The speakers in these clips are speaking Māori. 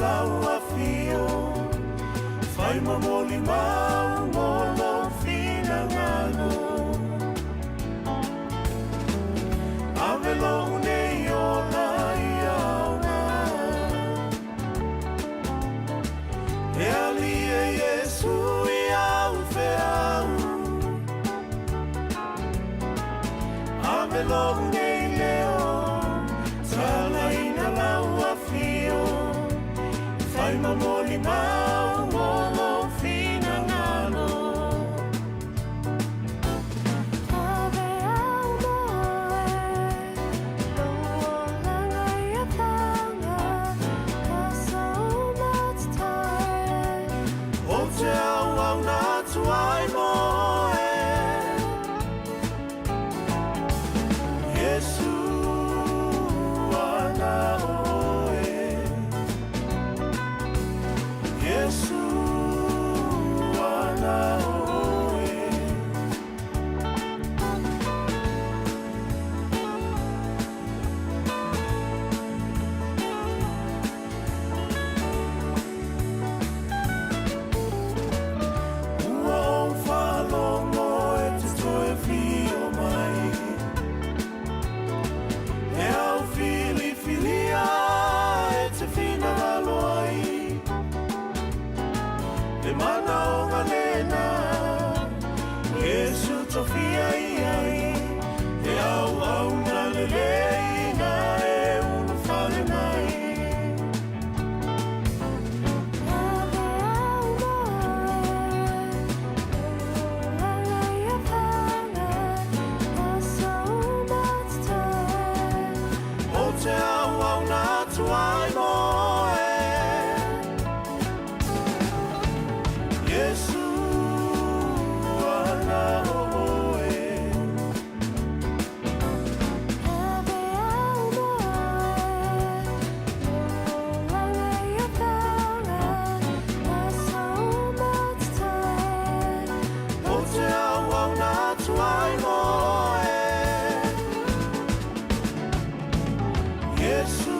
lau a fio fai mamoli mau molo fina ngalo avelo nei ola iauna e ali e Yesu iau feau avelo nei leo talaina lau a fio fai mamoli mau molo fina ngalo te au au na tuai moe Yesu ana oe Yesu ana oe e mana o galena Yesu tofia iai e au au na leleina e unu fale mai o te au au na tuai moe Yesu ana oe o te au au na tuai moe Yesu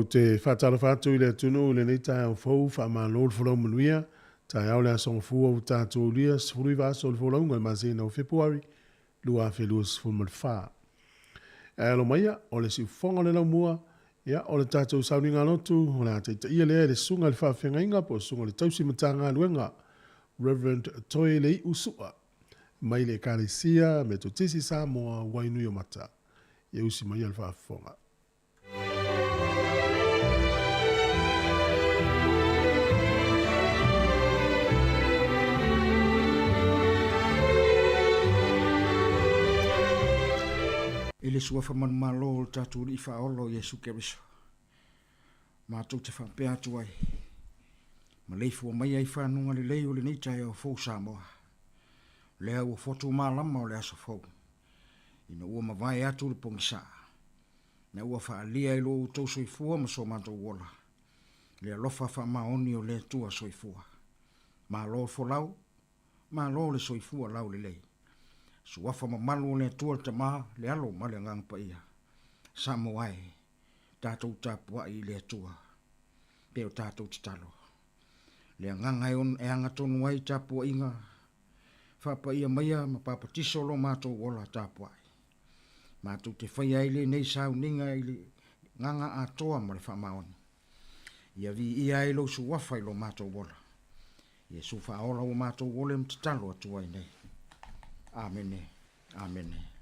o te whatara whātu i le tunu le nei tai au fau whamalo le whalau manuia, tai au le asong fua o tātou lia, sifuri vaso le whalau ngai mazina o Februari, lua whelua sifuri mal wha. Alo maia, o le si ufonga le lau mua, ia o le tātou sauni ngā lotu, o le ata ia lea le sunga le whawhenga inga, po sunga le tausi matanga luenga, Reverend Toi Lei Usua, mai le kāresia, me to tisi Sāmoa, wainu o mata, ia usi mai al whawhenga. Ele sua whaman malo o tātou i whaolo Jesu Keriso. Mātou te whapea atu ai. Ma leifua mai ai whanunga le leo le neitai o fau Sāmoa. Lea ua fotu mālama o le aso fau. Ina ua mawai atu le pongisa. Na ua whaalia ilo o tau soifua ma so mātou wola. Lea lofa whamaoni o le tua soifua. Mālo folau, mālo le soifua lau le lei. Suafa mamalu le tua te maa le alo ma le ngang pa ia. Sāmoa ai, tātou tāpua i le tua. Peo tātou te talo. Le ngangai on e angatonu ai tāpua inga. Whapa ia maia ma papatiso lo mātou wola tāpua ai. Mātou te whai ai le nei sau ninga i le nganga atoa ma le whamaoni. Ia vi ia ai lo suafa i lo mātou wola. Ia sufa aola o mātou wole mte talo atua i nei. Amen. Amen.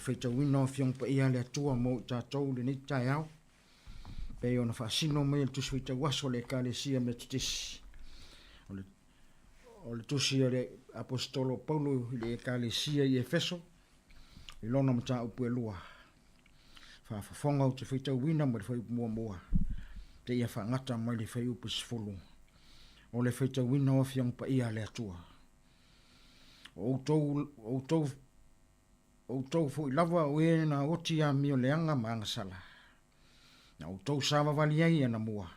whaitauina o fiong pa ia le atua mo tātou le nei tai au. Pei ona whaasino mai le tusi whaitau aso le ekalesia me tutisi. O le tusi o le apostolo Paulo le ekalesia i Efeso. I lona mata upu e lua. Whaafafonga o te whaitauina mo le whaiupu mua. Te ia whaangata mai le whaiupu sifulu. O le whaitauina o fiong pa ia le atua. O tau fu lava o e na oti a mio leanga maanga sala. Na o tau sawa vali ai ana mua.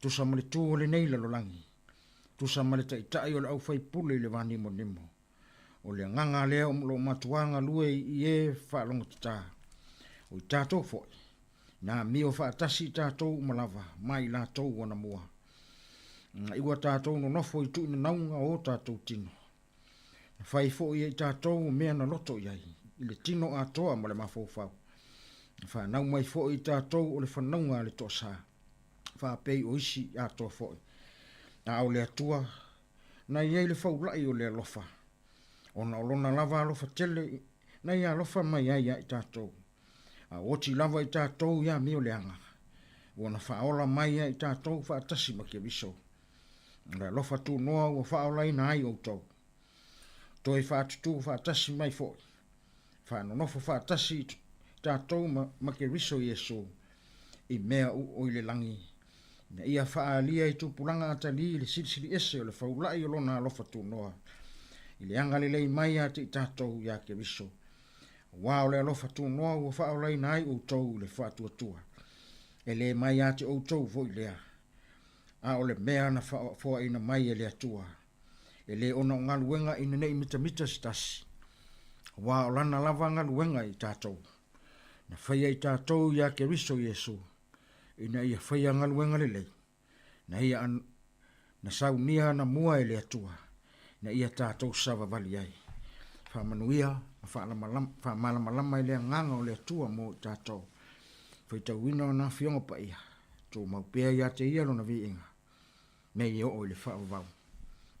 Tu sa male tu o le nei lalolangi. Tu sa male tai o le au fai pule le vani mo nimo. O le nganga lea o mlo matuanga lue i e whaalonga tata. O i tātou foi. Na mio whaatasi tātou malava. Mai la tau wana mua. Iwa tātou no nofo i tu ina naunga o tātou tino. Whai fo i tātou mea na loto iai. I le tino a toa ma le mafofau. Whanau mai fo i tātou o le whanaunga le toa sa. Whapei o isi a toa fo i. Na au le atua. Na iei le whaulai o le alofa. Ona olona lava alofa tele. Na ia alofa mai ai i tātou. A oti lava i tātou ia mio leanga. Ona whaola mai i tātou whaatasi ma kia viso. Le alofa tu noa ua whaola ina ai o tau. Toi whaatutu whaatasi mai fo. Whanonofo whaatasi tātou ma ke riso Yesu i mea o le langi. Na ia whaalia i tupulanga atali le sirisiri ese o le whaulai o lona alofa tu noa. I le angale lei mai a te tātou ia ke riso. Wao le alofa tu noa ua whaolai nai o tau le whaatuatua. E le mai a te o tau voi lea. A o le mea na whaoa ina mai e le atua. E le ona o ngaluenga ina nei mita stasi. Wa o lana lava ngaluenga i tātou. Na whaia i tātou ia ke riso Yesu. Ina ia whaia ngaluenga lelei. Na ia na saunia na mua e le atua. Na ia tātou sawa vali ai. Whamanuia, whaamalamalama i lea nganga o le atua mo tātou. Whaitau ina o na fionga pa ia. Tō maupea ia te ia lona vi inga. Me i o le whaavau.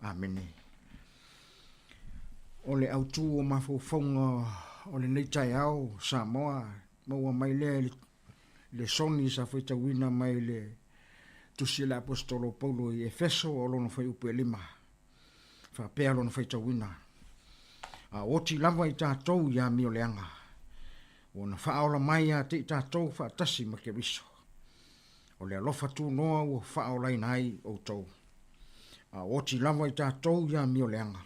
Amene. O le autu o mawhauwhaunga o le neitai au Sāmoa. Maua mai le soni sa whaitawina mai le tusi le apostolo Paulo i Efeso o lona whai upe lima. Whapea lona whaitawina. A oti lava i tātou ia mio leanga. O na whaola mai a te tātou whaatasi ma ke riso. O le alofa tu noa o whaola inai o tau. A oti lava i tātou ia mio leanga.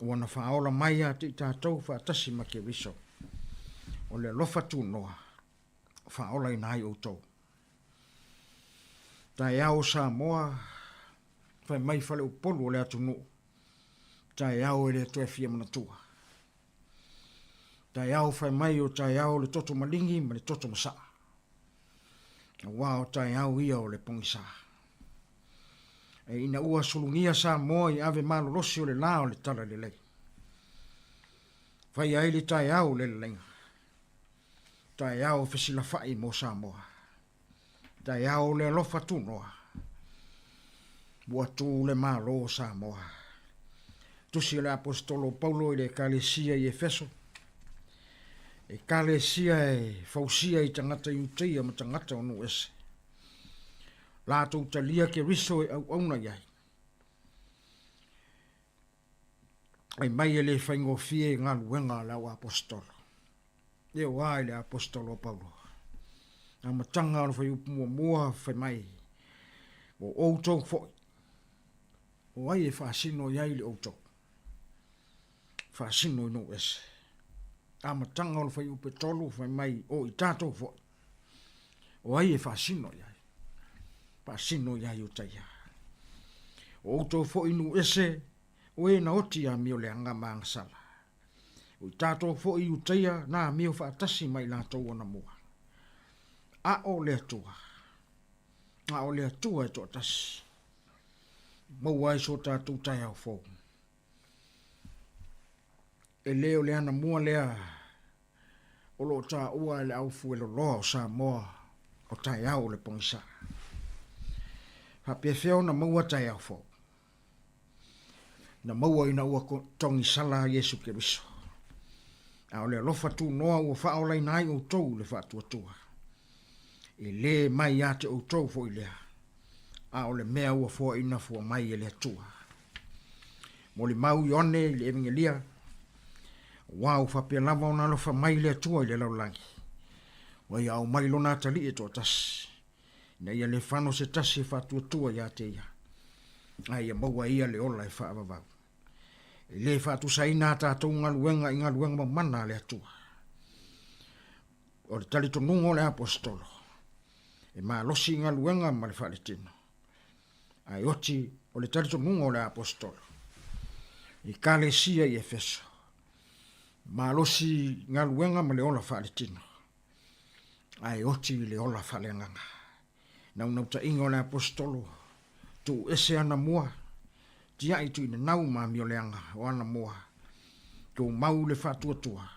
O na whaola mai a te tātou whaatasi ma ke riso. O le alofa tu noa. Whaola inai o tau. Tai au Sāmoa. Whai mai whale upolu o le atu no. Tai au e le toe fia manatua. Tai au whai mai o tai au le toto malingi ma le toto masaa. Wao tai au ia o le pongisa. E ina ua sulungia Sāmoa i ave malolosi o le la o le tala le lei. Whai ai le tai au le lenga. Tai au fesila whai mo Sāmoa. Tai au le alofa tunoa. Bua tu le malo Sāmoa. Tusi le apostolo Paulo i le ekalesia i Efeso. Ekalesia e fausia i tangata iuteia ma tangata o nu ese. Lātou talia ke riso e au auna iai. Ai mai e le whaingo fie ngā luenga lau apostolo. E o ai le apostolo Paulo. Nā matanga o whai upu mua whai mai. O outou foi. O ai e whaasino iai le outou. Whaasino i no ese. A matanga o whai upe tolu whai mai o i tātou foi. O ai e whaasino iai. Whaasino iai o taia. O outou foi no ese. O e na oti a mio le anga maanga sala. O i tātou foi o taia nā mio whaatasi mai lātou ona mua. A o le atua. A o le atua e tō tasi. Maua e so tātou taia o fōu. E leo le ana mua lea o lo tā ua le au fuelo loa o Sāmoa o tai au le pongisa. Hapea whiau na maua tai au fōu. Na maua ina ua tongi sala Yesu ke riso. A o le alofa tu noa ua whaolai nai o tau le whatuatua. E le mai ate o tau fo i lea. A o le mea ua fua ina fua mai e le atua. Mo le mau i one i le evingelia. Wau whapea lava o nalo wha mai le atua i le laulangi. Wai au mai lona tali e toa tasi. Na ia le whano se tasi e whatuatua ia te ia. Ai ia maua ia le ola e whaavavau. E le whatu saina tātou ngaluenga i ngaluenga mamana le atua. O le tali tonungo le apostolo. E maa losi i ngaluenga ma le whaletino. Ai oti o le tali tonungo le apostolo. I kale sia i Efeso. Maa losi ngaluenga ma le ola whaletino. Ai oti le ola whalenganga. Nau ta ingo le apostolo. Tu ese ana mua. Tia i tu ina nau maa mioleanga o ana mua. Tu mau le whatuatua.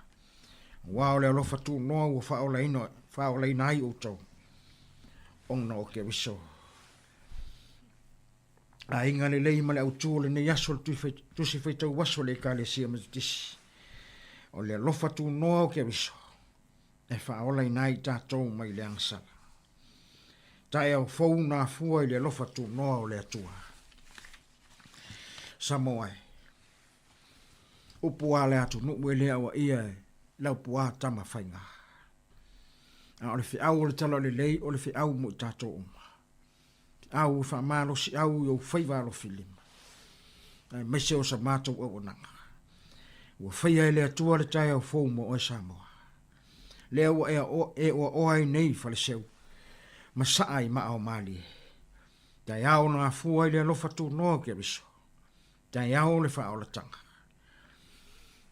Wao le alofa tu noa ua whaola ina ai o tau. Ongna o ke wiso. A inga le lei ma le autua le ne yaso le tusi whaitau waso le ka le sia matitisi. O le alofa tu noa o ke wiso. E whaola ina ai tātou mai le angsala. Tai au fau nā fua i le alofa tu noa o le atua. Sāmoa. Upua le atu nuku e lea wa ia e lau pua tama whainga. A o le whiau o le tala o le lei o le whiau mo i tātou uma. Au wha malo si au i au whaiwalo filima. Ai meise o sa mātou au onanga. Ua whaia e le atua le tai au fau mo o e Sāmoa. Lea ua e o oai nei whale seu. Ma saa i maa o mali. Tai au na fua i le alofa tu noa ke biso. Tai au le wha o la tanga.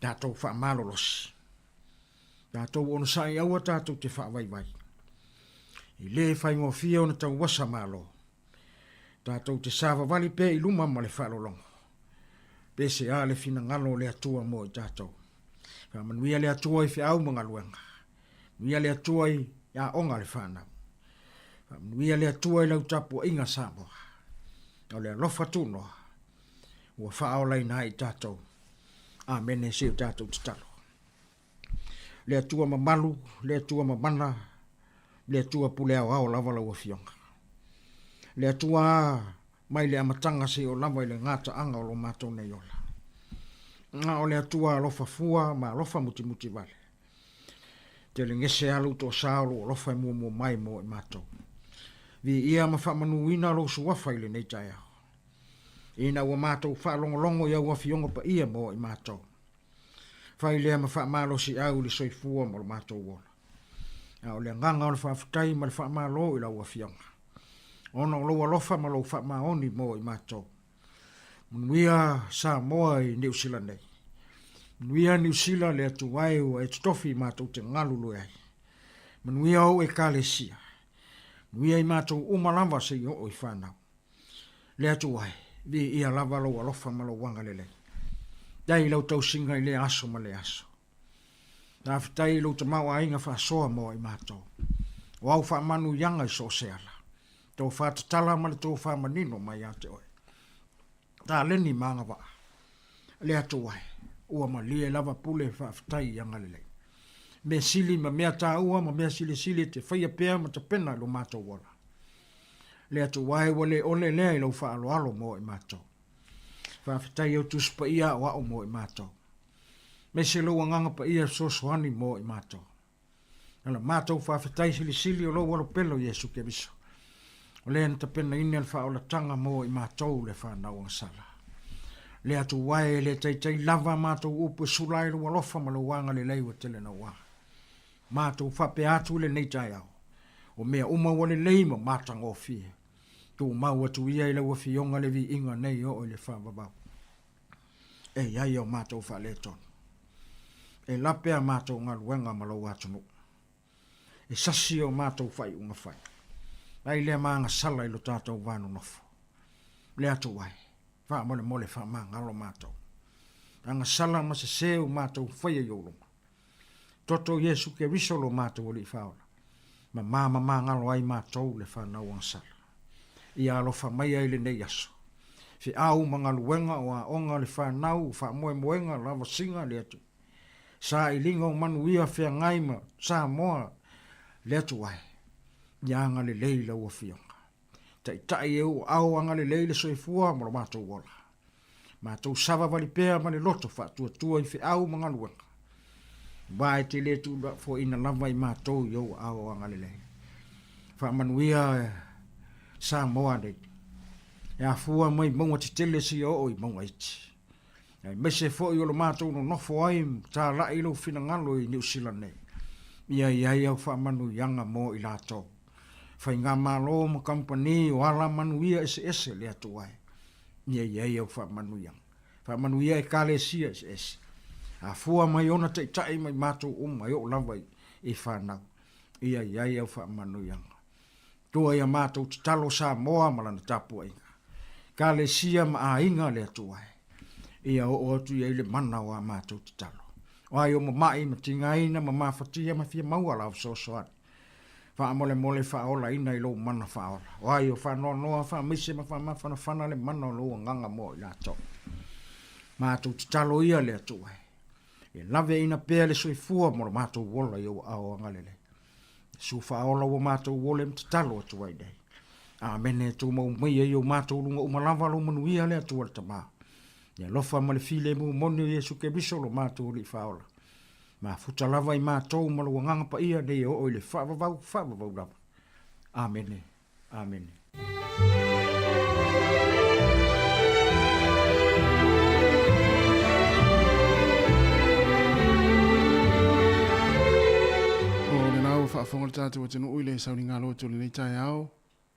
Tātou wha malo losi. Tātou ono sa i aua tātou te wha vai. I le whai ngō fia ona tau wasa malo. Tātou te sāwa wali pe i luma ma le wha lolongo. Pese a le fina ngalo le atua mo i tātou. Ka manuia le atua i whiau mga luenga. Nuia le atua i a onga le whanau. Nuia le atua i lau tapu inga Sāmoa. O le alofa tunoa. Ua whaolai nā i tātou. Amene se o tātou te talo. Le atua mamalu, le atua mamana, le atua pule au au lava lau a fionga. Le atua mai le amatanga se o lava i le ngata anga o lo mātou nei ola. Nga o le atua alofa fua ma alofa muti vale. Te le ngese alu to saolo alofa mua mai mo i mātou. Vi ia ma whamanuina lo suafa i le nei tai au. Ina ua mātou whaalongolongo ia ua fionga pa ia mo i mātou. Whai lea ma whaamalo si au li soifua mo lo mātou wola. A o lea nganga o le whaafutai ma le whaamalo i la ua fionga. Ona o lo alofa ma lo whaamaoni mo i mātou. Munuia Sāmoa i New Zealand nei. Munuia New Zealand le atu wai ua e tutofi i mātou te ngalulu ai. Munuia o e kālesia. Munuia i mātou umalamba se i o i whanau. Le atu wai. Vi ia lava lo alofa ma lo wanga lele. Dai lau tau singa i le aso ma le aso. Na fitai lau ta maua inga whaasoa mo i mātou. O au whaamanu yanga i so seala. Tau whaatatala ma le tau whaamanino mai ate oi. Tā leni maanga waa. Le atu wai. Ua ma lie lava pule whaafitai yanga lele. Me sili ma mea tā ua ma mea sili te whaia pēr ma ta pena lo mātou wala. Le atu wai wale ole lea i lau whaaloalo mo i mātou. Whaafitai au tuspa ia o au mo i mātou. Me se lau anganga pa ia sosoani mo i mātou. Nala mātou whaafitai sili o lau walo pelo Jesu ke biso. O le anta pena ine al whaolatanga mo i mātou le whanau sala. Le atu wai le taitai lava mātou upu sulai lu alofa ma lau wanga le leiwa tele na wā. Mātou whape atu le neitai au. O mea uma wale leima mātang o fie. Tu mau atu ia i lau a fionga le vi inga nei o le whaababau. E iai au mātou wha le tonu. E lapea mātou ngā luenga ma lau atunu. E sasi o mātou whai unga whai. Ai lea maanga sala i lo tātou wānu nofo. Le atu wai. Wha mole wha maa ngalo mātou. Anga sala ma se seu mātou whai e yolunga. Toto Jesu ke risolo mātou o li whaola. Ma maa ngalo ai mātou le whanau ang sala. Ia alofa mai ai le nei aso. Fi au mga luenga o a onga le whanau, wha moenga lava singa le atu. Sa ilinga o manuia fea ngai ma Sāmoa le atu ai. Ia anga le leila ua fionga. Tai e au anga le leila soifua ma lo mātou wola. Mātou sava vali pēa ma le loto whātua i fe au mga luenga. Vai te le tu fo ina lava i mātou i au anga le leila. Whamanuia Sāmoa nei. Ia fua mai maunga te tele si o i maunga iti. Ai mese fo i o lo mātou no nofo ai tā la ilo fina ngalo i New Zealand nei. Ia au whamanu ianga mo i lātou. Whai ngā mālo ma company o ala manuia ese le atu ai. Ia au whamanu ianga. Whamanu ia e kāle sia ese. A fua mai ona te tai mai mātou mai o lava i whanau. Ia au whamanu ianga. Tua ia mātou te talo Sāmoa malana tapu inga. Kāle sia ma a inga le atu ai. Ia o atu ia ile mana o a mātou te talo. O ai o mamai ma tingaina ma mawhatia ma fia maua lau sosoani. Wha mole whaola ina i lo mana whaola. O ai o whanoa noa wha mise ma wha whana le mana o lo nganga mo i lato. Mātou te talo ia le atu ai. E lave ina pēa le soifua mo mātou wola i o ao angalele. Su whaola o mātou wola te talo atu ai nei. A mene tu mau mea i o mātou lunga umalava lo manuia le atu al tamā. Ia lofa ma le file mu monu Yesu ke biso lo mātou li whaola. Ma futa lava i mātou ma lo nganga pa ia nei o le whaavavau lava. Amene. Amene. Whaafonga le tātou atinu ui le sauri ngā loto le nei tai au.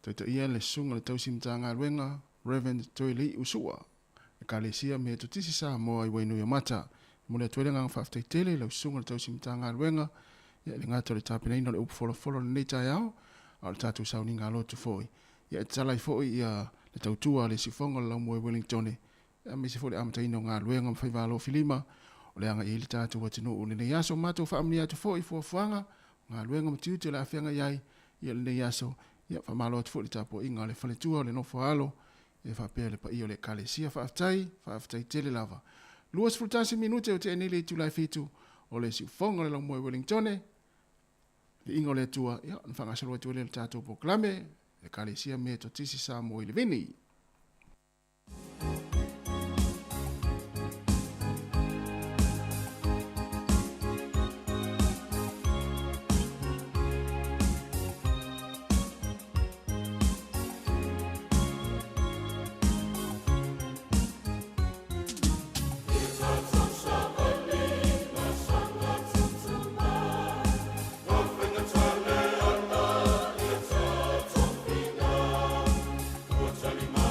Taita ia le sunga le tausim tā ngā ruenga, Reverend Toili Usua. E ka le sia me to tisi Sāmoa i wainu ia mata. Mo le atuele ngang whaafitai tele le sunga le tausim tā ngā ruenga. Ia le ngātou le tāpina ina le upu wholo le nei tai au. A le tātou sauri ngā loto foi. Ia e talai foi ia le tautua le sifonga le laumo e Wellington. Ia me se foi le amata ino ngā ruenga mwhai walo filima. O le anga i le tātou atinu ui le nei aso mātou whaamni atu foi fuafuanga. Ngā luenga matiuti le awhianga iai, ia le nei aso, ia whamalo atu fuli tapo inga le whaletua le nofo alo, ia whapea le pa iyo le kalesia whaaftai tele lava. Luas fultasi minute o te enele i tulai fitu, o le siufonga le laumoe Wellingtone, le inga le tua, ia, whangasalo atu le tato poklame, le kalesia me to tisi Sāmoa i le vini. Tell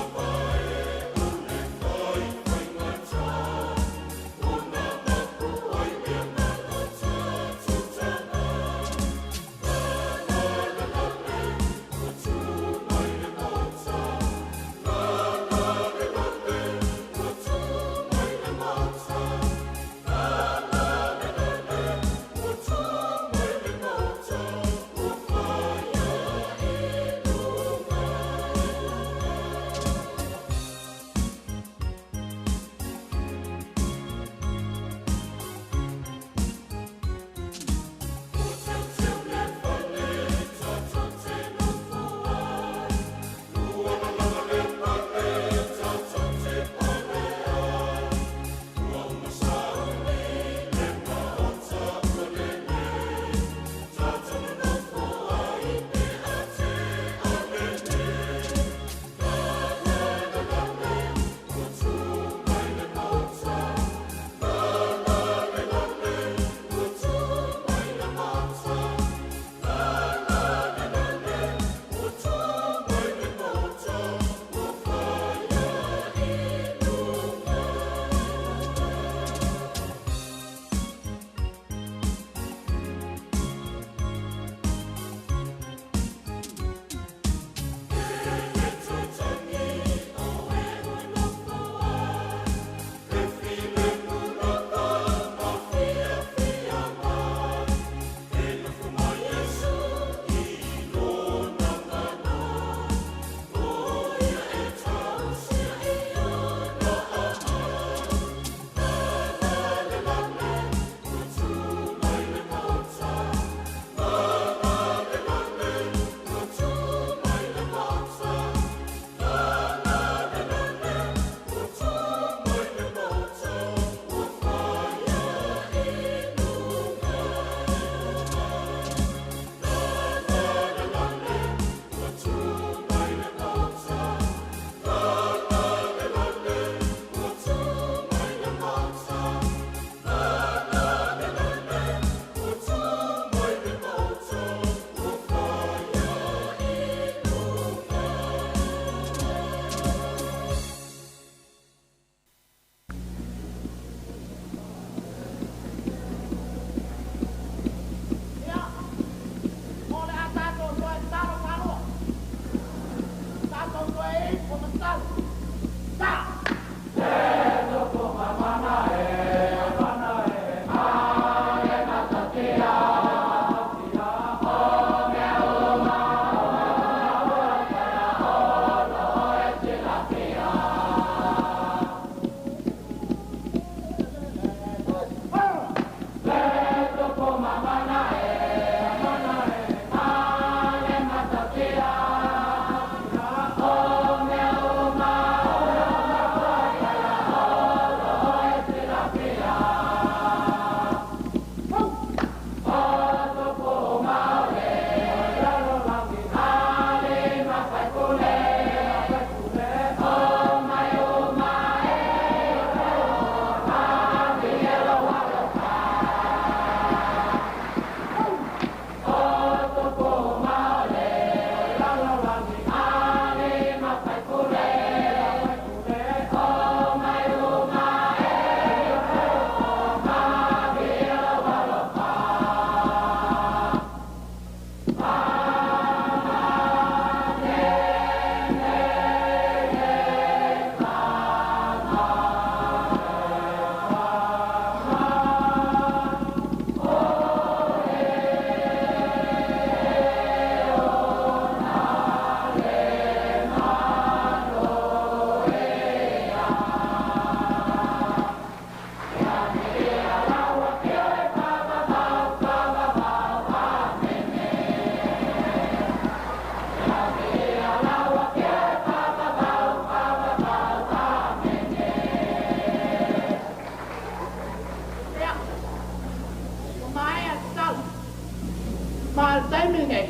al timing eh.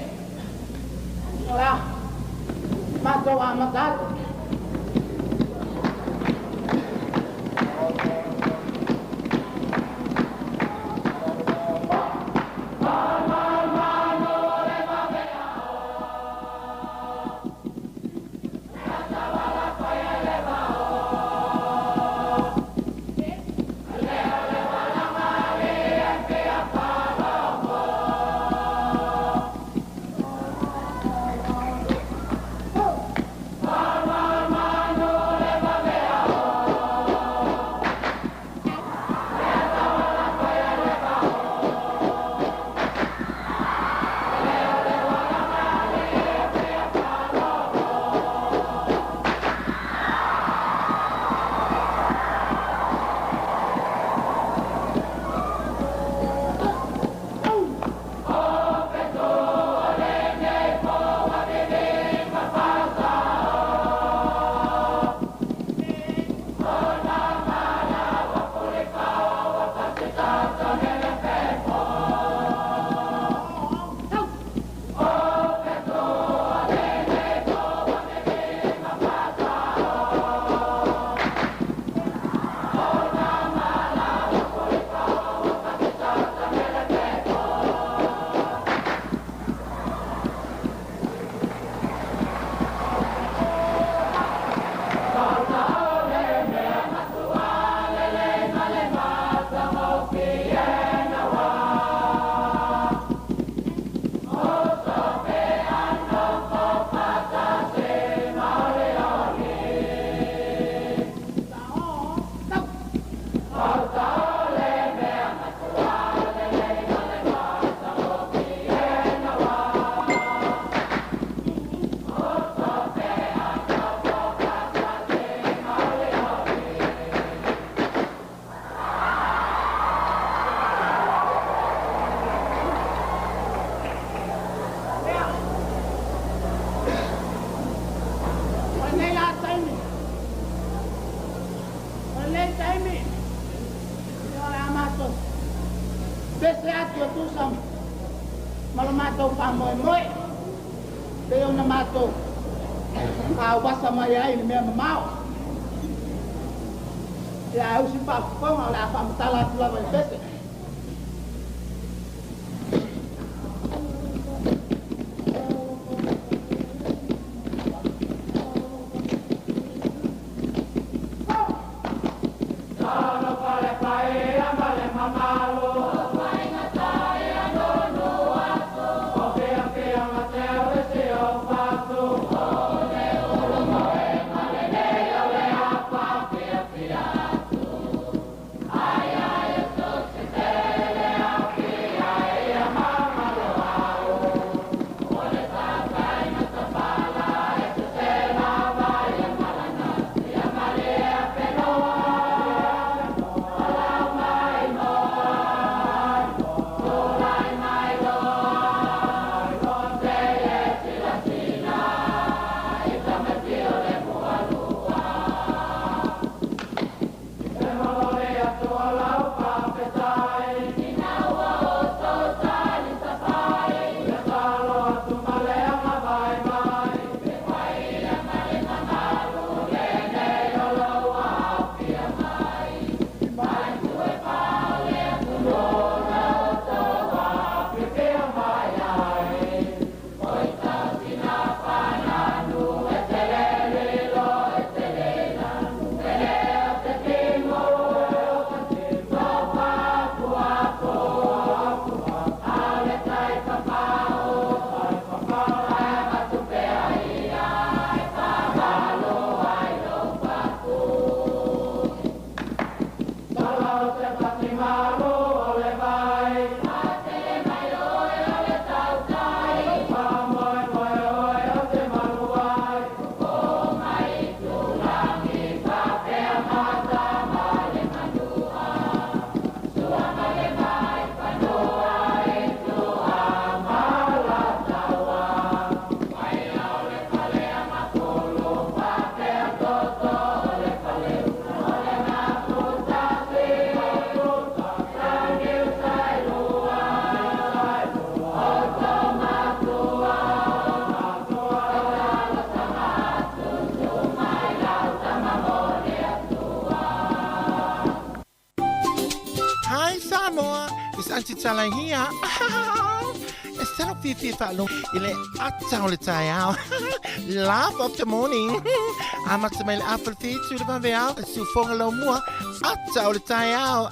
Ora, mato a matar. si tala hia. Estero fifi falo ile atau le tayao. Laugh of the morning. Amat semel apple feet to the bambao. Su fongalo mua. Atau le tayao.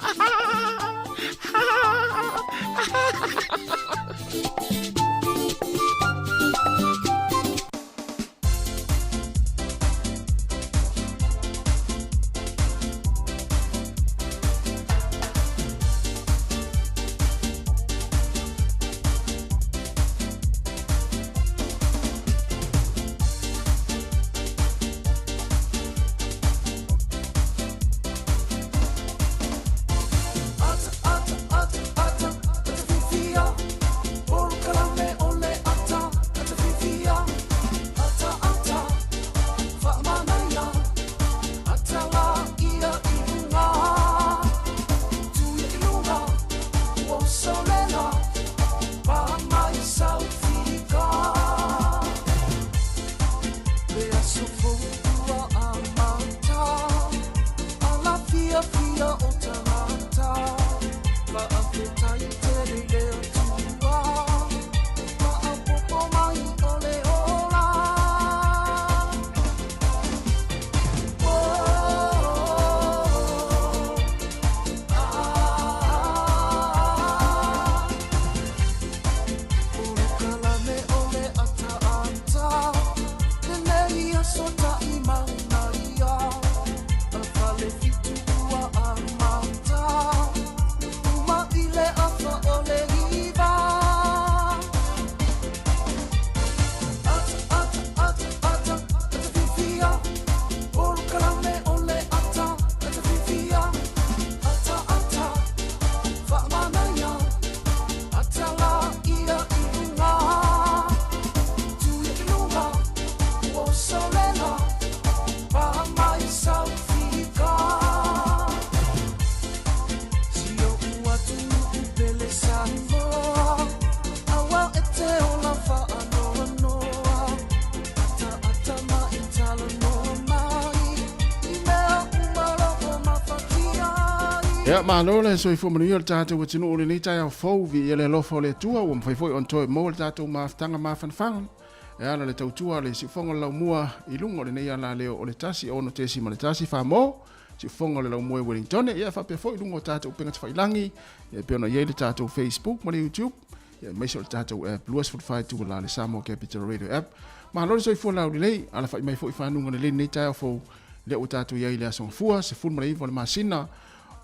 Ya malole so ifo manu yol tatu wa tinu ule ni taya fau vi ele lofo le tua wa mfaifoi on toi mo le tatu maftanga mafanfang ya le tautua le sifongo la mua ilungo le nei ala leo o le tasi ono tesi ma le tasi fa mo sifongo le la mua Wellington ya fa pe foi ilungo tatu penga tfailangi ya pe ona ye le tatu Facebook ma le YouTube ya mai so le tatu app Blues for Fight to la le Sāmoa Capital Radio app malole so ifo la le ala fa mai foi fa nunga le nei taya fo le o tatu ya ile ason fua se ful ma le masina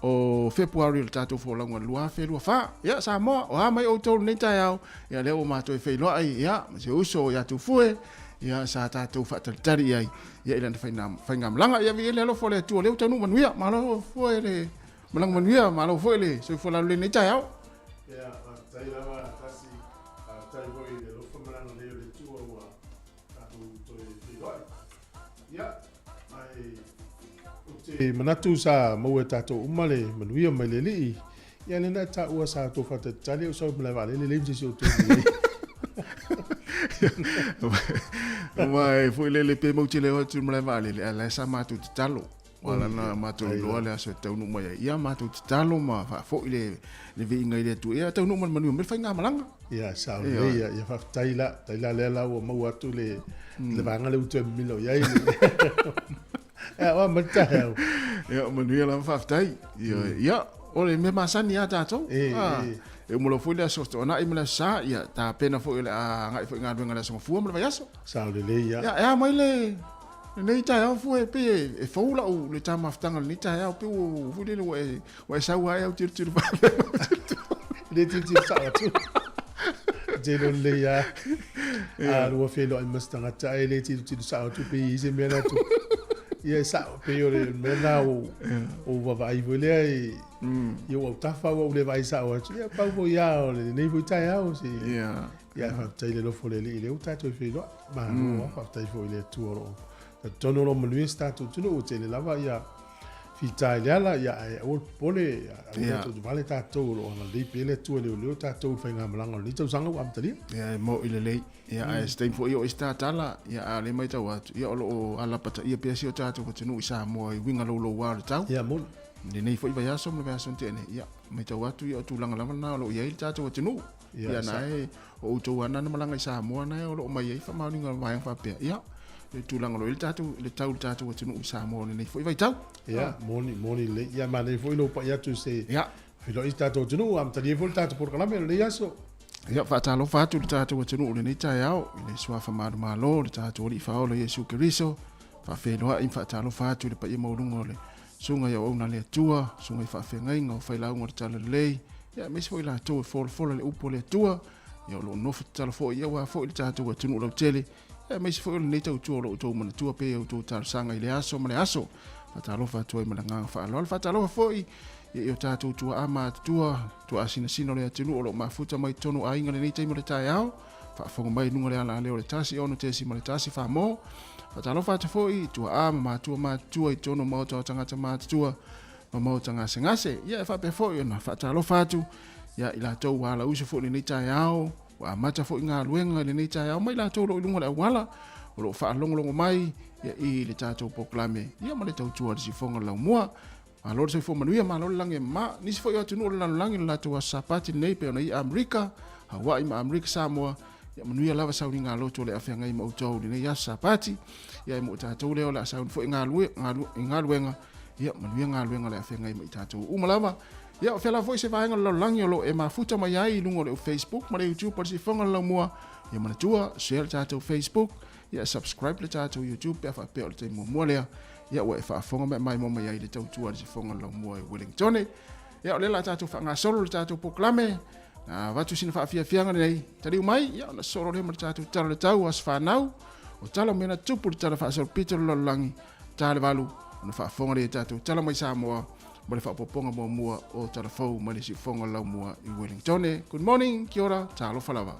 o February le tatou fo longa lua fe lua fa ya Sāmoa o ha mai o tolu nei taiao ya leo ma to fe lo ai ya se uso ya tu fue ya sa tatou fa tari ai ya ila fa ngam langa ya vi le lo fo le tu le tanu manuia ma lo fo le malang manuia ma lo fo le so fo la le nei taiao ya tai lava tasi tai voi le lo fo malang le tu wa tatou to fe lo ya e manatu sa mo tato umale manuia mai le li ya le na ta ua sa to fata tali o so mala vale le le so to mai foi le pe mo tele o tu mala vale la sa ma tu talo wala na ma tu lo le so tau no mai ya ma tu talo ma fa fo le vi ngai le tu ya tau no man manuia me fa nga malanga ya sa le ya fa taila le la o mo atu le vanga le utu milo ya ya wa mata ya manuia la fa tai ya ole me masani ya tato e mo lo foi le so na i me la sa ya ta pena foi le a ngai foi nga do nga so fu mo va yaso sa le ya ya mai le nei ta ya foi pe e fo la o le ta maftanga ni ta ya pe o fu le wa sa wa ya tir tir va le tir sa tu jelo le ya a lo fe lo mastanga ta le tir sa tu pe se me na tu ia sa pe yo le mena o va vai vole ai yo o tafa o le vai sa o ia pa vo ya o le nei vo ta ya o si ia fa tai le lo fo le o ta to fe lo ma no fa tai fo le tu oro ta tono lo manu sta tu no o te le lava ia fita ia la ia o pole ia to vale ta to o na le pe le tu le ta to fa nga malanga ni to sanga wa mtali ia mo ile le ia ai stain fo io sta tala ia ale mai ta wa ia o ala pata ia pe si o ta to ko tunu Sāmoa i winga lo wa ta ia mo Le nei foi vai aso me vai aso tene. Ia, mai tau atu ia tu langa lava na lo ia il tatu tunu. Ia na e o tu ana na malanga Sāmoa na o lo mai ai fa mau ninga vai fa pe. Ia. Le tu langa lo il tatu le tau tunu Sāmoa nei foi vai tau. Ia, moni le ia ma le foi lo pa ia tu se. Ia. Filo i tatu tunu am tali foi tatu por kalame le aso. Ia fa talo fa tu tatu tunu le nei tai au. Le sua fa malo le tatu li fa o le Yesu Keriso. Fa fe loa in fa talo fa tu le pa ia maurungo le. Sunga ia ona le tua, sunga i whawhengai ngā whai launga le tala lei. Ia, mesi fo i la tau e whola le upo le tua. Ia, lo nofu tala fo ia wa fo i le tātou a tunu lau tele. Ia, mesi fo i le nei tau tua lo tau mana tua pe au tau tala sanga i le aso, ma le aso. Whatalofa tua i mana ngā whaaloa. Whatalofa fo i, ia tātou tua ama tua asina sino le atunu o lo mafuta mai tonu a inga le nei teimo le tai au. Whaafonga mai nunga le ala leo le tasi ono tesi ma le tasi whaamo. Whatalofa atu fo i, tua ama matua i tono mauta o tangata mātua ma mauta ngase ngase. Ia e whape fo i ona, whatalofa atu. Ia i la tau wala uso fo ni nei tai au. Wa mata fo i ngā luenga le nei tai au. Mai la tau lo ilunga le awala. O lo whaalongolongo mai. Ia i le tātou poklame. Ia ma le tau tua risi fonga lau mua. Ma lor se fo manuia ma lor lange ma. Nisi fo i atu nua lano lange la tua sapati nei pe ona i Amerika. Hawaii ma Amerika Sāmoa. Ia manuia lava sauri ngā loto le awhia ngai ma utau le nei asa sapati. Ia i mo tātou leo le asaun fo i ngā luenga. Ia manuia ngā luenga le awhia ngai ma i tātou umalava. Ia o whiala fo i se whaenga lau lange o lo e mafuta mai ai lungo le o Facebook. Ma le YouTube pa si fonga lau mua. Ia manatua share le tātou Facebook. Ia subscribe le tātou YouTube. Pea wha pea o le te mua lea. Ia ua e whaafonga me mai mo mai ai le tautua le se fonga lau mua e Wellington. Ia o le la tātou wha ngā solo le tātou poklame. Na watu sina whaafiafianga nei. Tariu mai, ia ona soro le ma le tātou tala le tau as whanau. O tala mena tupu le tala whaasoro Peter Lalangi. Tala walu, ona whaafonga le tātou tala mai Sāmoa. Ma le whaapoponga mua o tala fau ma le si fonga lau mua i Wellington. Good morning, kia ora, talo whalawa.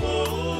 Oh,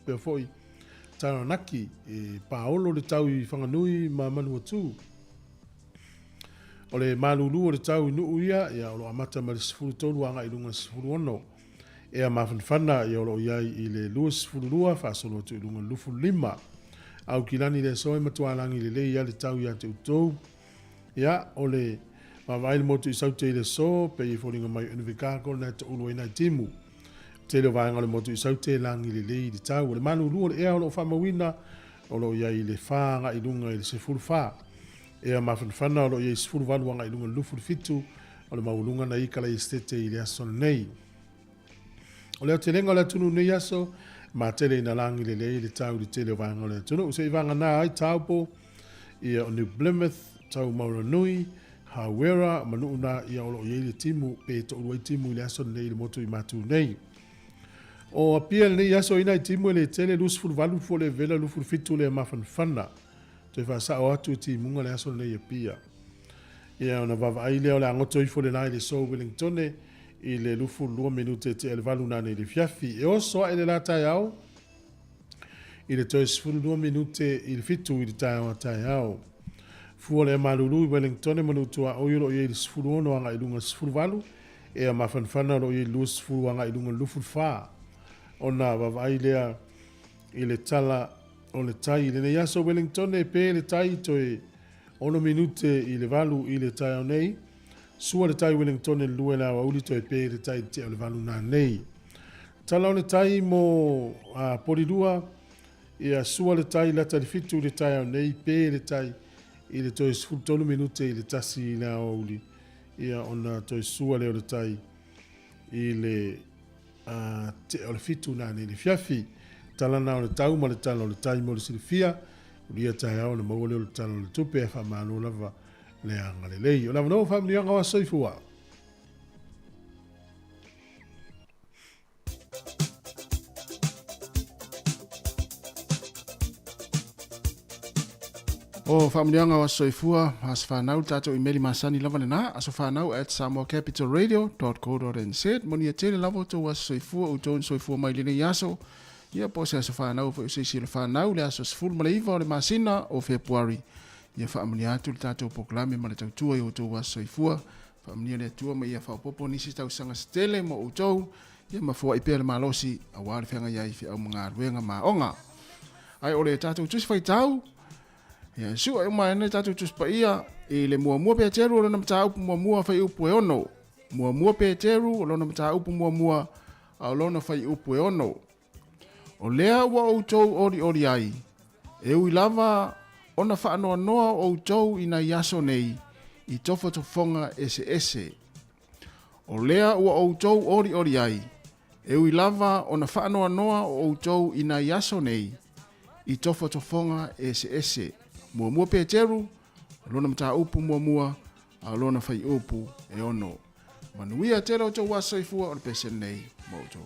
pe foi taranaki e paolo le tau I whanganui ma manu atu. O le malulu o le tau inu ia ia o lo amata ma le sifuru tolu anga I lunga sifuru ono. E a mawhanwhana ia o lo iai I le lua sifuru lua whaasolo atu I lunga lufu lima. Au kilani le soe matualangi le le ia le tau ia te utou. Ia o le mawai le motu I saute I le so pe I fōringa mai univikako na te ulu ina timu. Te leo vaenga le motu I saute langi le le I le tau. O le malulu o le ea o lo whamawina o lo iai le whaanga I lunga I le sifuru whaa. E a mawhanwhana o lo iai sifuru waluanga I lunga lufu fitu o le maulunga na ikala I stete I le aso nei. O leo te lenga o le tunu nei aso, ma tele ina langi le le tau li tele vanga le tunu. Use I vanga nā ai taupo, ia o New Plymouth, tau Mauranui, Hawera, manuuna ia o lo iei le timu, pe to uruai timu I le aso nei le motu I matu nei. O apia le nei aso ina I timu le tele lusfuru valu fo le vela lufuru fitu le mawhanwhana. Te whasa o atu timunga le aso nei apia. Ia o na vava ai leo le angoto I fo le nai le so Wellingtone, I le lufu 2 minute te ele valu nane le fiafi. E oso ele la tai au. I le toi sifuru 2 minute I le fitu I le tai au a tai au. Fua le malulu I Wellington manutua o yolo I le sifuru ono anga I lunga sifuru valu. E a mawhanwhana lo I lu sifuru anga I lunga lufu wha. O na vavai lea I le tala o le tai. Le ne yaso Wellington e pe le tai toi 1 minute I le valu I le tai au nei. Sua le tai Wellington e lue la wauli to e pe le tai te o le valu nā nei. Tala o le tai mo porirua, ia sua le tai lata le fitu le tai au nei, pe le tai I le toi sfutolu minute I le tasi la wauli. Ia ona toi sua le o le tai I le te o le fitu nā nei le fiafi. Tala na o le tau ma le tala o le tai mo le silifia, ulia tai au le maule o le tala o le tupe e whamano lava. Le anga le lei. O la mano family anga wa soifua. O whaamilianga wa soifua, as whanau tato imeli masani lava na, aso whanau at samoacapitalradio.co.nz, moni a tele lavo to wa soifua, uton soifua mai lene yaso, ia pose aso whanau, fo usisi le whanau, le aso sifuru maleiva o le masina o Februari. Ia whaamini atu le tātou poklame ma le tautua I o tau wa soifua. Whaamini le atua ma ia whaopopo nisi tau sanga stele mo o tau. Ia mafua I pēle malosi a wāre whenga iai fi au mga ruenga maonga. Ai o le tātou tusi whai tau. Ia sua e mai tātou tusi pa ia. I le mua pē teru o lona mta upu mua whai upu e ono. Mua pē teru o lona mta upu mua a lona whai upu e ono. O lea ua o tau ori ai. E ui lava ona whaanoa noa o tau ina yaso nei I tofa tofonga ese. O lea ua o tau ori ai. E ui lava ona whaanoa noa o tau ina yaso nei I tofa tofonga ese. Mua pē teru, lona mta upu mua, a lona whai upu e ono. Manuia tera o tau wa soifua o le pesen nei mo tau.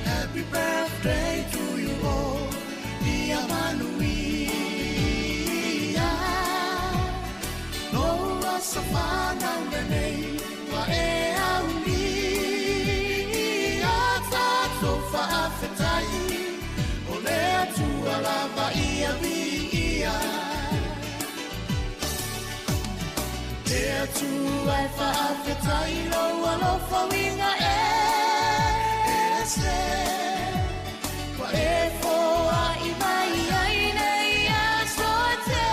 Happy birthday to you all, dear Manuia. No wasafana nene wa e auni. Ata tofa afetai, ole tu alava ia via. Dea tu ai fa afetai lo alofa winga Kwa e foa I mai ai nei a sote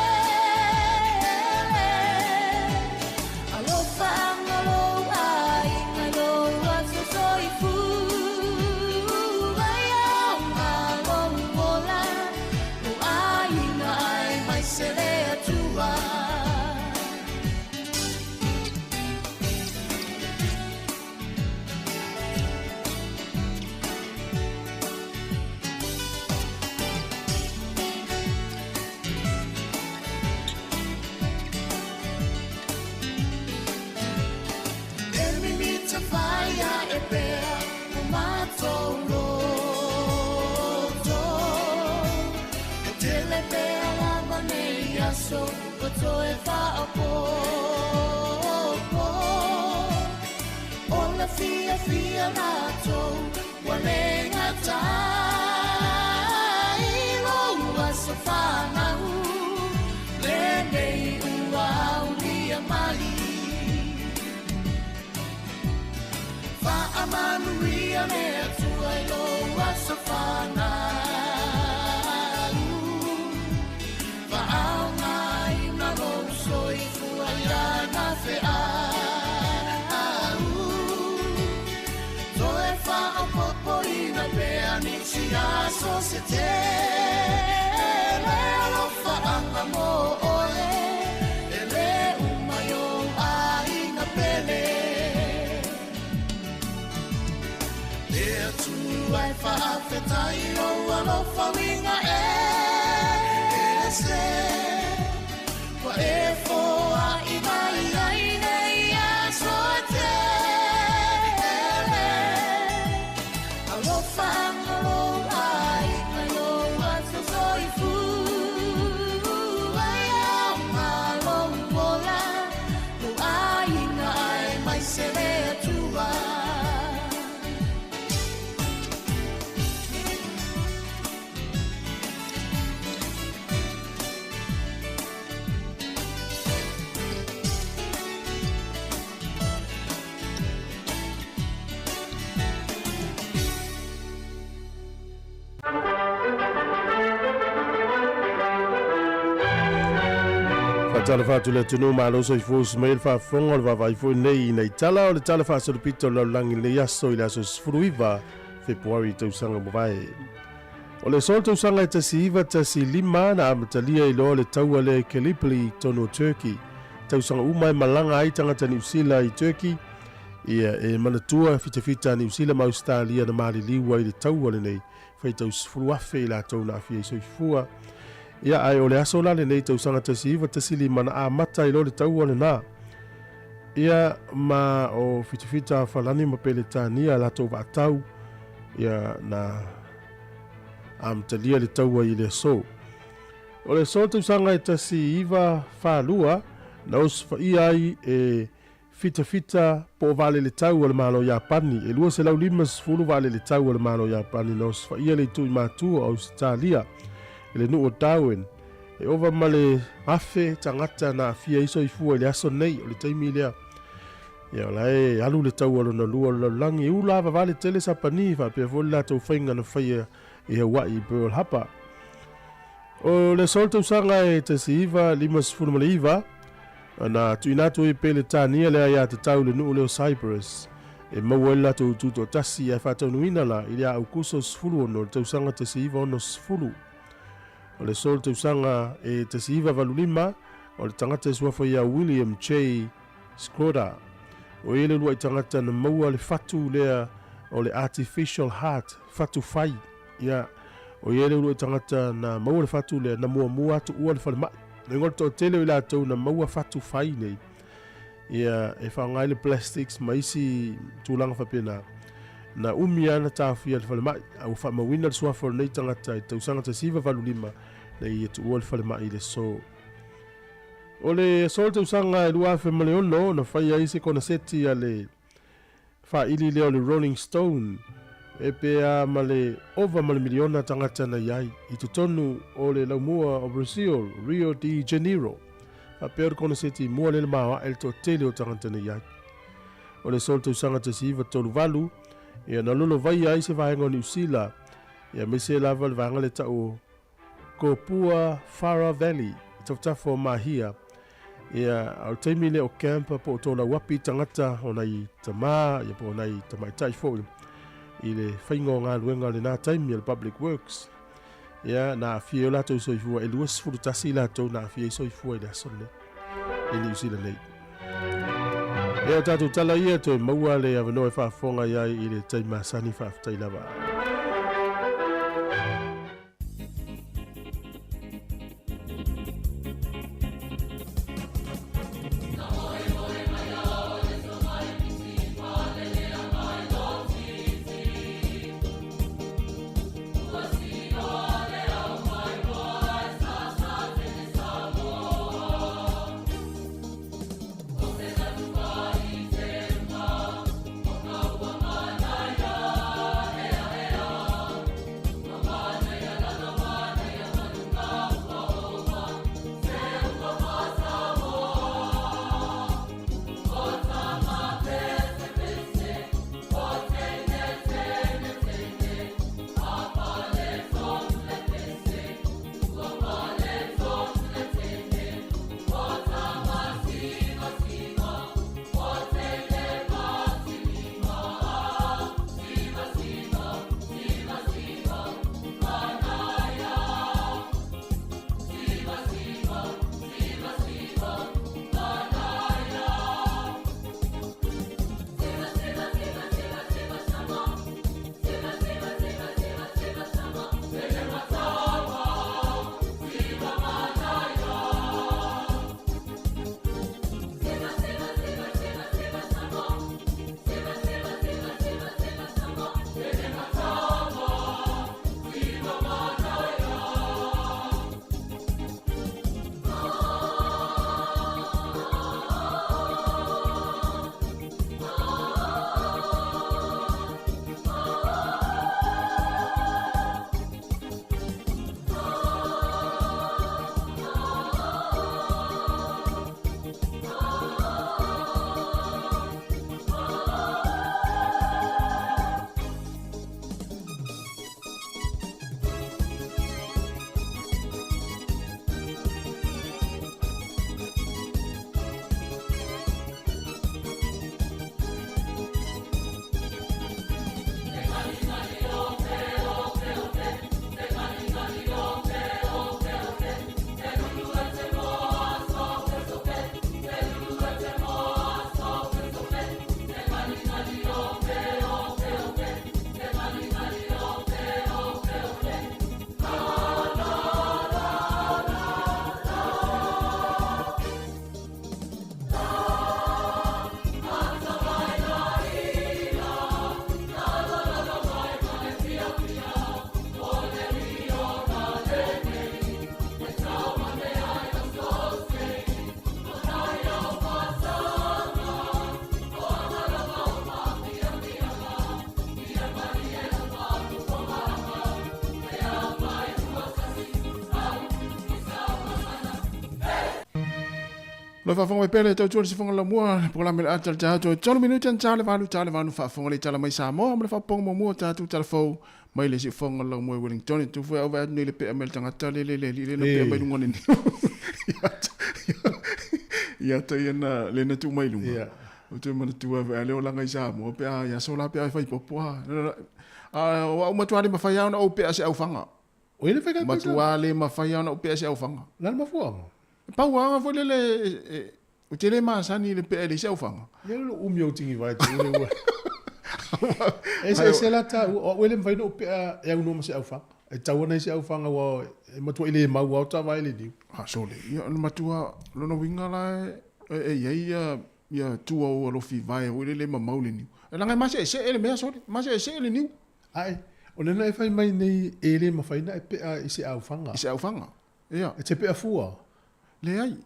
ia nato walenga tai loa safanau lenei uau lia mali fa amanuia me atua loa safanau fa au ngai na lo soi fuaia na fea Poina peani sia societe Lelo faanga mo ole Ele umayo aina pele Lea tu ai faafetai o alo fawinga se Wa e foa i mai aine ia sote Tala fatu le tunu malo so ifo smail fa fonga va vai fo nei nei tala o le tala fa so pito la langi le yaso ila so fruiva February to sanga vai o le sol to sanga te siva te si lima na amatalia i lo le taua le Kelipoli tono Turkey to sanga umai malanga ai tanga te New Zealand i Turkey ia e manatua fita New Zealand ma Australia na mali liwa i le taua le nei fai to fruafe la to na fi so ifua ia ai o le aso la le nei tausanga te siva te sili mana a mata i lo le tau ane nā. Ia ma o fitafita falani ma pele tānia la tau vatau. Ia na amtalia le tau i le so. O le so tausanga te siva whālua na os ia ai e fitafita po vale le tau ale malo Japani. E lua se lau limas fulu vale le tau ale malo Japani na os ia le tui mātua Australia. Ele nu o Darwin e ova male afe tangata na fia iso ifua ile aso nei o le taimi lea ia la e alu le tau alo na lua la langi u lava vale tele sa pani fa pe vo la tau whainga na whaia e Hawaii Pearl Harbor o le solta usanga e te siiva limas funu male iva na tuinatu e pele tania lea ia te tau le nu leo Cyprus e mawela tu tuto tasi e whatau nuina la ili a ukuso sfulu ono le tau sanga te siiva ono sfulu o le sol te usanga e te siva valulima o le tangata suafa ia William J. Skroda o ele lua i tangata na maua le fatu lea o le artificial heart fatu fai ia o ele lua i tangata na maua le fatu lea na mua atu ua le whalemai na ngol to tele o ila tau na maua fatu fai nei ia e whangai le plastics maisi tūlanga whapena na umiana tawhia le whalemai au whamawina le suafa o nei tangata i tausanga te siva valulima na i etu ua le whalemai le so. O le sol tausanga e lua whe male ono na whai aise kona seti a le whaili leo le Rolling Stone e pea male over male miliona tangata na iai i tutonu o le laumua o Brazil, Rio de Janeiro. A pea kona seti mua le mawa el to tele o tangata na iai. O le sol tausanga te siva tolu valu ia na lolo vai ai se vaenga o New Zealand ia me se lava le vanga le tau Kopua Farah Valley tautafo mahia ia au taimi le o campa po tola wapi tangata o nai tama ia po nai tamai tai fo i le whaingo ngā luenga le nā taimi le Public Works ia na fie o lato soifua e luas furutasi lato na fie soifua i le asone i New Zealand nei Ea tatu tala ia to maua le avano e whaafonga iai i le taima sani whaafutai lava. Mana Lo fa fonga pele tau tuan si fonga la mua pola mele atal ta to 12 minuti an tale vanu fa fonga le tala mai Sāmoa me fa pong mo mua ta tu tala fo mai le si fonga la mua Wellington tu fu ava ni le pe mel tanga tale le pe mai lunga ni ya ta yana le na tu mai lunga o tu mana tu ava le ola ngai Sāmoa pe ya sola pe fa popoa o matuale ma fa ya na o pe se au fanga O ele fai matuale ma fa ya na o pe se au fanga Lan ma fuanga. Pauanga foi le o tele masani le pe le se au fanga Ia lo umio tingi vai tu le ua. Ese la ta o ele vai no pe e uno ma se au fanga. E tau na se au fanga wa e matua ile ma wa ta vai le di. sole ia matua lo no winga la ia tu o lo fi vai o le mamau ni la ngai ma se ele me sole ma se ele ni Ai, o le nai fai mai nei ele ma fai na e pe i se au fanga. se au fanga ia E te pe a fua. le ai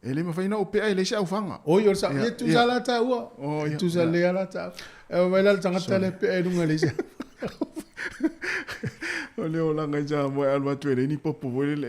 ele ma fai na o pe ai le se au fanga O yo sa ye tu sa la ta ua. Oh, ia, Tu sa le la ta. E vai la tanga tele pe e lunga le se. o le o la ngai ja mo alwa tu ele ni popo o le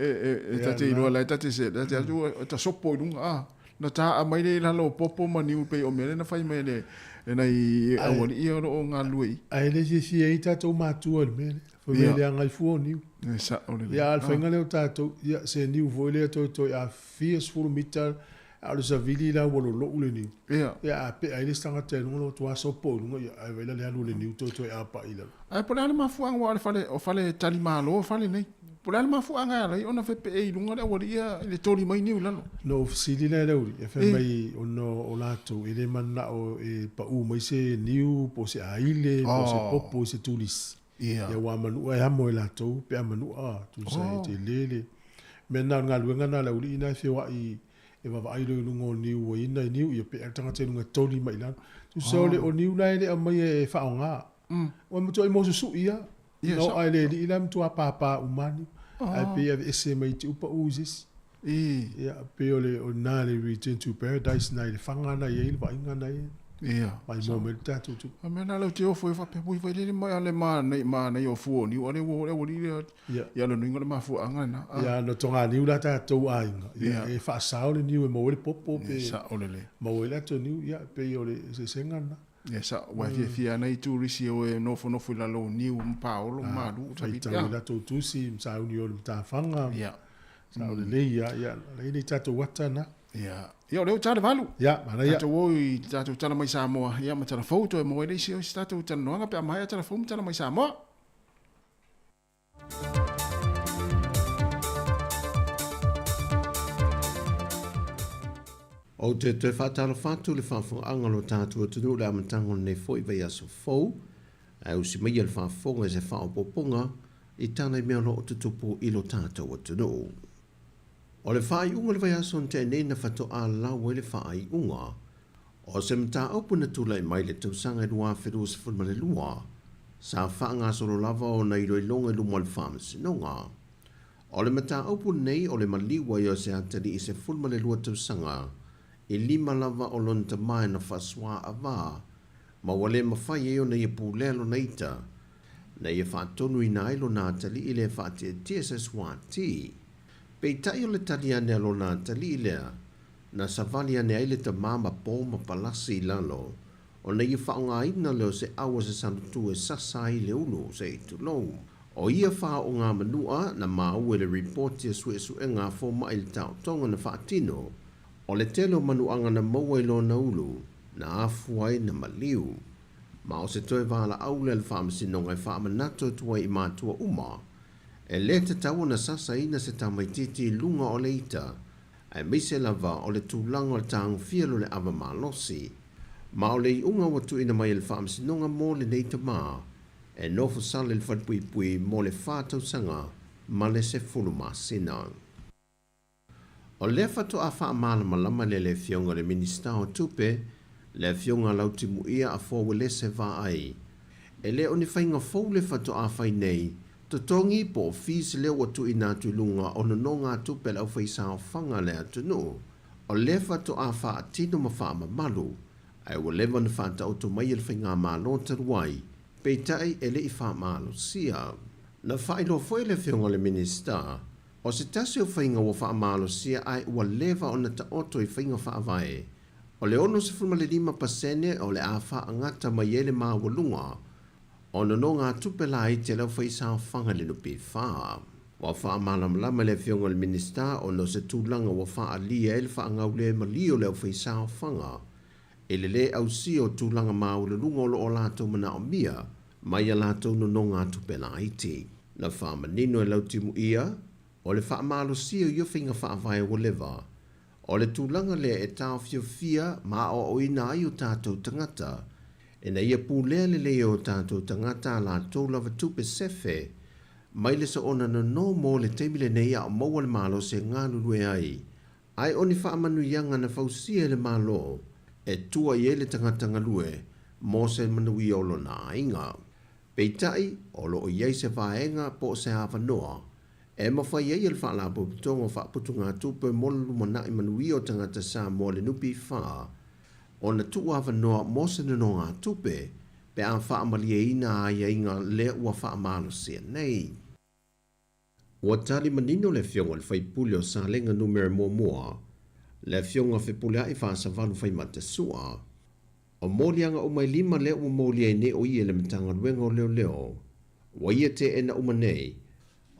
e ta te ro la ta te se ta tu ta sopo lunga na ta mai le la lo popo ma ni pe o me na fai mai le e nei o ni o nga lui Ai le si e ta to ma tu o me. Fo me le ngai fu ni. e sa o le Ya al fenga le ta to ya se ni vo le to ya fies fu mita al sa vili la wo lo le ni. ia Ya pe ai le stanga te no to so po no ya ai le alu le ni to ya pa ila. ai po le ma fuang wa o fale tali malo fale nei po le ma fuang ai ona fe pe e lunga le o ia le tori mai ni lalo No sili le uri e fe mai ono o lato ile manna o e pa u mai se niu po se aile po se popo se tulis. ia Ya wa manu e amo lato pe manu a tu sai te lele. Mena nga luenga na la uri ina fe wa i e va vai lo lungo niu o ina niu ia pe tanga te lunga toli mai lan. Tu so le o niu lai le mai e fa nga. O mo to i mo su ia. No ai le di lam tu apa pa umani. Ai pe ese mai tu pa uzis. Ya pe ole o na le return to paradise na le fanga na ye va inga na ye. ia Mai moment ta tu. a me na lo te o foi fa pe pui vai le mai ale ma nei o fu ni o le wo ia lo ningo le ma fu anga na Ya no tonga niu la ta tu ai inga. Ya e fa sao le niu e mo le popo pe. sa o le Mo le to niu ya pe ole se senga na. ia sa wa fia nei tu risi o e no fu la lo ni un paolo ma du Sai ta ta la tu si sa uni o ta fanga. ia Sa le ya le ni ta tu wata na. ia le tale valu Ya, mana ya. ta wo i ta tu tala mai Sāmoa ia ma tala foto e mo le si o sta tu tala no pe mai tala foto tala mai Sāmoa O te whātara whātu le whāwhanga lo tātua tunu le amatango nei fwoi vei aso fau, ai usi mai le whāwhonga se whāopoponga i tānei mea lo o tutupu i lo tātua tunu. O le whai unga le vei aso te nei na whato a lau le whai unga, o se mta aupu na tūlai mai le tausanga i rua whiru se whulma le lua, sa whaanga soro lava o nei roi longa i lumo le whāmasinonga. O le mta aupu nei o le maliwa i o se atari i se whulma le lua tausanga, i lima lava o lonta mai na whaswa a wā, ma wale mawhai e o nei e pūlelo neita, nei e whātonu i nā ilo nā tali i le whātia TSS wāti. Pei tai o le tali ane alo nā tali i lea, na savali ane aile ta māma pō ma palasi i lalo, o nei e whaonga ina leo se awa se sanutu e sasa i le ulu se i tulou. O ia wha o ngā manua na mau e le reporti e su e ngā fōma i le tau tonga na whaatino, o le telo manuanga na maua i lo na ulu, na afuai na maliu. Ma o se toi wala aule al whamasinonga i whamanato tua i mātua uma, e le te taua na sasa ina se tamaititi lunga o le ita, ai meise lava o le tūlanga o le tāngu fialo le awa malosi. Ma o le i unga watu ina mai le whamasinonga mō le neita mā, e nofo sale le whatpui mō le whātau sanga, ma le se fulu māsina. O le whatu a wha amana malama le fionga le minista o tupe, le fionga lauti muia a fōwe le se wā ai. E le oni whainga fōu le whatu a whai nei, to tongi po fīs le watu i nā tulunga o no ngā tupe lau whaisa o whanga le atunu. O le whatu a wha atino ma wha malu, ai wa lewa na whata auto mai el whainga malo taruai, pei tai e le i wha malo sia. Na whailo fwoi le fionga le minista, O se tasi o whainga wa wha amalo sia ai ua lewa o na ta oto i whainga wha avae. O le ono se 5% o le a wha angata mai ele maa walunga, o no ngā tupela i te lau whaisao whanga le nupi wha. Wa wha malamalama le whionga le minista o no se tūlanga wa wha alia ele wha angau le malio le whaisao whanga. Ele le au si o tūlanga maa ule lunga o lātou mana o mia, mai a lātou no ngā tupela i te. Na wha manino e lau timu ia, o le wha amalo si o iowhinga wha avai o lewa. O le tūlanga le e tau fia ma o ina ai o tātou tangata, e na ia pūlea le leo o tātou tangata la tō lava tupe sefe, mai le sa ona no mō le teimile nei a o maua le malo se ngā lulue ai. Ai o ni wha amanu ianga na fausia le malo, e tua i ele tangata ngalue, mō se manui o lo na inga. Peitai, o lo o iei se vaenga po se hawa noa, e mawhai iei al wha la putongo wha putunga tupe molu mana i manui o tangata Sāmoa le nupi wha, o na tu hawa noa mō se no ngā tupe, pe a wha amali e ina a inga le ua wha amalo sia nei. Ua tali manino le fionga le whaipule o sa lenga numere mua, le fionga whipule ai wha sa valu whaimata sua, o mōlianga o mai 5 le ua mōlia ne o ie le matanga ruenga o leo, wa ia te ena uma nei,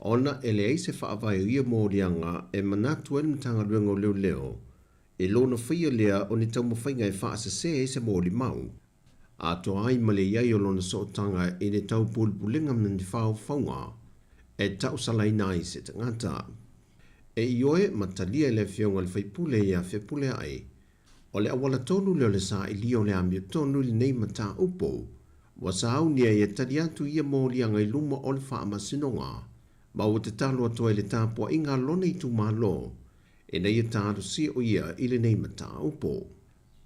ona ele eise whaavai o ia mōlianga e manatu ele matanga ruenga o leo, e lona whaia lea o ni tau mawhainga e wha se eise mōli mau. A to ai male iai o lona sootanga e ne tau pulpulinga mnani whao whaunga, e tau salaina i se tangata. E ioe matalia le fionga le whaipule ia whipule ai, o le awala tonu leo le sa ili o le amio tonu li nei mata upo, wa sa au nia ia tali atu ia mōlianga i luma o le wha amasinonga, ma o te talo atoa le tāpua inga lona i tu malo, e nei ia tāru si o ia ili nei mata upo.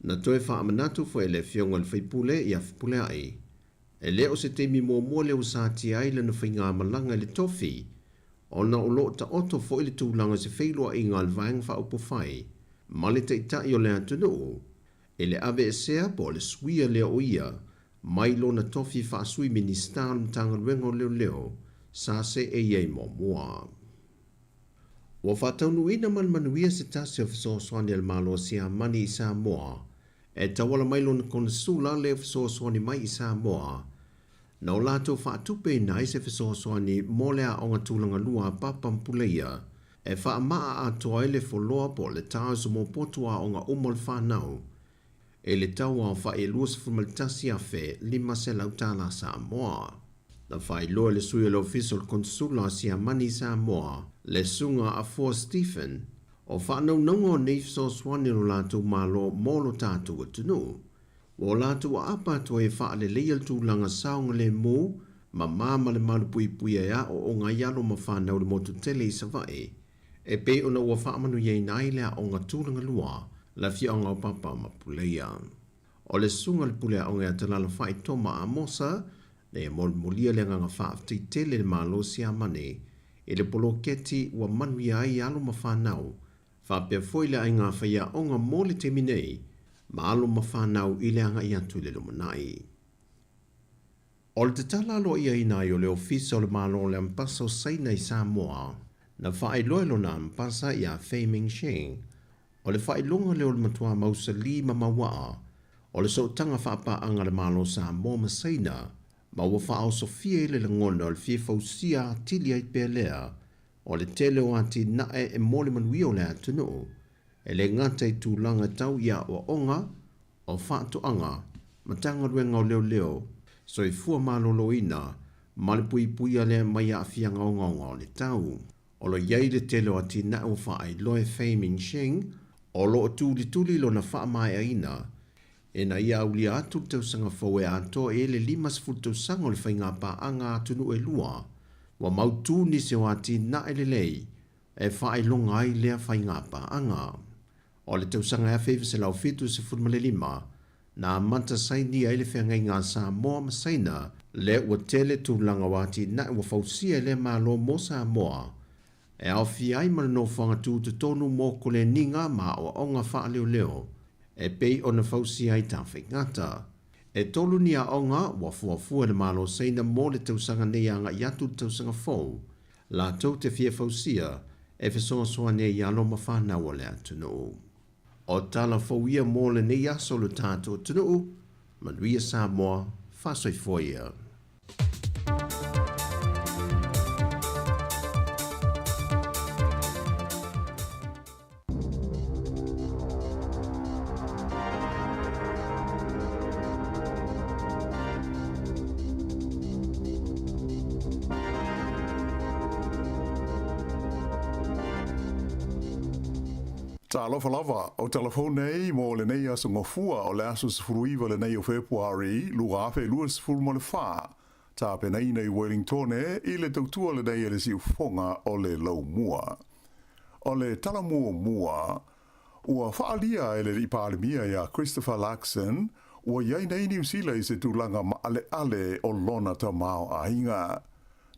Na toe wha amanatu fo e le fionga le whaipule ia whipule ai, e leo se te mi mua leo sa ti ai le na whainga malanga le tofi, o na o lo ta oto fo ili tūlanga se whailua inga le vaeng wha upo whai, ma le te itai o le atunu, e le ave e sea po le suia leo o ia, mai lo na tofi wha sui ministar mtanga ruengo leo, sa se e iei mua. Wa whataunu ina manuia se tasi o fisoswani al malo sia mani i Sāmoa, e tawala mai lo na kona sula leo fisoswani mai i Sāmoa, na o lātou whaatupe nai se fisoswani mo lea o ngā tūlanga lua papampuleia, e wha maa atoa ele foloa po le tau su mo potua o ngā umal whanau, e le tau au wha e luas fumaltasi a whe 5 se lautala Sāmoa. Na whai loa le sui le official consula sia mani Sāmoa, le sunga a 4 Stephen, o whanau nango nei fisoswani lo lātou malo molo tātou atunu. O lātou a apa to e wha le leia tūlanga saunga le mō, ma māma le malu pui pui ea o ngā ialo ma whanau le motu tele i savai, e pe ona ua whaamanu iei nai lea o ngā tūlanga lua, la fia o ngā papa ma puleia. O le sunga le pulea o ngā talala whai toma a mosa, ne e molia le ngā whaafti tele le malo si a mane, e le polo keti ua manui ai alo ma whanau, whapea foile ai ngā whaia o ngā mole te minei, ma alo ma whanau i le anga i atu le lumanai. O le te talalo ia inai o le ofisa o le malo le ampasa o saina i Sāmoa, na whaailoelo na ampasa i a FEB Sheng, o le whailonga leo le matua mausa li ma mawaa, o le sautanga whaapa le malo Sāmoa ma saina, ma ua whaao sofia le langona o le whifausia tili ai pelea, o le tele o ati nae e mole manui o le atunu, e le ngata i tūlanga tau ia o onga, o whaatoanga, matanga ruenga o leo, so i fua malolo ina, male pui pui a le mai a fianga o ngonga o le tau. O lo iei le tele o ati nae o wha ai loe FEB Sheng, o lo o tuli lo na wha mai a ina, e na ia uli atu tau sanga faue ato e le 5 tau sanga o le whainga pa anga atunu e lua, wa mautu ni se o ati nae le lei, e wha ai longa ai lea whainga pa anga. O le tau sanga FEB se lau fitu se fulmale 5, na manta saini ai le whenga i ngā Sāmoa masaina, le ua tele tūlanga wati nae ua fausia le malo mo Sāmoa, e au fi ai mana no whangatu te tonu mō kole ninga ma o onga wha leo, e pei o na fausia ai tā whaingata. E tolu ni a onga wa fuafua le malo seina mō le tausanga nei anga i atu tausanga fau, la tau te fia fausia, e fesoasoa nei alo ma whanau o le atunuu. O tala fauia mō le nei aso le tātou atunuu, manuia Sāmoa, whasoifoia. Ta alofa lava o telefone nei mo le nei aso ngofua o le aso sfuruiva le nei o Februari lua afe lua sfuru mo le wha. Ta pe nei nei Wellington i le tautua le nei e le si ufonga o le lau mua. O le tala mua ua whaalia e le ripalimia ia Christopher Laxon ua iai nei New Zealand i se tūlanga ma ale o lona ta mao a hinga.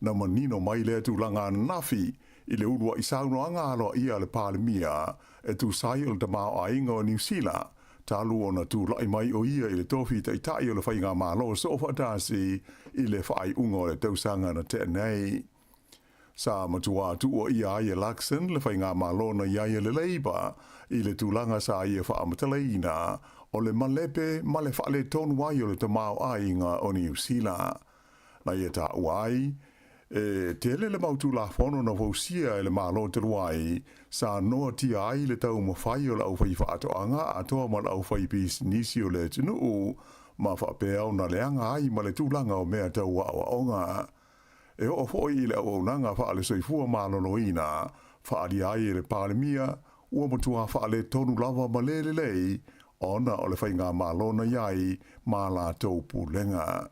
Na manino mai le tūlanga nafi i le urua i saunoanga aloa ia le palimia e tu sai o le tamao a inga o New Zealand, talu o na tu lai mai o ia i le tofi ta itai o le whainga malo so whatasi i le whai unga o le tausanga na te nei. Sa matua tu o ia i Laxon le whainga malo na ia i le leiba i le tūlanga sa ia whaamataleina o le malepe ma le whaale tonu ai o le tamao a inga o New Zealand. Na ia ta uai, e tele le mautu la fono na vausia e le malo te ruai sa noa tia ai le tau mawhai o la au whai whaatoanga a toa ma la au whai pis nisi o le tunu ma whapea o na leanga ai ma le tūlanga o mea tau wa onga. E o foi i le au nanga whaale soifua maloloina whaari ai e le palemia ua matua whaale tonu lava ma lelelei ona o le whainga malona iai ma la tau pulenga.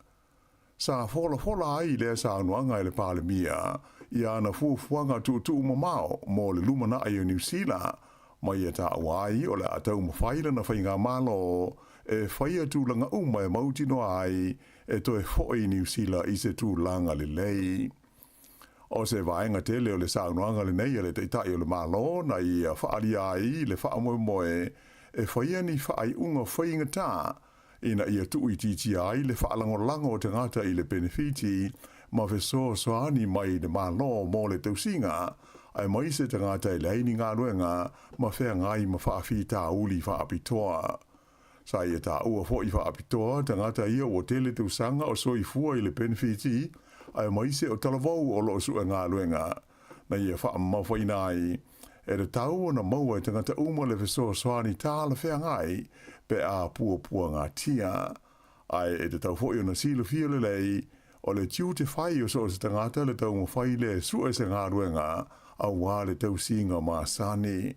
Sa fola ai le sa anuanga i le palemia, ia ana fuafuanga tu mamao mo le lumana ai o New Zealand, mai e ta awai o le atau mawhaila na whainga malo e whaia tūlanga uma e mautino ai e toe foi New Zealand i se tūlanga le lei. O se vaenga tele o le sa anuanga le nei le teitai o le malo na ia whaari ai le whaamoe e whaia ni whaai unga whainga tā, ina ia tui titi ai le whaalangolango o te ngata i le benefiti ma feso soani mai le malo mo le tausinga ai mai se te ngata i le haini ngā ruenga ma whea ngai ma whaafi tā uli whaapitoa. Sa ia tā ua fo i whaapitoa te ngata ia o tele tausanga o soifua i le benefiti ai mai se o talavau o lo sua ngā ruenga na ia whaamawhainai e re tau o na maua i te ngata uma le feso soani tā la whea ngai pe a pua ngā tia. Ai e te tau fo i o na silo fia le lei o le tiu te whai o so se tangata le tau mwhai le sua se ngā ruenga a wā le tau singa mā sani.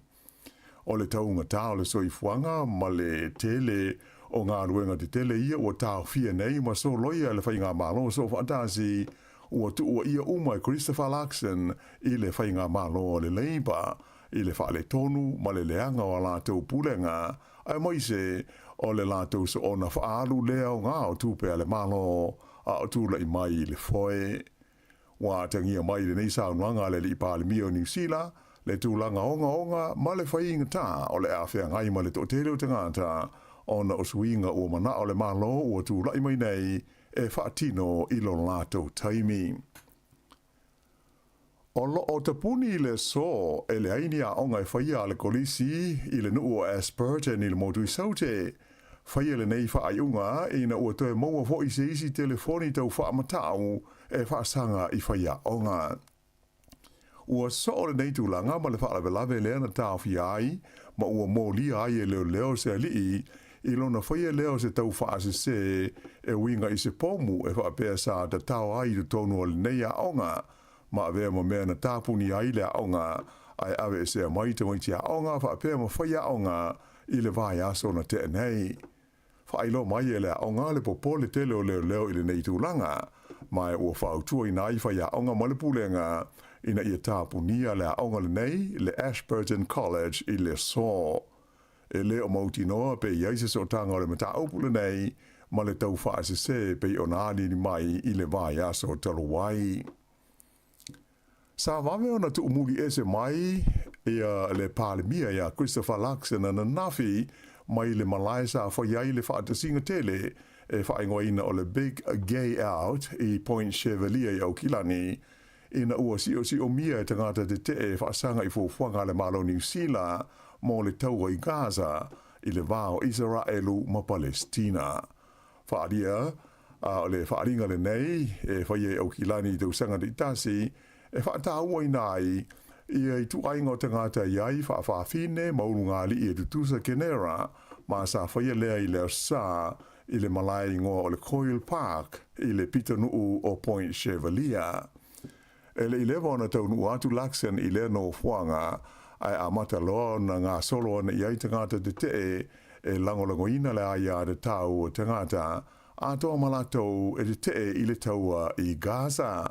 O le tau ngā tau le soifuanga ma le tele o ngā ruenga te tele ia o tau fia nei ma so loia le whai ngā malo so whaatasi ua tu ua ia uma Christopher Laxon i le whai ngā malo o le leiba i le whaale tonu ma le leanga o la tau pulenga ai moise o le la tau so ona whaalu lea o ngā o tūpea le malo a o tūla i mai le foe. Wā tangia mai le nei saunuanga le li pālemi o New Zealand, le tūlanga onga ma le whainga tā o le awhea ngai ma le tōtere o te ngāta ona o suinga o mana o le malo o tūla i mai nei e whaatino i lo lātou taimi. O lo o tapuni le so e le aini a onga e whaia le kolisi i le nuu o Asperger ni le motu i saute. Whaia le nei whaaiunga i na ua toe maua fo i se isi telefoni tau whaamatau e whaasanga i whaia onga. Ua so o le nei tūlanga ma le whaalawelawe lea na tāwhi ai ma ua mōli ai e leo se alii i lona whaia leo se tau whaase se e winga i se pomu e whaapea sa ta tau ai tu tonu o le nei a onga ma avea ma mea na tāpuni ai le a onga ai ave se a mai te waiti a onga whaapea ma whaia onga i le vai aso na te nei. Whailo mai e le a onga le popo le tele o leo i le nei tūlanga mai ua whautua i nai whaia onga ma le pulenga ina ia tāpunia le a onga le nei le Ashburton College i le so. E le o mauti noa pe iaise so tanga o le mata upule nei ma le tau whaase se pe o nāni ni mai i le vai aso talo wai. Sa wame ona tu umuri ese mai ia le palemia ia Christopher Laxon na nafi mai le malaisa fa iai le whaatasinga tele e whaingoina o le Big Gay Out i Point Chevalier i Aukilani ina ua si o mia e tangata te e whaasanga I fuafuanga le malo New Zealand mo le taua I Gaza I le vao Israelu ma Palestina. Whaaria, o le whaaringa le nei, e whaie au kilani tau sanga di tasi, e whaataua I nai, ia I tu aingo tangata iai whaafine maurunga li I tutusa kenera, ma sa whaia lea I leo sa, I le malai ngoa o le Coil Park, I le pitanuu o Point Chevalier. Ele I lewa ona tau nuu atu laksen I le no fuanga, ai a mata loa na ngā solo ana iai tangata te e langolangoina le aia de tau o tangata, a toa malatou e te I le taua I Gaza.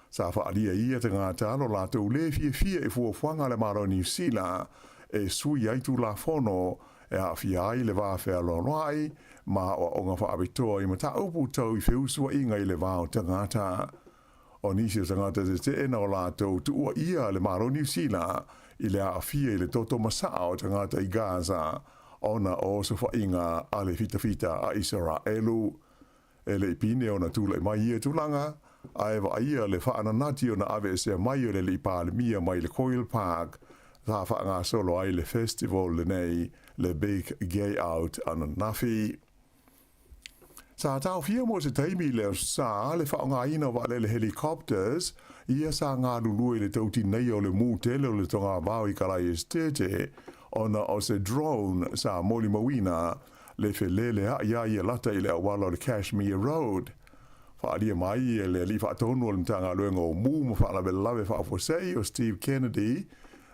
Sa whaaria ia tangata lo latou le fia e fuafuanga le maro New Zealand, e sui aitu la fono, e a fiai le wāwhea loai, ma o onga whaabitoa I mata upu tau I whiusua inga I le wāo tangata. O nisi o tangata te na o lātou tuua ia le maro New Zealand, I le a fia I le toto masaa o tangata I Gaza, ona o sofa inga a le fita a Israelu. E le ipine o na tula I mai ia tulanga, a ewa ia le whaananati o na ave se mai o le lipa le mia mai le Coil Park, tha whaanga solo ai le festival le nei, le Big Gay Out ana nafi. Sa tau fia mo se taimi le sa le whaonga ina wa le helicopters, ia sa ngā lulu le tauti nei o le mū tele o le tonga vau I karai estete, ona o se drone sa moli mawina, le whelele a ia lata I le awala o le Kashmir Road. Whaaria mai e le li whaatonu o le mtanga luenga o mū ma whaala lawe whaafosei o Steve Kennedy,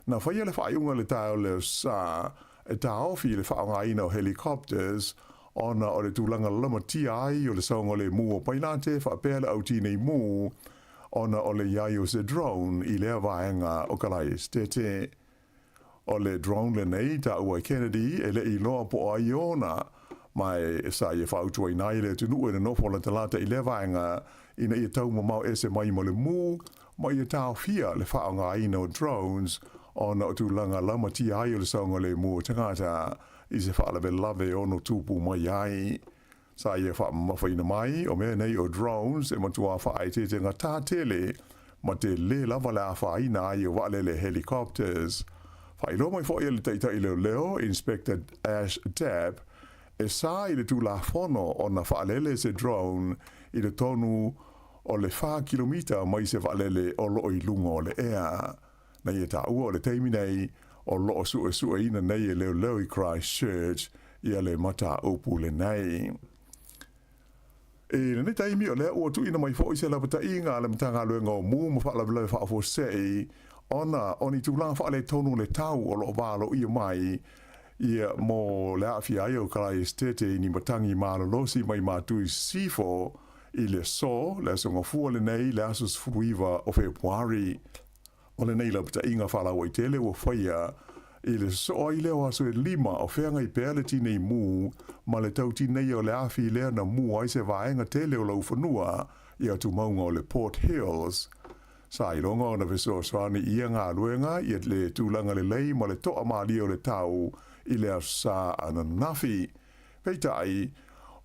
na whaia le whaaiunga le tau le sa, e ta ofi le whaonga ina o helicopters, ona o le tūlanga lama tia ai o le saunga le mū o painate, whaapea le auti nei mū, ona o le iai o se drone I lea vaenga o kalai estete. O le drone le nei ta ua Kennedy e le I loa po ai ona, mai sa ia whautua I nai le tunu e le nofo la talata I lea vaenga ina ia tau mamau ese mai mo le mū, mai ia tau fia le whaonga ina o drones, ona o tūlanga lama tia ai o le saunga le mū o tangata, I se whaalawe lawe ono tūpu mai ai. Sa ia whaamawhaina mai, o mea nei o drones, e matua whaaite te ngā tātele, ma te le lava le a whaina ai o wale le helicopters. Whailo mai whaia le teitai leo, Inspector Ash Tapp, e sa I le tūla whono o na whaalele se drone, I le tonu o le 4 kilomita mai se whaalele o loo I lunga o le ea. Na ia ta ua o le teimi nei, o loo sua ina nei e leo I Christchurch, ia le mata upu le nei. E nei taimi o lea ua tu ina mai fo I se lapata inga le mtanga luenga o mū ma whaalawe whaafosei, ona oni tūlanga whaale tonu le tau o loo wālo ia mai, ia mo le awhi ai o kalai estete ni matangi mālolosi mai mātui sifo, I le so, le songa fua le nei, le asus furuiva o Februari. O le nei lapata inga whala o I tele o whaia, I le so I leo aso e 5 o whenga I pēr le tine I mū, ma le tau tine o le awhi lea na mū ai se vaenga tele o lau whanua, ia tu maunga o le Port Hills. Sa I longa o na veso swani ia ngā luenga, ia le tūlanga le lei ma le toa maali o le tau, I le sa ana nafi. Peita ai,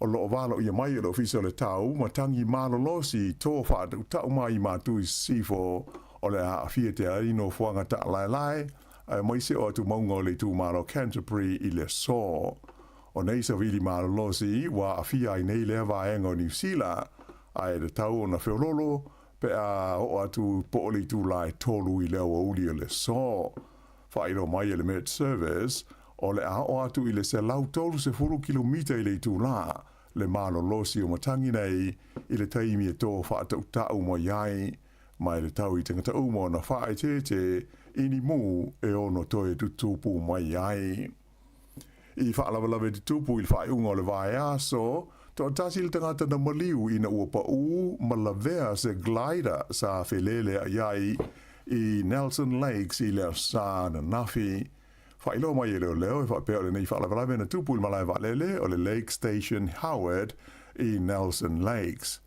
o loo walo ia mai o le ofisa o le tau, ma tangi malolosi tō whaatau tau mai mātui sifo, o le a fia te arino fuanga ta lai, ai mai se o tu maunga o le tū maro Canterbury I le so. O nei sa vili malolosi, wa a fia I nei lea vaenga o New Zealand, ai le tau o na whiololo, pe a o atu pooli tū lai tolu I leo o uli o le so. Whairo mai e le Met Service, o le a o atu I le se lau tolu se 4 kilomita I le tū la, le malolosi o matangi nei, I le taimi e tō whaatau tau mo iai, mai le tau I tangata umo na whae te ini mū e ono toe tutupu mai ai. I whaalawalawe te tupu I whae unga o le vae aso, tō tasi le tangata na maliu ina ua pa u malawea se glider sa whelele a iai I Nelson Lakes I lea sa na nafi. Whailo mai e leo e whapea o le nei whaalawalawe na tupu I malai walele o le Lake Station Howard I Nelson Lakes.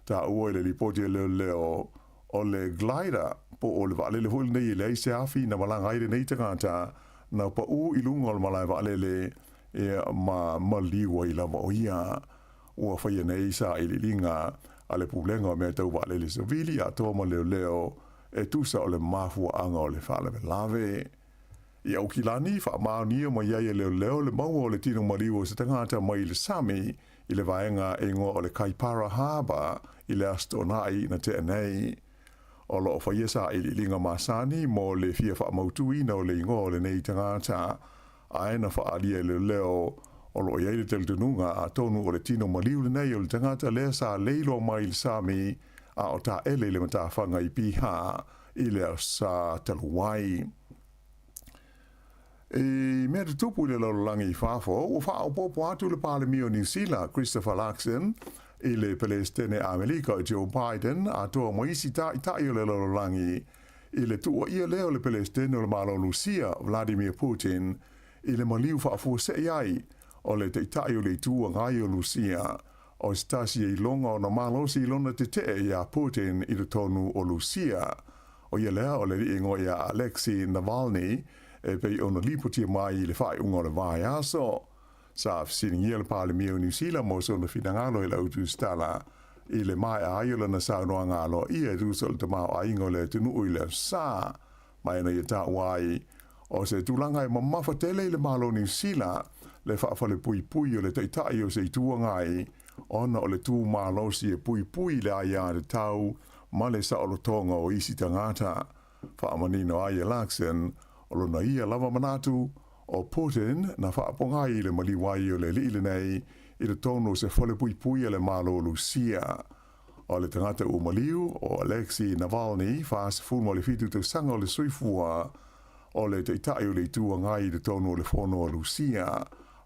Ta ua le lipoti leo o le glider po o le waalele hul nei le se afi na malanga aire nei tangata na pa u I lunga o le malai waalele e ma maliwa I lava o ia. Ua whaia nei sa I lilinga a le pulenga o mea tau waalele sa vili a tōma leo e tusa o le mafua anga o le whaale lave. I au ki lani wha maonia ma iai e leo le maua o le tino mariwo se tangata mai le Sami i le vaenga e ngoa o le Kaipara Harbour i le astonai na te anei. O lo o whaiesa i li linga masani mo le fia wha mautuina o le ingoa o le nei tangata aena wha alia le leo o lo iai le teltununga a tonu o le tino mariwo le nei o le tangata lea sa leilo mai le Sami a o ta ele le matawhanga i piha i le sa taluai. E mea te tupu le laulangi i whafo, o wha o popo atu le Palemio New Zealand, Christopher Luxon, i le Palestine Amerika o Joe Biden, a toa moisi ta i o le laulangi, i le tua ia leo le Palestine o le malo Lucia, Vladimir Putin, i le maliu whaafu se iai, o le te itai o le tua ngai o Lucia, o stasi e longa o na malo si lona te te ia Putin i le tonu o Lucia, o ia lea o le ingo ia Alexei Navalny, e pei ona lipotia mai i le whai unga o le vai aso. Sa fsiningia le Palemio New Zealand mo so na finangalo i la utu stala i le mai a aiola na saunoa ngalo i e duso le tamau a ingo le tunu ui le sa mai na i ta wai o se tulanga i mamafa tele i le malo New Zealand le whaafale pui pui o le taitai o se itua ngai ona o le tu malo si e pui pui le aia de tau ma le sa o lo tonga o isi tangata whaamanino aia Luxon o lona ia lava manatu o Putin na whaapongai i le maliwai o le liile nei i le tono se whale pui pui le malo Lucia. O le tangata o maliu o Alexei Navalny whaas fulmo le fitu te sanga o le suifua o le te itai o le tua ngai i le tono o le whono o Lucia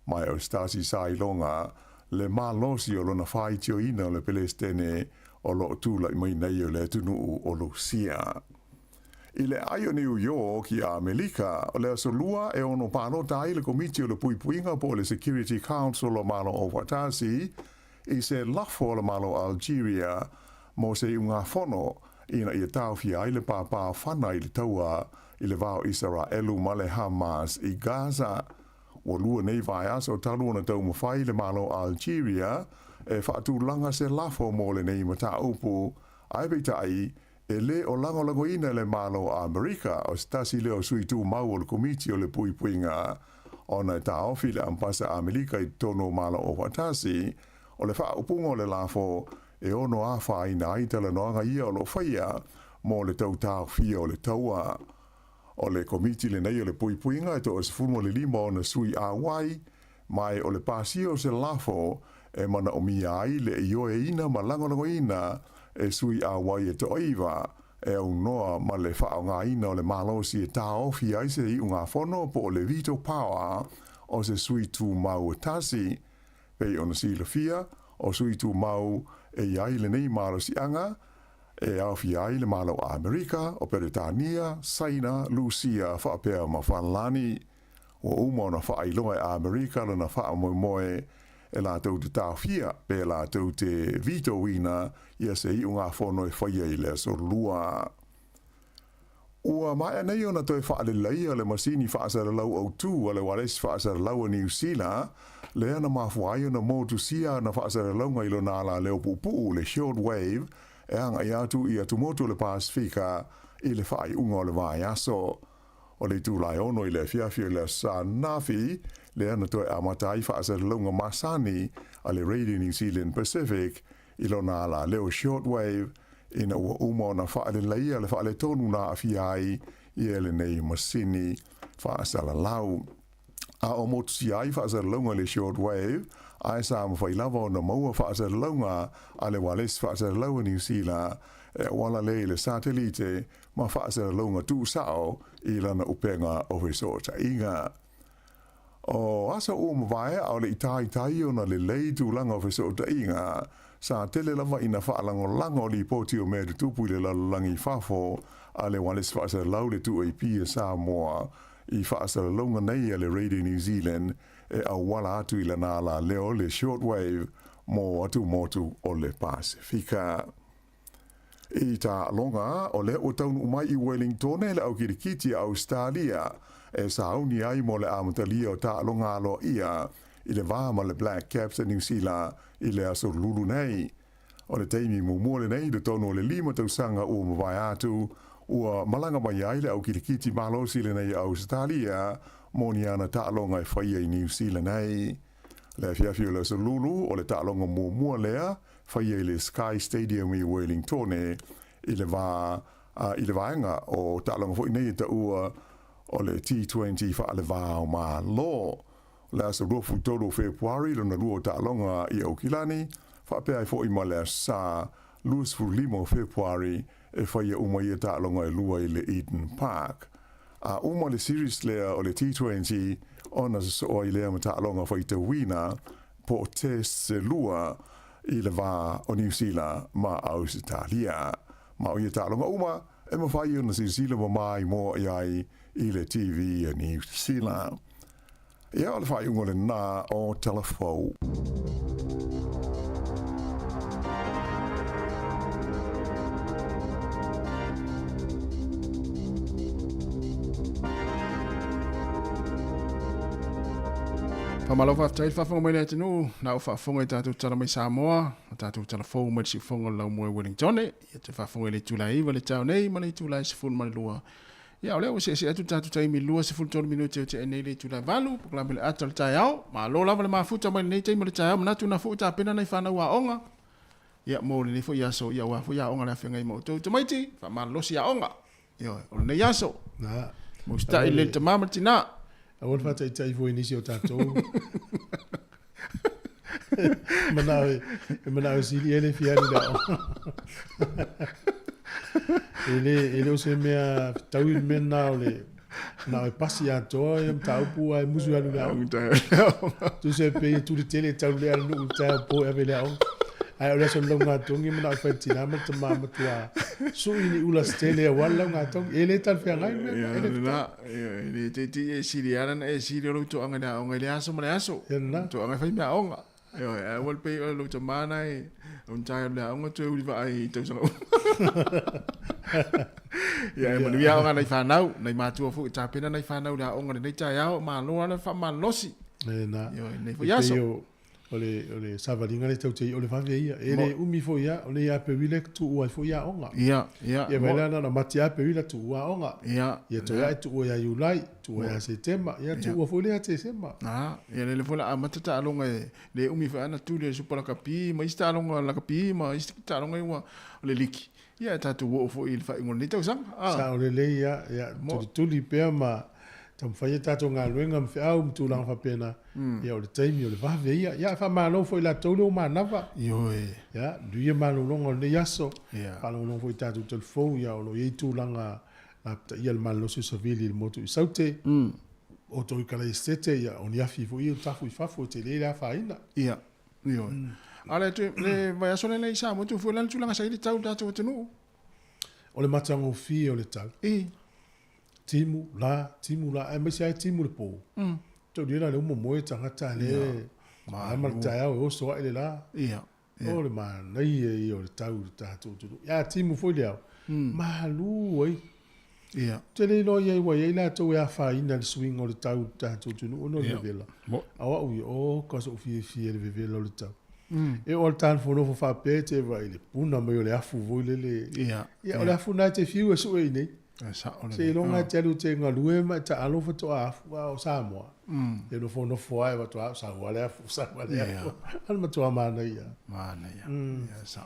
mai o stasi sailonga le malosi o lona whai tio ina o le Palestine o lo tula i mai nei o le tunu o Lucia. I le ai o New York i Amerika, o le asolua e ono pano tai le komiti o le puipuinga po le Security Council o malo o Watasi, i se lafo o le malo Algeria, mo se unga fono, ina i tau fi ai le papa whana i le taua, i le vau Israelu ma le Hamas i Gaza. O lua nei vai aso talu na tau mawhai le malo Algeria, e whaatu langa se lafo mo le nei mata upu, ai beitai, e le o lango ina le malo a Amerika o stasi leo sui tu mau o le komiti o le puipuinga o na ta ofi le ampasa Amerika i tono malo o Watasi o le wha upunga o le lafo e ono a wha ina aita le noanga ia o lo whaia mo le tau tau fia o le taua o le komiti le nei o le puipuinga e to o se fumo le lima o na sui a wai mai o le pasio o se lafo e mana o mia ai le io e ina ma lango ina e sui a wai e to oiva e au noa ma le whao ngā ina o le malosi e tā ofi ai se i unga whono po o le veto power o se sui tu mau e tasi pei ona si le fia o sui tu mau e iai le nei malosi anga e awhi ai le malo a Amerika o Peretania, Saina, Lucia, whaapea ma whanlani o umona whaailoa e a Amerika lana wha moe e la tau te tāwhia, pe la tau te vito wina, ia se i unga whono e whaia i le sorlua. Ua mai anei ona toi whaale leia le masini whaasara lau au tū, le wares whaasara lau a New Zealand, le ana mafuai ona motu sia na whaasara lau ngai lo nāla leo pupu, le short wave, e anga i atu i atu motu le Pasifika, i le whaai unga o le vai aso. O le tūlai ono i le fiafia le Sanafi, le ana toi amatai whaasara launga masani a le Radio New Zealand Pacific i lo nāla leo shortwave ina ua uma na whaale leia le whaale tonu na awhiai i ele nei masini whaasara lau. A o motu si ai whaasara launga le shortwave ai sa mawhailawa o na maua whaasara launga a le wales whaasara launga New Zealand e wala le satelite ma whaasara launga tū sao i lana upenga o resort inga. O asa o mawai au le itai o na le leitu langa o resort inga sa tele lava ina whaalango li poti o mea tupu i le lalangi whafo a le wales whaasara lau le tu AP e Sāmoa i whaasara launga nei a le Radio New Zealand e au wala atu i le nāla leo le shortwave mo atu motu o le Pasifika. I tā longa o le o taunu umai i Wellington e le au kirikiti a Australia e sauni ai mo le amatalia o tā longa alo ia i le vāma le Black Caps a New Zealand i le aso lulu nei. O le teimi mumua le nei le tono le 5 tausanga o mawai atu ua malanga mai ai le au kirikiti malo sile nei Australia mo ni ana ta'alonga e whaia i New Zealand ai. Le fiafio le sa lulu o le ta'alonga mua lea whaia i le Sky Stadium i Wellington i le vaenga o ta'alonga fo i nei ta ua o le T20 wha le vā o mā lo. Le asa rua futoro Februari lona rua ta'alonga i Aukilani wha pēa i fo i ma le sa Louis Furlimo Februari e whaia umaia ta'alonga e lua i le Eden Park. A uma le series lea o le T20 ona so o i lea ma ta'alonga whai te wina po test se lua i le vā o New Zealand ma Australia. Ma o ia ta'alonga uma e ma whai ona si sila ma mai mo i le TV a New Zealand. Ia o le whai ungo le nā o telefou. Pamalo whaftai whafonga mai lea tinu, nau whafonga i tātou tala mai Sāmoa, tātou tala fōu mai si whonga lau moe Wellington, ia te whafonga i le tūlai iwa le tau nei, ma le tūlai se fulu mani lua. Ia o leo se atu tātou taimi lua se fulu tolu minuti o te enei le tūlai valu, pukulami le ata le tai au, ma lo lava le mafuta mai nei taimi le tai au, manatu na fuu tā pena nei whanau a onga. Ia mo le nifo ia so, ia wafu ia onga le awhenga i mautou tamaiti, wha ma losi a onga. Ia o le nei aso, mo sta i le te mamatina. Awon fata i tai fo inisi o tātou. Manau sili ele fiani dao. Ele o se mea tau il mea nao le nao e pasi a toa e mtau pua e musu alu leo. Tu se pe tu le tele tau le alu tau po e ave leo. Ai o leso longa tongi mana o whaitina ma te mama tua so ini ula stele a wala ngā tongi ele tal whea ngai mea ele te e siri aran e siri o luto anga na onga le aso ma le aso to anga whai mea onga e wal pe o luto mana e un tai le onga tu uli va ai tau sanga ia e manu ia onga nei whanau nei mātua fu ta pena nei whanau la onga nei tai au ma loa na wha ma losi nei fo yaso ole savalinga le tau o le whawea ia. Ele umi fo ia, ole ia pewile tu ua fo ia onga. Ia. Ia wailana na mati a pewile tu ua onga. Ia to ia tu ua ia iulai, tu ua ia setema, ia tu ua fo lea te sema. Ia le fola a matata alonga le umi fa ana tu le supala kapi, ma ista alonga la kapi, ma ista alonga iwa le liki. Ia tatu wo fo il fa ingon ni tau sang. Sa ole le ia, tuli pea ma tam whaia tātou ngā luenga mwhiau mtūlanga whapena ia o le taimi o le whawea ia ia wha mālo fo i la taulo mā nawa ia duia mālo longa o le yaso whalo longa fo i tātou telefou ia o lo iei tūlanga ia le mālo se savili le motu i saute o toi kala i stete ia o ni afi fo i o tafu i whafo te le a whaina ia ale tu le vai asole le isa motu fo lan tūlanga sa i tau tātou tenu o le matango fi o le tau timu la e mai sai timu le po to dira le mo moe tangata le ma ma tai o so ele la o le ma nei e o le tau tu ya timu foi le ma lu oi te le no ye wa ye la to ya fa ina le swing o le tau tu no no le vela awa o ko so fi le vela le tau e o tan fo no fa pete va ile puna me le afu vo le ya o le afu na te fiu so e nei se longa telu te ngalue ma ta alo foto afu o Sāmoa e no fono fo ai va to sa wale sa wale al ma to mana ia sa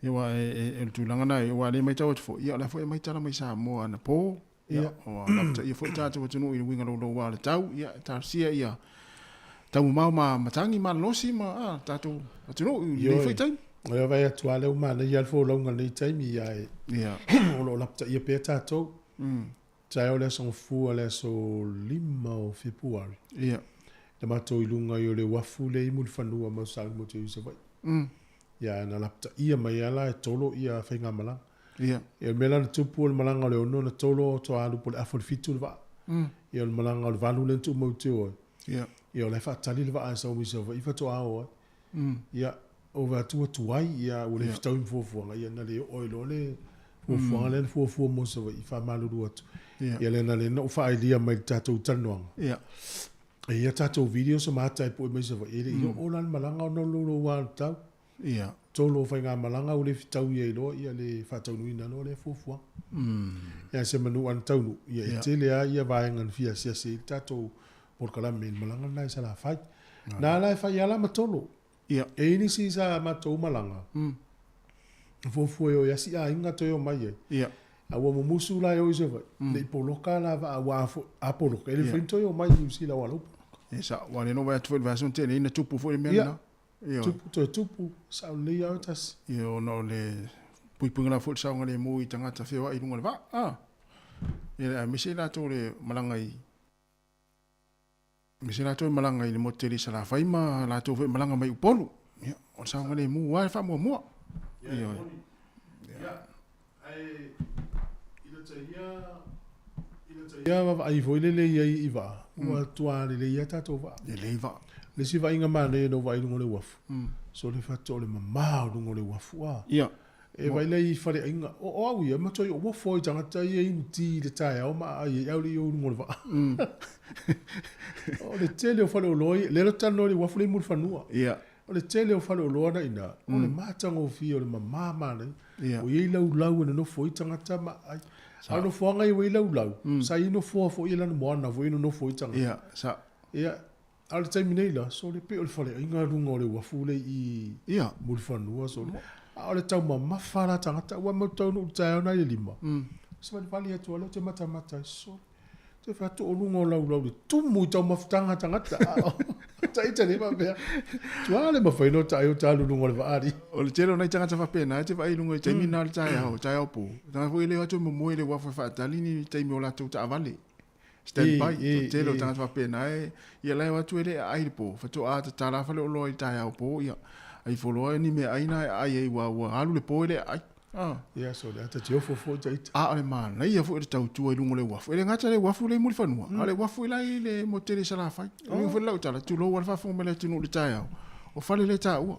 ia wa e tu langa na wa le mai tau fo ia la fo mai tala mai Sāmoa na po ia o la ta ia fo ta tu no i winga lo wa le tau ia ta sia ia tau ma matangi ma losi ma ta tu no i fo tai Oia vai atua leu mana i alfo launga nei taimi ia o lo lapta ia pēr tātou. Tai o le so fua le so 5 o Februari. Le matou i lunga i o le wafu le imu le whanua ma sa mo te usa vai. Ia na lapta ia mai ala e tolo ia whainga malanga. Ia mela na tupu o le malanga o le ono na tolo o toa alu po le afo le fitu le va. Ia o le malanga o le valu le tu mau te oi. Ia o le whaatali le va a sa umisa vai. Ifa toa oi. Ia o va tu ai ia o le fitau i fuafuanga ia na le oilo le fuafuanga le fuafua mo sa i fa maluru atu ia le na le no fa idea mai tatou tanoanga ia tatou video so mata i po mai sa ia o lan malanga no lo wa tau tolo fai ngā malanga o le fitau ia ilo ia le whatau nui nano le fufua. Ia se manu an taunu ia e tele a ia vaenga na fia sia se tatou porkalame malanga nai sa la fai. Nā lai fai ala matolo. E ini si sa matou malanga. Fufua o yasi a inga toi o mai e. Awa mumusu la o iso vai. Le poloka la va a poloka. Ele fai toi o mai usi la wala upa. Esa, wane no vai tuwe vasun tene ina tupu fo mena. Tupu sa le ia tas. Io no le puipunga fo sa ngale mo i tangata fewa i lunga va. Ia misi la to le malangai. Misi la to malangai le moteri sa la fai ma la to malanga mai upolu. Ia, o sa ngale mo wa fa mo. Ia. Ai ia va ai foi le ia iva. Ua tua le ia tato va. Le va. Le si va inga mane no vai ngole wafu. So le fato le mama ngole wafu a. Ia. E vai le fare inga o au ia ma toi o wafo i tanga tai e inti le tai o ma ai au le o ngole va. O le tele o fale o loi le tano le wafu le mul fanua. Ia. O le tele o fale o loa na ina. O le matanga o fi o le mama mane. O ye lau lau no fo i tanga ma ai. Ai no fuanga i wei lau lau. Sa i no fo i lana moana fo i no fo i tanga. Ia, sa. Ia, ala taimi nei la, so le pe o le fale, inga runga o le wafule i mulfanua, so le. A le tau ma mawhara tangata, ua mautau no utai ona i lima. So le pali atu ala, te mata mata, so. Te whatu o runga o lau lau, le tumu i tau mawhtanga tangata. Ta ita ne ma mea. Tua le mawhaino ta ai o ta lunga o le vaari. O le tero nei tangata whapena, te whai lunga i taimi nā le tai au po. Tanga fo i leo atu mo le wafu whaatali ni taimi o la tau ta avale. Stand by, to telo tangata whapena e. Ia leo atu ele a ai po. Whatu a te tala whale o loa i tai au po. Ia, ai wholoa ni me aina ai e ua alu le po ele ai. Ia, so le ata te ofo fo ta ita. Ale mana, ia fo e tau tua i lunga le wafu. Ele ngata le wafu le muli whanua. Ale wafu i lai le motere sa la whai. Ele fo lau tala, tu lo wal whafu me le tunu le tai au. O whale le ta ua.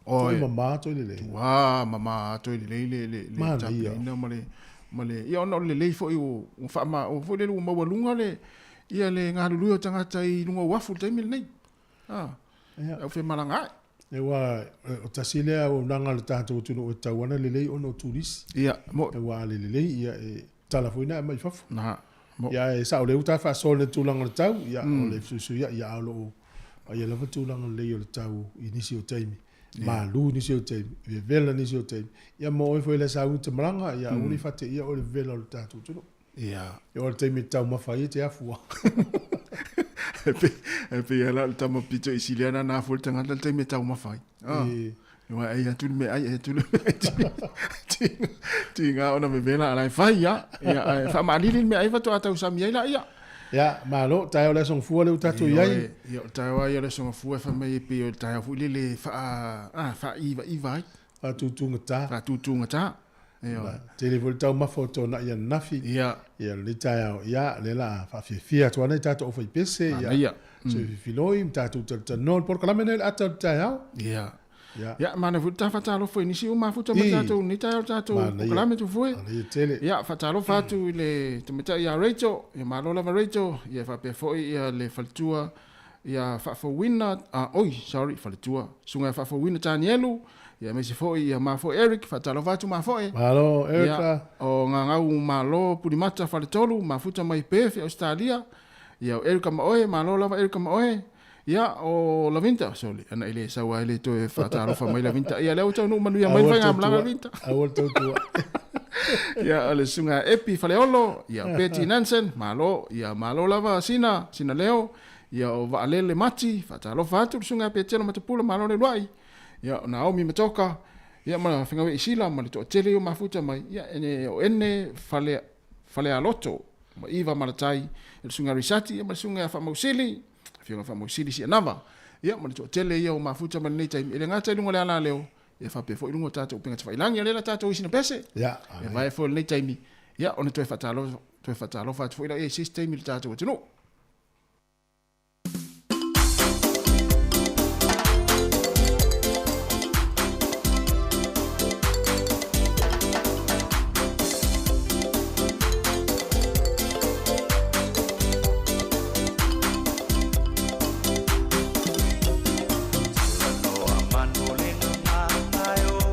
Toi mama toi le lei. Wā, mama toi le lei le tapi. Ina male, ia ona le lei fo i o whaama, o fo le lu maua lunga le, ia le ngā lului o tangata i lunga wafu le taimi le nei. Au whi maranga ai. E wa o tasilea o nanga le tātou tunu o tauana le lei ono turis. Ia, mo. E wa le lei, ia e talafoina e mai fafu. Naha, mo. Ia e sa o le uta wha sole tūlanga le tau, ia o le fusu ia alo o. Ia lava tūlanga le lei o le tau i nisi o taimi. Malu nisi o taimi, ia vela nisi o taimi. Ia mo oi fo ile sa uta maranga, ia uli fate ia o le vela o le tātou tunu. Ia. Ia o le taimi tau mawhai te afua. E pe ala le tama pito i siliana na fo le tangata le taimi tau mawhai. Ia ai atulu me ai atulu me ti ngā ona me vela alai whai ia. Ia wha maalili me ai watu atau sami ai la ia. Ia, malo, tai o le song fua le utatu iai. Ia, tai o ai o le song fua wha mai e pe o tai o fu le wha iwa ai. Wha tutunga tā. Wha tutunga tā. Te le vole tau mafoto na ia nafi. Ia. Ia, le tai au, ia, le la, wha fia tuana i tātou o whai pese. Ia. So filoi, tātou non, por kalamene le ata tai au. Ia. Ia, mana fu ta fatalo foi nisi o mafuta ma tātou ni tai o tātou kalame tu foi. Ia, fatalo fatu le te meta ia Rachel, ia malo lava Rachel, ia fa pe foi ia le faltua, ia fa fo winna, faltua. Sunga fa fo winna Danielu, ia mesi foi ia ma fo Eric, fatalo fatu ma foi. Malo, Erica. O ngangau malo pulimata faletolu, mafuta mai PF Australia. Ia Erica ma oe, malo lava Erica ma oe. Ia o la vinta soli ana ile sawa ile to e fatalo fa mai la vinta ia leo tau manu ia mai vai ngam la vinta awol tau tua ia ale sunga epi faleolo ia Betty Nansen malo ia malo lava sina leo ia o valele mati fatalo fatu sunga petelo matapula malo le luai ia Naomi matoka ia mana finga isila mali to tele o mafuta mai ia ene fale aloto iva malatai il sunga risati ia sunga fa mausili fiona fa mo sili si nava ia mo to tele ia o mafuta man nei time ele ngata lungo le ala leo ia fa pe fo lungo tata o pinga tfa ilangi le tata o sina pese ia e vai fo nei time ia ona to fatalo fa fo ila e system il tata o tino Manu le ngā ngai o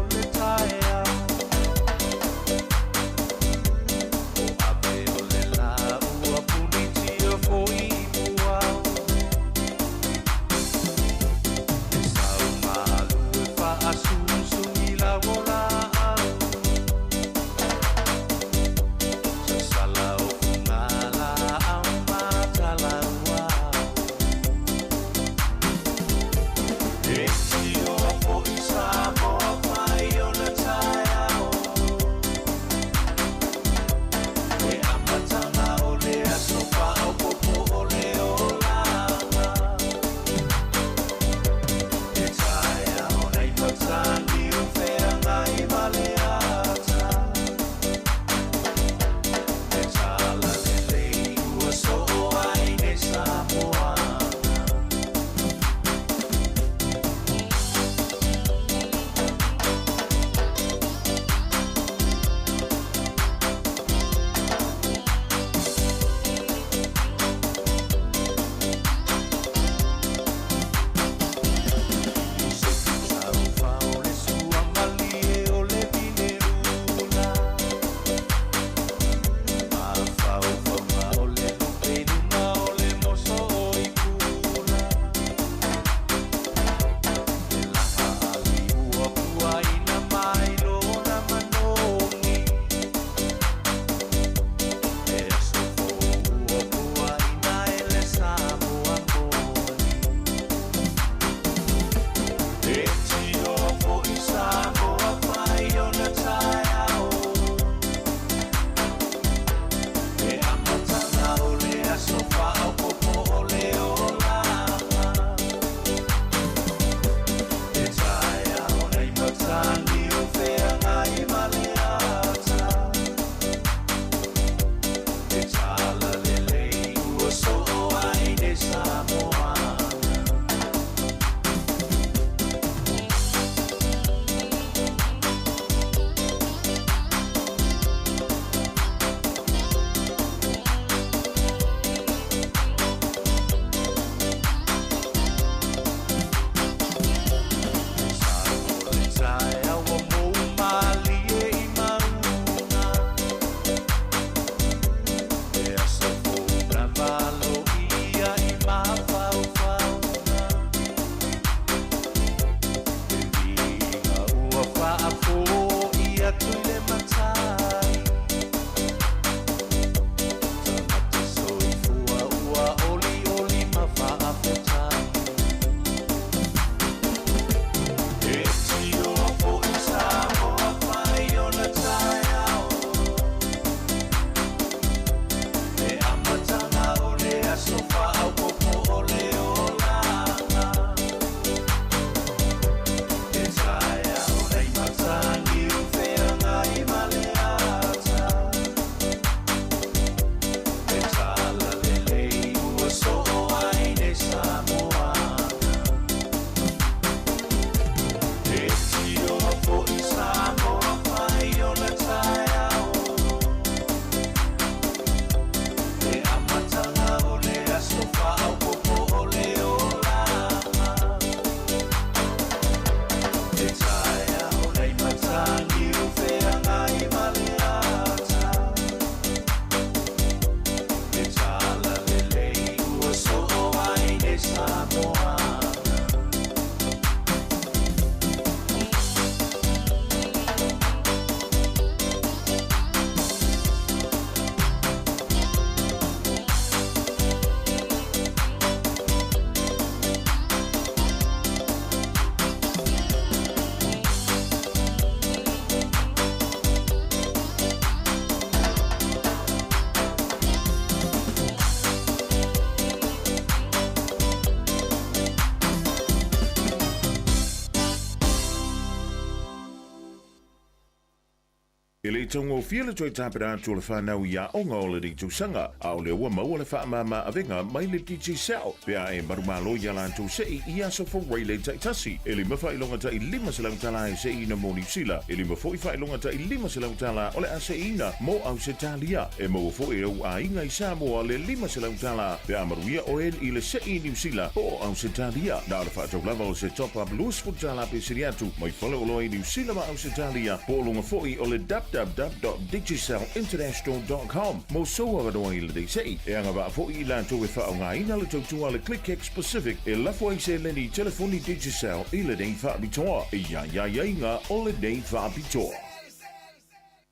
Ele tongo fiele toi tapera to le whanau ia o ngā ole rito sanga. A o le ua mau le whaamama avenga mai le DJ Sao. Pea e marumalo ia lantou sei ia so for Waylay taitasi. Ele mawha ilonga ta i 5 selang tala e sei ina mo New Zealand. Ele mawha i wha ilonga ta i 5 selang tala o le ase ina mo Australia. E mo fo e au a inga i Sāmoa le 5 selang tala. Pea maruia o el i le sei New Zealand o Australia. Na le wha tau lava o se top up lus futala pe siriatu. Mai whale o loa i New Zealand ma Australia. Po longa fo i o le www.digisalinternational.com. Mo soa wadoa i le dei sei. E anga wa fo i lantou e wha o ngā ina le tautua le ClickX Pacific. E lafo ai se leni telefoni Digisal i le dei wha bitoa. E ia inga o le dei wha bitoa.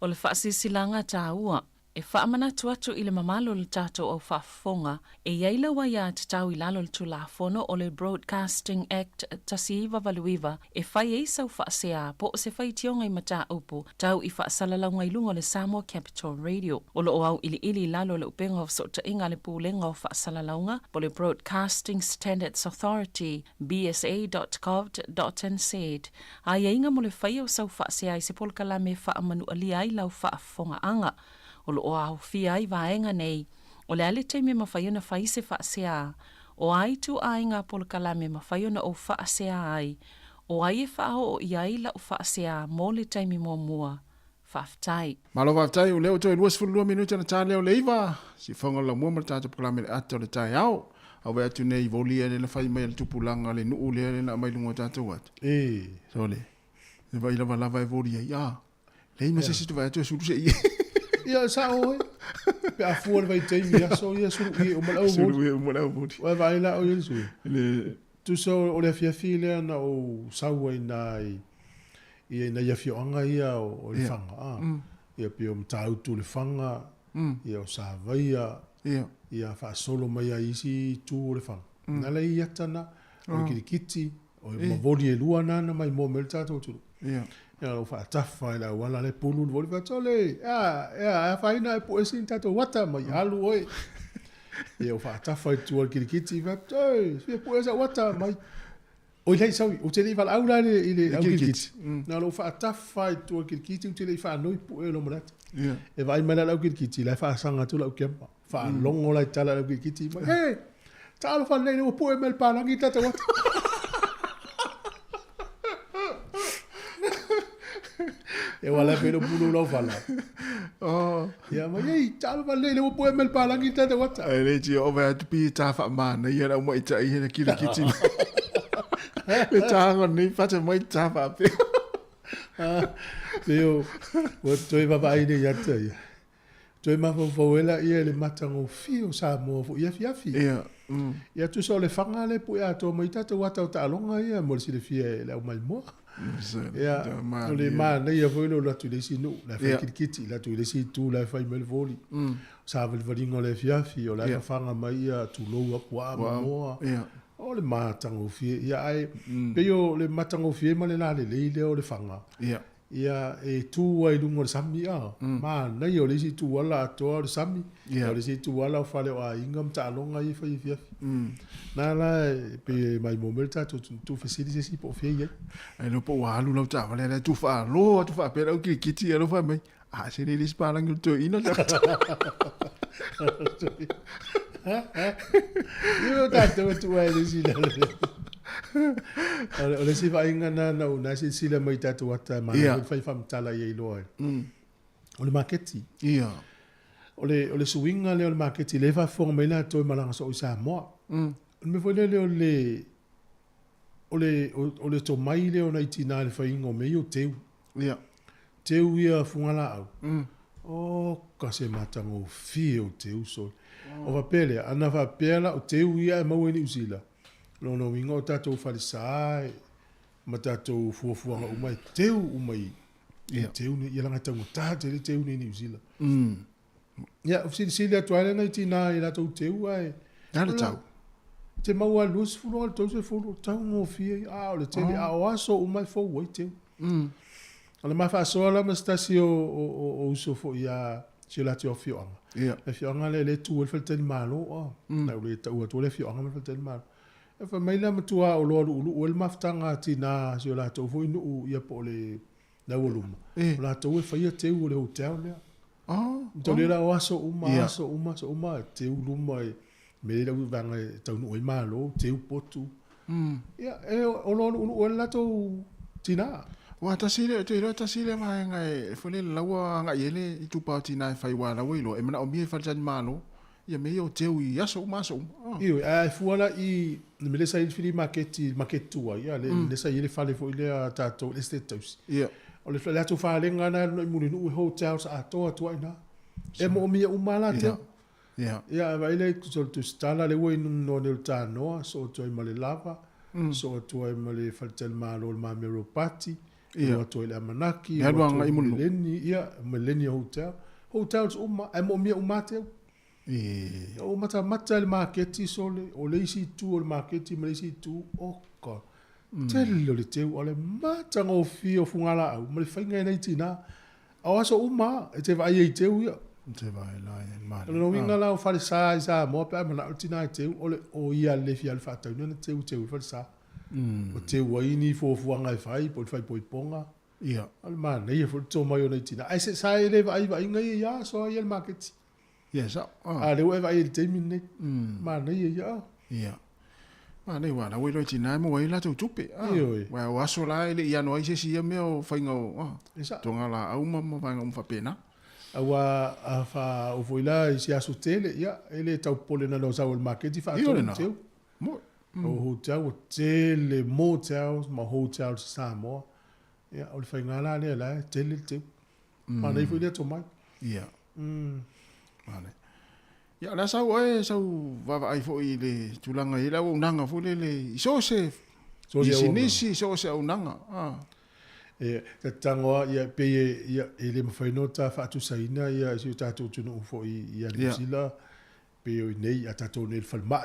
O le whaasisilanga tā ua, e whaamana tuatu i le mamalo le tātou au whaafonga, e iaila wa ia te tau i lalo le tulafono o le Broadcasting Act tasiiwa valuiwa, e whai e sau whaasea po o se whai tionga i mata upu, tau i whaasalalau i lunga le Sāmoa Capital Radio. O lo au ili lalo le upenga o sota inga le pūlenga o whaasalalaunga, po le Broadcasting Standards Authority, bsa.gov.nz. A inga mo le whai o sau whaasea i se polkala me whaamanu alia i lau whaafonga anga. O lo o au fia ai vaenga nei, o le ale te me mawhaiona whai se whaasea, o ai tu ainga polkala me mawhaiona o whaasea ai, o ai e whao o iai la o whaasea mō le taimi mō mua, whaftai. Malo whaftai o leo toi 2 minuta na tā leo leiva, si whonga la mua mara tātou programe le ato le tai au, au wea tu nei volia le na whai mai le tupulanga le nuu lea le na mai lunga tātou atu. So le, le vai lava e volia, lei ma se situ vai atu e suru se ie. Ia sa oi. Pe a fuor vai te ia so ia so i o malau. Suru o malau bodi. Wa vai la o yesu. Le tu so o le fia file na o sau ai nai. Ia na ia fionga ia o le fanga. Ia pe o mtau tu le fanga. Ia o sa vai ia fa solo mai ai si tu le fanga. Na le ia tana o kiti o mo voli e lua na mai mo melta tu. Ia. Ia o fa tafa ila wala le pulu voli fa tole. A fa ina po esin tato wata mai alu oi. Ia o fa tafa tu al kiti fa toi. Fia po esa wata mai. O lei sau o te lei val aula ile au kiti. Na lo fa tafa tu al kiti o te lei fa noi po e lo morat. Ia. E vai mai la au kiti la fa sanga tu la kempa. Fa longo la tala au kiti mai. Hey. Talo fa lei o po e mel palangi tato wata. E wala pero pulu lo fala. Ya ma ei talo va le po mel palangi tata wata. E le ji o va tu pi ta fa ma na ia mo ita i na kila kiti. Le tanga ni fa te mo ita fa pe. Leo o toi va vai de yata ia. Toi ma fo ela ia le matango fio Sāmoa fo ia fiafi. Ia. Ia tu so le fanga le po ia to mo ita wata o ta longa ia mo si le fie le mai mo. Ja, le ma nei a voilo la tu lesi no la fa kiti la tu lesi tu la fa mel voli sa vel volingo le fiafi o la fanga mai a tu lo kwa mo o le matango fie ia ai pe yo le matango fie ma le la le o le fanga ia e tu ai lungo le sami ma nei o lesi tu wala to le sami o lesi tu wala fa le a ingam ta longa i fa fiafi na la pe mai momenta tu facilite si po fie ai no po alu lo ta vale tu fa lo tu fa pe o kiti lo fa mai se le dispalang tu ina ta io tanto tu ai lesi la ole si va inga na una si sila mai tatu wata ma fai fam tala ye lo ole marketi ole suinga le ole marketi le fa forme la to malanga so Sāmoa me foi le ole to mai le ona itina le fai ngo me yo teu ia fungala au ka se matango fio teu so o va pele ana va pela o teu ia mo ni usila no wingo tato falisai matato fuafuanga umai teu umai teu ni ia langa tango tate le teu ni usila ia sila toale na itina ila to teu ai ala tau te maua lus fulo to se fulo tango fie le tele aso umai fo wai teu ala ma fa so la mastasi o uso fo ia sila te ofioanga e fioanga le tu el felten malo na le tu le fioanga felten malo fa mai la matua o lo o el maftanga tina sila to fo inu ia po le na uluma la to fa ia te u le hotel le to le la aso uma te uluma me le vanga tau no malo te u potu ia o lo la to tina wa tasile te ro tasile mai ngai fole lawa ngai ele I tu pa tina fai wa lawa ilo e mana o mi fa jan malo ia me o te u ia so maso io fuala I me le sai fili marketua ia le sai le fale fo ile tato le status ia o le fale atu fa le ngana no muli no hotels a to ina e mo mi umala te ia vai le tu stala le wo no le tano so to I male lava so to I male faltel malo il mamero party ia to ile manaki ia luanga I mulu ia millennial hotels e mo mi umate o mata le marketi sole o le isi tu o le marketi ma le isi tu o ka telo le teu o le mata ngo fio fungala au ma le fainga nei tina o aso uma e te vai e teu ia te vai la ma no winga la o fale sa mo pa ma na tina teu o le o ia le fi al fata no teu fale sa o teu wai ni fo fuanga e fai po fai po ponga ia al ma nei fo to mai o nei tina ai se sai le vai ngai ia so ia le marketi yes le we vai il temin nei ma nei ia ma nei wa na we lo tina mo we la tu tupe wa wa so la ile ia no ai se si me o fa ngo to ngala au mo fa ngo fa pena awa fa o voila si asutele ia ele tau pole na lo sa o market fa to mo o hotel motels ma hotels Sāmoa ia o fa ngala le la tele te ma nei fu le to mai ia Vale. Ya la sa va ai fo I le tulanga I la unanga fo le so se nisi so se unanga te tangoa ia pe ia ele mfainota fa tu saina ia si tatu tunu fo ia le sila pe o nei atato nei falma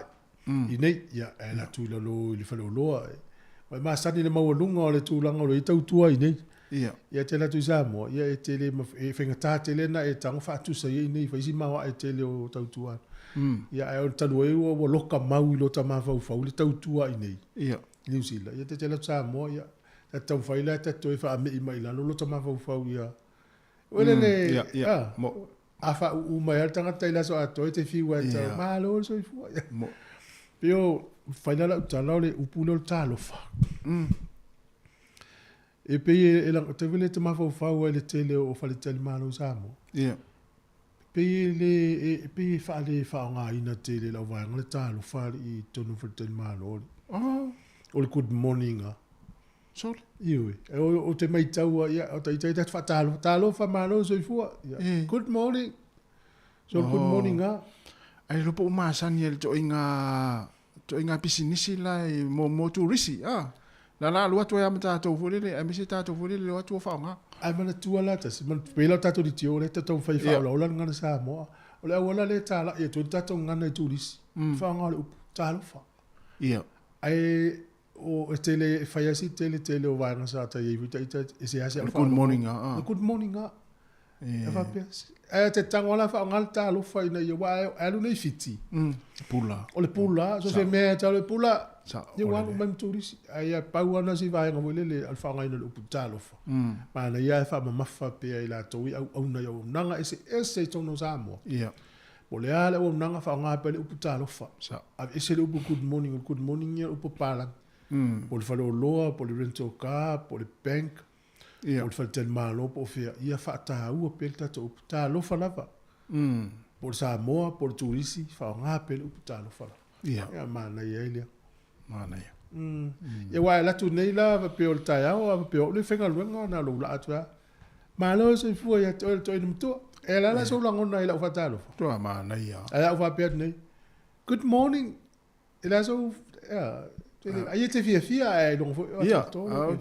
I nei ia la tu lo le falo lo ma sani le mawalunga le tulanga lo tau tua I nei ia te la tu Sāmoa ia te le fenga tate le na tango fa tu sai nei fa isi mawa te le o tau tua ia o tanu e o loka mau lo ta ma fa le tau tua I nei ia New Zealand ia te la Sāmoa ia ta tau fa ila ta toi fa me mai la lo ta ma fa ia ole le ia mo afa u mai al tanga tai la so ato te fi wa ta ma lo so fu mo pio fa la ta le upulo ta lo fa e pe e la te vele te mafau fau e le tele o fale tele malo Sāmoa pe le fa nga ina tele la va ngale talo fa I tonu fale tele malo o le good morning so iwe o te mai tau ia o te te fa talo fa malo so fu good morning so good morning ai lo po ma san yel to inga pisinisi la mo turisi la lua tu ya mata to volele a misi ta to volele lo tu fa nga ai mana tu ala ta man pela ta to di tio le ta to fa fa lo ngana Sāmoa o le wala le ta la e to ta to ngana tu dis fa nga le ta lo fa ia ai o tele fa ya si tele o va nga sa ta ye vita e se ase good morning good morning fa pes te tango la fa ngal ta lo fa ina ye wa alu nei fiti pula o le pula so se me ta le pula ye wa no mem turis ai pa wa na si va nga mo le al fa nga ina le puta lo fa ma na ya fa ma fa pe ai la to au na yo nanga ese to no Sāmoa ia o le ala o nanga fa nga pe le puta lo fa a ese le good morning ya upo pala o le fa lo loa po le rental car po le bank o le fa tel malo po fe ia fa ta u pe ta to ta lo fa lava por Sāmoa por turisi fa nga pe le puta lo fa ia ma na ia ile mana ia ia wa la tu nei la pe o ta ya o pe o le fenga luenga na lo la tu ma lo se fu ia to i mto e la so la ngona ila fa ta lo to ma na ia ala fa pe nei good morning ila so ai te fia e donc ia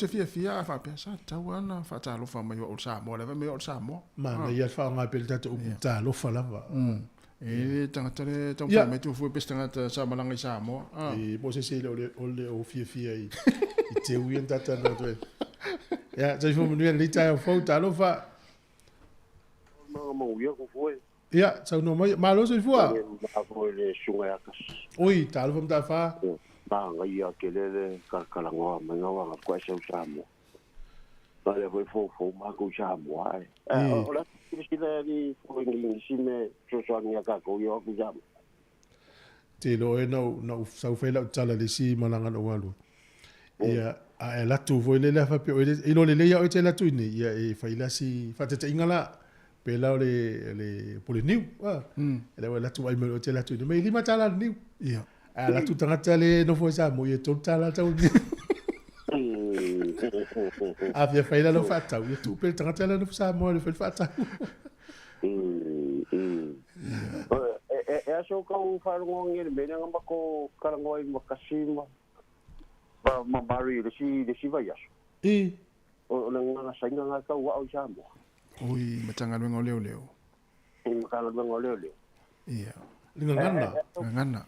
te fia fa pe sa ta wana fa ta lo fa mai o Sāmoa le me o Sāmoa ma na ia fa nga pe ta lo fa la va e tanga tele tong fa me tu fu pe tanga sa malanga Sāmoa e bo se le o fia I te ui ta ta no to ya sai fu me ni ta fo ta lo fa ma uia ko foi ya sa no ma lo se fu ma foi le sunga ya kas oi ta lo ta fa ba nga ia ke le ka la ngoa ma nga wa ko se Sāmoa Ale foi fofo ma ku Sāmoa. Ola sila ni fuingi sime sosoangia ka ko yo ku jam. Te lo e nau sau whaila utala le si malanga no walu. Ia a e latu voi le fa pe i lo le ia o te latu ni ia e whaila si whatete ingala pe lao le pole niu. E le latu ai me o te latu ni. Me lima tala niu. Ia. A latu tangata le no foi sa mo ia tol tala tau ni. A via whaila no whatau. Ia tu pe tangata le no sa mo le whatau. E aso ka u wharongo ngi le mena ngamba ko karango i makasima. Ma bari le si vai aso. O le ngana sainga nga ka wa o Sāmoa. Ui, matanga luenga o leo leo. Makana luenga o leo leo. Ia. Ngana.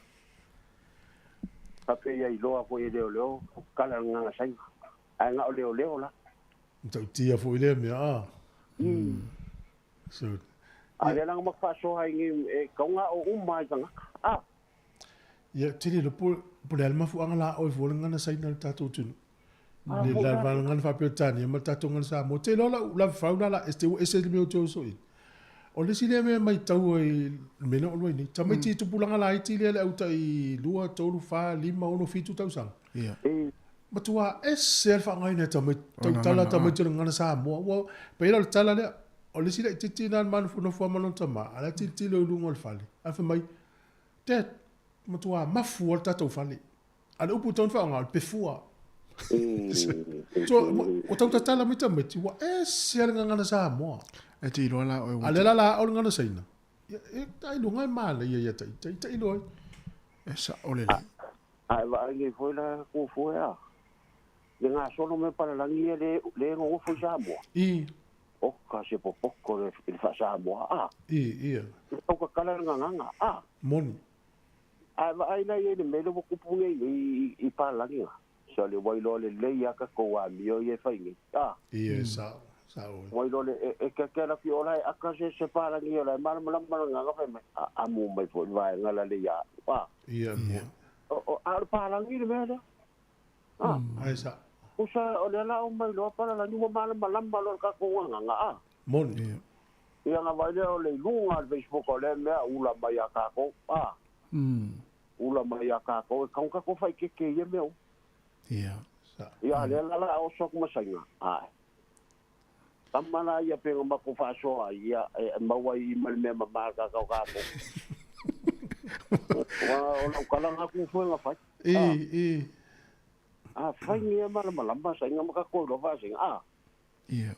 Pape ia iloa ko i leo leo, kala ngana sainga. Ai nga o leo leo la. Tau tia fo ile me a. So Ale lang magpaso ay ngi kaunga o umay kanga. Ia tiri le pole alma fu angala o fu ngana saina tatu tun. Ni la ngana fa petani ma tatu ngana sa mo te lola la fauna la este le meu tio so. O le sile me mai tau e mena o ni. Tamai ti tu pulanga la iti le au tai lua tolu fa lima ono fitu tau sang. Ia. Matua esel fa ngai na tamai tau tala tamai tu ngana sa mo. Wa pe la tala le o le sile titi nan man fu no fu manon tama. Ala titi le lungo fali. Afa mai te matua mafu o tatu fali. Ala upu ton fa ngal pe fua. So o tau tala mi tamai ti wa esel ngana sa mo. E te iloa la o e Ale la o ngana saina. E tai lunga mala ia tai loi. E sa ole le. Ai va ngi foi la ku foi a. Le nga solo me para la ngi le ngo foi Sāmoa. O ka se popoko le fa Sāmoa. Ia. O ka kala nganga. Moni. Ai va ai la ye le mele ko punge i pa la ngi. So le wai lo le ia ka ko wa mi o ye fa ngi. Ia sa. Wai lo le e ka la fi ola aka se pa la ngi ola mal nganga fa me. A mu mai foi vai ngala le ya. Ia. O al pa la ngi le mele. Ai sa. Usa o le la o mai lo para la numa malamba lo ka ko nganga Moni. Ia nga vai le o le lunga al Facebook o le mea ula mai a ka ko ula mai a ka ko ka ko fai ke ye meu Ia. ia le la o sok ma sainga tamana ia pe ma ko fa so ia ma wai mal me ma ka ko wa o no kala nga ku fo nga fai fai ni malamba sainga ma ka ko lo va sing Ia.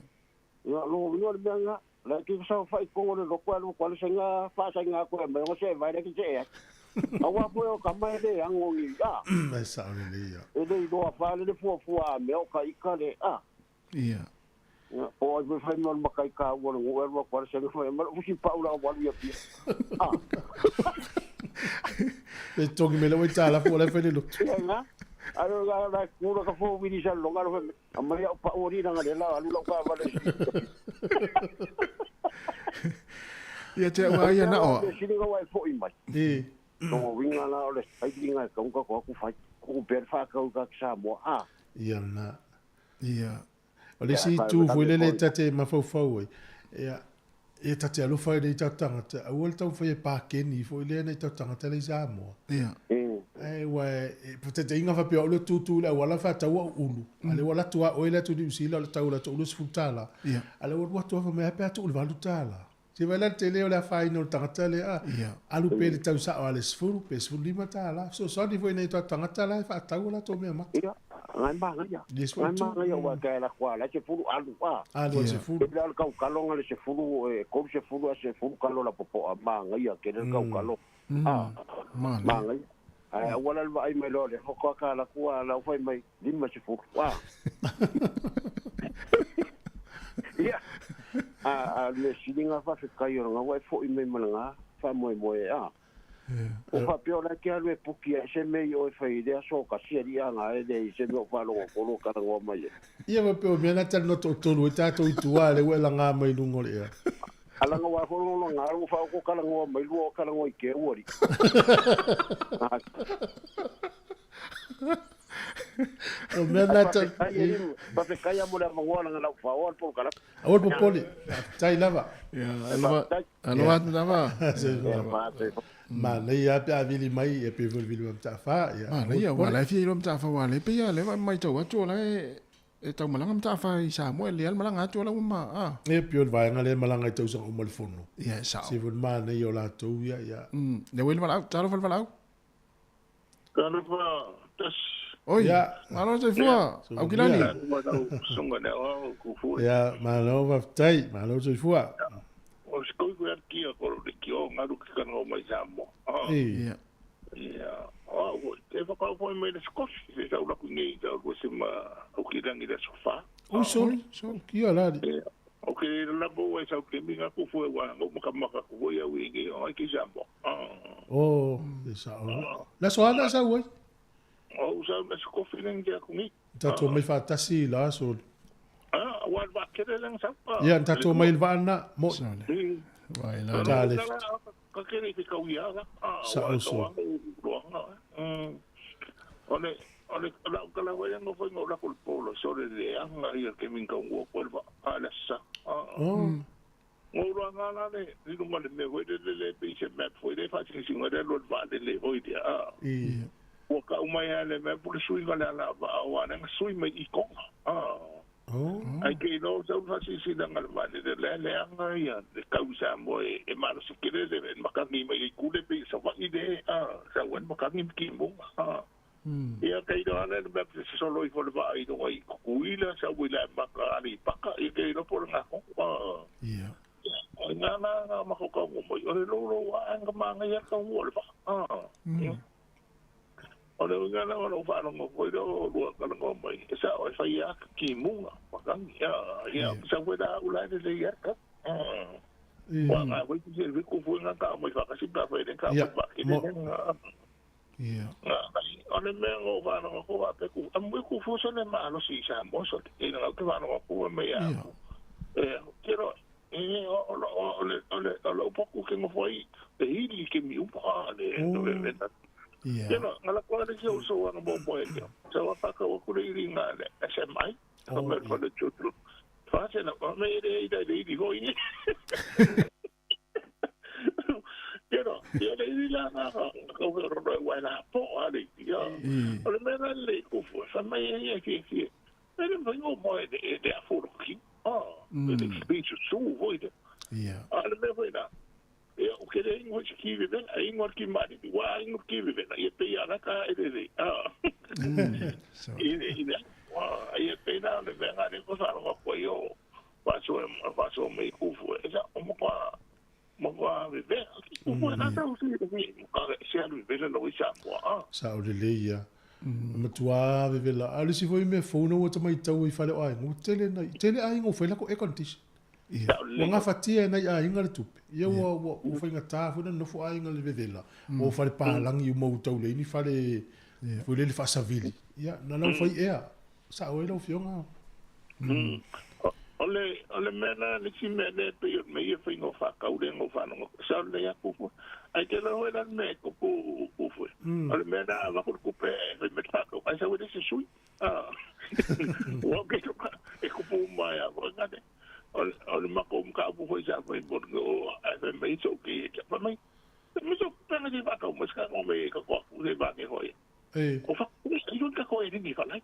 ia lo le nga la ki sa fai ko le lo kwalo sainga fa sainga ko me o se vai le ki se awa po o kamai le ango i Mai sa le ia. e le do fa le fo me o ka ikale Ia. o ai fai no ma kai ka wo lo kwalo sainga fa ma usi paula wa ia pi E toki me lo tala fo le fele lo. nga alo ga la kuro ka fo wi sa lo ga lo ma ya pa ori na le la alu lo ka va le Ia te wa ia na o. sini ga wai fo i mai no winga la o le ai winga ka ko ku fai ku per fa ka Sāmoa Ia na. Ia. O le si tu fo le tate ma fo fo ia. E tate alu fai le tatanga. A wol tau fai pa keni fo le na tatanga tele Sāmoa. Ia. E wa peut te inga fa pe o le tutu la wala fa tau ulu. Ale wala tua o le tu di usila le tau la tu lu sfutala. Ale wala tua fa me pe tu lu valu tala. Se vai la tele o la fai no tangata le alu pe le tau sa o le sfuru pe sfuru lima tala. So so di foi nei tangata la fa tau la to me ma. ia ngai ma ngai wa ka la kwa la se fulu alu Alu se furu. le al ka lo le se fulu ko se fulu ka lo la popo ma ngai ke le ka lo Ma. ngai ai wala va ai me lo le ho ka la kwa la fai mai lima se fulu ia le silinga fa se kai o nga wa fo i me malanga fa mo o fa pio la ke alwe puki se me yo fa idea so ka si ri anga e de se no fa lo ko ka ngo mai Ia va pe o me na tal no to lu ta to tua le wela nga mai lungo le. ala nga wa ko lo nga ro fa ko ka ngo mai lu ka ngo i ke ori O mea nā ta. Pa pe kai mo le mangona ngala fa o po kala. Awal popoli. Tai lava. Ya, alova tava. Ma le ia pe avili mai e pe vili mam ta fa ya. Ma le ia wala fi rom ta fa wala pe ia le mai tau atu la e tau malanga ta fa i Sāmoa le al malanga atu la uma a. E pion vai ngale malanga tau sa o mal fono. Ya sa. Si vun ma ne yo la tu ya ya. Le wel malau, taro fal malau. Kana fa tas Oi. Ya, malo se fua. Au kilani. Songa ne o ku fu. Ya, malo va tai, malo se fua. O skoi ku ki ko le ki o ngaru ki kana o mai Sāmoa. Ya. Ya. O te fa ka foi mai le skos, se sa ula ku nei da ko se ma o ki rangi da sofa. O so ki ala. O ke la bo e sa ke mi nga ku fu wa o maka ku ya wi ki o ki Sāmoa. Oh, esa. La soala sa wai. O sa na skofi nang dia ku ni. Tato mai fa tasi la so. Wa ba ke lang sa. Ya, tato mai va na mo. Vai la. Dale. Ka ke ni ka wi ya. Sa so. Ole la kala wa yang foi ngola kul polo so le anga ia ke min ka wo ko ba ala sa. Ngora ngala le ni no male me we le pe se map foi de fa si ngora lo va de le voi dia. O ka umai ale me pu sui ngala la va wa na sui me I ko. Ai ke no sa fa si da ngal va de le anga ia de causa mo e malo se kire de maka ni me ku de pe sa va ide sa wen maka ni ki mo. Ia kai do ana me se solo I fo va I do ai kuila sa wila maka ali paka I ke no por nga ko. Ia. Nga mako ka mo mo o lo wa anga manga ia ka wo va. Ole nga na no fa no ko do lo ka no mai sa o fa ia ki mu maka ia sa wila ula de le ia ka. Wa nga we ki se ku fu nga ka mo fa ka si pa fa de ka pa ki de nga. Ia. Ole me ngo va no ko va pe ku amu ku fu so ne ma no si sa mo so e no ka va no ko me ya. Quiero ole poco que no foi de hili que mi upa de verdad. Quiero ngala ko le yo so no bo bo yo. So fa ka ko le ringa le ese mai. Ko me ko le chutru. Fa se no me de de go ini. Quiero yo le di la na ko ro ro wa na po ali yo. Ole me le ku fu sa mai ye ki. Pero no mo de afurki. De speech so void. Ja. Ale me foi na. O que de ingo ki vive, ai ingo ki mari, wa ingo ki vive, e pe ya na ka e de. Ine. Wa ai pe na le venga de cosa no ko yo. Paso me ku fu. Esa mo kwa vive. Ku fu na ta usi de mi. Ka se alu vive no isa mo. Sa o le leia. Matua vevela ali si foi me fono o tamai tau I fale ai mo tele ai ngo foi la ko e kontis o nga fatia na ai nga le tupe ia o foi nga ta fo no fo ai nga le vevela o fale pa langi o mo tau le ni fale foi le fa savili ia na la foi ea sa o lo fionga ole mena le si me le pe me ia foi ngo fa ka ure ngo fa no sa le ya ku ai ke lo era me ko ku fu ole mena va ku pe me ta ko ai sa we se sui o ke ko e ku pu mai a ko ngade ole ma ko ka bu foi sa foi por go ai me so ke pa mai me so pe na di va ka mo ska ngo me ko ko le va ke hoi o fa ku se ka ko e ni fa lai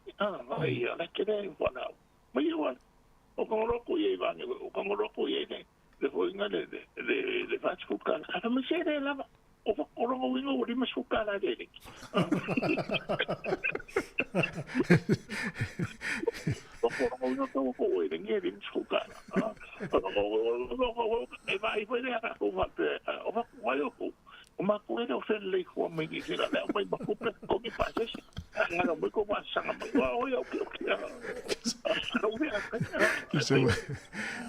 ai la ke de fa na mai wa o kongoroko ye vange o kongoroko ye ne le foi nga le fast food kan ata me sere lava o korongo wingo o di masuka la de o korongo wingo to ko e nge di masuka o e vai foi de aka ko va o va ko yo o ma ko e o fel le ko me ki sera le o mai ba ko ko ki pase nga no me ko va sanga o yo ki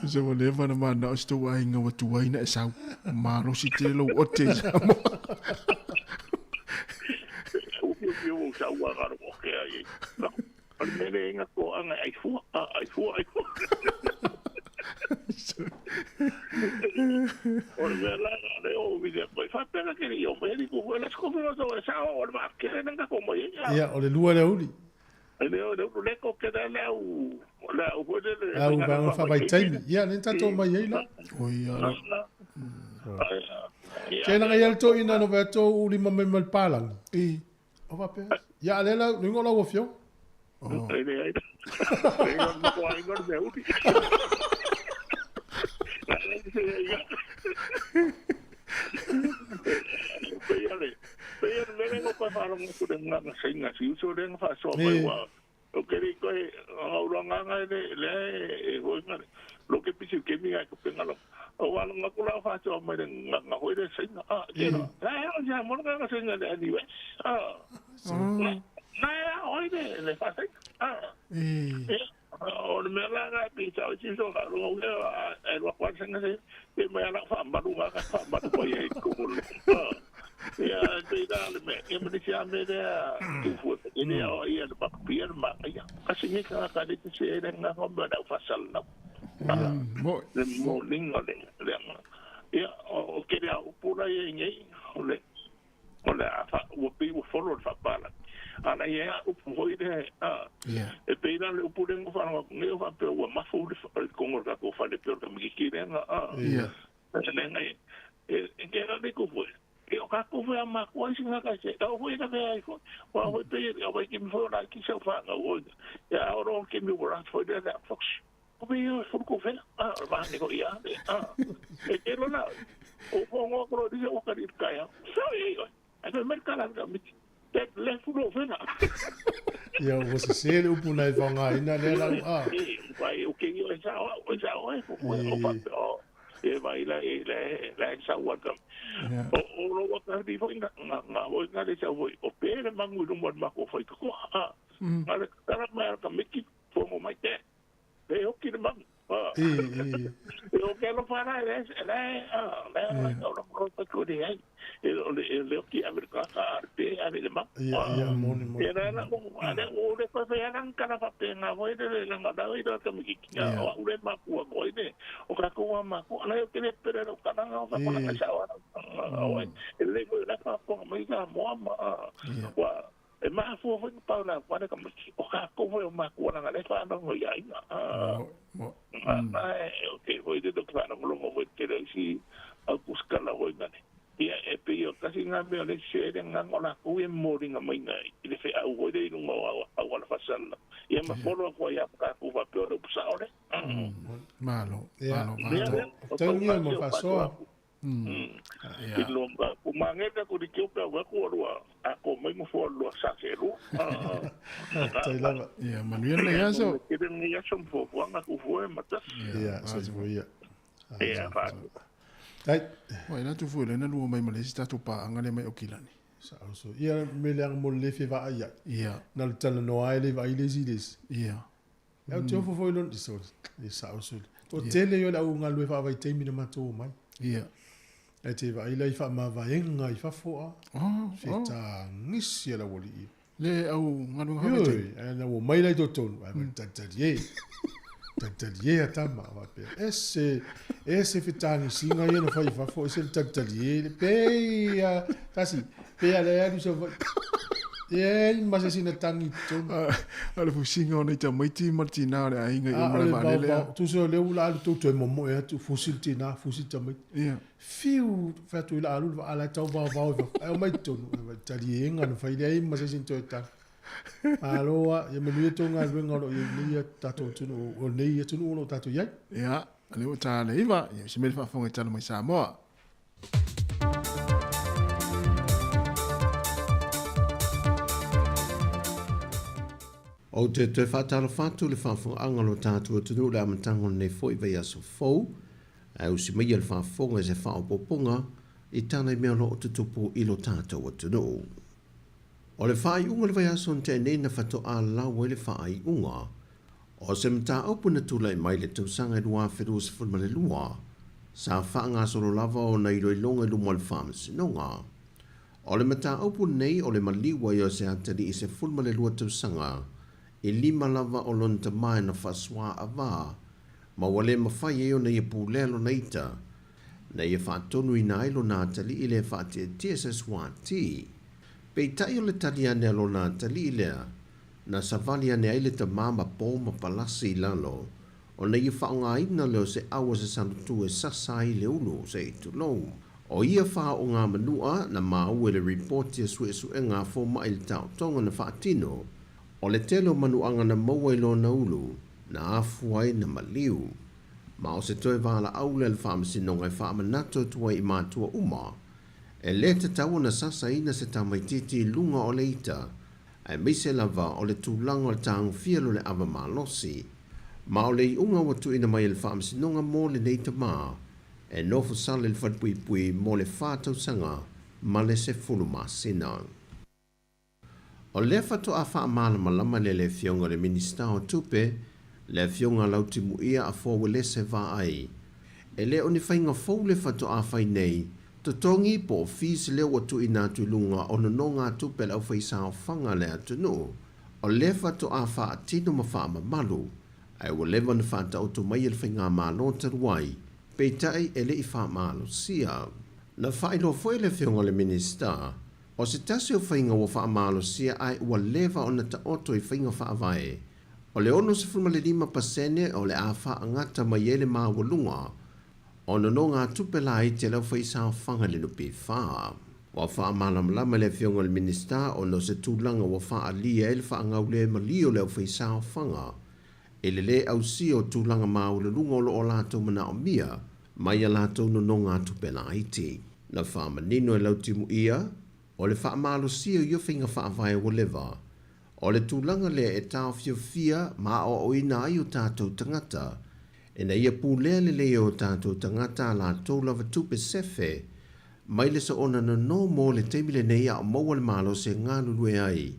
Se mo leva na mana o sto ai nga watu ai na sa maro si te lo o te Sāmoa. O sa wa ga ro ke ai. Al mele nga ko anga ai fu. O vela le o vide poi fa pena che io me dico quella scoprono dove sa o ma che ne nga ko mo ia o le lua le uli le ko ke le au ko le Au va fa vai taimi. Ia le tato mai ai la. O ia. Kena ngai alto ina no veto uli mame mal palang. O va pe. Ia le la ningo la ofio. Ai ai. Ai ko ai gor de uti. Pero le vengo pa faro mo ko nga singa si uso den fa so mai wa. O keri ko auranga le ho nga lo que pisi que mi ko pengalo. O wala nga ko la fa so mai nga ho de singa ya mo nga singa de anyway. Le fa o me la ga pi sa chi so ga lo le lo kwa singa se me la fa ma lu ga fa ma ko ye ko ya te dale me e me dice a me de tu fu ni o ia de papir ma ya kasi ni ka ka de se de na ho ba da fa sal na mo lingo le ya o ke ya o pura ye ni o le fa o pi o follow fa pala ana ia o foi de e pe dale o pura ngo fa no fa pe o ma fu de ko ngo ka ko fa de pe o mi ki de na e ke ra de ko foi o ka ko foi ma ko singa ka se o foi ka me ai ko wa ho pe o vai ki mi foi na ki se fa o ya o ro ki mi wora foi de that fox o pe o fu ko fe va ni ko ia e ke lo na o ko ngo ko di o ka di ka ya so e ai me merkala ka mi te le fu lo fe na ia o se se le upu nai vanga ina le la vai o ke yo sa o pa e vai la sa wa ka o lo wa ka di foi na o na le sa foi o pere mangu no mo ma ko foi ko ale kara ma ka miki fo mo mai te e o ki ma e o ke lo para le o lo ko de ai le o ki amerika ka te ave le ma mo e na o ale o le ko fe ana kana pa te na voi de la ma da i do ka miki o le ma ku ko ide o ka ko ma ko na o ke le pere o kana o ka ko na sa o le ko la pa ko mai ka mo ma wa e ma fo fo pa la kwa ka miki o ka ko o ma ko na le fa no ya ina o ke voi de do ka no lo mo ke le si a buscar la voi ngane ia e pe yo kasi nga me le se de nga ngona ku e mo ringa mai nga ile fe au ho de no au ala fasala ia ma folo ko ya ka ku va pe o sa ore malo tangi mo faso ia lo ba ku mangeta ku di ke pe wa ku ro a ko mai mo fo lo sa se ru ia manuel le yaso ke de ni ya som fo nga ku fo e mata ia so ia fa Ai, wai na tu fu le na lu mai male sta tu pa ngale mai okilani. So ia me le mo le fe va ia. Ia. Na le tala no ai le vai le zides. Ia. Eu te ofo foi non so. Isa so. O tele yo la unga lu fa vai te mi na mato mai. Ia. E te vai le fa ma va enga i fa fo. Fita ngisi la woli. Le au ngalu ha te. E na wo mai le to ton. Vai ta ye. Tantalier atama va pe ese fitani singa ye no fai fa fo ese tantalier pe ya kasi pe ya le du so ye ma se sina tangi to ala fu singa ona ta mai ti martina le ainga ye mala male le tu so le ula tu to mo ya tu fusiltina fusilta mai ya fiu fa tu la alu ala tau va ai mai to talier nga no fai le ma se sin to ta Aloha, ia me nui tonga ruenga ro ia nia tato tunu o nei tunu o tato iai. Ia, ale o tā le iwa, ia se mele whaafonga tala mai Sāmoa. O te whaatalo whātu le whaafonga angalo tātua tunu le amatango nei fo i vei aso fau, au si mai le whaafonga se whaapoponga i tāna i mea lo o tutupu ilo tātua tunu. O le whai unga le vai aso te nei na whato a lau le whai unga. O se mta aupu na tula i mai le tausanga i rua whiru se fulma le lua. Sa whaanga soro lava o na iro i longa i lumo le whamasi nonga. O le mta aupu nei o le maliwa i o se atari i se fulma le lua tausanga. I lima lava o lonta mai na whaswa a wā. Ma wale mawhai e o na i pūlelo na ita. Na i whaatonu i na ilo na atali i le whaatia TSS1T. Pei tai o le tali ane alo nā tali lea, na savali ane ai le tamama po ma palasi lalo, o na ia whaongaina leo se awa se sanutu e sasai le ulu se i tulou. O ia wha o ngā manua na maua le reporti su e ngā fō mai le tau tonga na whaatino, o le telo manuanga na maua ilo na ulu, na afuai na maliu. Ma o se toi wala au le whaamasinonga e whaamanato tua i mātua uma, e le te tau na sasa ina se tamaititi lunga o le ita, e mise lava o le tūlanga o le tāngu fialo le awa malosi. Ma o le i unga watu ina mai le whaamasinonga mō le neita maa, e nofu sale le whatpuipui mō le whātau sanga, ma le se fulu masina. O le whatu a whaamala malama le fionga le minista o tupe, le fionga lautimu ia a fōwele se vā ai. E le o ni whainga fōu le whatu a whai nei, to tongi po fis le watu ina tulunga o no ngā tupe lau whaisao whanga le atunu. O le whatu a wha atino ma wha malu, ai wa lewa na whata o to mai le whainga malo taruai, peitai e le i wha malo sia. Na whailo fwoi le fionga le minista, o se tasi o whainga wa wha malo sia ai wa lewa o na ta oto i whainga wha avae. O le ono se fulma le 5% o le a wha angata mai ele maa walunga, o no ngā tupe la i te lau whaisao whanga le nupi wha. Wa wha malamlama le fionga le minista o no se tūlanga wa wha alia ele wha angau le malio le whaisao whanga. Ele le au si o tūlanga maa ule lunga o lo o lātou mana o mia, mai a lātou no ngā tupe la iti. Na wha manino e lau timu ia, o le wha malo si o yo whinga wha avai o lewa. O le tūlanga le e tau fia ma o ina ai o tātou tangata, e na ia pūlea le leo o tātou tangata la tōlawa tupe sefe, mai le sa ona na no mō le teimile nei a o maua le malo se ngā lulue ai.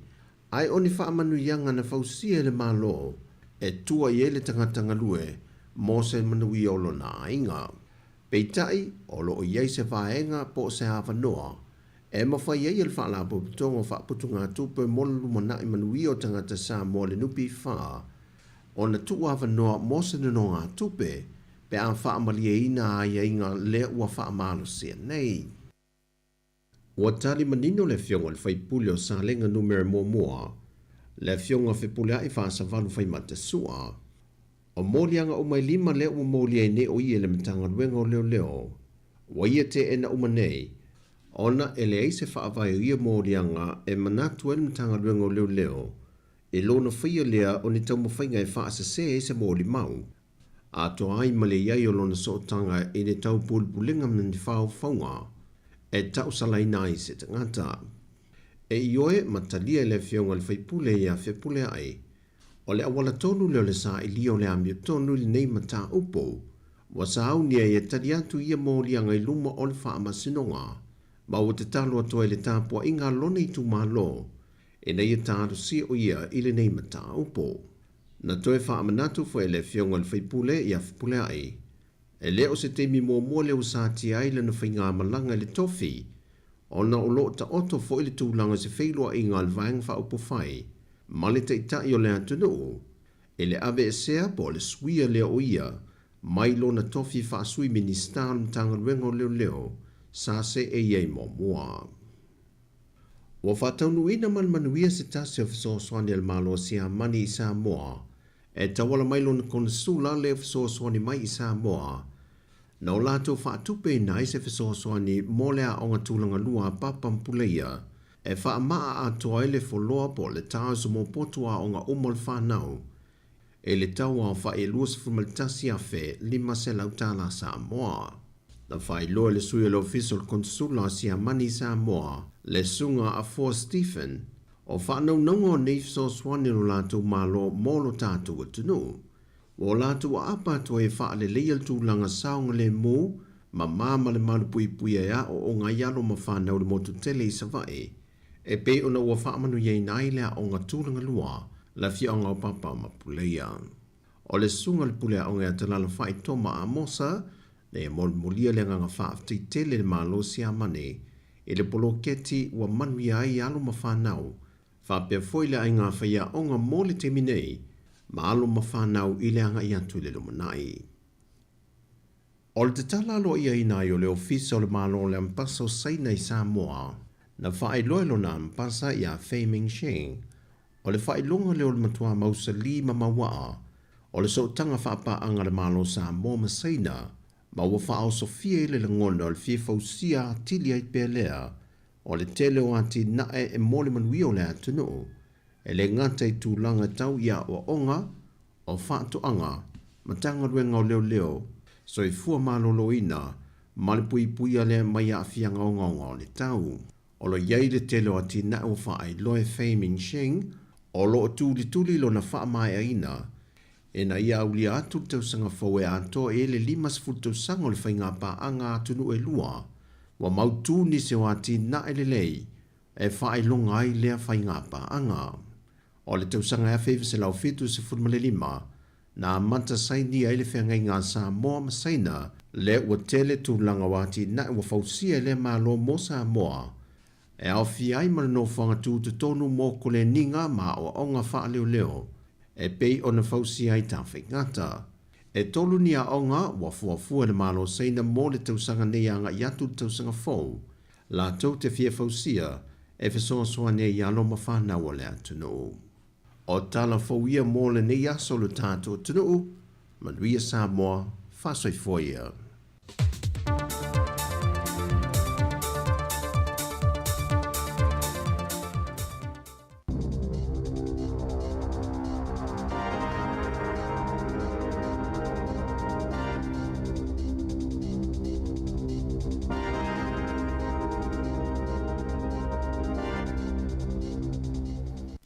Ai o ni whaamanu ianga na whausia le malo, e tua i ele tangata ngalue, mō se manui o lo na inga. Peitai, o lo o iei se whaenga po se hawa noa, e mawhai ei el whaala po putonga whaaputu ngā tupe molu mana i manui o tangata Sāmoa le nupi whaa, o na tuawa noa mosene no ngā tupe, pe a whaamali e ina a ieinga le ua whaamalo sia nei. Ua tali manino le fionga le whaipule o sālenga numere mua, le fionga whipule ai whaasavalu whaimata sua, o mōlianga o mai 5 le ua mōlia ne o ie le matanga ruenga o leo, wa ia te ena uma nei, ona ele ei se whaavai o ia mōlianga e manatu ele matanga ruenga o leo, e lona whaia lea o ni tau mawhainga e whaasa se se mōli mau. A to ai male iai o lona sootanga e ne tau pulpulinga mani whao whaunga, e tau salaina ai se tangata. E ioe matalia le fionga le whaipule ia whipule ai, o le awala tonu leo le sa ili o le amio tonu li nei mata upo, wa sa au nia e tali atu ia mōlianga i luma o le whaama sinonga, ma o te talo atoa le tāpua inga lona i tu malo, e nei e tāru si o ia i le nei mata upo. Na toe whaamanatu fo e le fionga le whaipule ia whipule ai, e leo se teimi mua leo sa ti ai le na whainga malanga le tofi, o na o lo ta oto fo i le tūlanga se whailua i ngā lvaeng wha upo whai, ma le te itai o le atunu, e le ave e sea po le suia leo o ia, mai lo na tofi wha sui ministar mtanga ruengo leo, sa se e iei mua. Wa whataunu ina manuia se tasi o whasoaswani al malo si a mani i Sāmoa, e tawala mai lo na konasula le whasoaswani mai i Sāmoa, na o lātou whaatupe nai se whasoaswani mō lea o ngā tūlanga lua papampuleia, e whaamaa a toa ele foloa po le tāusu mō potua o ngā umol whanau, e le tau au wha e luas fumaltasi a whe 5 se lautala Sāmoa. Na whai loa le sui le official consula si a mani Sāmoa, le sunga a Fort Stephen, o whanau nongo nei whasoaswani lo lātou malo mōlo tātou atunu. O lātou a apa to e wha le leal tūlanga saunga le mō, ma māma le marupui puia ea o ngā ialo ma whanau le motu tele i savai, e pe ona ua whaamanu iei nai lea o ngā tūlanga lua, la fia o ngā papa ma puleia. O le sunga le pulea o ngā talala whai toma a mosa, ne e molia le ngā whaafti tele le malo si a mane, e le polo keti ua manu ia i alo ma whanau, whapea foile ai ngā whaia o ngā mole te minei, ma alo ma whanau i le anga i atu le lumanai. O le te talalo ia inai o le ofisa o le malo le ampasa o saina i Sāmoa, na whae loelo na ampasa i a Fei Sheng, O le whailonga leo le matua mausali ma mawaa, o le soutanga whapaanga le malo Sāmoa Masaina, ma ua whao Sofia le langona o le whiawhausia atili ai pēlea, o le tele o ati nae e mole manui o le atunu, e le ngata i tūlanga tau ia o onga, o whaatoanga, matanga ruenga o leo leo, so i fua maloloina, ma le pui pui a le mai a fianga o ngonga o le tau. O lo iei le tele o ati nae o whaai loe Feiming Sheng, o lo tuli lo na wha mai aina, e na ia ulia atu tau sanga fau e ato e le 5 tau sanga o le whainga pa anga atunu e lua, wa mautu ni se o ati nae le lei, e whaai longa ai lea whainga pa anga. O le tau sanga FEB se lau fitu se furma le 5, na manta saini ai le whengai ngā Sāmoa Masaina, le ua tele tūlanga wati nae wa fausia le malo mo Sāmoa, e au fiai ma no whanga tū te tonu mō ko le ninga ma o onga wha leo leo, e pei o na fausia i tawhi ngata. E tolu ni a onga wa fuafua le malo seina mō le tausanga nei anga i atu le tausanga fau, la tau te fia fausia, e fesoa soa nei i alo ma whanau le atunu. O tala fau ia mō le nei aso le tātou atunu, manuia Sāmoa, whasoi foia.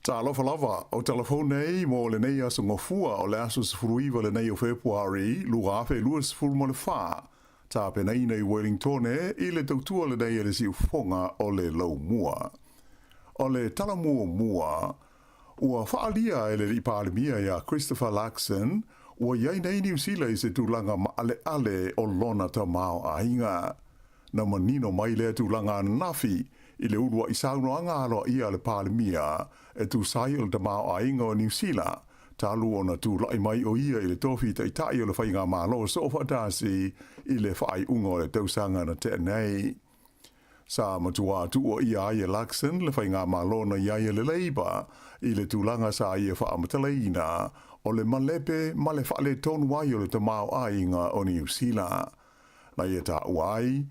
Ta alofa lava o telefone nei mo le nei aso ngofua o le aso sfuruiva le nei o Februari lua afe lua sfuru mo le wha. Ta pe nei nei Wellington i le tautua le nei e le si ufonga o le lau mua. O le tala mua, ua whaalia e le ipalimia ia Christopher Laxon, ua iai nei New Zealand i se tūlanga ma ale o lona ta mao a inga. Na manino mai le tūlanga nafi, i le urua i saunoanga aloa ia le palimia e tu sai o le tamao a inga o New Zealand, talu o na tu lai mai o ia i le tofi ta itai o le whainga malo so whatasi i le whai unga o le tausanga na te nei. Sa matua tu o ia ai e Laxon le whainga malo na ia le leiba i le tūlanga sa ia whaamataleina o le malepe ma le whaale tonu ai o le tamao a inga o New Zealand. Na ia ta uai,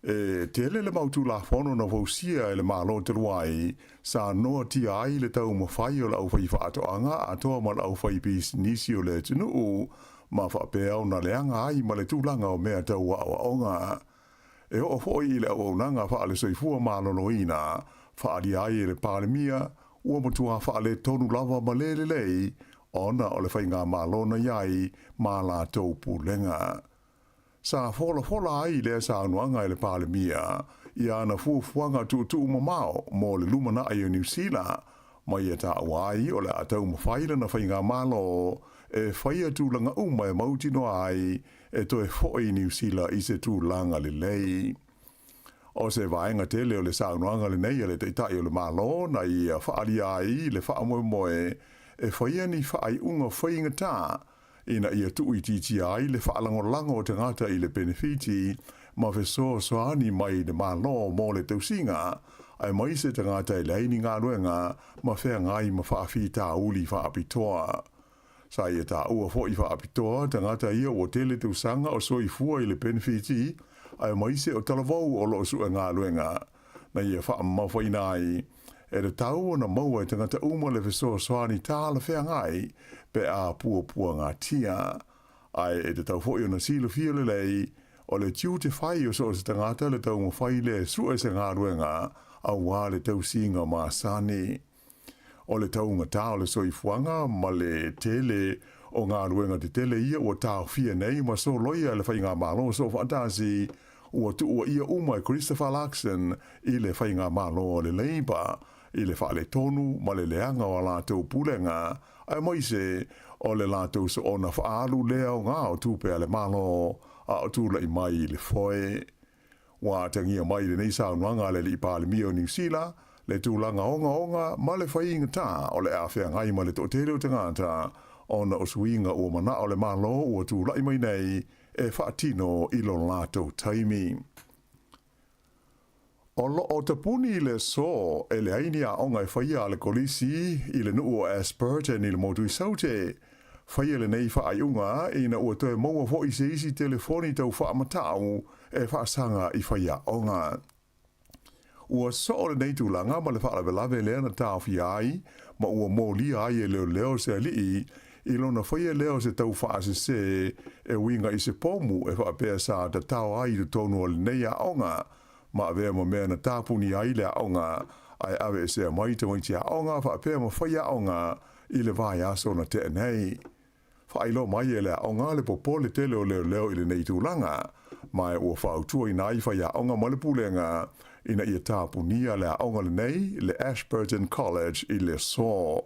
e tele le mautu la fono na vausia e le malo te ruai, sa noa tia ai le tau mawhai o la au whai whaatoanga a toa ma la au whai pis nisi o le tunu, ma whapeau na leanga ai ma le tūlanga o mea tau wa onga. E o foi i le au nanga whaale soifua maloloina, whaali ai e le palemia, ua matua whaale tonu lava ma lei, ona o le whainga malona iai ma la tau pulenga. Sa fola ai le sa anuanga i le palemia, ia na fuafuanga tu mamao mo le lumana ai o New Zealand, ma ia ta awai o le atau mawhaila na whainga malo, e whaia tūlanga uma e mautino ai, e toe foi New Zealand i se tūlanga le lei. O se vaenga tele o le sa anuanga le nei le teitai o le malo, na ia whaali ai le whaamoe e whaia ni whaai unga whainga tā, ina ia tui titi ai le whaalangolango o te ngata i le benefiti ma feso soani mai le malo mo le tausinga ai mai se te ngata i leini ngā ruenga ma whea ngai ma whaafi tā uli whaapitoa. Sa ia tā ua fo i whaapitoa te ngata ia o tele tausanga o soi fua i le benefiti ai mai se o talavau o lo su ngā ruenga na ia whaamawhainai e le tau o na maua i te ngata uma le feso soani tā la whea ngai pe a pua ngā tia. Ai e te tau fo i o na silo fia le lei, o le tiu te whai o so se tangata le tau mawhai le sua se ngā ruenga a wā le tau singa mā sani. O le tau ngā tau le soifuanga ma le tele o ngā ruenga te tele ia o tau fia nei ma so loia le whai ngā malo so whaatasi ua tu ua ia umai Christopher Laxon i le whai ngā malo le leiba i le whaale tonu ma le leanga o la tau pulenga ai moise o le lātou so ona whaalu lea o ngā o tūpea le malo a o tūla i mai le foe. Wā tangia mai le neisa o nwanga le li pāle mi o New Zealand, le tūlanga onga ma le whainga tā o le awhea ngai ma le tōtere o te ngāta ona o suinga o mana o le malo o tūla i mai nei e whaatino i lo lātou taimi. O lo o te puni le so e le aini a onga e whaia le kolisi i le nuu o Asperger ni le motu i saute. Whaia le nei wha ai unga e na ua toe maua fo i se isi telefoni tau wha amatau e wha sanga i whaia onga. Ua so le nei tūlanga ma le wha lawe lea na tau fi ai ma ua mō lia ai e leo se alii i lona whaia leo se tau wha se e winga i se pomu e wha pēr sa ta tau ai te tonu o le nei a onga. Ma avea mo mea na tāpuni ai le aonga, ai awe se a mai te waiti a aonga, wha apea mo whai a aonga i le vai aso na te nei. Wha ailo mai e le aonga le popo le tele o leo i le nei tūlanga, mai ua whautua i nai whai a aonga ma le pulenga, ina ia tāpunia le aonga le nei, le Ashburton College i le so.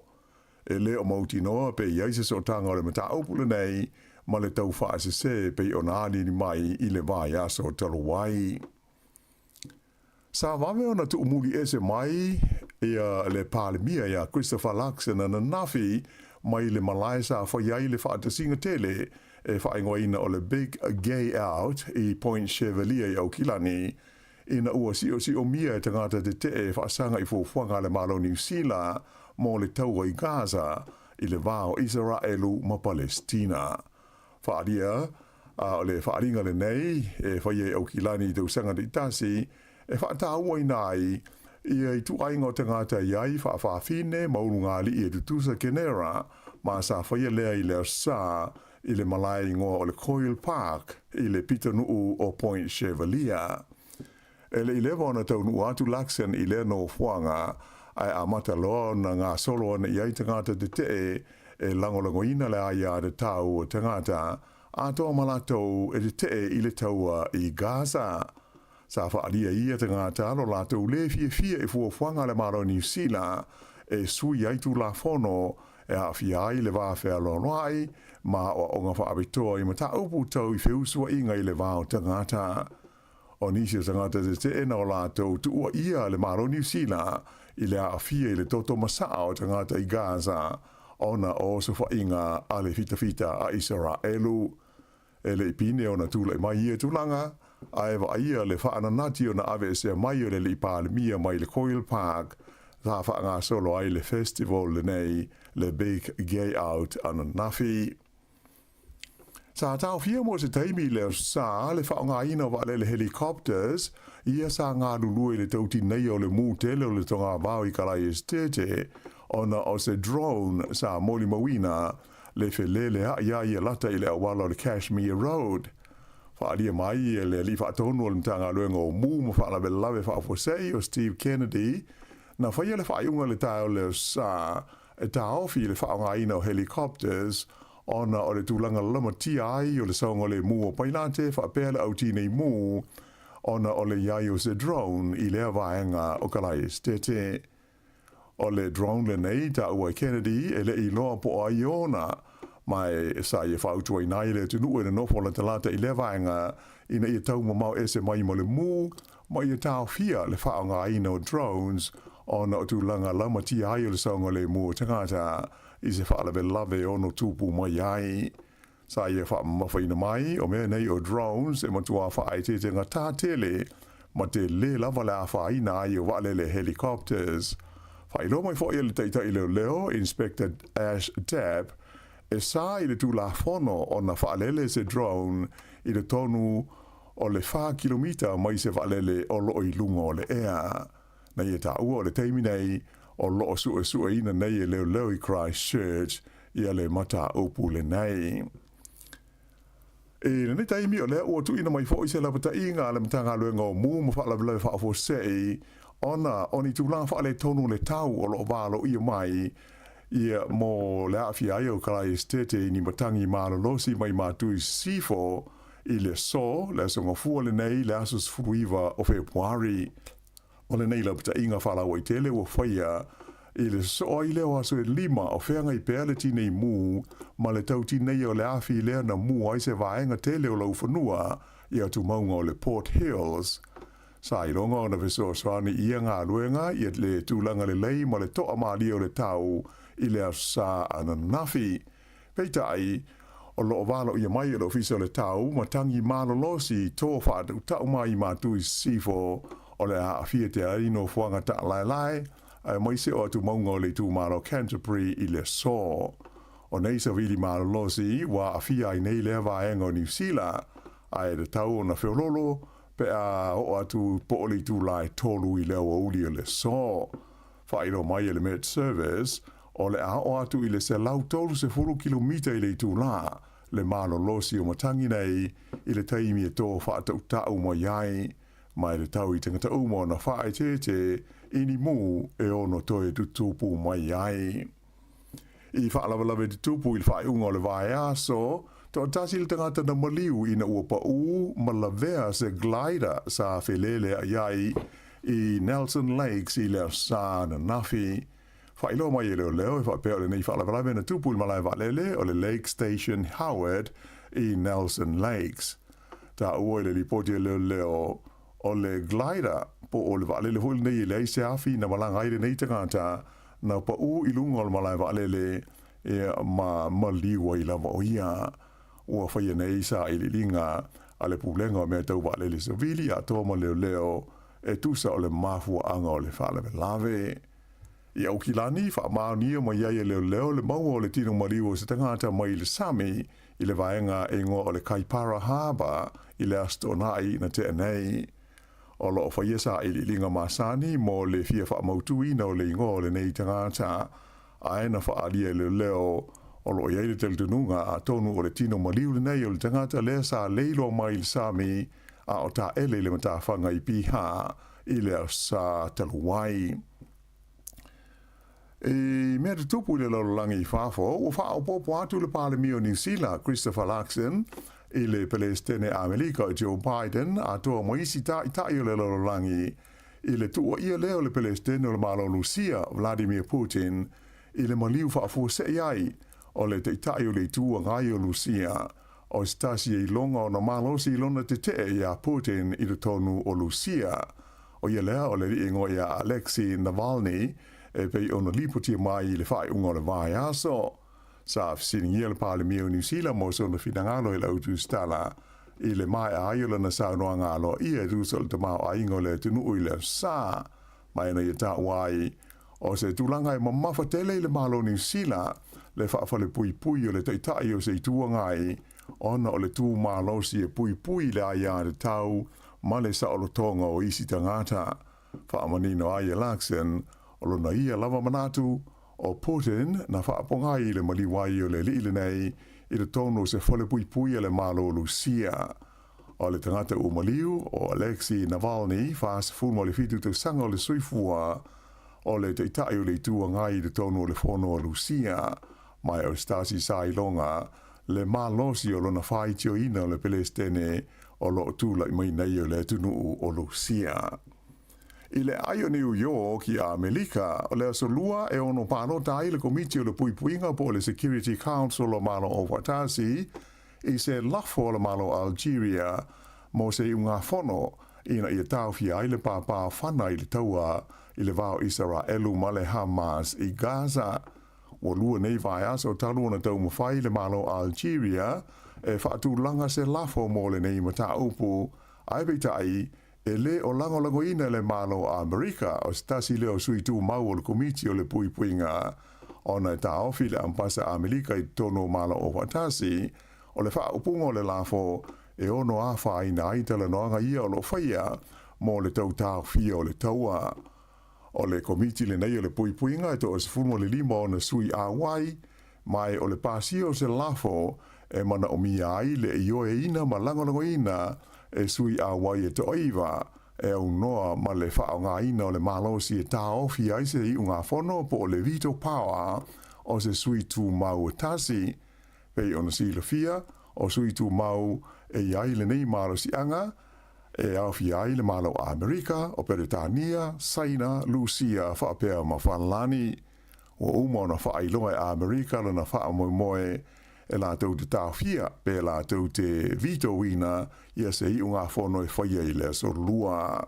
E le o mauti noa pe iaise so tanga o le mata aupu le nei, ma le tau wha se pe o nāni ni mai i le vai aso talo wai. Sa wame ona tu umuli ese mai ia le palemia ia Christopher Luxon na nafi mai le malai sa whaiai le whaatasinga tele e whaingoina o le Big Gay Out i Point Chevalier i Aukilani ina ua si o mia e tangata te te e whaasanga i fuwhanga le malo New Zealand mo le taua i Gaza i le vao Israelu ma Palestina. Whaaria o le whaaringa le nei e whaiai Aukilani i tau sanga di tasi e whaataua i nai, ia i tu ainga o te ngata iai whaafine maurunga li i e tutusa kenera, ma sa whaia lea i leo sa i le malai ngoa o le Coyle Park i le pita nuu o Point Chevalier. E le ilewa ona tau nuu atu Luxon i le no fuanga, ai amata loa na ngā solo ana iai te ngata te te e langolango ina le aia de tau o te ngata, a toa malatou e te te i le taua i Gaza. Sa whaaria ia te ngāta alo lātou le fia e fuawhanga le maro New Zealand e sui aitu la whono e a fiai le wāwhea lonoai ma o onga whaabitoa i mata upu tau i whiusua inga i le wāo te ngāta. O nisi o te ngāta te ena o lātou tu ua ia le maro New Zealand i le a fia i le toto masaa o te ngāta i Gaza ona o se whainga a le fita a Israelu. E le ipine o na tula i mai ia tulanga ai wa ia le whaananati o na awe se mai o le li pālemia mai le Coyle Park, tā whaanga solo ai le festival le nei, le Big Gay Out ana nafi. Sa tau fia mo se taimi le sa le whaonga ina wa le helicopters, ia sa ngā lului le tauti nei o le mū tele o le tonga vau i karai estete, ona o se drone sa moli mawina, le whelele a ia lata i le awala o le Kashmir Road. Whaaria mai e le li whaatonu o le mtanga luenga o mū ma whaalawe lawe whaafosei o Steve Kennedy, na whaia le whaaiunga le tāo le sa e tā ofi le whaonga ina o helicopters, ona o le tūlanga lama ai o le saunga le mū o painate whaapea le autine i mū, ona o le iai o se drone i lea vaenga o kalai estete. O le drone le nei tā ua Kennedy e le i loa po ai ona, mai sa ia whautua i nai le tunu e no fola te lata i le vaenga ina ia tau mamau ese mai mo le mū, mai ia tau fia le whaonga aina o drones ona o tūlanga lama ai o le saunga le mū o tangata i se whaalawe lawe ono tūpu mai ai. Sa ia whaamawhaina mai o mea nei o drones e matua whaai te te ngata tele ma te le lava le a whaina ai o wale le helicopters. Whailo mai fo ia le teita i leo Inspector Ash Tapp e sa i le tūla whono o na whaalele se drone i le tonu o le 4 kilomita mai se whaalele o loo i lunga o le ea. Na ia tā ua o le teimi nei o loo sua ina nei e leo i Christchurch i a le mata upu le nei. E nei taimi o lea ua tu ina mai fo i se lapata inga le matanga luenga o mū ma whaalawe whaafosei ona oni tūla whaale tonu le tau o loo wālo i mai ia mo le awhi ai o kalai estete ni matangi malolosi mai mātui sifo i le so, le songa fua le nei, le asus furuiva o Februari. O le nei lapta inga whalawa i tele o whaia i le so i leo aso e 5 o whenga i pēle tine i mū, ma le tau tine o le awhi lea na mū ai se vaenga tele o lau whanua i atu maunga o le Port Hills. Sa i ronga o na veso swani ia ngā luenga i le tūlanga le lei ma le toa maali o le tau i le sa ana nafi. Peitai, o loo walo ia mai o le ofisa o le tau, ma tangi malolosi tō whaatu tau mai mātui sifo o le a fia te ai no fuanga ta lai mai se o tu maunga le tu maro Canterbury i le so. O nei sa vili maro losi wa a fia i nei le vaenga o New Zealand ai le tau o na whiololo pe a o atu po le tu lai tolu i leo o uli o le so. Whairo mai e le Met Service o le a o atu i le se lau tolu se 4 kilomita i le tu la le malo losi o matangi nei i le taimi e tō whaatau tau mo iai mai le tau i tangata umo na whae te ini mu e ono toe tutupu mai iai. I whaalawalawe te tupu i whae unga o le vae aso, tō tasi le tangata na maliu ina ua pa u malavea se glider sa whelele a iai i Nelson Lakes i leo sa na nafi. Whailo mai e leo e whapeo le nei whaalawalawe na tupu i malai valele o le Lake Station Howard i Nelson Lakes. Ta ua le ripoti e leo o le glider po o le valele hul nei le se afi na malanga i le nei tangata na pa u i lunga o le malai valele e maliwa i lava o ia ua whaia nei sa i linga a le pulenga o mea tau valele sa vili a tōma leo e tusa o le mafua anga o le whalawe lave. I au kilani wha maonia mai iaia leo le maua o le tino maliwa sa tangata mai le Sami i le vaenga e ngō o le Kaipara Harbour i le astonai na te anei. O lo whaia sa i linga masani mo le fia wha mautuina o le ngō le nei tangata aena wha alia leo o lo iai le teltununga a tonu o le tino maliu le nei o le tangata le sa leilo mai le Sami a o ta ele le mata whanga i piha i le sa taluai. E mea te tupu le lalolangi i whafo, o wha o popo atu le palemi o New Zealand, Christopher Luxon, i le Palestine Amerika o Joe Biden, a toa moisi ta i tai o le lalolangi, i le tua ia leo le Palestine o le malo Lucia, Vladimir Putin, i le maliu whaafu se iai, o le te tai o le tua ngai o Lucia, o stasi e longa o na malo si lona te te ia Putin i le tonu o Lucia, o ia lea o le ingo ia Alexei Navalny, e pei ono lipoti mai le whae unga le vai aso. Sa fisiningia le palemi o New Zealand mo so na finangalo i la utu stala i le mai a aiola na saunoa ngalo i e rusol te mao a ingo le tunu ui le sa mai na i ta wai o se tulanga i mamafa tele i le malo New Zealand le whaafale pui pui o le taitai o se itua ngai ona o le tu malo si e pui pui le aia de tau ma le sa o lo tonga o isi tangata whaamanino aia Luxon o lona ia lava manatu o Putin na whaapongai le maliwai o le liile nei i le tono se whale pui pui le malo Lucia. O le tangata o maliu o Alexei Navalny whaas fulmo le fitu te sanga o le suifua o le te itai o le tua ngai le tono le fono o Lucia mai o stasi sailonga le malosi o lona whaitio ina o le Palestine o lo tula i mai nei o le tunu o Lucia. I le ai o New York i Amerika o le asolua e ono pano tai le komiti o le puipuinga po le Security Council o malo o Watasi i se lafo o le malo Algeria mo se unga fono ina i e tau fia i le pāpā whana i le taua i le vau Israelu ma le Hamas i Gaza. O lua nei vai asa o talu na tau mawhai le malo Algeria e whaatu langa se lafo mo le nei mata upu ai beitai e le o lango ina le malo a Amerika o stasi leo sui tu mau o le komiti o le puipuinga ona ta ofi le ampasa Amerika i tono malo o Watasi o le wha upunga o le lafo e ono a wha ina aita le noanga ia o lo whaia mo le tau tau fia o le taua. O le komiti le nei o le puipuinga e to o se fumo le lima o na sui a wai mai o le pasi o se lafo e mana o mia ai le ioe ina ma lango ina e sui a wai e to oiva e au noa ma le whao ngā ina o le malosi e tā ofi ai se i unga whono po o le veto power o se sui tu mau e tasi pei ona si le fia o sui tu mau e iai le nei malosi anga e au fi ai le malo a Amerika o Peretania, Saina, Lucia, whaapea ma whanalani o umo na whaailoa a Amerika le na wha moe e la tau te tāwhia, pe la tau te vito wina, ia se i unga whono e whaia i le sorlua.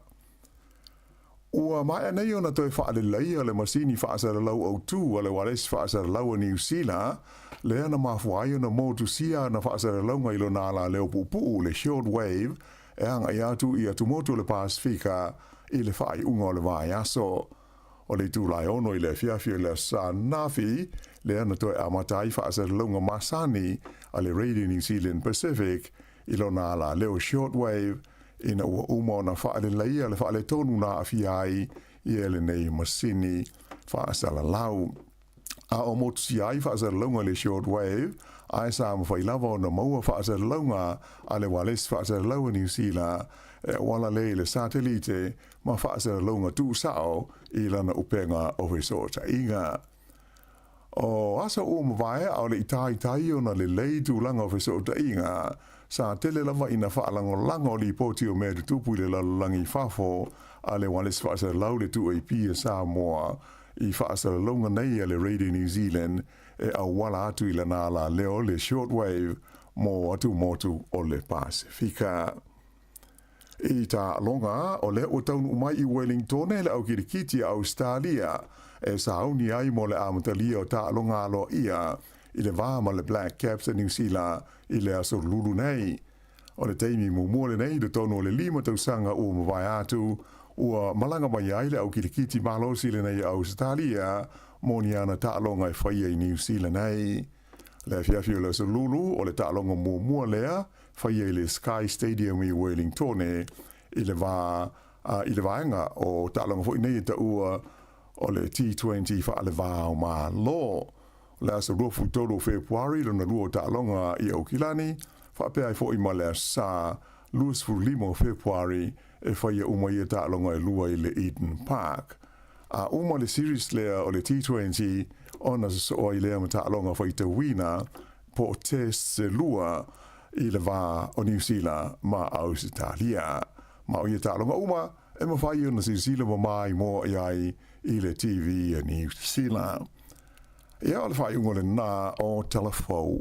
Ua mai anei ona toi whaale leia le masini whaasara lau au tū, le wares whaasara lau a New Zealand, le ana mafuai ona motu sia na whaasara lau ngai lo nā la leo pupu, le short wave, e anga i atu i atu motu le Pasifika, i le whai unga o le vai aso. O le tūlai ono i le fiafio le Sanafi, le ana toi amatai whaasaralunga masani a le Radio New Zealand Pacific, i lona ala leo shortwave, ina ua uma o na whaale leia le whaale tonu na afiai, i ele nei masini whaasaralau. A o motusi ai whaasaralunga le shortwave, ai sa mawhailawa o na maua whaasaralunga a le wales whaasaralaua New Zealand, wala le le satelite ma whaasaralunga tū sao i lana upenga o resort inga. O asa o mawai au le itai o na le lei tūlanga o resort inga, sa tele lava ina whaalango lango li poti o mea tupu le lalangi whafo a le wales whaasaralau le tu AP a Sāmoa i whaasaralunga nei a le Radio New Zealand au wala atu i lana la leo le shortwave mo atu motu o le Pasifika. I tā longa o le o taunu umai i Wellington le au kirikiti a Australia sauni ai mo le amatalia o tā longa alo ia i le vāma le Black Caps a New Zealand i le aso lulu nei. O le teimi mumua le nei le tono o le 5 tausanga ua mawai atu ua malanga mai ai le au kirikiti malosi le nei a Australia mo ni ana tā longa i whaia i New Zealand nei. Le fiafio le aso lulu o le tā longa mumua lea whaia i le Sky Stadium i Wellington i le vaenga o tālanga fo i nei ta ua o le T20 wha le vā o mā lo. Le asa ruofu toro Februari lona lua tālanga i Aukilani, wha pēai fo i ma le sa luas fu limo Februari e whaia umai e tālanga i lua i le Eden Park. A uma le series lea o le T20 ona so i lea ma tālanga wha i te wina po test se lua i le vā o New Zealand ma Australia. Ma o i tālonga uma, e ma whai o na sila ma mai mo ai i le TV a New Zealand. Ia o le whai ungo le nā o telefou.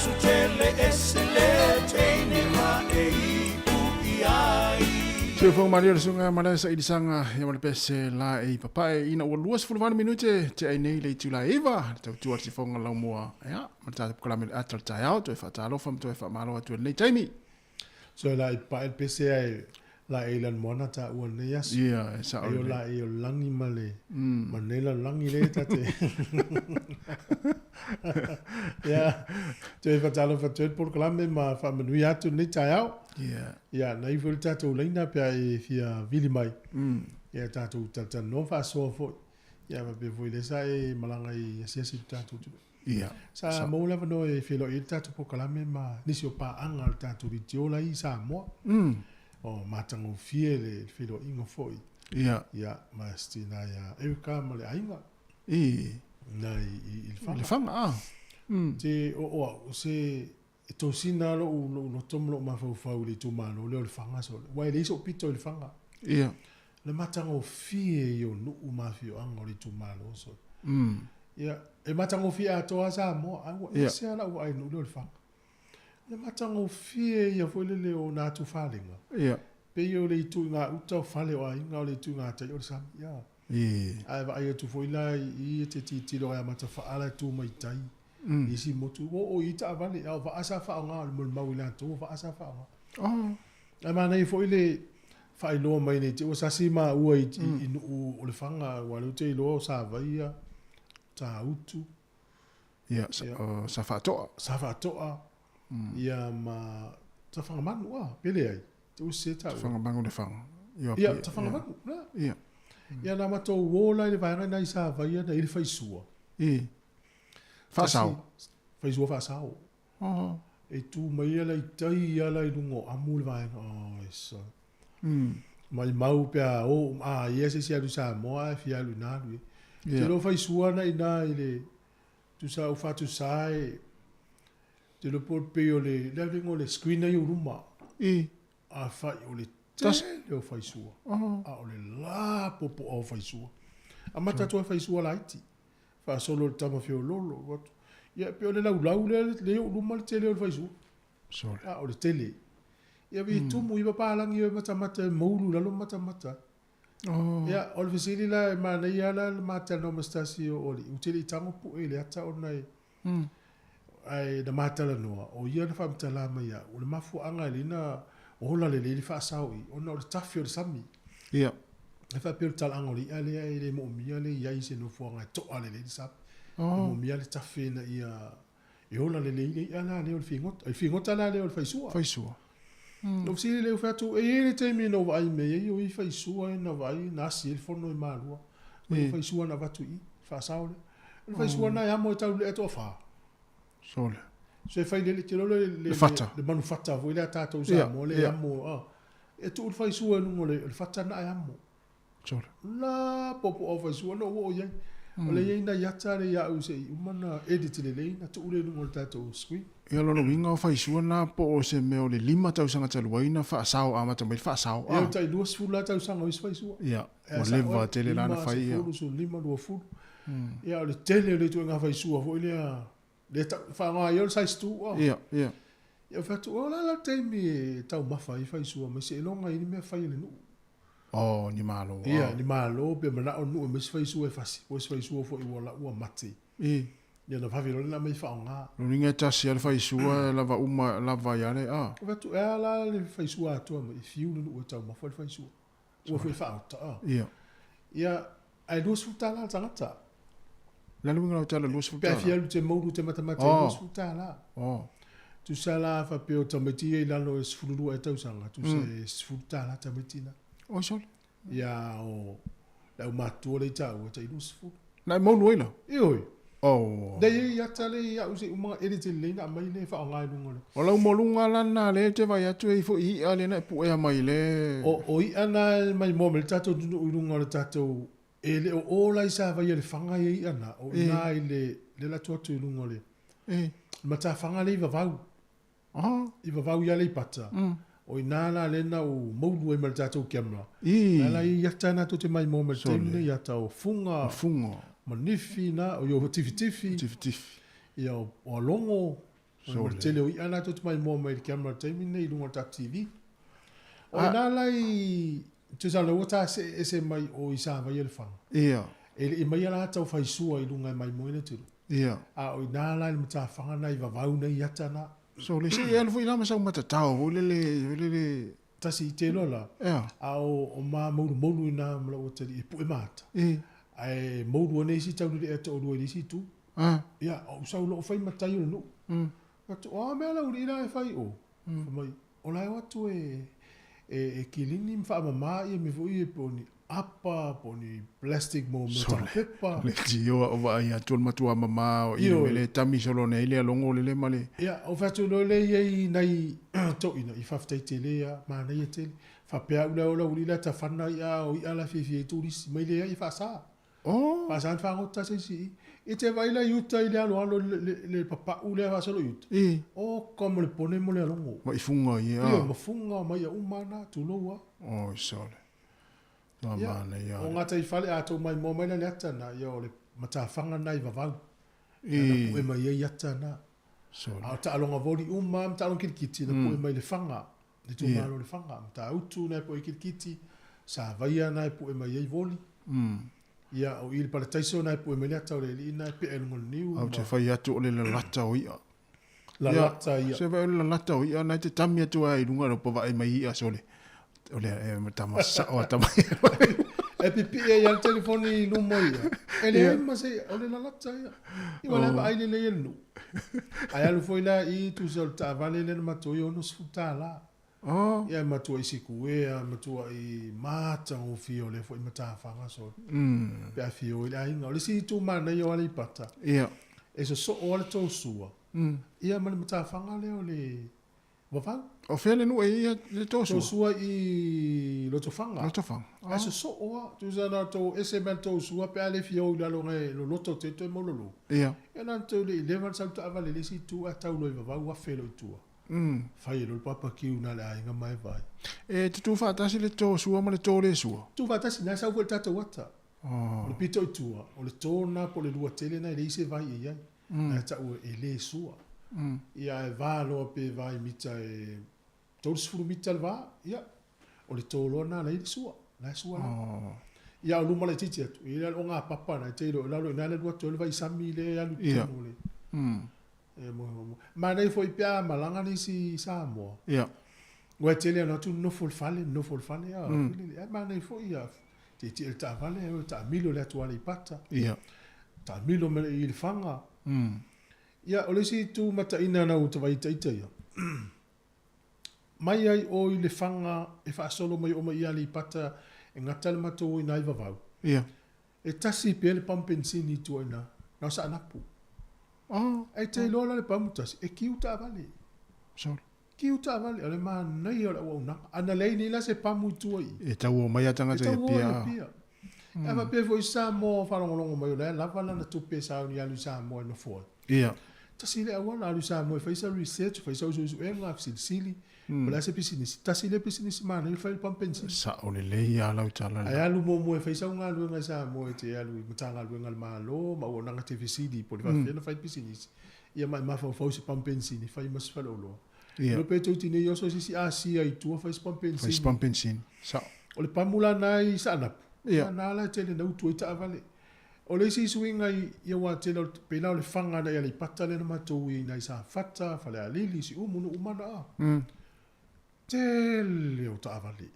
Yesu tele esele teine ma e ipu iai. Se fo Maria sunga mala sa idisanga ya mala pese la e papai ina o luas fulvan minute te ai nei le tula eva te tu ati fonga la moa ya mata kala me atal tai out e fa talo fam to e fa malo tu nei taimi so la i pa el PCA la elan mona ta o ne yas ya sa o la e langi male manela langi le tate ya te fa talo fa tu por kala me ma fa me ya tu nei tai out ya na i volta to leina pe e fia vili mai ya tatu tata no fa so fo ya ma be voi le sai malanga i sia tatu ya sa mo la no e filo i tatu po kala me ma ni si o pa anga tatu di tiola i Sāmoa o matango fie le filo ingo foi ya ma stina ya Erika ma le ainga na il fanga te o se to sina lo no tomlo ma fa le tu mano le fanga so wa le so pito il fanga le matango fie yo no ma fio anga le tu mano so ya e matango fie a to Sāmoa a se ala wa no le fanga le matango fie ya fo le o na tu falinga pe yo le tu nga uta fale wa inga le tu nga ta yo sam ya ai va ai tu foi la i te lo ya mata fa ala tu mai tai isi motu o ita vale au va asa fa nga mo mawila tu va asa fa nga ai mana i foi le fa i lo mai ne te o sasi ma u i o le fanga wa le te lo sa va ia ta utu sa fa to ia ma ta fanga manu wa pele ai te o se ta fanga bangu le fanga ia ta fanga manu ia na mato wola le vai na isa va ia na il fai sua fa sao fa sao e tu mai ala i tai ala i lungo amul vai eso mai mau pe o ia se sia du Sāmoa fia lu na lu te lo fai sua na ina ile tu sa o fa tu sai te lo por pe o le ringo le screen ai uruma a fai o le le o fai sua a o le la popo o fai sua a mata to fai sua laiti fa solo le tama fio lolo wat ia pe o le lau le uruma le tele o fai sua a o le tele ia vi tu mu iba palang ia mata moulu la lo mata ia o le fisili la ma na ia la mata no mastasio o le utili tango pu ele ata o nai ai da mata la noa o ia na famta la mai ia o le mafu anga lina o la le fa saui o na o le tafio le sami ia e fa pe tal angoli ale ele mo mia le ia ise no fo nga to ale le sa mo mia le tafina ia e o la le ana le o fingot ala le o fai sua no si le fa tu e ele te mi no vai me e o fai sua na vai na si il forno e malua o fai sua na va tu i fa saule o fai sua na ya mo tau le to fa sole se fai le tiro le manufata vo le tata usa mo le amo e tu fai sua no le fata na ya mo sole la popo o fai sua no o ye o le ina ya tare ya use umana edit le na tu le no tata o screen ia lo winga o fai sua na po o se me o le lima tau sanga talu waina fa sao ama ta mai fa sao ia tai duas fula tau sanga o fai sua ia o leva tele lana fai ia so lima do fu ia o le tele le tu nga fai sua vo ile le ta fa nga yo sai stu ia ia fa tu o la te mi tau ma fai sua ma se longa ini me fai le no ni malo ia ni malo pe mana o no me fai sua fasi o fai sua fo i wala o mate ia na favi lona mai fa nga lo ninga tasi al fai sua lava uma lava ya le fa tu ala le fai sua to ma fiu no o tau ma fai sua o fai fa ia ai dos futala tangata la luinga o tala luas futala pe fiel te mo te matamata dos futala tu sala fa pe o tamati e la no es fulu e tau sanga tu se futala tamatina sol ia o la matu le tau te dos fu na mo luila ioi dai ia tale ia usi uma edit le na mai le fa nga ngolo o la mo lunga lana le te vai atu e fo i ale na pu e mai le o i ana mai mo mel tato du ngolo tato ele o la isa va ia le fanga i ana o na le la to tu ngolo mata fanga le va i va ia le pata o inala le na o mo e mel tato kemla ala ia tana to te mai mo mel te ia tau funga funga manifi na o yo tifi ia o longo O le tele o i ana to mai mo mai camera time nei lunga ta TV. O na lai tu sa lo ta se mai o isa vai el fang. Ia. E mai ala tau fai sua i lunga mai mo ina tu. Ia. A o na lai mo ta fanga nei va vau nei atana. So le se ele foi lá mas uma tatau, o le tasi te lola. Ia. A o ma mo ina mo o te e pu e mata. Ai mo nei si tau le to o le si tu. Ia, o sa lo fai matai o no. O me ala uri ina e fai o. Mai o lai watu e kilini mfa mama i me foi e poni apa poni plastic mo meta pepa. Le tio o va ia tol matua mama o i le tami solo nei le longo le male. Ia, o fatu lo le i nei to ina i faftai te le ia ma nei te. Fa pea ula uri la ta fana ia o i ala fi turis mai le i fa sa. Oh, pa san fa ngota se si. E te vai la yuta i le alo le papa u le vasolo yuta. O como le ponemos le longo. Ma i funga ia. Ia, ma funga mai umana tu loa. Oh, sole. Mama na ia. O ngata i fale ato mai mo mai le atana ia o le matafanga nai vavau. E mai ia atana. Sole. A ta alonga voli ta alonga kiti na po mai le fanga. Le tu malo le fanga. Ta utu na po kiti. Sa vaia na po mai ia voli. Ia o il para taiso na po me lata o le ina pe el ngol niu. Au te fai atu o le lata o ia. La lata ia. Se vai le lata o ia na te tami atu ai lunga no po vai mai ia sole. O le tamasa o tamai. E pipi e ia telefoni lumo ia. E le ma se o le lata ia. I wala ba ai le le no. Ai alu foi la i tu sol ta vale le matoi ono sfuta la. Oh. Ia matua i siku ea, matua i mata o fio le fo i mata whanga so. Pea fio i le ainga. O le si tu mana i o ale i pata. Ia. E so o ale tau sua. Ia mani mata whanga le o le wawhau. O whele nu e ia le tau sua? Tau sua i loto whanga. Loto whanga. E so oa. Tu zana tau ese man tau sua pea le fio i lalo ngai lo loto te toi mololo. Ia. E nan tau le 11 sau ta avale le si tu a tau loi wawhau a whelo i tua. Fai lo papa kiu na le ainga mai vai. E tu fatasi le to sua ma le to le sua. Tu fatasi na sa vo tata wata. O pito i tua, o le tona po le lua tele na le ise vai ia. Na ta o e le sua. Ia e va lo pe vai mita e tos furu mita va, ia. O le tolo na le sua, na sua. Ia o luma le titi atu. Ia o nga papa na te lo na le lua tole vai sami le alu tonu le. Ma nei foi pia malanga ni si Sāmoa. Ia. Ua tele ana tu no fale ya. Ma nei foi ya. Te ta vale o ta milo le atu ale pata. Ia. Ta milo me i fanga. Ia o le si tu mata ina na u te vai taita ia. Mai ai o i le fanga e fa solo mai o mai ale pata e ngata le mato i nai vavau. Ia. E tasi pe le pampensini tu ina. Na sa napu. E te lola le pamutas, e kiu ta vale. Sol. Kiu ta vale, ole ma nei ole o na. Ana lei ni la se pamu tuai. E tau o mai atanga te pia. E ma pe foi Sāmoa whalongolongo mai ole, lava na tupe sa ni alu Sāmoa no foi. Ia. Tasi le awana alu Sāmoa, fai sa research, fai sa usu e ngā sili. Ola se pisinisi, tasi le pisinisi mana, il fai pampensi. Sa o le lei alau tala. Ai alu mo e fai sa ngā lua ngai Sāmoa e te alu, matanga lua ngai malo, ma o nanga te visidi, po le whawhia na fai pisinisi. Ia mai mawhau se pampensi, ni fai mas whalolo. No pe tau tine yoso si Asia i tua fai pampensi. Fai pampensi. Sa. O le pamula nai sa anapu. Ia. Na la tele na utu i ta avale. O le si suinga i wa tele pena o le whanga na ia le pata le na matou i nai sa fata, fale a lili si umunu umana a. Tele o ta avale.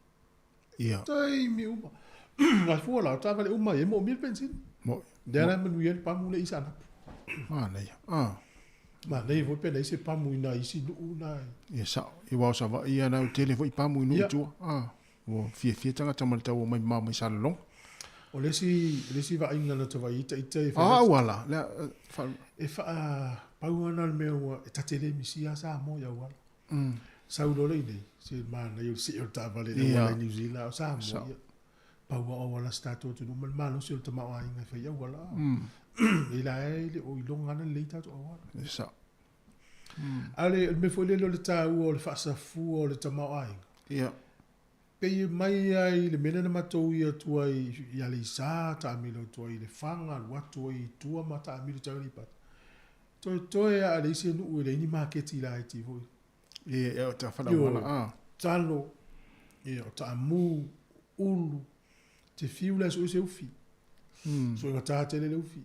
Ia. Tai mi uma. Ngai fua la ta avale uma e mo mil pensin. Mo. Dela manu ia le pamula i sa anapu. Nei. Ma nei vo pena i se pamu ina i si nuu nai. Ia sa. I wau sa va ia na tele vo i pamu i nuu tua. O fie tanga tamal tau o mai mai salong. O lesi va inga na tawa ita e wala. E fa pauana le mea ua e tatele misi a Sāmoa ia wala. Saulo le nei. Se mana i o si o tawale na wala New Zealand o Sāmoa ia. Paua o wala stato tu numal malo si o tamau a inga fa ia wala. I la e le o ilonga na le tato o wala. Sa. Ale me foi le le tau o le fasafu o le tamau a inga. Ia. Pe mai ai le mena na matou ia tua i ale sa ta amilo tua i le fanga watu i tua mata amilo tau i pat. Toi a le isi nu le ni marketi la iti voi. E o ta whana wana. Talo, o ta mu, ulu, te fiula so se ufi. So inga tā tele le ufi.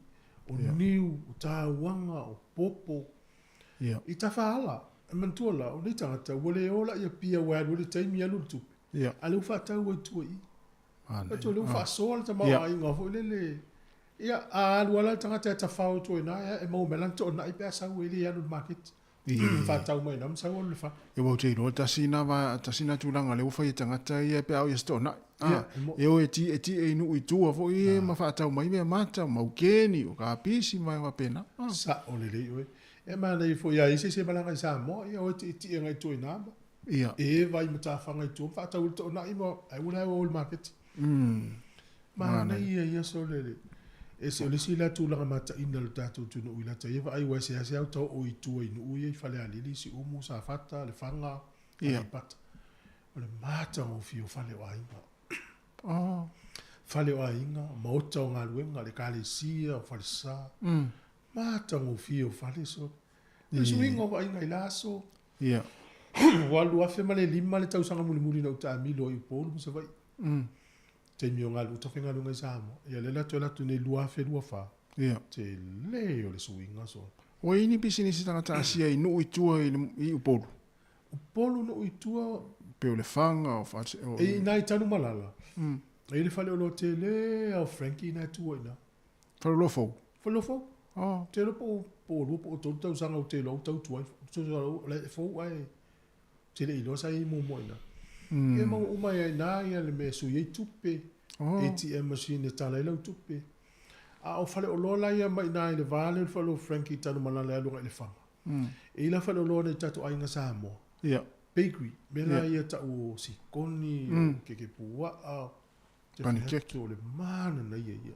O niu, o tā wanga, o popo. I ta whaala. E mantuala, o ni tangata, wale ola ia pia wad, wale taimi alu tupe. A leu whatau e tua i. Ato leu whasoa ta mawa inga fo lele. Ia a alu ala tangata e ta whao tua ina, e mau melanto o na i pia sau e li alu market. Whatau mai nam sau alu wha. E wau teiro, tasina tūranga leu whai tangata i e pe au i sto na. E o e ti e inu i tua fo i e ma whatau mai mea mata, mau keni o ka pisi mai wa pena. Sa o lele oi. E mana i fo ia isi se malanga i Sāmoa, ia o ti e ngai tua ina ma. E vai mata whanga i tua, whatau ulto na i mo, ai ula o all market. Mana ia so lele. E se ole si la tūlanga mata ina lo tātou tunu ui lata. Ia ai wai se ase au tau o i tua inu ui e whale alili si umu sa whata, le whanga, le pata. O le mata o fio whale o ainga. Whale o ainga, maota o ngā luenga, le kāle sia, o whale sā. Mata o fio whale so. Le suinga o ainga i laso. Walu afe male lima le tau sanga muli muli na uta amilo i upolu msa vai. Te mi o ngā luta whenga lunga i Sāmoa. Ia le lato e latu ne lua fe lua wha. Te leo le suinga so. O ini bisinisi tangata asia i nuu i tua i upolu. Upolu nuu i tua. Peo le whanga o whate. E nai tanu malala. E le whale o lo te le au Frankie nai tua ina. Whale lo fau. Whale lo fau. Te lo po lupo o tolu tau sanga o te lo tau tua. Le fau ai. Te le ilo sa i mumo ina. E mau umai ai nā ia le me sui ei tupe. ATM machine e tala ilau tupe. A o whale o lola ia mai nā i le vāle le whale o Frankie tanu malala e lunga i le whanga. E ila whale o lola i tatu ainga Sāmoa. Bakery. Mena ia ta o sikoni, keke pua a. Kani keke. O le mana na ia ia.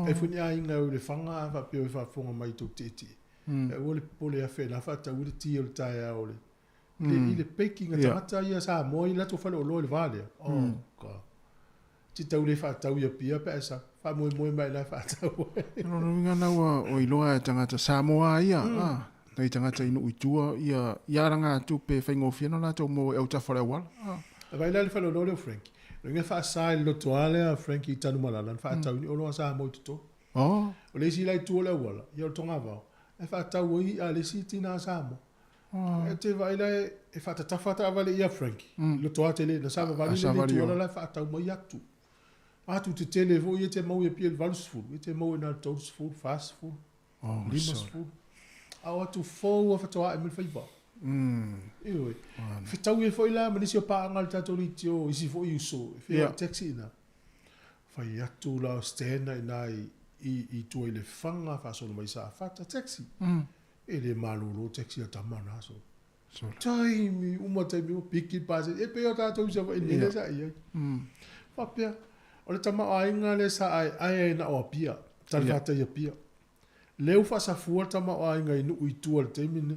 E funi a inga o le whanga a whapeo e whafonga mai tau tete. E o le pole a whena whata ule ti o le tae a ole. I le baking a tangata ia Sāmoa i lato whale o loa le vālea. Ka. Ti tau le whatau ia pia pe esa. Wha moe mai la whatau. No inga naua o iloa e tangata Sāmoa ia. Nei tangata inu i tua ia ranga atu pe whaingofia no la tau mo e au tawhare wala. Vai la le whale o loa le Frankie. No inga wha sai loto ale a Frankie tanu malala. Whatau ni o loa Sāmoa i tuto. O le si lai tua le wala. Ia o tonga vau. E whatau i a le si tina Sāmoa. E te vai lai e whatata avale ia Frankie. Loto a tele na sāma vali le tua la lai whatau mai atu. Atu te tele vo i te mau e pia valsful. I te mau e nā tausful, fastful, limasful. Au atu fōu a whatoa e mil whaiba. Ioi. Whitau e whoi la, manisi o pāanga le tātou li tio, isi whoi uso. Whia taxi ina. Whai atu la o stena ina i tua i le whanga, whasono mai sa whata taxi. E le malolo taxi a tamana so. Taimi, taimi o piki pāse. E peo tātou sa whai nene sa iai. Whapea. O le tama ainga le sa ai na o pia. Tali whata ia pia. Leu whasa fua tama o ainga inu i tua le teimine.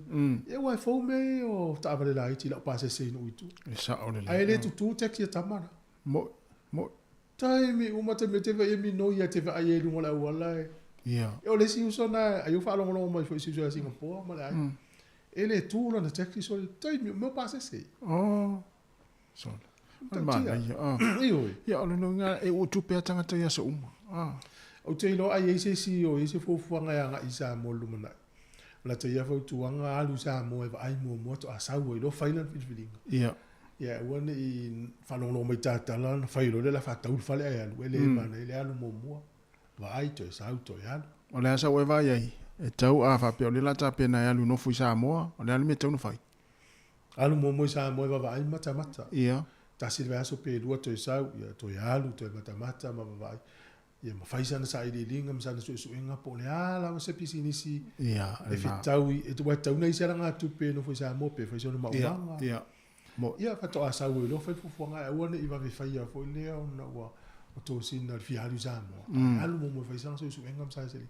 E wai fau me o taawale la iti la pase se inu i tua. E sa o le la. Ai le tutu taxi a tamana. Mo. Taimi taimi te vai e mino ia te vai e lunga la uala e. E o le si usona, ai u wha longa mai fo si usona Singapore, ma le ai. E le tūra na taxi so le taimi me pase se. So. Mana ia o no nga e o tupe tangata ia so o te ilo ai ese si o ese fofuanga ia nga i Sāmoa lumana la te ia fautuanga alu Sāmoa e ai mo to asau i lo failan filfilinga ia wana i whanongo mai tātala na whailo le la whatau whale ai alu ele mana ele alu mo wa ai to e sau to e alu o le asa ue vai ai e tau a whapea o le la tāpena e alu nofu i Sāmoa o le alu me tau na whai alu mo i Sāmoa e wa ai mata tasi le aso pe lua to sau ia to alu to mata ma vai ia ma faisa na sai le linga ma sa su inga po le ala ma se pisinisi ia e fitau e to tau nei sera nga tu pe no foi sa mo pe faisa no ma ia mo ia fa to asa we lo fa fu nga e wona i va ve faia fo le ona wa o to sin na fi alu sa mo alu mo faisa so su inga ma sa se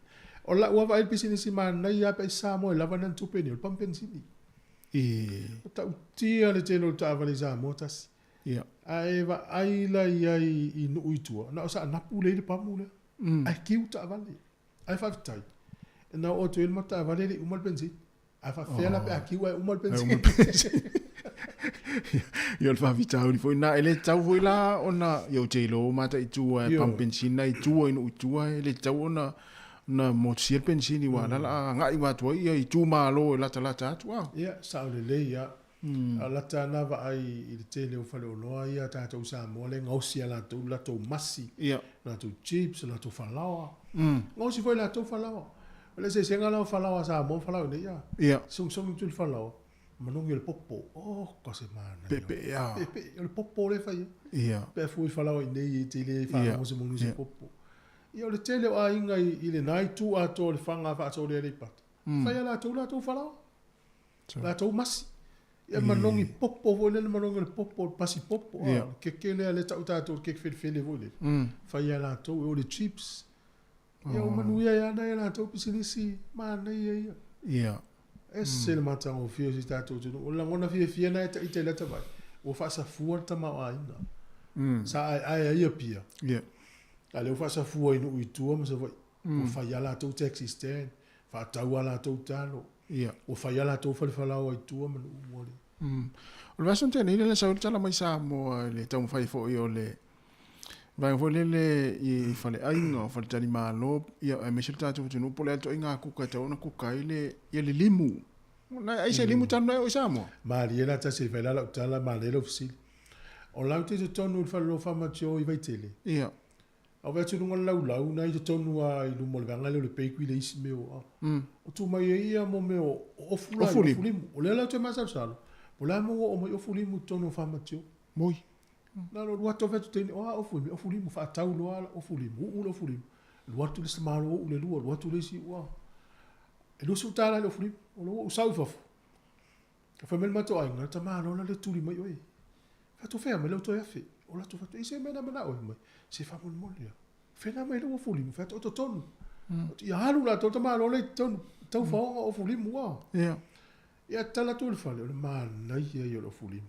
o la wa vai pisinisi ma na ia pe sa mo la va nan tu pe ni o pampensini ta utia le teno ta va le sa mo tas ai va ai la i no itua na sa na pule le pamule ai kiu ta vale ai fa tai Na o tu il mata vale li umal pensi. A fa fela pe aki wa umal pensi. Yo fa vita uri foi na ele tau foi la ona yo jelo mata i tu pam benzina i tu inu tu ele tau ona na motor benzini wa la nga i wa tu i tu ma lo la ta tu wa. Ya sa le ya. Ala tana va ai i te leo fale o loa ia tātou Sāmoa le ngausi ala tau la tau masi. La tau chips, la tau whalawa. Ngausi foi la tau whalawa. Le se senga la whalawa Sāmoa whalawa ne ia. Song tu whalawa. Manongi le popo. Oh, ko se mana. Pepe ia. Pepe, le popo le fai. Ia. Pe fui whalawa i nei i te le whalawa mo se monu se popo. Ia le te leo a inga i le nai tu a to le whanga wha ato le reipat. Whai ala tau whalawa. La tau masi. Ia manongi popo vo le manongi le popo pasi popo ke le tau tatou ke fele vo le fai ala tau o le chips ia o manuia ia na ala tau pisinisi mana ia ese le mata o fio si tatou tu o la ngona fie na i te leta vai o fa sa fuar tama ainga sa ai ia pia ale o fa sa fuar inu i tua ma sa vai o fai ala tau taxi stand fa tau ala tau talo o fai ala tau falfala o i tua manu umori. O le vason tēnei le sauri tala mai Sāmoa le tau mwhai fo i o le vai fo le i fale ainga o fale tani mālo ia e mesel tātou tunu po le ato i ngā kuka tau na kuka i le limu. Ai se limu tanu o Sāmoa? Maari e la ta se whaila lau tala mālelo fisili. O lau te tonu i whale lo whamatio i vaitele. Ia. Au vea tununga lau na i te tonu a i lumo le vangale o le peikui le isi meo. O tu mai e ia mo meo ofulimu. O le lau te masal salo. O la mo o mai ofulimu tonu whamatio. Moi. Na lo ruato vetu teni o ofulimu wha atau loa ofulimu. Ula ofulimu. Ruatu le samaro o ule lua. Ruatu le si ua. E lusu utala le ofulimu. O lo usau fafu. E whamel mato ainga. Ta maa lola le tuli mai oi. Fatu whea me leo toi afe. O la tu fatu. Ise mena oi mai. Se famol molia. Fena mai lo ofulimu. Fatu o tonu. Ia halu la tau ta maa lola tonu. Tau whaonga ofulimu ua. Ia. Ia tala tu le fale, o le mana ia i o le fulimu.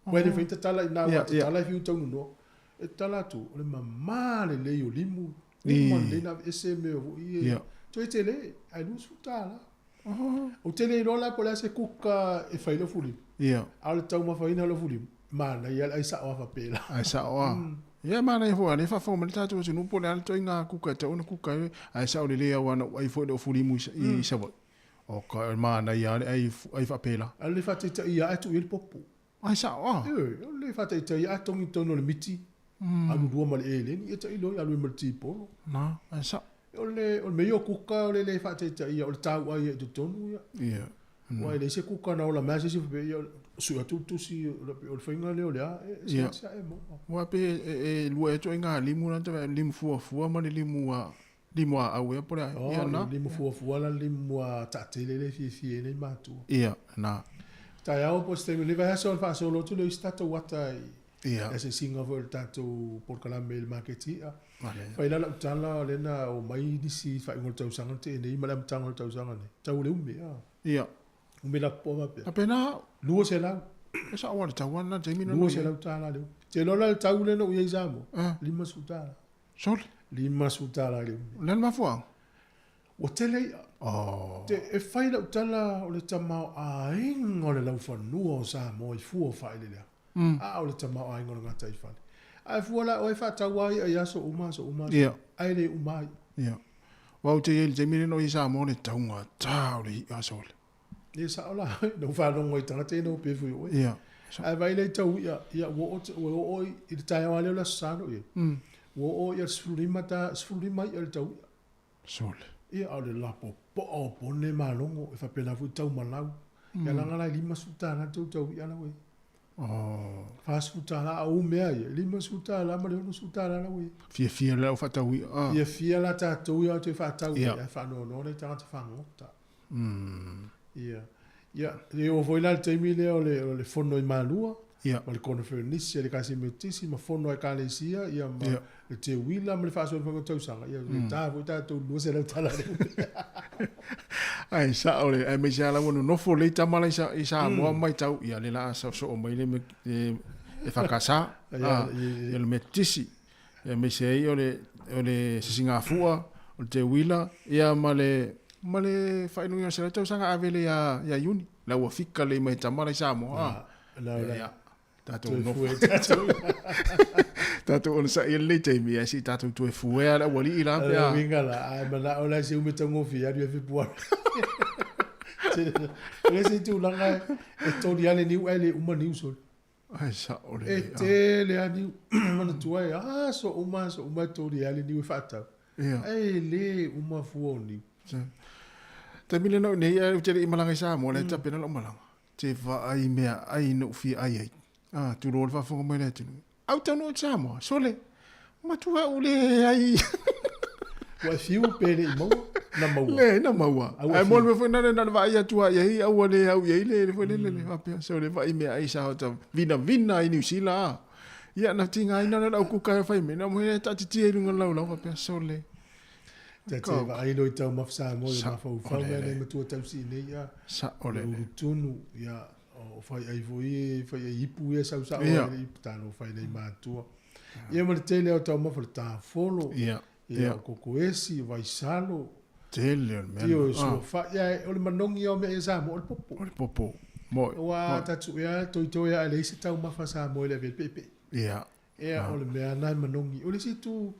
Koe le whaita tala i nā wata, tala i fiu taunu no. E tala tu, o le mamā le lei o limu. Limu le na ese me o ia. To e te le, ai lusu tala. O te le rola po le ase kuka e whai le fulimu. Ia. A le tau mawhaina le fulimu. Mana ia ai sa oa whapela. Ai sa oa. Ia mana i hoa, ne whawhau mani tātua tunu po le alto i ngā kuka, te ona kuka ai sa o le lea wana ai fwoi le o fulimu i sawai. O ka mana ia ai whapela. A le whate ta ia atu i le popo. Ai sa oa? O le whate ta ia atongi tono le miti. Alu rua ma le eleni, ia ta ilo, alu i ma le tipolo. Na, ai sa. O le meo kuka o le whate ta ia, o le tau ai e tu tonu ia. Ia. Wa le se kuka na o la mea si whape ia, sui atu tusi o le whainga leo lea. Ia. Wa pe e lua e toi ngā limu na te limu fua ma le limu a au ea pore ia na. Limu fua la limu a tatele le fie nei mātua. Ia, na. Tai au po stegu, le vai aso alfa aso lotu leo istato wata i. Ia. Ese singa vo le tato porkalame le marketi ia. Whaila la utala le na o mai nisi whaingo le tausanga te nei ma le amtanga le tausanga ne. Tau le ume ia. Ia. Ume la poma pia. Apena. Lua se lau. Esa awa le tauana, Jamie Lua se lau tala leo. Te lola le tau le no uia izamo. Lima sutala. Sol? Lima sutala leo. Len mafuang? O tele ia. Te e whaila utala o le tamau a ingo le lau whanua o Sāmoa i fua whaile lea. A o le tamau a ingo le ngata i whale. A e fua la o e whatau ai a iaso uma. Ia. Ai le umai. Ia. Wau te ele Jamie no i Sāmoa le taunga tau le i asole. Le sa ola, no whanongo i tangata e no pefu i oi. Ia. Ai vai le tau ia wo o i te tai wale o la sano ia. Wo o ia sfurima i le tau. Sole. Ia au le lapo po o pone malongo e whapena fu tau malau. Ia langa lai lima sutana tau ia la wei. Fa sutana a umea ia. Lima sutana ma le ono sutana la wei. Fia la o whatau ia. Fia la tātou ia o te whatau ia. Whanono le tangata whangota. Ia, e o foi la le taimi lea o le fono i malua. Ia. Ma le kono whenisi, le kasi metisi, ma fono e kalesia, ia ma le te wila, ma le whaasua le whangotausanga. Ia, tā foi tātou lua se lau tala le. Ai, sa ole, ai me sa la wono nofo le tamala i Sāmoa mai tau, ia le la sa so o mai le e whakasa, ia le metisi, ia me se o le sisinga fua, o te wila, ia ma le Ma le whainui o sera tau sanga awele ya uni. La ua fika le mai tamara i Sāmoa. La Tātou nofu. Tātou ona sa ia le teimi si tātou tue fuea la wali i la pia. Winga la, ai mana o la se ume tangofi ya ria fipua. Le se tu langa e tori ale ni ele uma ni uso. Ai sa ole. E te le ani mana tuai so uma tori ale ni fata. Ai le uma fuoni. Te mile no nei e tere i malanga i Sāmoa le tapena lo malanga. Te va ai mea ai no fi ai ai. Tu rol fa fonga mai le tinu. Au tanu o Sāmoa, sole. Matua ule ai. Wa fiu pele i mau na maua. Le na maua. Ai mo me foi na va ia tua ia au le au ia le foi le va pe so le va i mea ai sa ta vina i New Zealand. Ia na tinga ina na au ku ka fai me na mo e tati e lunga lau va pe so le. Te va ai no tau mafsa mo ma fa le me tu tau si ne ia. Sa ole. Tunu ia o fai ai fai ai ipu e sa i tano fai nei matua. Ia mo te le o tau mafa ta folo. Ia koko esi vai salo. Tele me. Tio so fa ia o le manongi o me esa mo le popo. O le popo. Mo. Wa tatu ia to ia le se tau mafa sa mo le pepe. Ia. Ia o le me ana manongi. O le si tu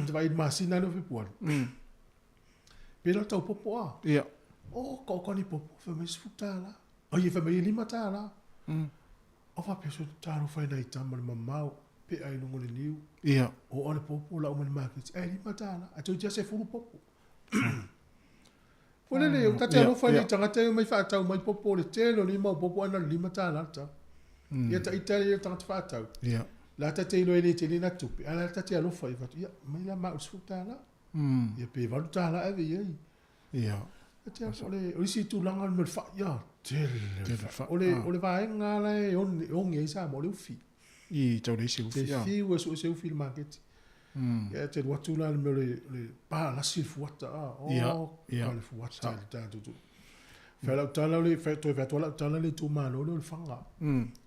te vai masina no fe puan. Pelo tau popo a. Ia. O ko ni popo fa me sfutala. O ye fa me lima tala. O fa peso talo fa na itama le mamau pe ai no le liu. Ia. O ole popo la o le market. Ai lima tala. A to just se fulu popo. Ole le o tata no fa ni tanga te mai fa tau mai popo le telo lima popo ana lima tala ta. Ia ta italia tanga fa tau. Ia. La tata ilo ele te lina tupi. Ala tata alo fa fa. Ia mai la ma sfutala. Ia pe valu tala ave ia. Ia. Te ole si tu langa me fa ya. Ole va nga la on ye sa mo le fi. I tau le si ufi. Te fi o so se ufi market. Ya te watu la me le pa la si fuata. Ya le fuata ta tu. Fa la tala le fa to fa to la tala le tu ma no le fanga.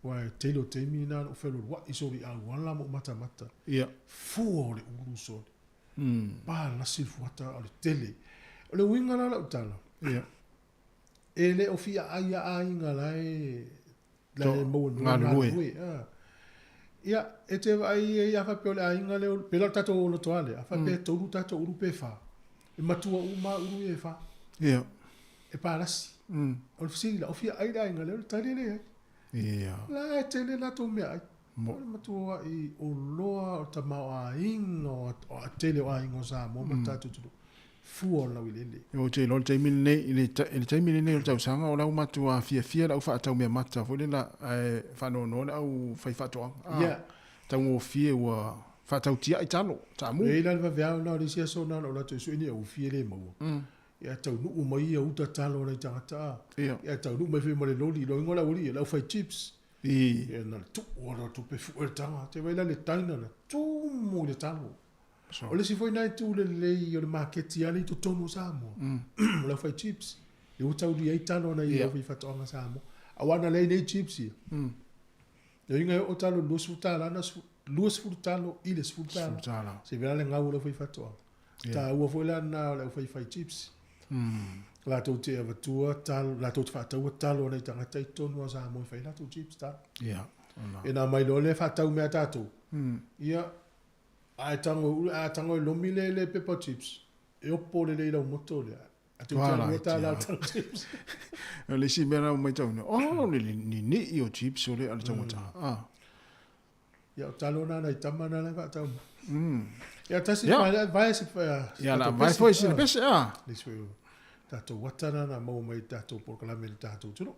Wa te lo te mi na o fe lo wa iso ri a wala mo mata. Ya. Fu le uru so. Pa la si fuata o le tele. O le winga la tala. Ia. Ele o fia ai ngalai la mo ngalui. Ia e te vai ia fa pe ai ngale pela tato no toale a fa pe tolu tato uru pe fa. E matua uma uru e fa. Ia. E parasi. O fia o fia ai ngale o tale le. Ia. La e tele la to me ai. Mo matua i o loa o tamao ai o tele o ai ngo sa mo matato tu. Fuo la wilele. O te lo te mil nei ile te mil nei o tau sanga o lau matua fia la u fa tau me mata fo le la fa no au fai fa toa. Ia. Tau o fia wa fa tau tia i talo ta mu. E la va vea na le sia so na la te suini o fia le mo. Ia tau nu mai o ta talo na tangata. Ia tau nu mai fe mo le loli lo ngola uri la fai chips. Ia na tu ora tu pe fu tanga te vai la le taina na tu mo le talo. O le si foi nai tu le lei o le marketi ale to tonu Sāmoa. O la fai chips. E o tau di ai talo na i o fai fatonga Sāmoa. A wana lei nei chips ia. E inga o talo luas futala na luas futalo i le futala. Se vera le ngau o fai fatonga. Ta ua foi la na o fai fai chips. La tau te avatua talo, la tau te fatau talo nei tangata i tonu a Sāmoa fai la tau chips ta. Ia. E na mai lo le fatau mea tatou. Ia. Ai tango lomi le pepper chips. E opo le la moto le. Atu te la chips. Le si mera o mai tau. Oh, ni o chips o le ala tau ta. Ya talo na i tamana le va tau. Ya tasi vai se ya la vai foi se pese This way. Tato watana na mo mai tato por kala me tato tuno.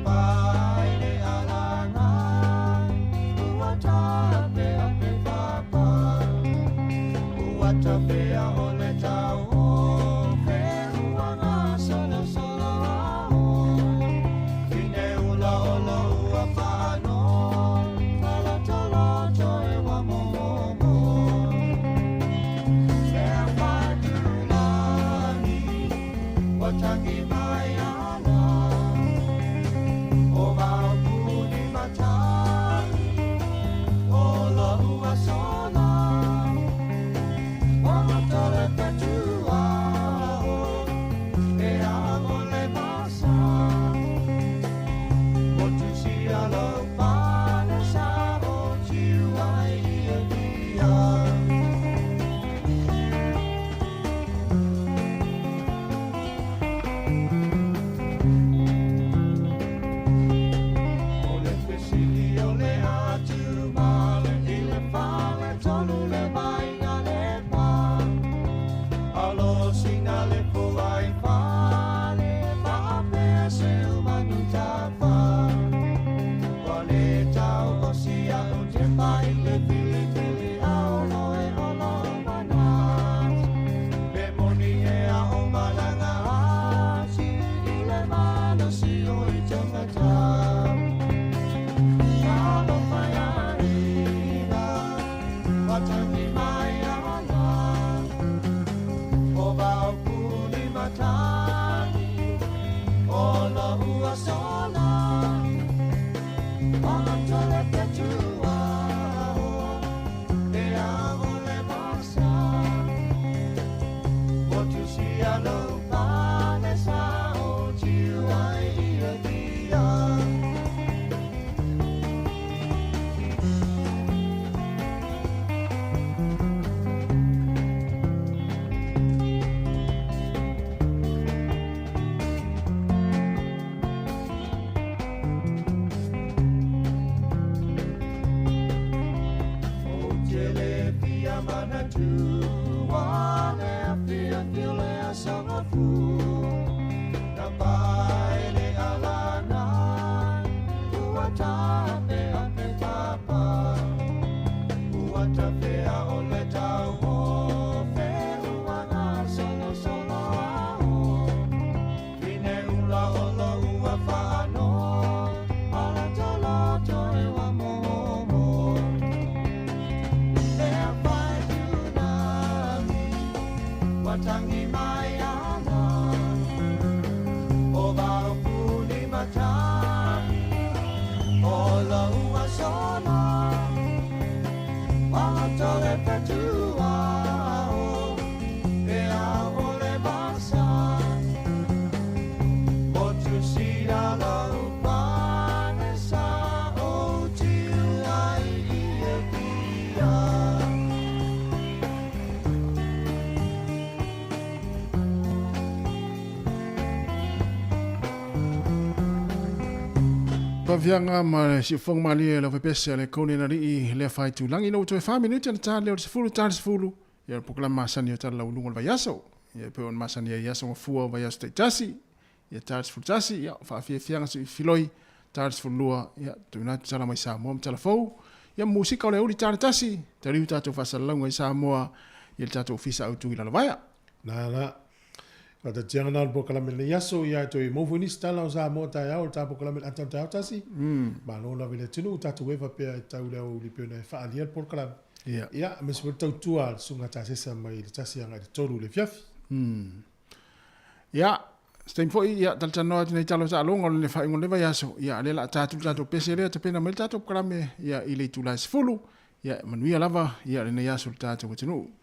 Bye. Pavianga ma si fong mali la pepese le kone na ri le fai tu langi no to 5 minutes na ta le fulu ta fulu ya pokla masani ta la ulunga va yaso ya pe on masani ya yaso fu va yaso te tasi ya ta fulu tasi ya fa fianga si filoi ta fulu ya tu na tsala mai Sāmoa mtala fo ya musika le uli ta tasi ta ri ta to fa salonga Sāmoa ya ta to ofisa au tu ila la vaya na Kata tianga na po kala mele yaso ya to mo funi stala sa mo ta ya o ta po kala mele anta ta tasi. Ma no la vele tinu ta to weva pe ta ule o li pe na fa ali por kala. Ya me se to tua sunga ta se sa mai ta si anga to le fiaf. Ya stem fo ya tal tano ni talo sa longo le fa ngol le va yaso ya le la ta tu ta to pese le te pena mel ta to kala me ya ile tu la fulu ya manuia lava ya le yaso ta to tinu.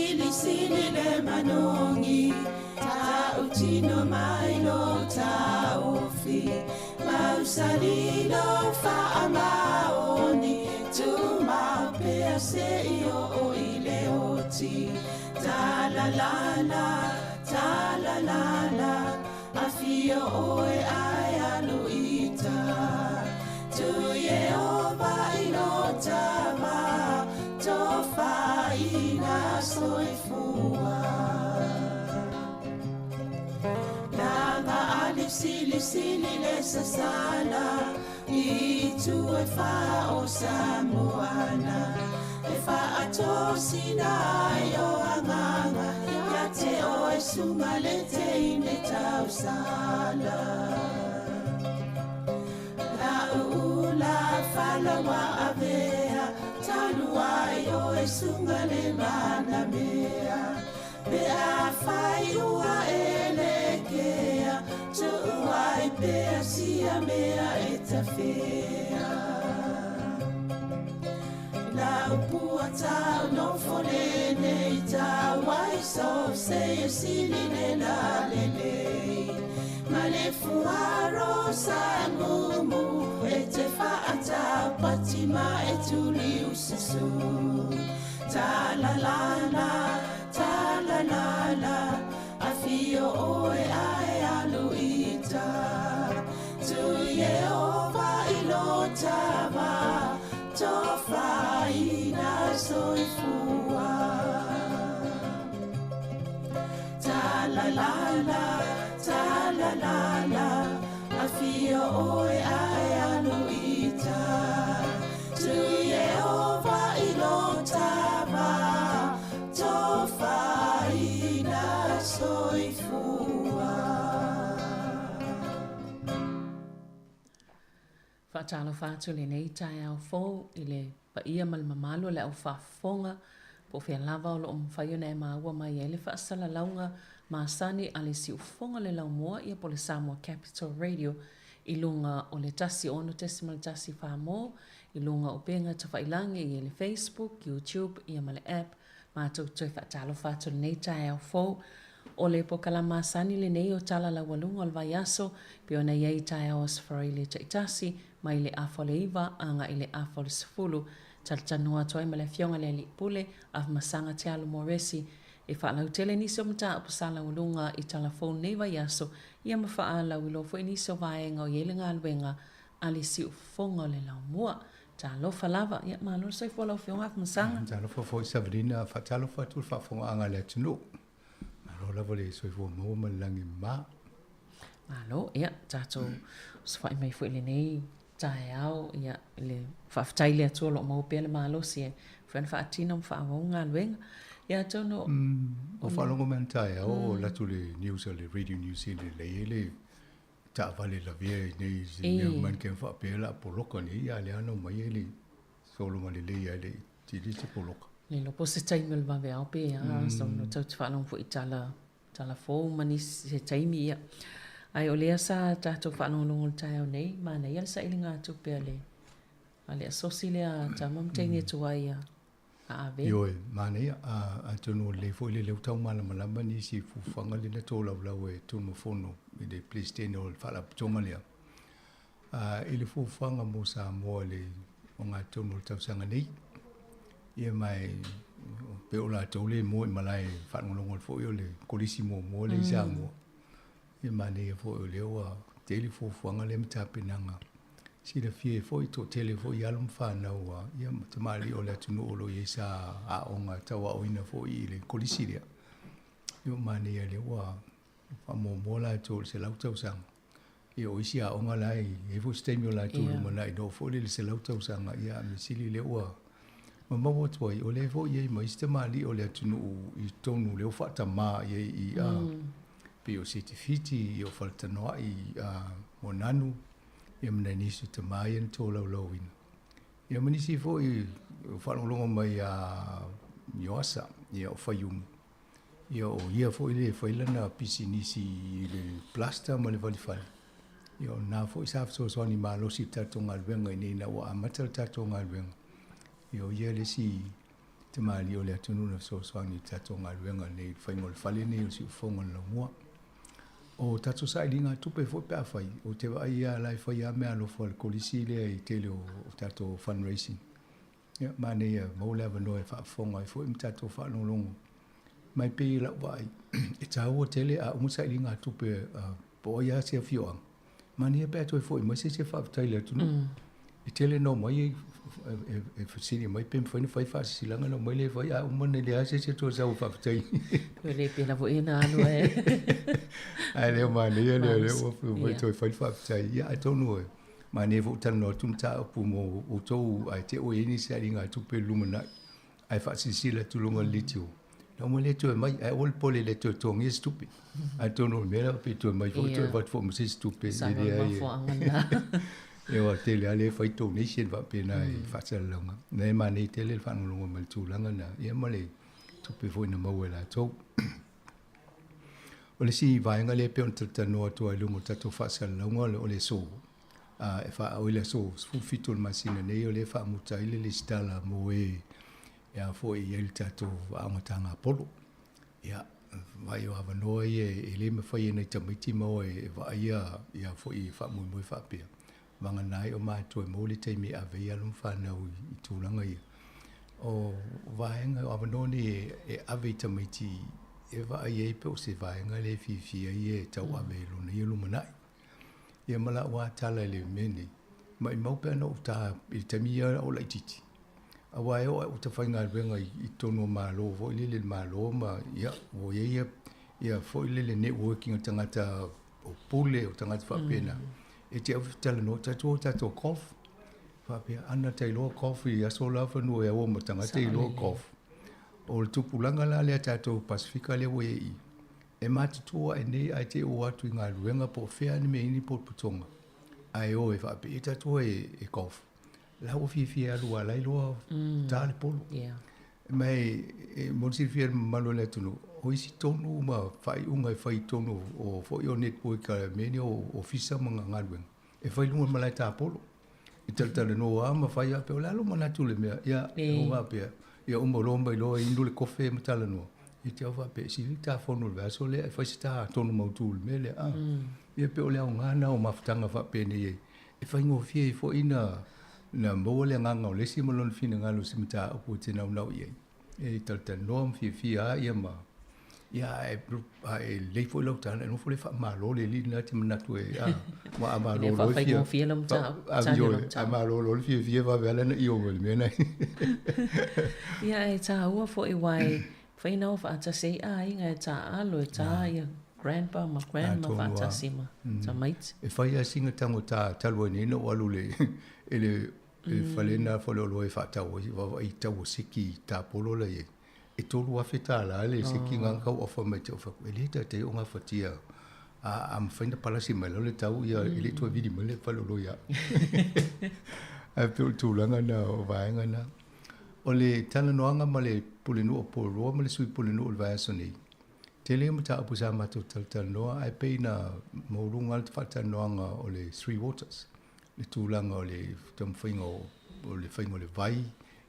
sili sili le manongi ta utino mailo ta ofi mausalino fa amaoni tu ma pe se io o ile oti ta la la afio oe ai aluita tu Yehova inotava tofa ina soifua lava alif sili le sasana itu e fa o Sāmoana e fa ato sina yo anganga ya te o e suma le te ine tau sala la ula fala wa avea talua yo e sunga le mana mea pe a fai ua elekea tu ai pe a sia mea e tafea la upua tau no folene i tau ai so se sili le la lelei ma le fuaro sa mumu e te whaata patima e tuli usisu ta la la a fio oe ai aluita tu Yehova ilotava tofa ina soifua ta la la a fio oe ai aluita tu Yehova ilotava tofa ina soifua Whaatalo whaatu le nei tai au fōu i le pa ia mal mamalo le au whaafonga po whia lava o lo mwhaiona e maua mai e le whaasala launga maasani a le si ufonga le lau moa ia po le Sāmoa Capital Radio i lunga o le tasi ono tesimal tasi whaamo i lunga o penga ta whailangi i le Facebook, YouTube, ia ma le app mātou toi whaatalo whaatu le nei tai au fōu o le pokala maasani le nei o tala la walunga o le vai aso pe ona iei tai au asfarai le taitasi mai le afo le iwa anga i le afo le sifulu taltanua toi ma le fionga le li pule af masanga te alu moresi e whaalau tele nisi o mta apasala walunga i telefone nei vai aso ia ma whaalau i lofo inisi o vaenga o yelinga alwenga ali si ufonga o le lau mua ta lofa lava ia ma lo sai fo lau fionga af masanga ta lofa fo Sabrina fatalo fatu fafonga anga le tunu la vole so vo mo malangi ma malo ia tato so fai mai foi le nei tai au ia le faftai le to lo mo pele malo si fen fa tino fa wonga lwen ia tono o fa longo mentai o la tu le news le radio news le ta vale la vie nei ni man ken fa pela poloko ni ia le ano mai le solo mali le ia le ti poloko le lo po se taimi le vave au pe so no tau te whanong fu i tala fōu mani se taimi ia ai o lea sa tato whanong longo tai au nei mana ia le sa ili ngā tupe a le asosi lea ta mamtaini atu ai a ave yo mana ia a tono le fo le leu tau mana malama ni si fufanga le na tō lau e tono fono i le plistene o le whala tonga lea ili fufanga mo Sāmoa le o ngā tono tau sanga nei ia mai pe ola tole mo malai whanongolongo fo yo le kolisi mo le Sāmoa ia mane fo le wa telefo fuanga le mta penanga si le fie fo i to telefo i alum whanau wa ia tamali o le tunu olo i sa a onga tawa o ina fo i le kolisi lia ia mane ia le wa mo la to se lautau sanga ia o isi a onga lai e fo stemi o la to mana i do fo le se lautau sanga ia me sili le wa ma mo toi o le fo ye mai ste mali o le tunu i tonu le fa ta ma ye i a pe o certificate i o falta no i monanu e mna ni su te mai en to lo win e mni si fo i fa lo mai a yosa ye o fayum yo ye fo ile fo ile na pisinisi le plasta mo le valifal yo na fo sa so ni ma lo si ta tonga venga ni na wa amatel ta tonga venga yo ye le si te mali o le atunu na so ni tato ngā ruenga nei whaingol whale nei o si ufonga la mua. O tato sa ilinga tupe fo pe awhai, o te wa ia lai whai a mea lo whale kolisi lea i tele o tato fundraising. Ia, mane ia maule awa noe whaafonga i fo im tato whaalongongo. Mai pe i lau wai, e tāua tele a umusa ilinga tupe po ia se fioang. Mane ia pe atoe fo i maise se whaafutaile atunu. I tele no mai e fasini mai pe mfani fai fa silanga no mai le fai a umane le ase se to sa ufafutai le pe na vo ina anu e ai le mane le o fu mai to fai fafutai ya to no mane vo tan no tum ta pu mo o to ai te o ini se ringa tu pe lumana ai fa sila tu lunga litio no mo le to mai ai ol pole le to ngi stupid ai to no me pe to mai vo to vat fo mo se stupid ile ai e o tele ale fai donation va pena e facelanga nei mani tele fa no longo mal tulanga na e male tu pe foi na mawela to o le si vai ngale pe on tata no to ai lungo tato facelanga o le so e fa o le so fu fitul masina nei o le fa muta ile le stala mo e ya foi il tato va matanga polo ya vai o ava no e le me fai nei tamiti mo e va ia foi fa mo fa pe vanga nai o mai toi moli te mi ave ia lum whanau i tūranga ia. O vaenga o avanoni e ave i tamaiti e va ai pe o se vaenga le fifia i e tau ave i luna i lumanai. Ia mala wa tala le mene, ma i maupe ana o ta i tami ia o laititi. A wae o ta whainga ruenga i tono malo, vo i lele malo ma ia o ia fo i lele networking o tangata o pule o tangata whapena. E te au tala no tato golf. Whapea ana te iloa golf i aso lawa no e o matanga te iloa golf. O le tupulanga la lea tato Pasifika le we i. E matutua e nei ai te o atu i ngā ruenga po whea ni me ini po putonga. Ai o e whapea e tatua e golf. La o fia alua lai loa tāle polo. Mai e monsi fia malo le tunu. O isi tonu ma whai unga e whai tonu o whai o network ka meni o fisa mga ngarwen. E whai lunga malai tā polo. I tala no a ma whai ape o lalo mana tule mea. Ia o apea. Ia umo lomba i loa indu le kofe ma tala no. I te au ape si li tā whonu le vaso le. E whai si tā tonu mautule me le. Ia pe o leo ngana o mawhtanga whapene e. E whai ngō fia i whai na maua le nganga o lesi malon fina ngalo si mita upo te nau iei. E tala noam fia ia ma. Ia e leifo lau tana, e nofo le wha malo le li na te manatu e wa a malo lo fia. Le fia lam tau. A malo lo fia wa vela na i o wale mena. Ia e tā ua fo i wai, whaina o wha atase a inga e tā alo e tā ia grandpa ma grandma wha atase ma, tā maiti. E whai a singa tango tā talua ni ina o alu le, e le whalena whalolo e wha tau i tau siki tā polo la e. E tolu a whetala le se ki ngā kau ofa mai te ofa. E le te o ngā whatia a mwhaina palasi mai le tau ia i le tua vidi mai le whalolo ia. A peo tūlanga na o vaenga na. O le tana noanga ma le pulenu o poloa ma le sui pulenu o le vaeso nei. Te lea mata apu sa mato tala noa ai pei na maurunga le whata noanga o le Three Waters. Le tūlanga o le tamwhainga o le whainga o le vai.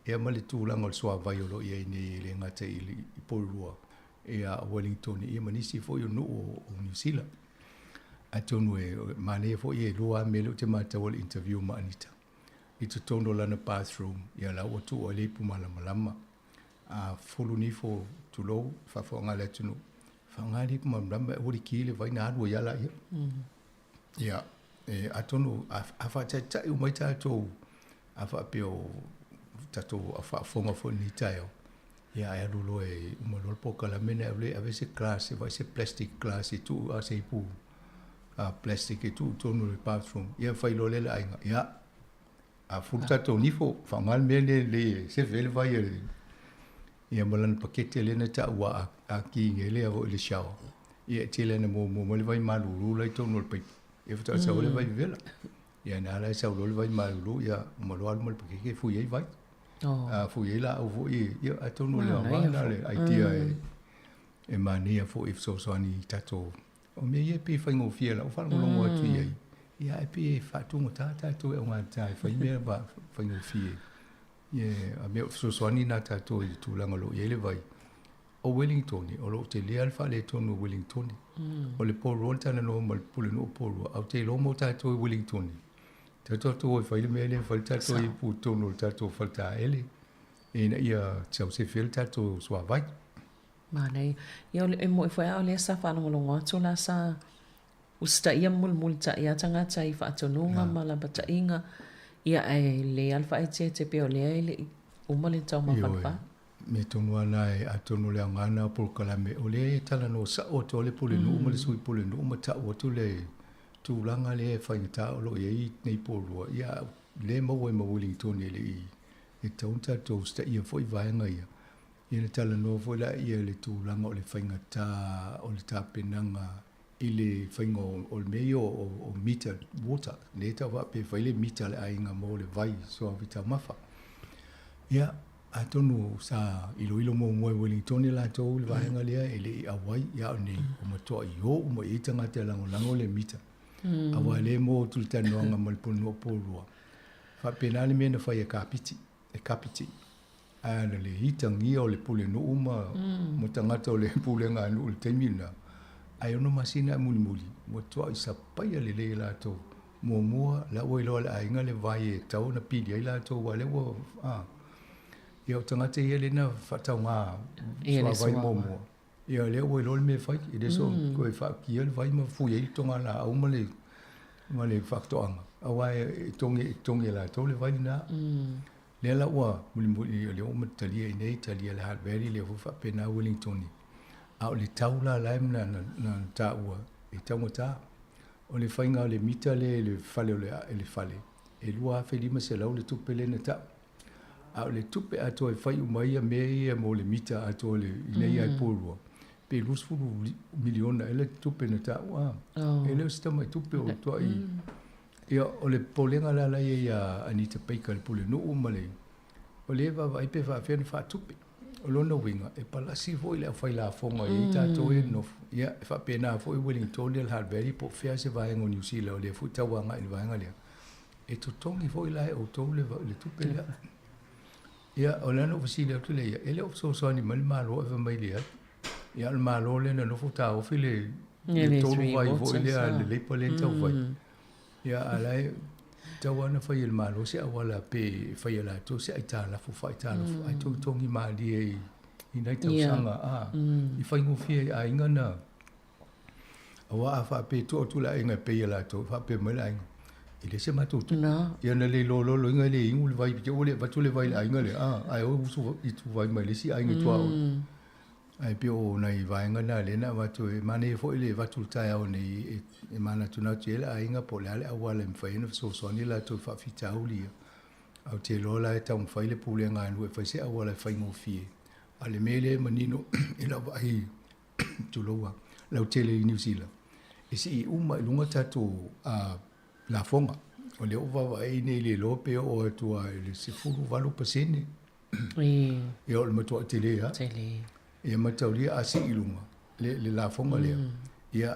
E ma le tūlanga o le soa vai o lo ia nei le ngata i porua e a Wellington i manisi fo i o New Zealand. A tonu e mane fo i e loa mele o te mata o le interview ma anita. I te tono lana bathroom i a lau atu o leipu malama. A folu ni fo tulou, fafo ngale tunu. Fa ngale pu malama e hori ki le vai na adu ia la ia. Ia, a tonu a fa tai umai tātou a fa peo tato a whaafonga fo ni taio. Ia e arulo e umalol poka la mena e ave se glass, e vai se plastic glass e tu a se ipu plastic e tu tonu le bathroom. Ia whailo le la inga. Ia a furu tato nifo, whangal mele le se vele vai e. Ia malan pakete le na ta ua a ki ngele a vo le shawa. Ia te le na mo le vai maluru lai tonu le paipu. Ia whata sa ole vai vela. Ia na ala sa ole vai maluru ia umalo alu mal pakeke fui ei vai. Fu ye la o ia a tonu le mana le idea e mania fo if so ani tato o me ye pe fa ngo fia la o fa ngo mo tu ye ia e pe fa tu mo ta tu e nga ta fa me ba fa ngo fia a me so swani na tato I tūlanga lo yele vai. O Wellington, o lo te lea alfa le tonu Wellington. O le Paul Roll tana no mal pule no Paul Roll. Au te lomo tato Wellington. Tato to e whaile mele whaile tato I pu tonu tato whalta ele. E na ia tau se whil tato swa vai. Manei, ia e mo e whaia o le sa whanongolongo atu la sa usta ia mulmul ta ia tangata I whaatonunga malabata inga ia e le alfa e te peo lea ele umale tau mawhanwha. Me tonu ana e atonu le angana por kalame o le tala no sa o to le pule no umale sui pule no umata o tu le tu langa le whaingata o lo i nei porua ia le maua ma Wellington ele I taunta to usta ia foi vaenga ia. Ia le tala no foi la ia le tu langa o le whaingata o le tapenanga I le whainga o le meo o mita water. Le ta wa pe whaile mita le ainga mo le vai so avita mafa. Ia atonu sa ilo mo mo Wellington la to le vaenga lea ele awai ia nei o mato I ho mo I tanga te lango le mita. Awa le mo tu te noanga mal pono polua. Fa penale me na fa ia kapiti. E kapiti. Ana le hitangia o le pule no uma mo tangata o le pule nga no le temina. Ai ono masina muli mo to I sapai le le la to mo la o lo la inga le vai tau na pili ai la to wale wo ia tangata ia le na fataunga so vai mo ia le o lo me fai I de so ko fa ki le vai ma fu ia tonga la au male faktoanga awai tongi la to le vai na le la wa muli le o matalia nei talia le hat very le fu fa pena Wellington au le taula la na taua e taumata o le whainga le mita le fale o le fale e lua whelima se lau le tupe le na ta au le tupe ato e whai umai a mea mo le mita ato le inei ai pōrua pe lusfuru miliona e le tupe na ta e leo sita mai tupe o tua I ia o le polenga la la ia Anita Peika le pole no umale o le va I pe va fena fa tupe o lona winga e palasi foi le fai la fonga I tato e no ia fa pena foi Wellington le har very po fea se vai ngo New Zealand le fu tawanga I vanga le e to tongi foi la o to le tupe le ia o lana ofisi le tu le ia ele so so ni mal malo e mai le ia al malo le no fu ta o file le to vai foi le polenta vai ia alai tawana fai il malo se awala pe fai la to se aita la fu fai ta la fu ai to tongi mali e inai tau sanga I fai ngo fie a inga na awa a fa pe to tu la inga pe la to fa pe mai la inga I le se matutu ia na le lo inga le ingu le vai pe o le va tu le vai la inga le ai o usu I tu vai mai le si a inga tua ai pe o nei vai inga na le na va tu e mane fo le va tu tai o nei e mana tu na tu le a inga po le ale awa le mfai na so ni la tu fa fita uli au te lo la ta un fai le pule nga lu e fai se awa le fai ngo fie ale mele manino I la vai tu loa la tele I New Zealand e si uma lunga tatu la fonga o le ova vai nei le lope o tua le sifuru valu pasene e o le matua tele ha e mataulia a si ilunga le la fonga le ia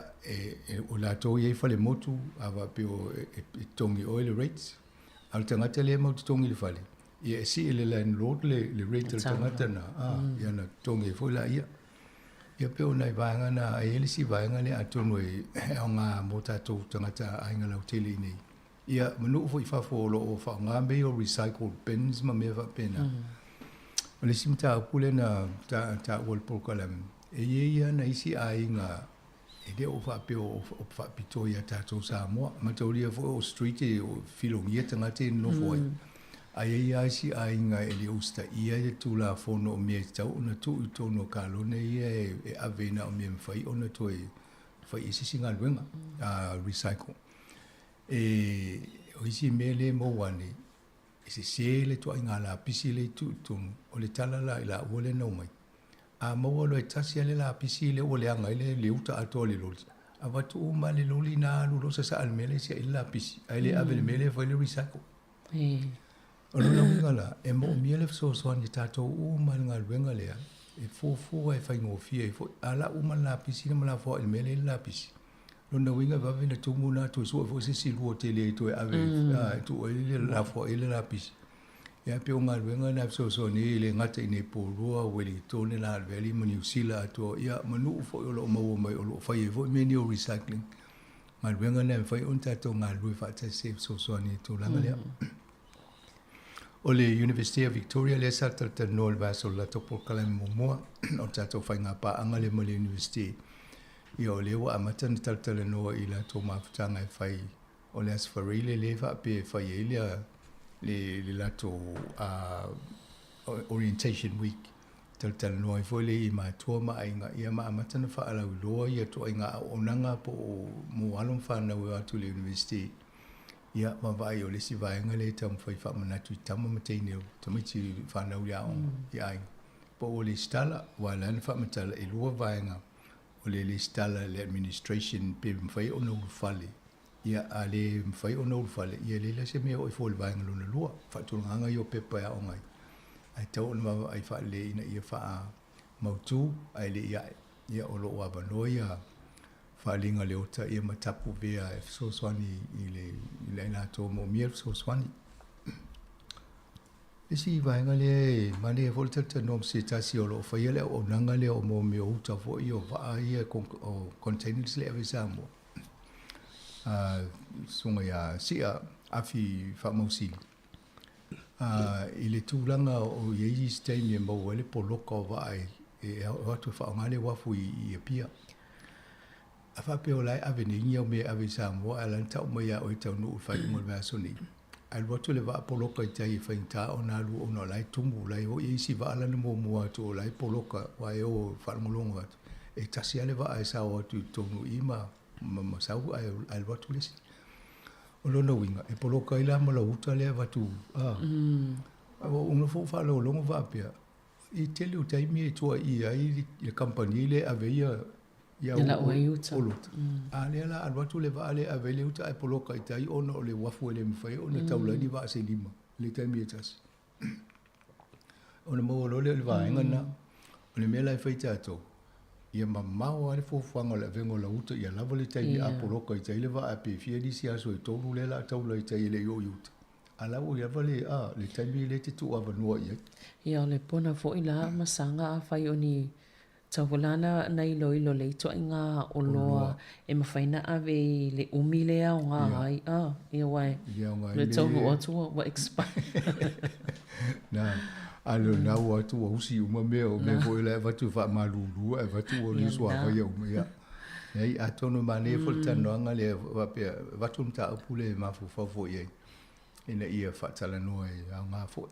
o la to ye fale motu ava pe o tongi oil rates al tangata le mo tongi le fale ia si le line road le rate tangata na ia na tongi fo la ia pe o nai vanga na ele si vanga le atono e nga mota to tangata ainga la hoteli nei ia manu fo fa fo lo o fa nga me o recycled bins ma me va pena o le simta pule na ta wol por kalam e ia na isi ainga e de o fa pe o fa pitoia ta to Sāmoa ma taulia fo o street o filongia tangata no foi ai si ainga ele usta ia e tu la fono me tau na tu to no kalo ne e avena o me fai ona to e fai isi singa luenga recycle e o isi mele mo wani isi sele to inga la pisi le tu o le tala la ila wole no mai a mo lo e tasi le la pisi le wole anga le uta ato le lol a watu uma le loli na lo sa al mele si ila pisi ai ave le mele fai le recycle o lo winga la e mo miele so ni tato uma nga luenga le e fo e fai ngo fie fo ala uma la pisi na la fo il mele la pisi lo na winga va vena tu muna tu so fo si lu tele to ave tu ele la fo ele la pisi Ia pe o ngā ruenga na so ni le ngata i ne pōrua Wellington na Valley ma New Zealand ato ia manu ufo o lo maua mai o lo whai e fo meni o recycling. Ngā ruenga na whai on tato ngā rui whata se so ni tō langa lea. O le University of Victoria le sa tata no le vaso la topo kala momoa o tato whai ngā paanga le mali university. Ia o le wa amata na tata le noa i la tō mawhutanga e whai o le asfarile le wha pe whai e le lato orientation week tata le noa i fo le i mātua ma ainga ia ma amata na wha ala uloa ia to ainga onanga po mo alum whanau atu le university. Ia ma vai o le si vaenga le tam fai fa manatu tama matene o tamiti fa na uia o ia po o le stala wa la fa matala e lua vaenga o le stala le administration pe fai o no fale ia ale fai o no fale ia le se me o fo le vaenga lo na lua fa tu nganga yo pe pa o ngai ai tau ma ai fa le ina ia fa mautu ai le ia o lo wa banoia whalinga leo ta ia matapu vea e so swani i le ina tō mo mia so swani. Isi vaenga le mani e volta ta nom se tasi o lo whaia leo o nanga leo o mo mea uta fo i o vaa ia o containers le ave Sāmoa. Sunga ia sia afi whamausili. I le tūlanga o iei stay mea mau ele poloka o vaa e watu whaongale wafu i pia. Afa pe o lai ave ni o me ave Sāmoa ala tau mai a o tau no fai mo va soni al watu le va poloka i tai fai ta o na lu o no lai tumu lai o i si va ala no mo to lai poloka wa e o fa molonga e tasi ale va ai sa o tu tonu ima ma sa al watu le si o lo no winga e poloka ila mo la uta le va tu o no fo fa lo longo va pe i tele o tai mi to i ai le compagnie le ave ia la o iuta ale la al watu le vale ave le uta e poloka i tai ona o le wafu le mfai ona taula ni va se lima le tai mi tas ona mo lo le vaenga na o le mela e fai tato ia mamao ale fo fanga le vengo la uta ia la vole tai a poloka i tai le va pe fia di sia so i tolu le la taula i tai le yo iuta ala o ia vale le tai mi le te tu ava no ia le pona fo ila masanga a fai oni tawalana nei loilo le to inga o loa e mawhaina ave le umi le au ngā ai ia wai le tau atua wa expire na alo na watu wa usi uma me o me foi le vatu fa malulu e vatu o le so ava ia uma ia nei atono mane folta no anga le va pe vatu mta pule ma fu fa fo ia ina ia fa tala no e nga fo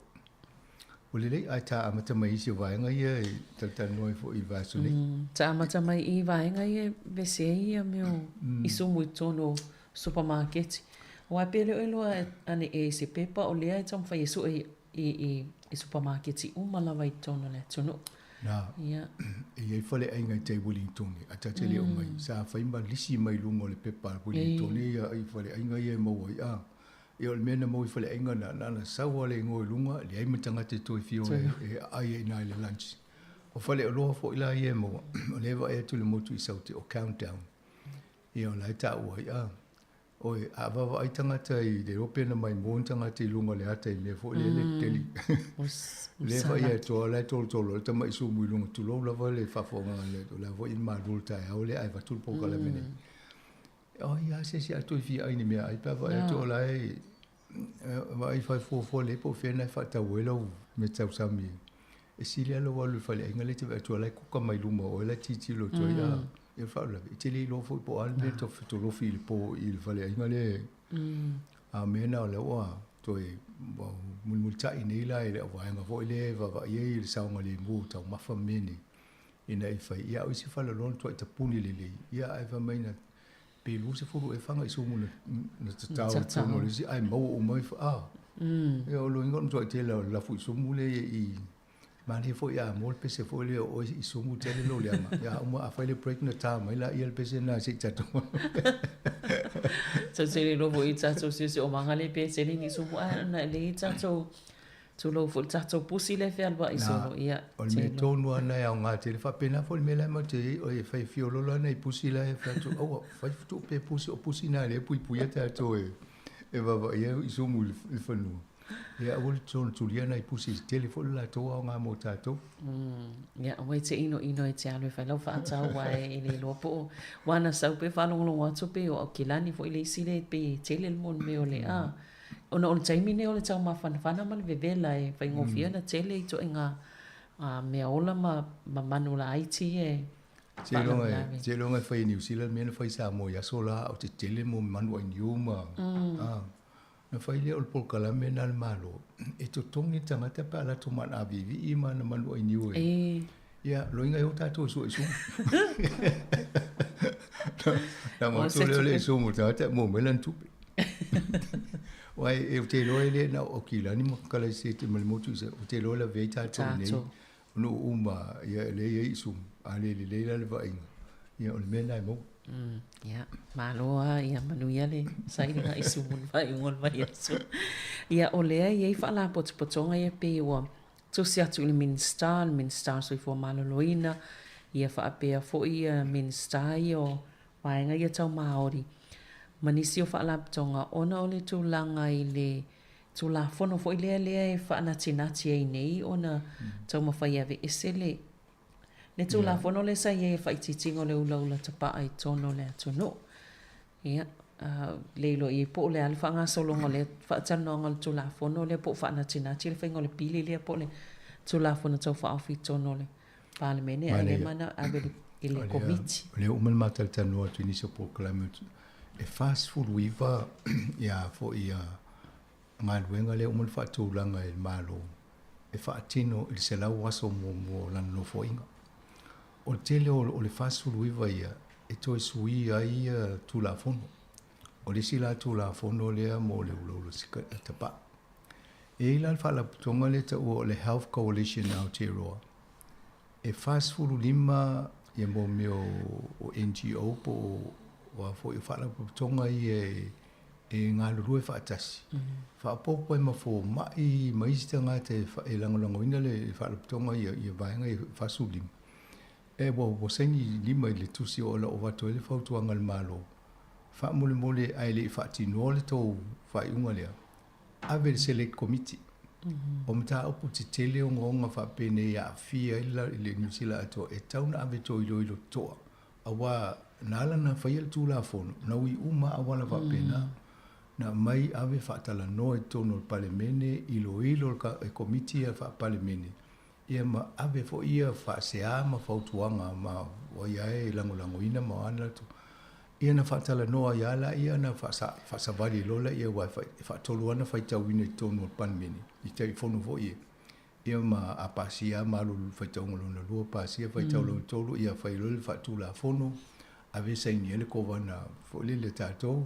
o le ai ta amata mai si vaenga ia tata noi fo i vasu ni ta amata mai i vaenga ia vese ia meu i so mo tono supermarket o apele o lo ane e se pepa o le ai tam fa yeso i supermarket i umala vai tono le tono na ia e fale ai ngai te Wellington ata te le o mai sa fa imba lisi mai lungo le pepa Wellington ia i fale ai ngai e mo ia e o mena mo i fale inga na sawa le ngoi lunga le ai matanga te toi fio e ai e nai le lunch o fale o loa fo ila i e mo o lewa e tu le motu i saute o countdown e o lai ta ua i o e awawa ai tangata i le opena mai mo tangata i lunga le ata i me fo le teli lewa i e toa lai tolo le tama i sumu i lunga tu lo lava le fafonga le o la vo i ma rulta e au le ai vatul poka le mene ia se atu fi ai ni mea ai pa va to lai vai fai fo le po fe na fa ta welo me tau sami e silia lo walu fa le ngale te to lai ku ka mai luma o la titi lo to ia e fa la te le lo fo po al me to to lo fi po il fa le ngale a mena le wa to e mul ta ni la e va nga vo le va ye il sa ngale mu ta ma fa meni ina i fa ia o si fa lo to ta puni le ia ai va mai na pe lu se furu e fanga i so mo na tau no le si ai mo o mai fa e o lo ngon to te la fu so mo le i ma le fo ya mo pe se fo le o i so mo te le lo le ma ya mo a fa le break na ta mai la i el pe se na si ta to se le lo i ta so se o manga le pe se le ni so mo na le ta so tu lo fo ta so pusi le fe alba i so ia o me to no na ya nga te fa pena fo me la ma te o e fa fiolo la nei pusi la e fa tu o fa tu pe pusi o pusi na le pui pui ta to e va ia i so mo il fa no Ia ul tonu tulia na ipusi telefon la toa ngā mo tātou. Ia, wai te ino e te alu e whai lau wha atau wai e le loa po. Wana sau pe whalongolongo atu pe o kilani fo i le isi le pe tele le mon me o le a. Ona o le taimine o le tau mawhanawhana ma le vevela e whai ngofia na tele i to inga mea ola ma manu la aiti e. Te longa whai New Zealand mena whai Sāmoa ia sola o te tele mo manu ai niuma. Na whai lea o le polkalame na le malo. E to tongi tangata pa ala to man avivi i ma na manu ai niu e. Ia, loinga e o tātou e so e sumu. Na mo to leo le e sumu tangata mo melan tupe. Wai e o te loe le na o kilani mo kala se te malimotu isa. O te loe la vei tātou nei. No uma ia le ia i sumu. Ale le la le vainga. Ia o le mena e mo. Ia, maloa ia manuia le sainga i sumun vai ngol vai asu. Ia o lea ia i whaala potopotonga ia pe ua tusi atu i le minister so i fua maloloina. Ia whaapea fo ia minister i o waenga ia tau Māori. Manisi o whaala potonga ona o le tūlanga i le tūlafono fo i lea e whaanatinati ei nei ona tau mawhai ave ese le ne tu la fono le sa ye fa ititingo le ula tapa ai tono le atono. Ia le lo i po le alfa nga solongo le fa tano ngal tu la fono le po fa na tina le fengo le pili le po le tu la fono tau fa ofi tono le parlemene ai mana ave il committee. Le umal matal tano tu ni so po climate e fast food weaver ia fo ia malwenga le umal fa tu langa il malo e fa tino il se la waso mo lan no fo inga. O tele o le fast food weaver ia e toi sui ai tu la fono. O le sila tu la fono lea mo le ulo sika tapa. E ila fa la tonga le ta o le Health Coalition Aotearoa. E fast food lima ia mo meo o NGO po o fo i fa la tonga i e ngā lurue fa atasi. Fa popo e mafo mai maistanga te e langolango ina le fa la tonga i vaenga i fast food lima. E wo sengi lima le tusi o la o vato le fautuanga le malo. Fa mole ai le fa tino le tau fa iunga lea. Ave le select committee. O mta opu te tele o ngonga fa pene ia fia ila le New Zealand ato e tauna ave to ilo toa. Awa nala na fa il tu la fono. Na ui uma awala fa pena. Na mai ave fa tala no e tono palemene ilo ka e committee fa palemene. Ia ma ave fo ia fa se ama fautuanga ma o ia e langolango ina ma ana tu ia na fa tala noa ia la ia na fa sa vali lola ia wa fa tolu ana fa tau ina tonu pan mini i te fonu fo ia ma apasia ma lu fa tau ngolo lu pasia fa tau lo tolu ia fa lo fa tu la fonu ave sa ni ele ko vana fo le tato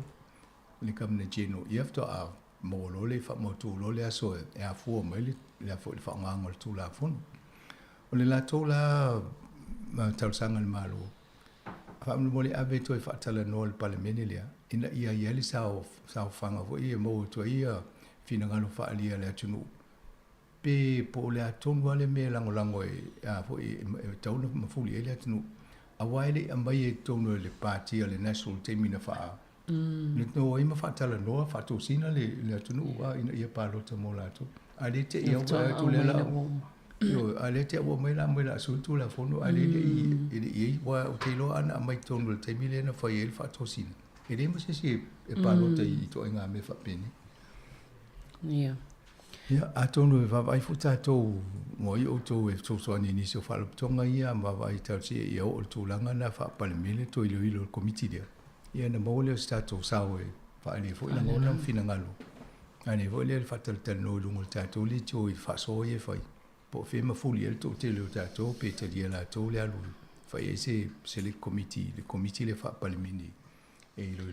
ni kam ne geno ia to a mo lo le fa mo tu lo le aso e a fu mo le fa fa ngangol tu la fonu. O le la tola ma tausanga le malo. Fa mole ave to fa tala no le palemene lea. Ina ia li sao fanga fo ia mo to ia fina ngalo fa alia le tunu. Pe po le atonu ale me langolango e a fo e tauna mafuli ele tunu. A waile ambai e tonu le party le national team ina fa. Le no ima fa tala no fa to sina le tunu wa ina ia pa lota mo la to. Ale te ia wa to le la. Yo ale te wo mai la su tu la fono ale i wa o te lo ana mai tonu te mile na fa il fa to sin e le mo se e pa lo te i to nga me fa peni ya a tonu va vai futa to mo i o to e so so ni so fa lo tonga ia ma vai ta si i o tu langa na fa pa le mile to ilo committee dia ia na mo le sta to sa we fa ni fo la ngona fina ngalo ani vo le fa tel no lungo ta to li to i fa so ye fa po fe ma fuli el to te le tato pe te dia la to le alu fa ese le committee le fa palemini e lo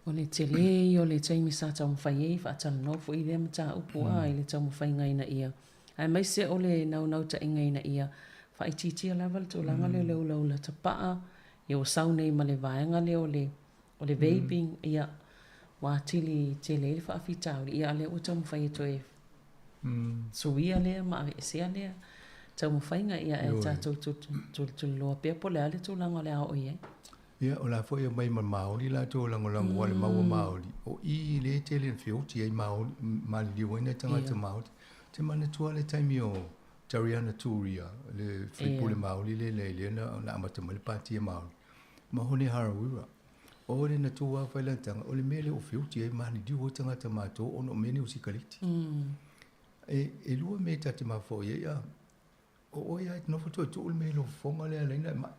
o le tele o le taimi sa tau fai fa tan no fo i le mata upu ai le tau fai ngai na ia ai mai se o le nau ta ngai na ia fa i titi level to langa le la tapa e o sau nei ma le vaenga le o le vaping ia wa tili tele fa fita ia le o tau fai to e so ia le ma se ale tau mawhainga ia e tātou tu lo pe po le ale tu langa le ao ie Ia o la foi mai maori la to lango wale mau maori. O I le tele fioti ai maori mali wena tanga te maori. Te mana tua le taimi o Tariana Turia le fripule maori le na amata male pati maori. Ma hone harawira. O le na tua faila tanga o le mele o fioti ai mali diu tanga te mato ono mene o sikaliti. E lua me tate mafo ia. O ia no foto tu le mele o fonga le alaina ma.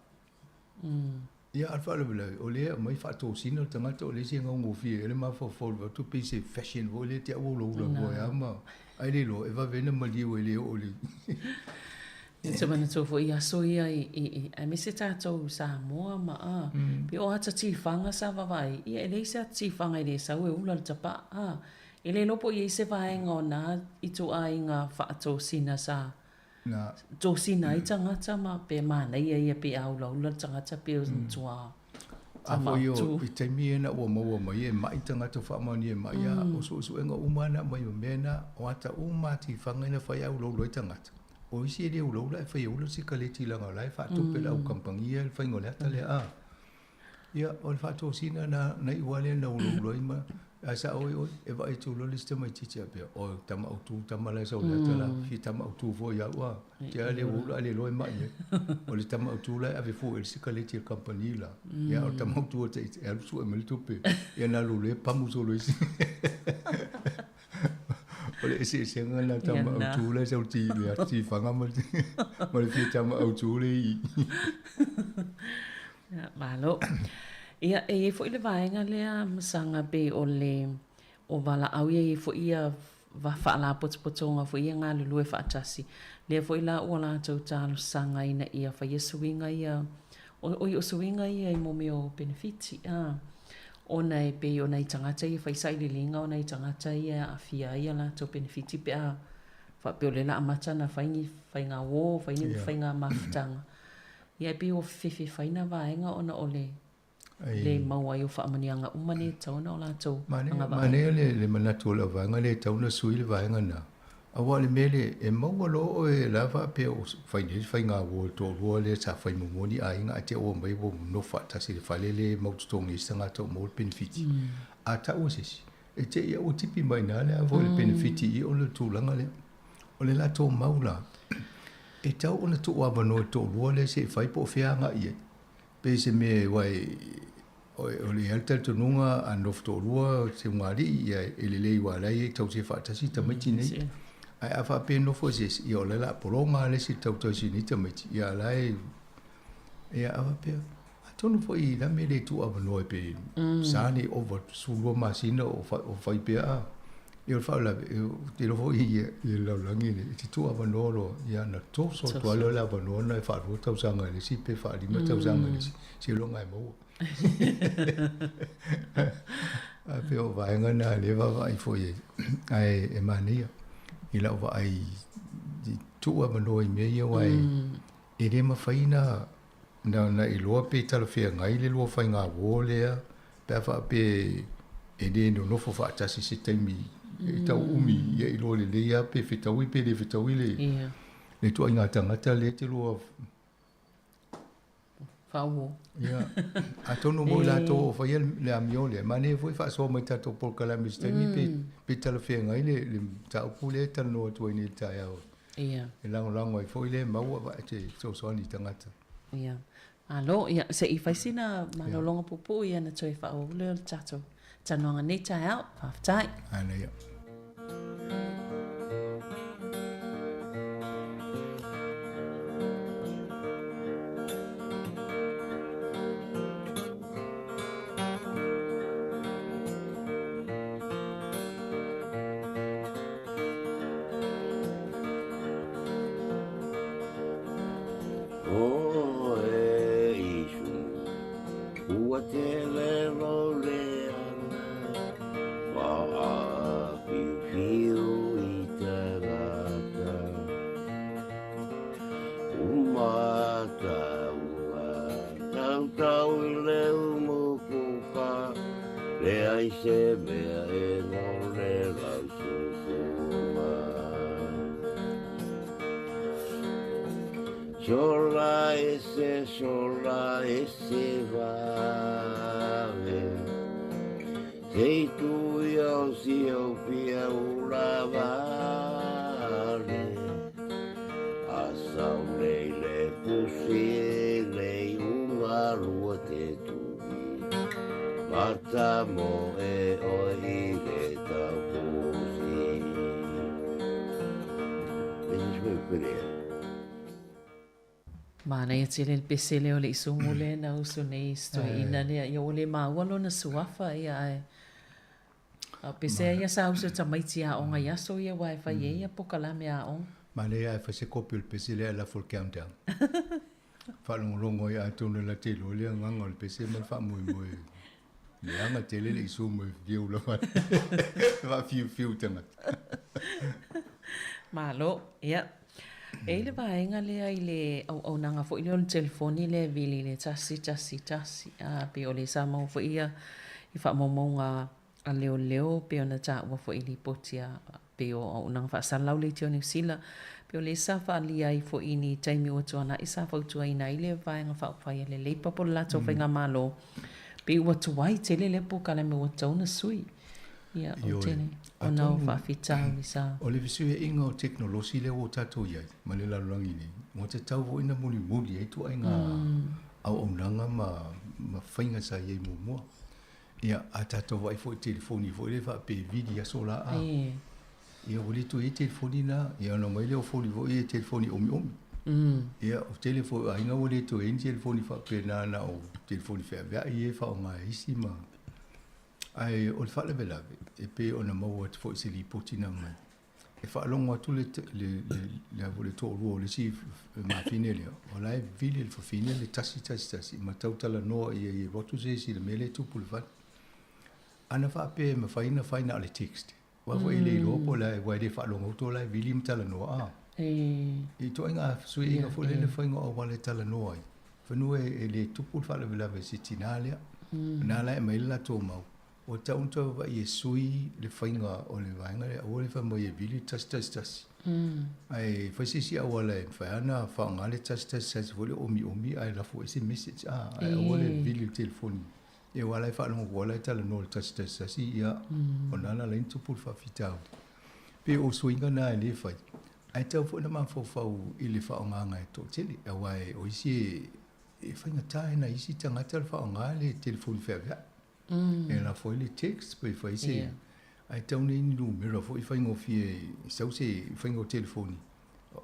Ia alfa le o le mai fa to sino tanga to le singa ngofi ele ma fo to pise fashion o le te o lo ya ma ai le lo e va vena mali o le o le Se mana to fo ia so ia I me se tato Sāmoa ma a pe o ata tifanga sa vai ia le se tifanga le sa o ula tapa a ele lopo ia se vai ngona I to ai nga fa to sina sa na to sina I tangata ma pe mana ia pe au ula tangata pe o tua a fo yo I te mi na o mo mai e mai tangata fa ma ni mai ia o so enga umana mai mena o ata uma tifanga na fa au lo tangata o isi ele ulo la fa yo si kaleti la ngala fa to pe la kampangia fa ngola ta le a ia o fa to sina na i wale na ulo ma asa o e vai tu lo liste mai titi ape o tama o tu tama la so la tala fi tama o tu vo ya wa te ale ulo ale lo mai o le tama o tu la ave fu el si kaleti kampangia la ia o tama o tu te e su e mel tu pe ia na lo le pa mu so lo isi ole se ngana tama au tu le so ti le ti fanga mo le fi tama au tu le ya malo ia e fo ile vaenga le sanga be ole o vala au ia fo ia va fa la potspotonga fo ia nga lu fa tasi le fo ila o la to talo sanga ina ia fa yesuinga ia o suinga ia I mo meo benefiti ona e pe ona I tangata I fai sai linga ona I tangata ia afia ia la to benefiti pe a fa pe ole la amata na fai nga wo fai nga mafutanga ia pe o fifi fai na vaenga ona ole le mau ai o fa manianga umane tauna o la to mane le manatu la vaenga le tauna sui le vaenga na awale mele e mau lo e la va pe o fai nga wo to wo le sa fai mo moni ai nga te o mai wo no fa ta si fa le mau tongi sanga to mo benefiti ata o sisi e te ia o tipi mai na le vo le benefiti I o le tulanga le o le la to maula e tau ona to wa no to wo le se fai po fia nga ia pe se me wai o le alta to nunga an of to wo se ngari ia ele le wa la e tau se fa ta si ta mai nei ai afa pe no fo se io le la polonga le si tau tau si ni te mai ia lai ia afa pe tonu fo I la me le tu ava no pe sani over sulo masina o fai pe a io fa la te lo fo I la langi ni ti tu ava no lo ia na to so to lo la no na fa ro tau sanga le si pe fa di ma tau sanga le si lo ngai mo a pe o va ngana le va I fo ai e mania I la wa ai di tu ava no I me ia wai e re ma faina na I loa pe tala fea ngai le loa fai ngā wōlea pe fa pe e de no fo fa tasi se taimi e tau umi ia I loa le lea pe fitaui pe le fitaui le tu ai ngā tangata le te loa Whawo. Ia. A tono mo la to fa ia le amio le mane foi fa so mai tato por kala mistemi pe tala fea ngai le tau pule tala no tu ni ta ia. Ia. E lango ai foi le mau va te so ni tangata. Ia. Alo, ia se I faisina malolonga pupu ia na toi fa o le tato. Tanoanga nei tai out, paftai. Ana ia. Sola ese va Sei tu io si o pia ula vale Asau le pusi le unga lua te tui Mata mo e oi le tau pusi Benji Perea Mana ia tele le pese leo le isungu le na usu nei stoi ina lea ia ole maua lona suafa ia ai. A pese ia sa usu tamaiti a onga ia so ia wai fai ia pokalame a on. Ma le ai fa se kopi le pese le la full countdown. Fa longo ia tonu la telo le nganga le pese ma fa moi moi. Le anga tele le isu mo viu lo. Va fiu tanga. Malo, ia. E le vaenga lea i le au nanga fo i le telefoni le vili le tasi. A pe o le Sāmoa fo ia i wha momonga a leo pe o na ta ua fo i li potia pe o au nanga wha salau le teo New Zealand. Pe o le sa wha lia i fo i ni taimi o tuana i sa whautua ina i le vaenga wha upaya le leipa po lato whainga malo. Pe ua tuai tele le po kala me ua tauna sui. Ia o tene. O nau whawhitau i sa. O le visu e inga o teknolosi le o tato iai. Ma le lalulangi ni. Mo te tau vo ina muli e tu ai ngā au onanga ma whainga sa iei mua. Ia a tato vai fo i telefoni fo i le wha pe vidi a sola a. Ia wali tu e telefoni na. Ia no mai le o foli vo i e telefoni omi. Ia o telefoni a inga wali tu e in telefoni wha pe nana o telefoni wha vea i e wha o ngā isi ma. Ai o le whale velawe, e pe o na maua te fo i se li potina mai. E whaalongo atu le vole tō rua o le si mawhine lea. O lai vili le whawhine le tasi. Ma tautala noa i rotu se si le mele tupu le whane. Ana wha pe ma whaina ale text. Wafo i le lopo lai wai le whaalongo uto lai vili mtala noa a. I to inga sui inga fo le whainga o wale tala noa i. Whanua e le tupu le whale velawe si tina lea. Nā lai mai la tō mau. O taunta wa i e sui le whainga o le wainga le awa le wha mai e vili tasi. Ai whaisisi awa le whaiana whaanga le tasi wole omi ai lafo e se message ai awa le vili telefoni. E wala e whaanongo wala e tala no le tasi ia o nana la intupu le whawhitau. Pe o suinga na e le whai. Ai tau fo na mawhau i le whaonganga e tō tele. Awa e o isi e whainga tae na isi tangata le whaonga le telefoni whawhia. E la foi le text pe foi se ai tau nei numero foi faingo fie sau se faingo telefoni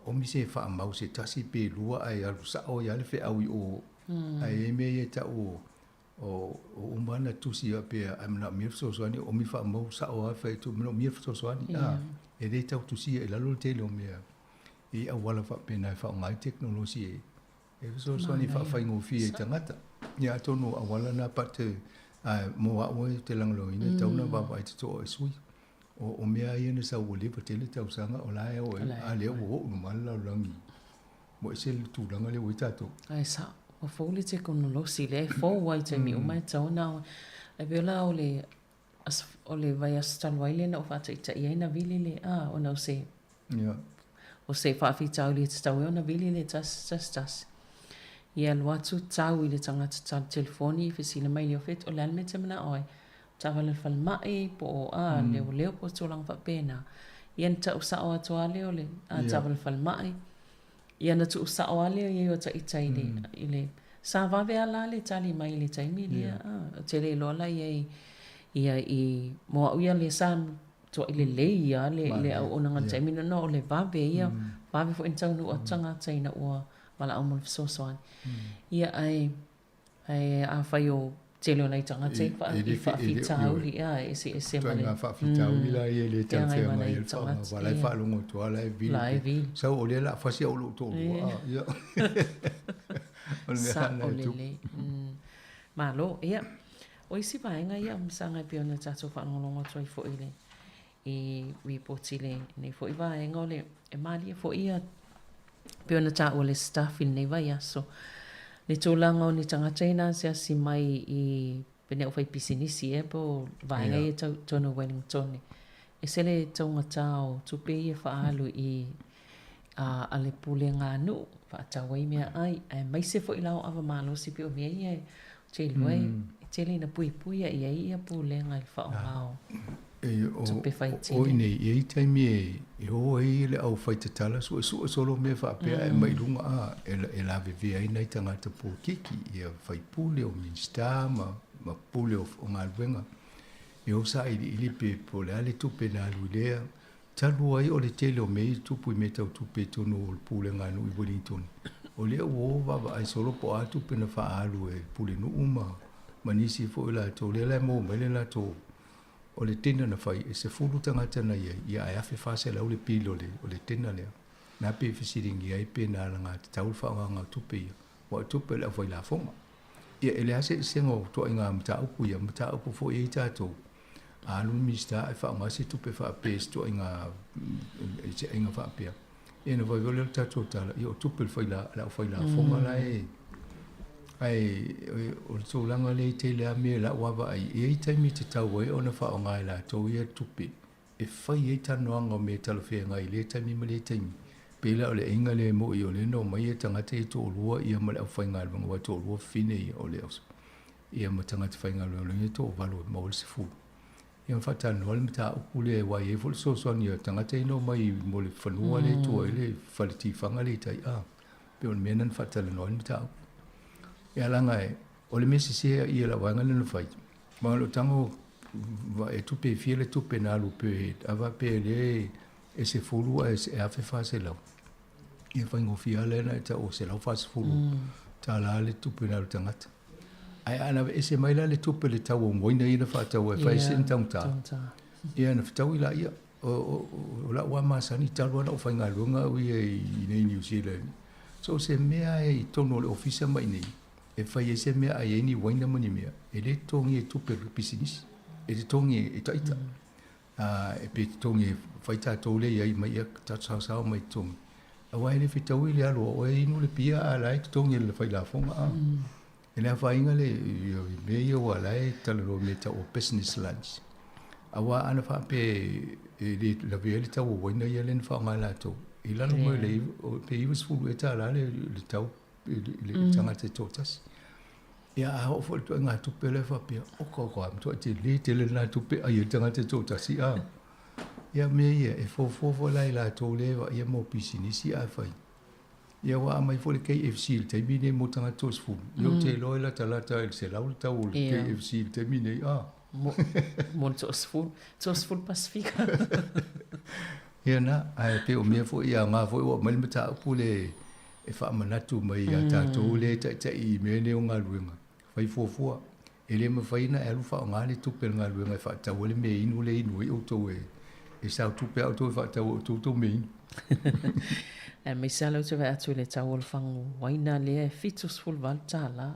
o mi se fa mau se tasi pe lua ai alu sa o ya le fe au o ai me e ta o mana tusi a pe am na mi so so ni o mi fa mau sa o fa tu no mi so so ni e de tau tusi e la lo tele o me e a wala fa pe na fa ngai teknologi e so so ni fa faingo fie tangata ya tonu a wala na parte mo a o te langlo ina tauna va vai te to sui o mea ia na sa o le patele tau sanga o lai o a le o no mala langi mo se tu langa le witato ai sa o foli te konolosi le fo wai te mi o mai tauna e vela o le vai astalwai le na o fata ita ia na vili le o na se o se fa fitau le tau o na vili le tas ia luatu tau i le tangata tau telefoni fesina mai leo fet o le alme te mana oi. Tawa le whalmai po o leo po tōlang whapena. Ia na ta usao atua leo le tawa le whalmai. Ia na tu usao a leo ia o ta itai i le sa vawe ala le tali mai le taimi lea. Te le lola ia i moa uia le sa tua i le ia le au onanga taimi no o le vawe ia. Vawe fo intau nu o tangata ina ua mala au mon sosoan. Ia ai a whai o tele nei tanga te i whawhitau li e se male. Tuanga whawhitau li la i le tau whea mai e whanga. Walai whaalongo tua lai vili. Lai vili. Sau o le la whasi au lo tō lua. Sa o le le. Malo, ia. O isi vaenga ia msanga pio na tato whanongolongo toi fo i le. I ripoti le. Nei fo i vaenga o le. E malia fo ia pio na ta o le staff in nei vai aso. Le tōlanga o ni tangateina se asi mai i pene o whai pisinisi po vaenga i tono Wellington. E se le taunga tau tupe i e whaalu i a le pule ngā nu whaatawai mea ai. E mai se fo i lau awa malo si pio mea i Tele na pui ia pulenga I whaongao. O nei taimi e o le au whaitatala solo me whapea e mai runga e la vivi ai nei tangata po kiki ia whaipule o minsta ma pule o ngā luenga. E o sa ili pe po le ale tupe na luilea talu ai o le tele o mei tupu I me tau tupe tonu o le pule ngā nui Wellington. O lea uo wawa ai solo po atu pe na whaalu e pule nu uma manisi fo ila to le la mo mele la to o le tena na fai e se fulu tangata na ia e afe fase la o le pilo o le tena lea na pe fisiringi ai pe na ngā te taul whaanga tupe ia wa tupe la fai la fonga ia ele ase sengo to inga mta upu fo i tato alu mista e whaanga se tupe wha pes to inga wha pia e na vai vole tato tala ia o tupe fai la fonga la ai o so langa le te le me la wa ai e taimi te tau e ona fa nga la to ia tupi e fai e tanoanga me talofe nga I le taimi me le taimi pela o le inga le mo I o le no mai e tangata I to lua ia ma le au fai nga le wa to lua fine I o le aus ia ma tangata fai nga le to valo ma o le sifu ia fa tano le mta u le wa e fol so ia tangata no mai mo le fanua le to le faliti fanga le tai pe on menan fa tala no le mta ia langa e o le mesi se ia la wanga le fai ma lo tango va e tupe fiele tupe na lu pe ava pe le e se fulu e afe fase la ia fai ngo fiale na ta o se la fase fulu ta la le tupe na lu tangata ai ana e se mai la le tupe le tau o ngoina ina fa tau e fai sin tau ta ia na tau ila ia o la wa masani talu na o fai nga lunga ui e nei New Zealand so se mea e tono le ofisa mai nei e fai se mea ai ni waina mani mea e le tongi e tupe pisinis e le tongi e taita e pe tongi fai tatou le ai mai ta sao mai tongi a wai le fitau I le alo o e inu le pia a lai tongi le fai la fonga e le fai inga le me ia wa lai talero me ta o business lunch a wa ana fa pe e le la vele ta o waina ia le fa ngala to I lalo mo le pe I was fulu e ta la le tau le tangata totas ia a ho fo to nga tupe le fa pia o ko am to te le na tupe ai tangata totas ia me ia e fo lai la to le va ia mo pisini si a fai ia wa mai fo le KFC te bine mo tangata tos fu yo te lo la talata il se la ulta ul KFC te bine mo tos fu Pacifica ia na ai pe o me fo ia nga fo o mai mata pule e fa manatu mai a tatou le ta I me ne o ngaluenga fai fofua e le mawhaina e alufa o ngale tupe ngaluenga e whaatau le me inu le inu e auto e sao tupe auto e whaatau o tuto me inu e me salo te vai atu le tau o whangu waina le e fitus ful valtala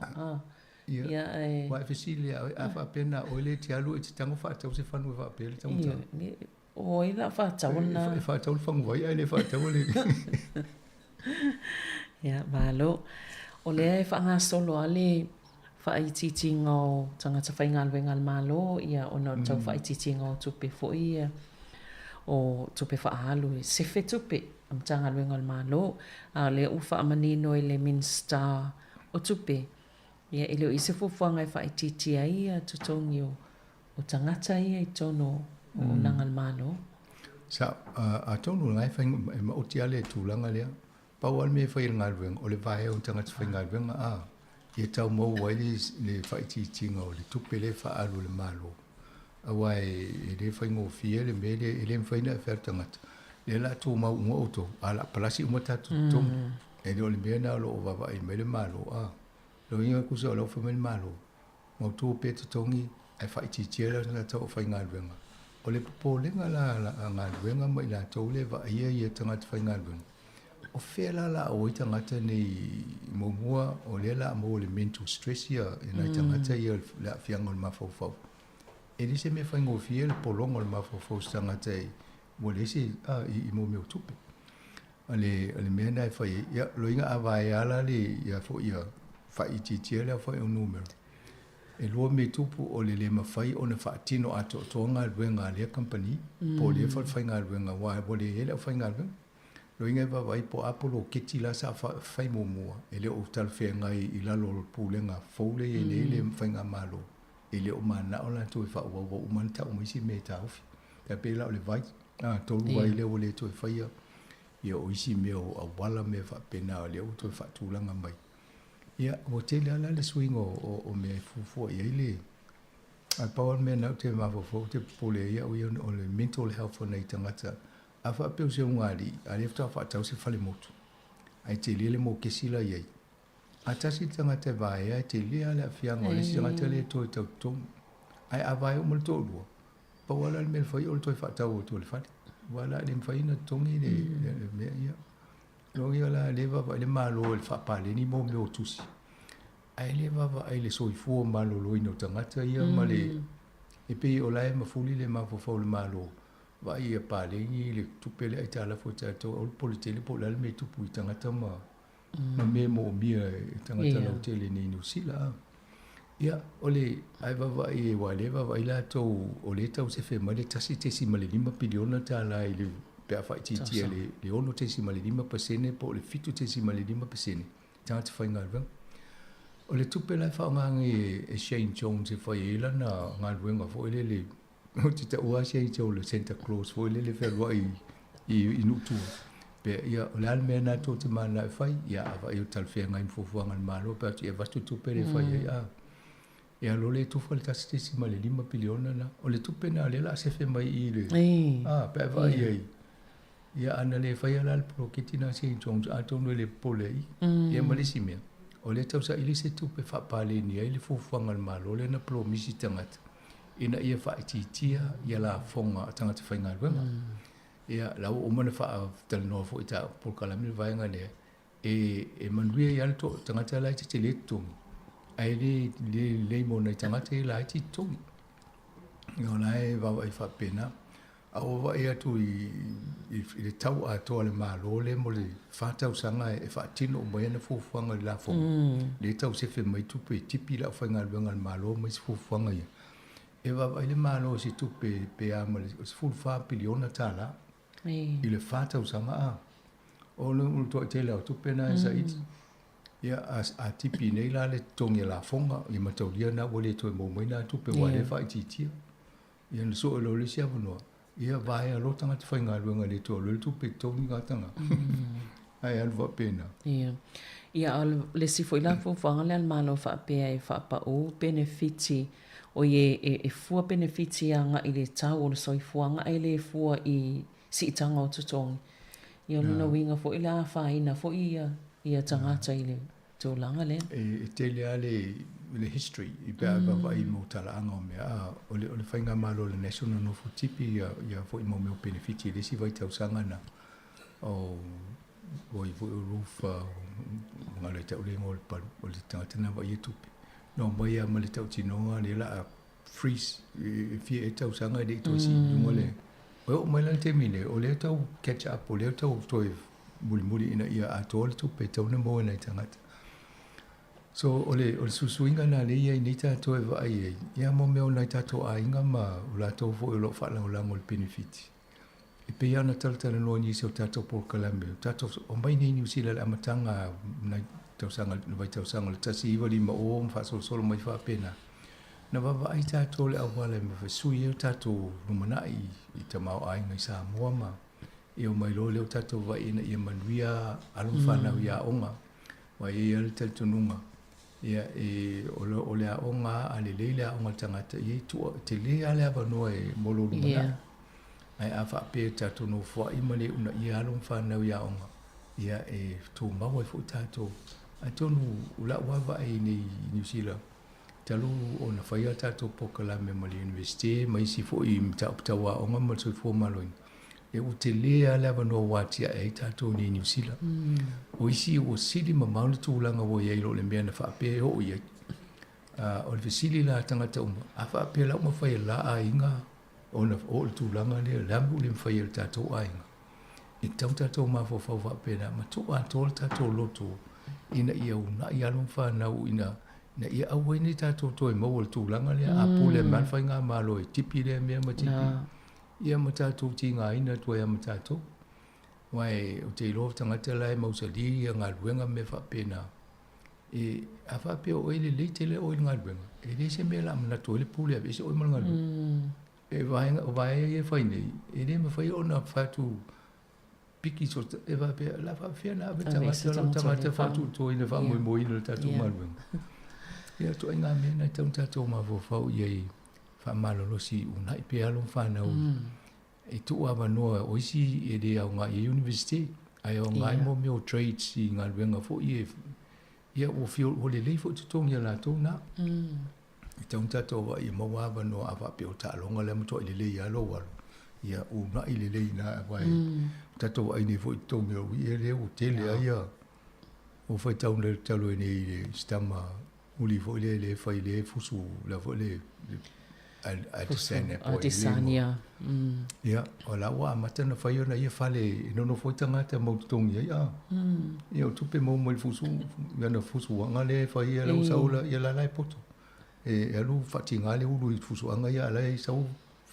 ia e wa e fesilia a whaapena o le te alu e te tango whaatau se whanu e whaapele tamuta o ila whaatau na e whaatau le whangu vai ai le whaatau le ia malo o le e whaanga solo ale whaititi ngau tangata whainga luenga malo ia o na tau whaititi ngau tupe fo ia o tupe whaalu e sefe tupe am tanga luenga malo a le uwha amanino I le minsta o tupe ia ele o ise fufuanga e whaititi a ia tutongi o tangata ia I tono o nangal malo sa a tono ngai whainga e mauti ale tūlanga lea pau me fai ngalweng o le vae o tangata fai ngalweng ia tau mau wai le whaititinga o le tupe le whaalu le malo awai e le fai ngō fia le me le mwhaina e whare tangata le la tō mau unga auto a la palasi umatatu tongi e le o le mea na lo o wawa I me le malo lo inga kusa o lau wha me le malo mau tō peta tongi e whaititia la tau fai ngalwenga o le popolenga la ngalwenga mai la tau le wa ia tangata fai ngalwenga o fela la o tangata nei momua o le la mo le mental stress ia na tangata ia la fianga o mafofo e dise me fa ngo fiel polongo o mafofo tangata mo le si I mo me tupe ale me na fa ia lo inga avai ala le ia fo ia fa iti la fa o numero e lo me tupu o le mafai o na fa tino ato tonga wenga le company po le fa nga wenga wa bo le fa nga wenga lo inga va vai po apolo ke tila sa fai mo ele o tal fe ngai I la lo pulenga fole ele le fainga malo ele o mana o la to fa o man ta o misi me ta ofi ta pe la o le vai to vai le o le to fai ia o isi me o wala me fa pena le o to fa tulanga mai ia o te la le swing o me fu ia ile a power me na te ma fo te pole ia o le mental health for nei tangata a fa pe o se ngari a le fa ta se fale motu ai te le mo ke sila ia a ta si tangata va ia te le ala fianga le si tangata le to ai a vai o mo to do pa wala me fa o to fa ta o to le fa wala le fa ina tongi le me ia lo ia la le va le malo le fa pa le ni mo me o tusi ai le va ai le so fu malo lo ino tangata ia ma le e pe o lai ma fuli le ma fo le malo va ia pa le ni le tupele ai tala fo ta to o politele po la me tupu tangata ma me mo mia tangata la tele ni no sila ia ole ai va ai wa le va ai la to o le tau se fe ma le tasi te si ma le 5 biliona ta la ile pe a fa ti le ono te si ma le 5% po le fitu te si ma le 5% tangata fa ngal o le tupe lai whaongangi e Shane Jones e whai ila na ngā ruenga fo ele le o te ta ua Shane Jones le Santa Claus fo ele le wherua I nutua pe ia o le almea nā tō te mana e whai ia awa i o talwhia ngai mfufuanga ni malo pe atu e vastu tupe le whai e alo le tufa le tasi te si ma le 5 biliona na o le tupe na le la se whe mai I le pe awa i ia ana le whai ala le proketi na Shane Jones atonu le pole ia malisi mea o le tau sa ili se tupe whapale ni ai le fufuanga malo le na promisi tangata ina ia whaititia ia la fonga tangata whainga ruenga ia lau o mana wha tala noa fo ita polkalami le vaenga ne e manuia ia le to tangata lai te le tongi ai le mo nei tangata I lai te tongi ia lai wawa I whapena a owa ia tu I le tau a toa le malo le mo le whātau sanga e whaatino o mai ana fufuanga la fonga. Le tau se whi mai tupe tipi la whainga luenga le malo mai se fufuanga ia. E wawa le malo se tupe pe a ma le full wha piliona tāla I le whātau sanga a. O le toa te leo tupe na e sa iti. Ia a tipi nei la le tongi la fonga I mataulia na wale toi mo mai na tupe wale whaititia. Ia na so lo le sia wanoa. Ia vai a lo tanga te whainga luenga le tō, le tupe tōngi ngā tanga. Ai alwa pena. Ia le sifo ila fufuanga le almalo whaapea e whaapa o benefiti o e fua benefiti anga I le tau o le soifuanga ai le fua I si tanga o tutongi. Ia luna winga fo ila a whaina fo ia tangata I le tōlanga le. E te lea le history I bea wawa I mo tala anga o mea o le whainga malo le national no fo tipi ia fo I mo meo benefiti le si vai tau sanga na o i fo I roof ngā le tau le ngol paru o le tangata na vai e tupi no mai a ma le tau tinoa le la freeze I fia e tau sanga I le ito si ngole o mai lan te mine o le tau catch up o le tau toi muli ina ia ato le tupe tau na mo na tangata so ole susuinga na le ia ni ta to va ai ia mo me ona ta to ainga ma la to fo lo fa la ngol benefit e pe ia na tal tal no ni so ta to por kalambe ta to o mai ni New Zealand amatanga na to sanga vai to sanga ta si va li ma o fa so mai fa pena na va ai ta to le awala me fa su ia ta to no mana I ta mau ai ngai Sāmoa ma e o mai lo le ta to va ina ia manuia alon fa na ia onga wa ia le tal tununga ia e o le aonga a le leile aonga tangata i tu te le ale ava noa e molo lumana ai a wha pe tato no fua I male una I alon whanau ia aonga ia e tō maua e fu tato a tonu ula wawa e nei New Zealand talu o na whaia tato pokala me male university mai si fu I mtauptawa aonga ma soi fu maloin e o te le ale ava noa watia e tato ni New Zealand o isi o sili ma mauna tūlanga o iei lo le mea na whaape o iei o le visili la tangata uma a whaape la uma whai la a inga o na o le tūlanga le lambu le mwhai le tātou a inga I tau tātou ma whau whaape na ma tō a tō le tātou loto ina ia una I alon whanau ina na ia awa ni tātou tō e mau le tūlanga le a pō le manwhai ngā malo e tipi le mea ma tipi ia ma tātou ti ngā ina tua ia ma tātou Wai o te lo tanga te lai mausali ngā ruenga me whapena. E a whapea o ele le te le o ngā ruenga. E le se me la mana to le pule a vese o ngā ruenga. E vai e whai nei. E le ma whai o na whatu piki so e whapea la whapea na ave tangata whatu to ina whamoi mo ina tatu ngā ruenga. Ia to ngā mena tau tatu ma whau iei whamalolo si unai pe alo whanau. E tu ava noa o isi e de au ngā e university, ai au ngā mo meo trades i ngā ruenga fo i e ia o fio o le lei fo te tongi la tō na. I taun tato wa i mau ava noa ava pe o ta longa le mato i le lei alo walo. Ia o na i le lei na wai. Tato wa i ne fo i tongi o i e le o tele a ia. O fai taun le talo e nei le stama uli fo i le fai le fusu la fo le Adesanya. Ia, o la wa mata na whai ona ia whale nono fwoi tangata maututongi ia. Ia o tupe mau mai fusu, ia na fusu wanga le whai ia lau saula ia la lai poto. E alu whati ngā le ulu i fusu anga ia lai sau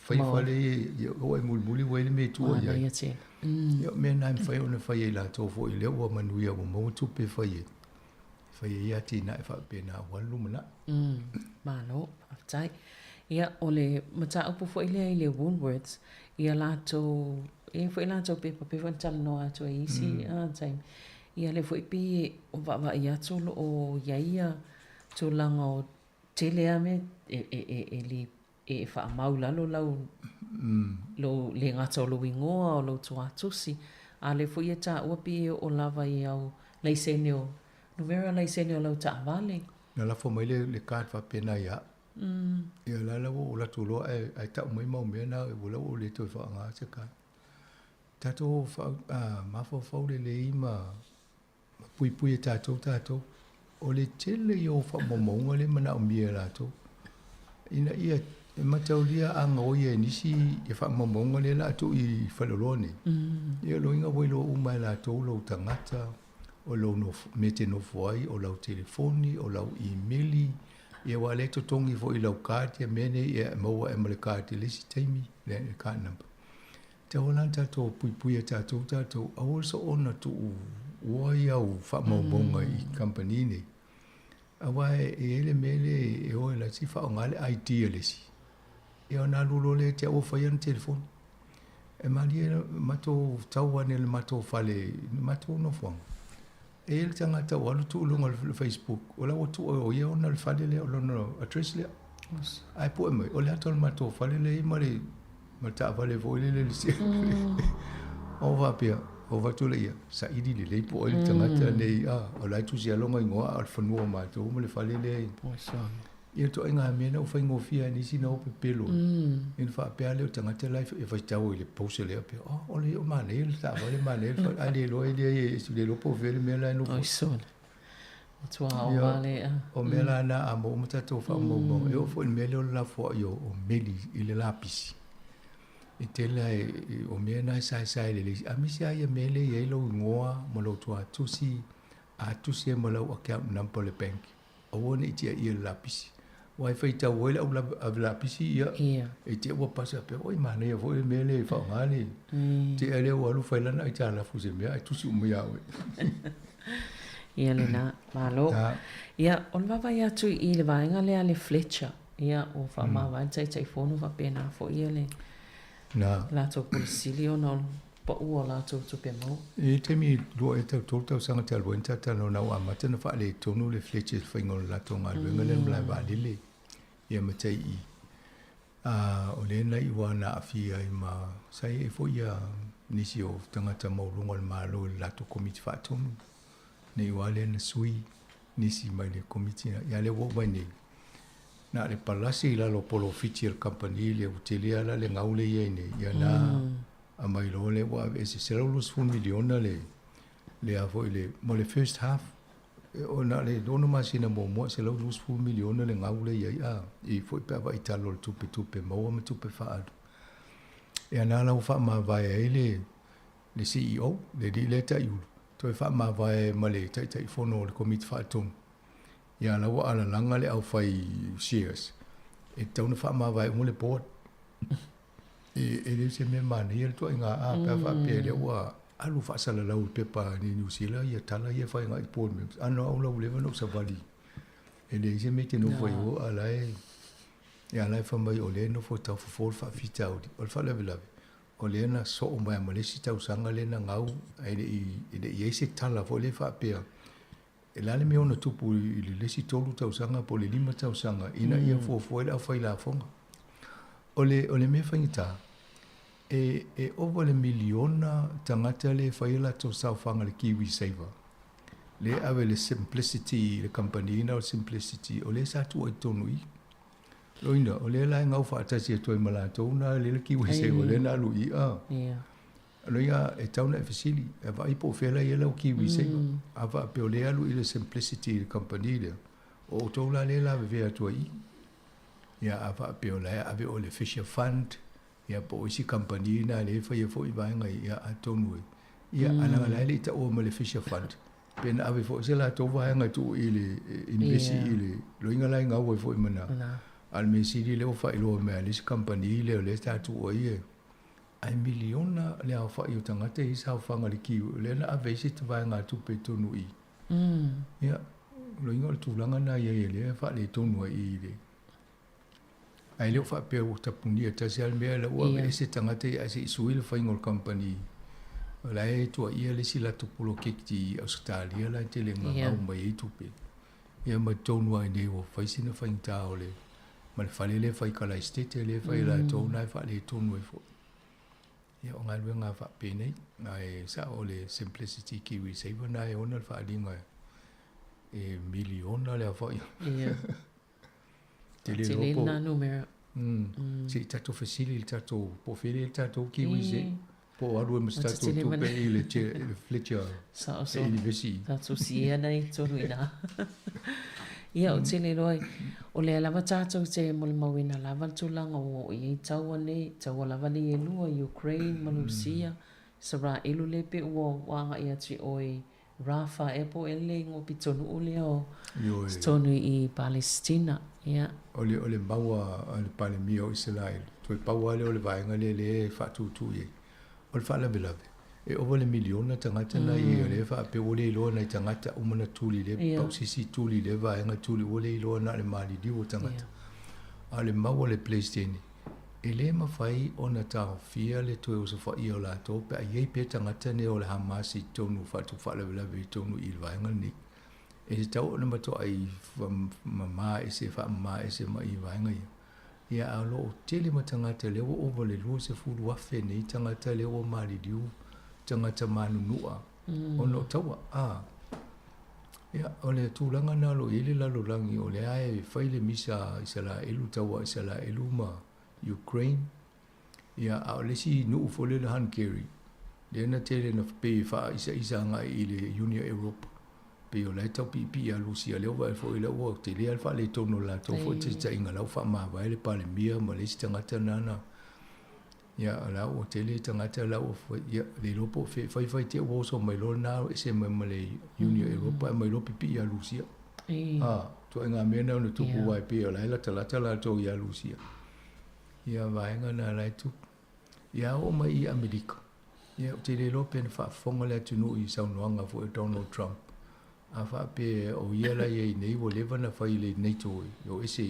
whai whale ia o e muli wele me tua ia. Ia mea nai whai ona whai ia la tō fwoi leo wa manuia wa mau tupe whai ia. Whai ia tina e whapena walu mana. Malo, aftai. Ia ole mata upu fo ile Woolworths ia lato e fo lato pe vantal no ato isi time ia le fo pi o va ia tolo o ia to lango teleame e fa maula lo lo le ngato lo wingo o lo to atusi a le fo ia ta o pi o lava ia o leisenio no vera leisenio lo ta vale na la fo mai le card fa pena ia. Ia la o la tulo ai ta mai mau me na e vola o le to fa nga se ka tato fa ma fo le ima pui tato o le tele yo fa mo le mana o mi la to ina ia e mataulia anga o ia nisi e fa mo le la to i fa lo ni ia lo inga voi lo uma la to lo tangata o lo no mete no foi o lo telefoni o lo emaili ia wale to tongi fo i lau kātia mene ia maua e male kātia lesi taimi le kā namba. Te holan tātou pui a tātou awol sa ona tu uai au whamaumonga i company nei. Awai e ele mele e oe la si whao ngale idea lesi. E ona lulo le te au whaian telefon. E mali e mato tauane le mato whale, mato no whanga. E ele tangata walu tu ulunga le Facebook. O la watu o ia ona le whale le o lono address le. Ai po e mai. O le ato le mato whale le i mare. Ma ta whale vo le le si. O wapia. O watu le ia. Sa idi le le po o le tangata nei. O la tu si alonga ingoa al whanua mato. O le whale le. Ia to inga mena o whaingo fia ni si na ope pelo. Ina wha apea leo tangata life e whaitau i le pause le apea. O le o mane ele ta wale mane ele. A le loa ele e su le lopo vele mea la ino. O sona. O tua o wale. O mea la na a mo matato wha mo. E o fo il mea leo la fo i o meli i le lapisi. E tela o mea na sai le le. A misi a ia mele i eilo ngoa mo lo tua tusi. A tusi e mo lau account number le bank. A wone i tia i le lapisi. Wai fai tau wele au la pisi ia. E te ua pasa pe oi mana ia foi mele fa ngani. Te ele o alu fai lana i tala fu se mea ai tusi umia we. Ia le na malo. Ia on va vai atu i le vaenga le ale Fletcher. Ia o fa ma va tai fono va pena fo ia le. Na. La to consilio no pa ua la to pe mo. E te mi lo e tau sanga te alwenta talo na wa mata na fa le tonu le Fletcher fa ngol la to ngal ngale mla va le. Ia matai i. O le na i wana awhia i ma sai e fo ia nisi o tangata maurunga le malo le lato komiti whaatonu. Nei wale na sui nisi mai le komiti na ia le wawai nei. Na le palasi i lalo polo fiti company le utelea la le ngaule ia nei. Ia na a mai lo le wa e se seraulos fun miliona le avo i le mo le first half. O na le dono masina mo se lau lus fu miliona le ngaule ia i foi pe va italo tupe mo ma tupe fa e ana la fa ma vai ele le CEO le di leta yu to fa ma vai ma le tai fono le komit fa tum ia la wa ala langa le au fai shares e tau fa ma vai mo le board e le se me mani el to nga pe fa pe le wa alu whaasala lau pepa ni New Zealand, ia tala ia whai ngai pōn me. Ano au lau lewa no savali. E le ise me te no whai o alai. E alai whamai o le no fo tau fōr whawhita au di. O le whalewe lawe. O le na so o mai malesi tau sanga le na ngau. E le i eise tala fo le whapea. E lale me ona tupu i le lesi tolu tau sanga po le 5 tau sanga. Ina ia fō le au whai la fonga. O le me whaingita. E over le miliona tangata le whaila to sau whanga le Kiwi Saver. Le awe le simplicity, le company ina o simplicity, o le sa tu ai tonu i. Loina, o le lai ngau whaatasi e toi malatou na le Kiwi Saver, le na lu i a. Loia e tauna e fasili, e wa ipo whela i lau Kiwi Saver. A wa pe o le alu i le simplicity, le company le. O tau la le la vea tua i. Ia a wa pe o le ave o le Fisher Fund, ia po isi company na le fa ia fo i vai ngai ia atonu ia ana la le ta o ma le Fisher Fund pen ave fo se la to vai ngai tu i le investi i le lo inga la nga o fo i mana al me si le o fa i lo me le company le sta tu o ia ai miliona le au fa i tanga te i sa fa ngai ki le na ave si tu vai ngai tu pe tonu i ia lo inga tu langa na ia le fa le tonu i le ai leo fa pe o tapunia ta se almea la o ese tangate ase suil fa ingol company la e tu ia le sila tu pulo kekti Australia la te le nga o mai tu pe ia ma tonu ai ne o fa sina fa inta ole ma le fale le fa kala state le fa la tonu ai fa le tonu e fo ia o ngal nga fa pe nei ai sa ole simplicity Kiwi Saver na e ona fa linga e miliona le fa ia Tele na numero. Si tato facili tato po fele tato Kiwi se po alu e tato tu pe ile Fletcher sa so university tato sia nei tonu ina ia o tele loi o le lava tato te mo le mawina lava tulanga o i tau nei tau lava ni lua Ukraine Malusia sara ilu le pe o wanga ia ti oi Rafa epo ele ngo pitonu ole o stonu i Palestina ia ole bawa ole palemio Israel tu pawa le ole vai ngale le fa tu ye ole fa la belave e over le miliona tangata na ye le fa pe ole lo na tangata umana tuli le pa sisi tuli le vai nga tuli ole lo na le mali di o tangata ale mawa le PlayStation ele ma fai ona ta fia le to so fa io la to pe ye pe tangata ne ole Hamas i tonu fa tu fa la belave tonu i vai nga ni e tau na mato ai mama ese fa mama ese mai vai ngai ia alo tele matanga tele o over le lo se fu wa fe nei tanga tele o mali diu tanga manu nua ono tau ia ole tu langa na lo ile la lo langi ole ai fai le misa isala elu tau isala elu ma Ukraine ia ole si nu fo le han carry le na tele na pe fa isa ngai ile Union Europe pe o lai tau pipi a Lucia leo vai fo i leo te le alfa le tono la to fo te ta inga lau fa ma vai le pale mia ma le tangata nana ia la o te le tangata la o fo ia le lopo fe fai te o so mai lo na ese mai le Union Europa mai lo pipi a Lucia to inga mena no tu vai pe o lai la tala to ia Lucia ia vai nga na lai tu ia o mai Amerika ia te le lo pen fa fonga le tunu i saunoanga fo Donald Trump a fa pe o ia la ye nei wo leva na fa ile nei to yo ese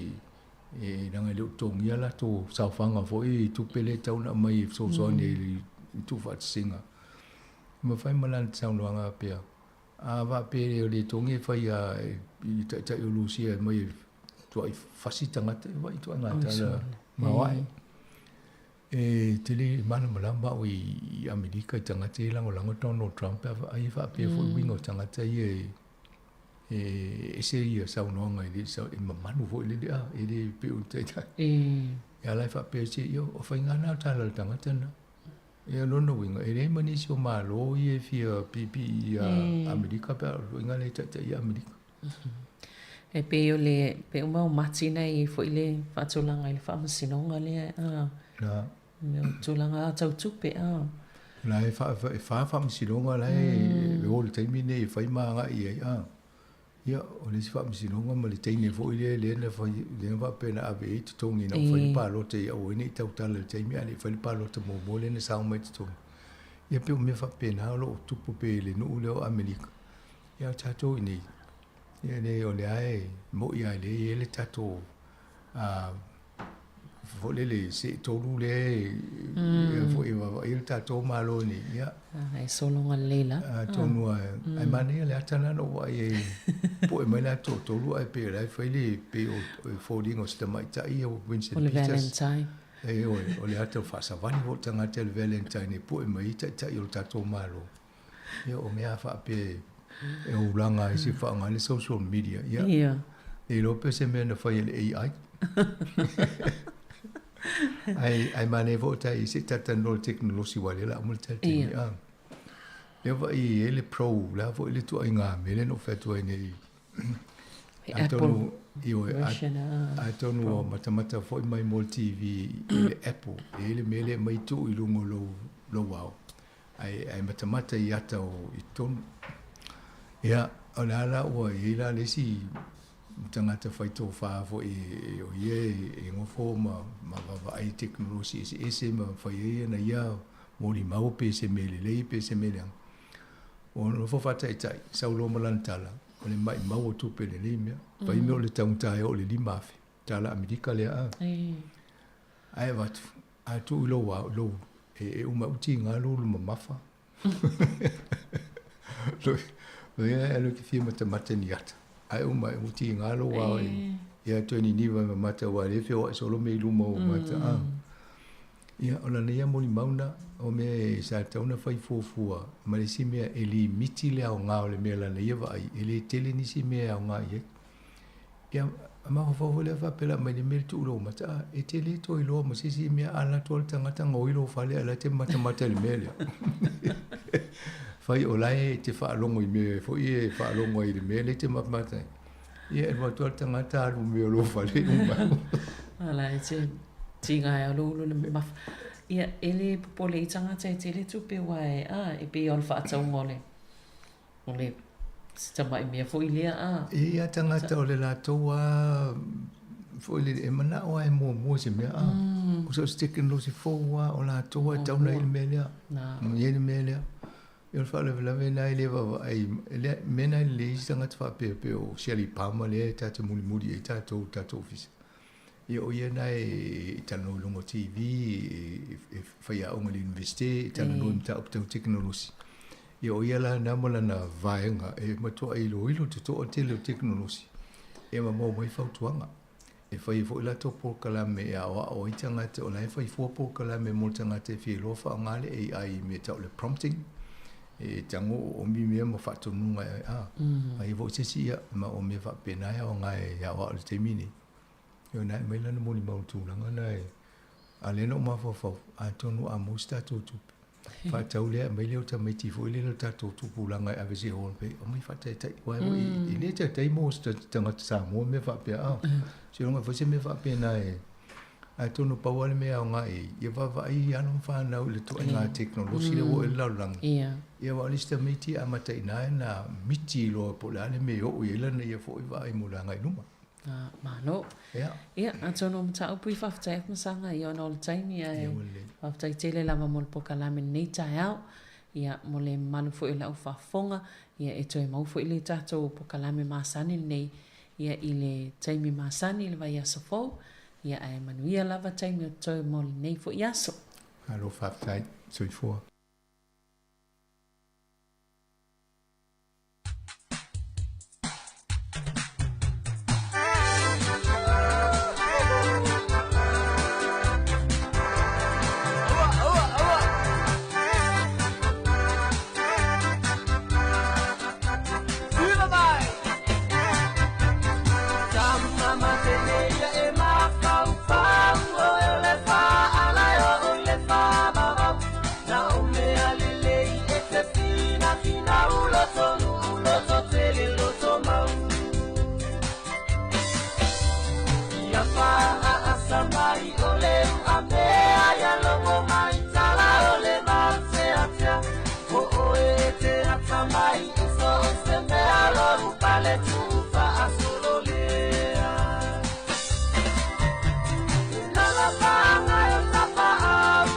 e nanga le tong ia la to sa fanga fo i tu pele tau na mai so ne tu fa singa ma fa malan tau no anga pe a va pe le tong e fa ia i ta Lucia mai to ai fasitanga te vai to anga ta ma wai e tele mana malamba o i Amerika tanga te lango Donald Trump ai fa pe fo wingo tanga te ese ia sa no ngai sa manu vo le dia ele pe un te ya la fa pe se yo o fa ngana ta la tanga tena e lo no wingo ele mani so ma lo ye fia pipi ya Amerika pe lo ngale ta ya Amerika e pe yo le pe uma matina i fo ile fa tulanga ile fa sinonga le na no tulanga tau tupe la fa sinonga la e o le taimine e fa ma nga ia o le fa sinonga ma le taine fo ile le na fa le va pena ave te tongi na fa pa lo te o ni tau tala le taime ale fa pa lo te mo le na sa mo te tongi Ia pe o me whapena lo o tupu pe le nuu leo Amerika. Ia tato i nei. Ia nei o le ae mo ia le i ele tato fole le se tolu le ia fo i wawa i le tato malo ni. Ia. E solonga leila. Tonu ai mane le atana no wa i po e mai la tolu ai pe lai fai le pe o folding o sta mai tai o Vincent O le Peters. Valentine. O le ato whasawani o tanga te le Valentine e po e mai tai o tato malo. Ia o mea wha pe e o langa i si whaanga le social media. Ia. E lope se mea na whai le AI. ai mane vo tai se tata no teknolosi wale la mo tata ni ia va i ele pro la vo ele tu inga mele no fetu nei Apple io atonu matamata foi mai mol TV ele Apple ele mele mai tu i lungo lo wow ai matamata i ata o i tonu ia ala o ila le si tangata fai tō whāwho o ie e ngofo ma wawa ai teknolosi ese ma whai e na ia mōri mau pe se mele lei pe se mele o nofo whatai tai saulo malantala o le mai mau o tupe le lei mea whai mea o le tauntae o le limafe tala Amerika lea ai watu a tu ilo wa lo e uma uti ngā lulu ma mafa lo ia alo ki fia matamata ni ata ai uma uti ngalo wa ia toni ni va mata wa le fe o solo me lumo mata ia ona ne mo ni mauna o me sa ta una fai fofua ma le si me eli miti le au nga le me la ne va ai ele tele ni si me au nga ye ia ma fo le fa pela ma ni me tu lo mata e tele to ilo mo si me ala to tanga tanga o ilo fa le ala te mata mata le me le fai o lai te fa longo i me fo i fa longo i me le te mata ia e wa to tanga ta lu me lo fa le ala te tinga ya lo le maf ia ele popole tanga te le tu pe wai e pe ol fa tsa ngole ole sta mai me fo ile ia tanga ta le la to wa fo ile e mana o e mo se me o so stick no si fo wa o la to wa ta na il me le ia me le eu falo la vena ele va ai ele mena le sanga fa pe o sheli pama le tata muli e tata office io ia nai tano lungo TV fa ia o ngali investe tano no mta opta technology io ia la na mola na vaenga e mato ai lo to tele technology e ma mo mai fa tuanga e fa i fo la to por kala me a o itanga te o la fa i fo por kala me mo tanga te fi lo fa ngale AI me ta le prompting e tango o mi me mo fa to nunga ai vo se sia ma o me fa pena ya o ngai ya o te mini yo na me la no mo ni mo tu la ngai ale no ma fo a to no a mo sta to tu fa ta ule me le o ta me ti fo le no ta to tu pu la ngai a ve se ho pe o mi fa ta ta wa i le ta ta mo sta tanga Sāmoa me fa pe se no fo se me fa pena a tonu pawale me au ngai ia va ai anu fa na le to nga teknolosi le o la lang ia wa lista miti a mata ina na miti lo po la le me o ia na ia fo va ai mula ngai numa mano ia a tonu mta upi fa fa ma sanga ia no le time ia fa fa tele la mo po kala me nei ta ia ia mo le manu fo ila fa fonga ia e toi mau fo ile tato po kala me masani nei ia ile time masani le vai so fo ia ai manuia lava taimi o toi mo nei fo iaso. Alo whaftai, sui fua. Nalapanga yung tapaam,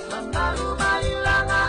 mamalumayulanga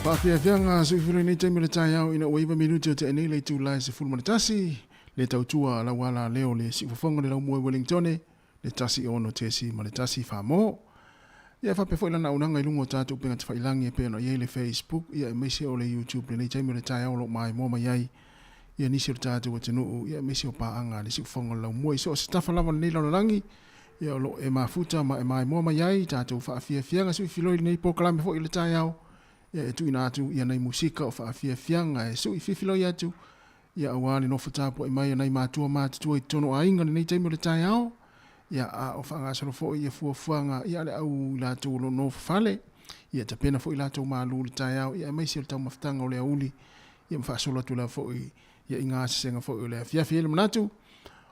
Whaafianga suifuru nei taimi le tai au ina waiva minuti o te enei le tūlai se fulma le tasi, le tautua la wala leo le sifufonga le laumua Wellingtone, le tasi ono tesi ma le tasi Sāmoa. Ia whape fo ilana unanga ilungo tātou penga te whailangi e pēna ia le Facebook, ia meisi o le YouTube, le nei taimi le tai au lo mai mōma iai, ia nisi o tātou o te nuu, ia meisi o pāanga le sifufonga le laumua, iso o se tafa lava nei launarangi, ia o lo e mafuta ma e mai mōma iai, tātou whaafiafianga suifiloi nei pokalame fo i le tai au, ia e tuina atu ia nei musika o whaafiafianga e sui fifiloi atu ia awali no futapo e mai nei mātua mātutua i tono a inga nei taimi le tai au ia a o whangasaro fo i e fuafuanga ia le au lātou lo no fale ia ta pena fo i lātou mālu le tai au ia mai si o tau maftanga o le auli ia mawhaasolo atu la fo'i, ia inga senga fo'i o le fiafi ele manatu,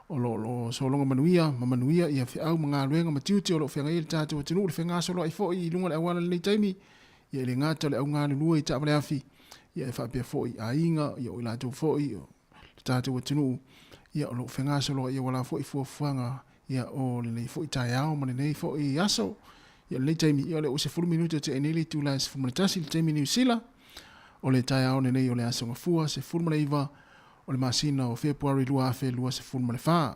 o lo solonga manuia, ia fiau mga luenga matiuti o lo whianga i le tātou atinu, le whianga solo ai fo'i i lunga le awana le taimi, ia le ngata le au ngā lua i tāma le afi, ia e whapea fo'i a inga, ia o i lātou fo'i, o le tātou atinu, ia o lo whianga solo ia wala fo'i fuafuanga, ia o le nei fo'i tai ao, ma le nei fo'i aso, ia le taimi, ia le o se 10 minuto te enele tu la se fumanatasi le taimi New Zealand, o le tai ao nei o le aso ngafua, se 10 o le masina o February lua afe lua se 10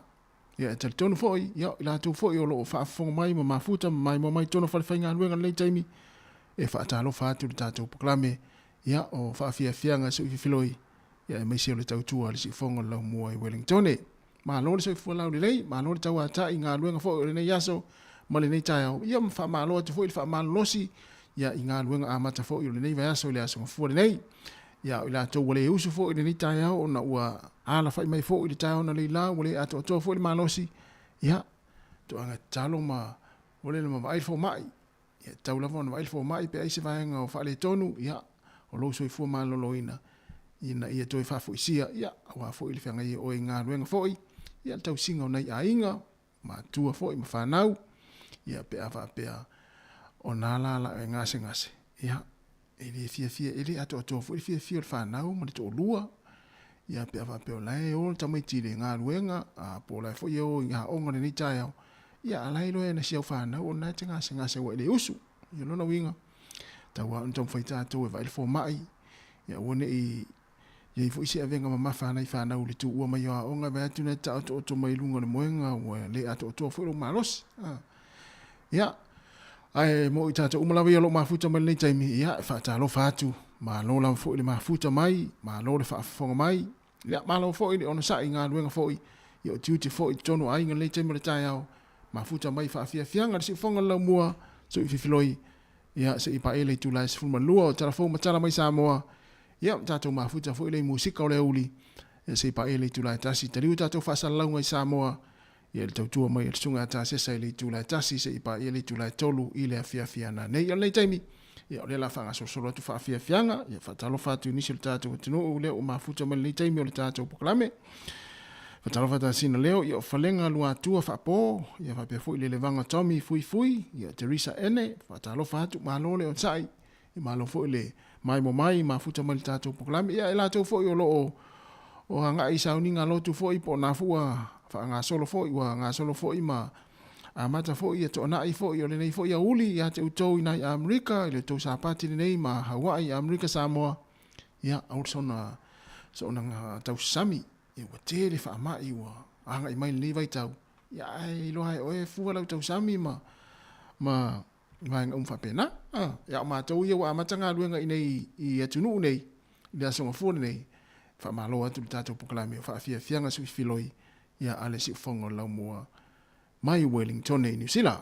ia e tali tonu fo'i, ia i lātou fo'i o lo o whaafonga mai, ma mafuta, mai tono whaliwhainga luenga le taimi, e whaatalo whaatu le tātou poklame, ia o whaafiafianga so i whiwhiloi, ia e meisi o le tautua le si whonga lau mua i Wellington. Ma lo le so i whualau le lei, ma lo le tau ata i ngā luenga fo'i o le nei yaso, ma le nei tai au, ia ma whaamalo atu fo'i le whaamalo losi, ia i ngā luenga amata fo'i o le nei vai aso i le aso ngafua le nei, ia i lātou wale usu fo'i le nei tai au, o na ua ala whai mai fo'i le tai au na leila, wale ato atoa fo'i le malosi, ia, to anga talo ma, wale le ma vai fo mai, ia tau lava na vai fo mai, pe aise vaenga o whale tonu, ia, o lo so i fua malolo ina ia toi whafo isia, ia, awa fo'i le whianga i o i ngā luenga fo'i, ia tau singa o nei a inga, ma tua fo'i ma whanau, ia pe awa pea o nālala e ngase, ia, ele fia, ele ato fo'i fia o le whanau, ma le to lua, ia pe awa pea o lai o tamai tire ngā luenga, a po lai fo'i o i ngā onga le ni tai au, ia alai loe na siau whanau, o nai te ngase wa ele usu, ia lona winga, taua on tom whaita ato e vai le fo mai, ia one ia i fuisi avenga ma mawhana i whanau le tu ua mai o a onga vai atu na ta o mai lunga le moenga ua le ato fu'i lo malos. Ia, ai mo i tata umalawi alo mafuta mai nei taimi, ia e whaata alo whatu, ma lo lam fu'i le mafuta mai, ma lo le whaafonga mai, ia ma lo fu'i le ona sa i ngā luenga fu'i, ia o tiuti fu'i tono ai ngā nei taimi le tai au, mafuta mai whaafia fianga le si fonga lau mua, so i whiwhiloi, ia se i pa ele tu lai se fulma lua o telefon matala mai Sāmoa, ia tātou mafuta fo ile musika o le uli, ia se pa ele tu lai tasi, tariu tātou whaasala launga i Sāmoa, ia le tautua mai le sunga ata sesa ile tu lai tasi, se i pa ele tu lai tolu ile a fiafiana. Nei o nei taimi, ia o le la whanga sosolo atu whaafiafianga, ia whaatalo whaatu nisi le tātou atino o leo o mafuta mai nei taimi o le tātou poklame, whaatalo whaata sina leo, ia o whalenga lua atua whaapo, ia whapea fo ile le vanga Tommy fui, ia Teresa Ene, whaatalo whaatu malo le o tai, ia malo fo ile mai mo mai mafuta mai tātou poklame, ia e lātou fo i o loo o hanga i sauninga lotu fo i po na fua ngā solo fo i wa ngā solo fo i ma a mata fo i to na i fo i o le nei fo i a uli ia te utou i nai Amerika i le tau sapati nei ma Hawaii Amerika Sāmoa ia au so na tau sami i wa tere wha mai wa anga i mai le vai tau ia ai lo hai oe fua lau tau sami ma ngā pena ia ma tau ia wa amata ngā luenga i nei i atunu nei i asonga fua nei wha malo atu tātou poklame o wha fianga sui filoi ia ale si fongo lau mua mai Wellington New Zealand.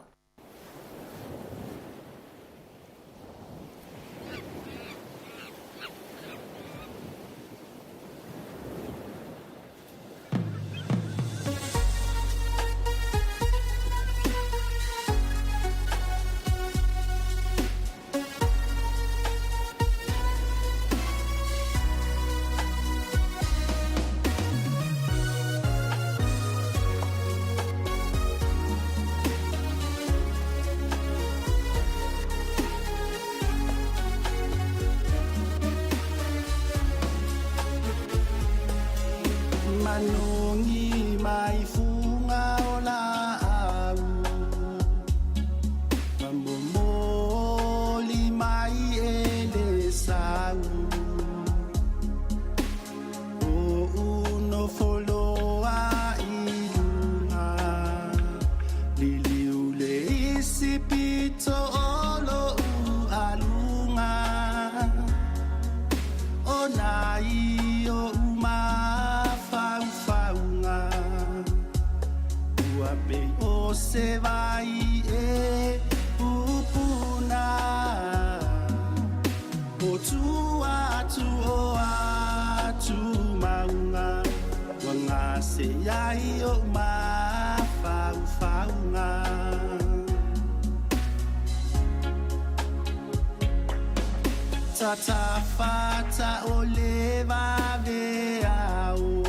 tata fata o le vavea o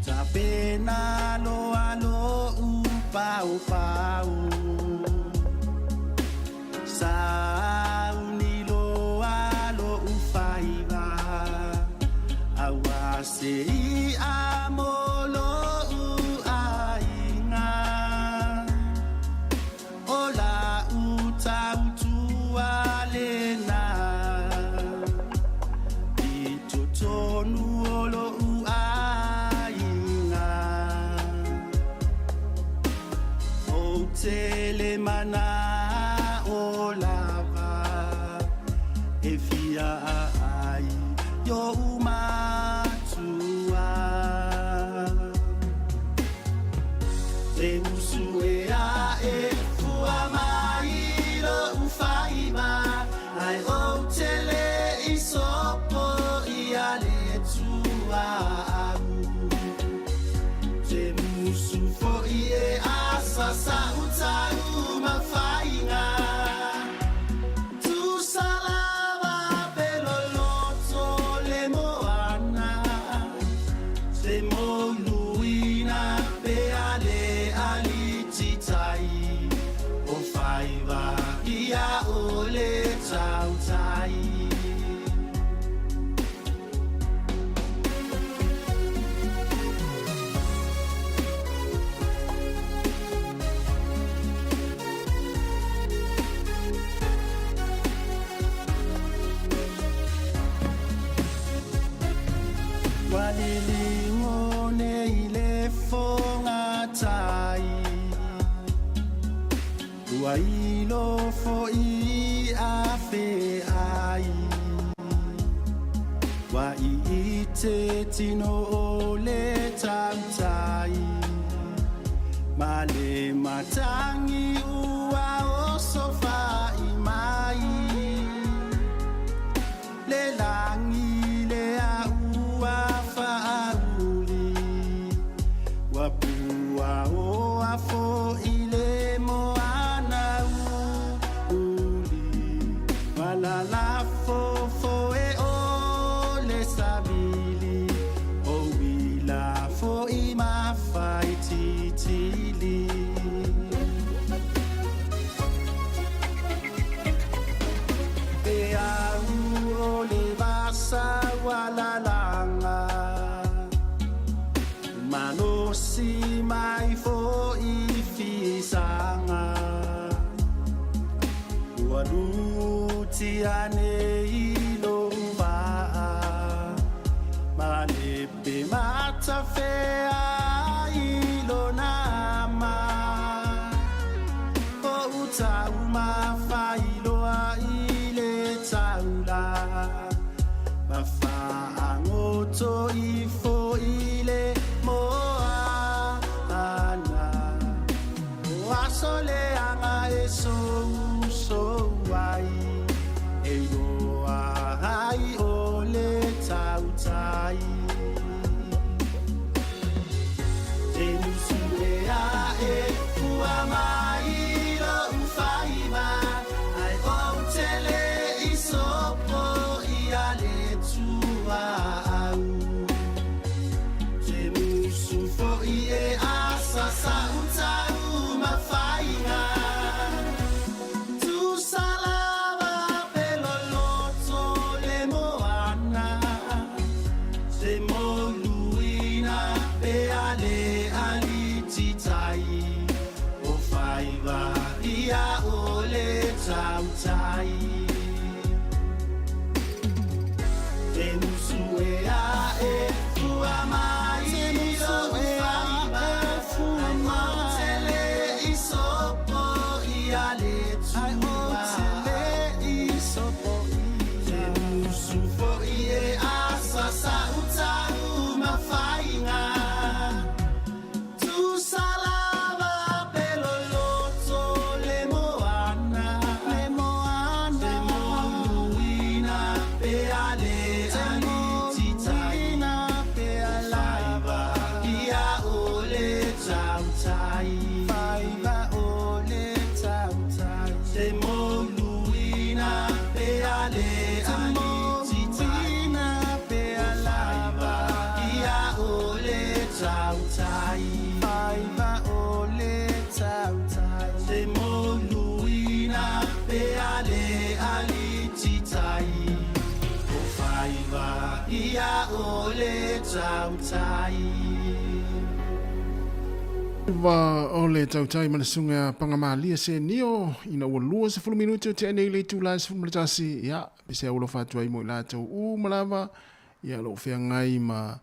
ta pena lo alo upa upa o sa unilo alo ufaiva awase amolo uainga ola uta utualena itutonu olo uainga otele mana olava efia ai yo umatua te musuea e fuamailo ufaiba ai otele isopo iale tua te musufo ie asasa utau mafainga tu salava beloloto le moana se moluina beale alititai o faiva ia ole tautai walilingone ile fongatai wailo fo I afe ai wa ite tino ole tamtai male matangi ua osofa imai le langi le ua fauli wapua o afo ile moana uli wala la fo e o le sabili o wila fo ima faititili e au o le basa wala langa manosi mai fo I fisanga waluti ane ilo va malepe mata fea ilo nama o utauma failo a ile taula mafa angoto ifo ile moa ana o asole anga eso so wai e yo ai ole tautai e musuea e fuamai lo ufaiba ai otele isopo iale tua au te musufo ie asasa utau mafainga tu salava peloloto le moana se moluina beale alititai o faiva ia ole tautai ia o le tautai. Va o le tautai mana sunga pangamalia se nio ina ua lua se 10 minuto te nei le tūlai se fulmatasi ia pese ulo fatuai mo la tau malava ia lo fea ngai ma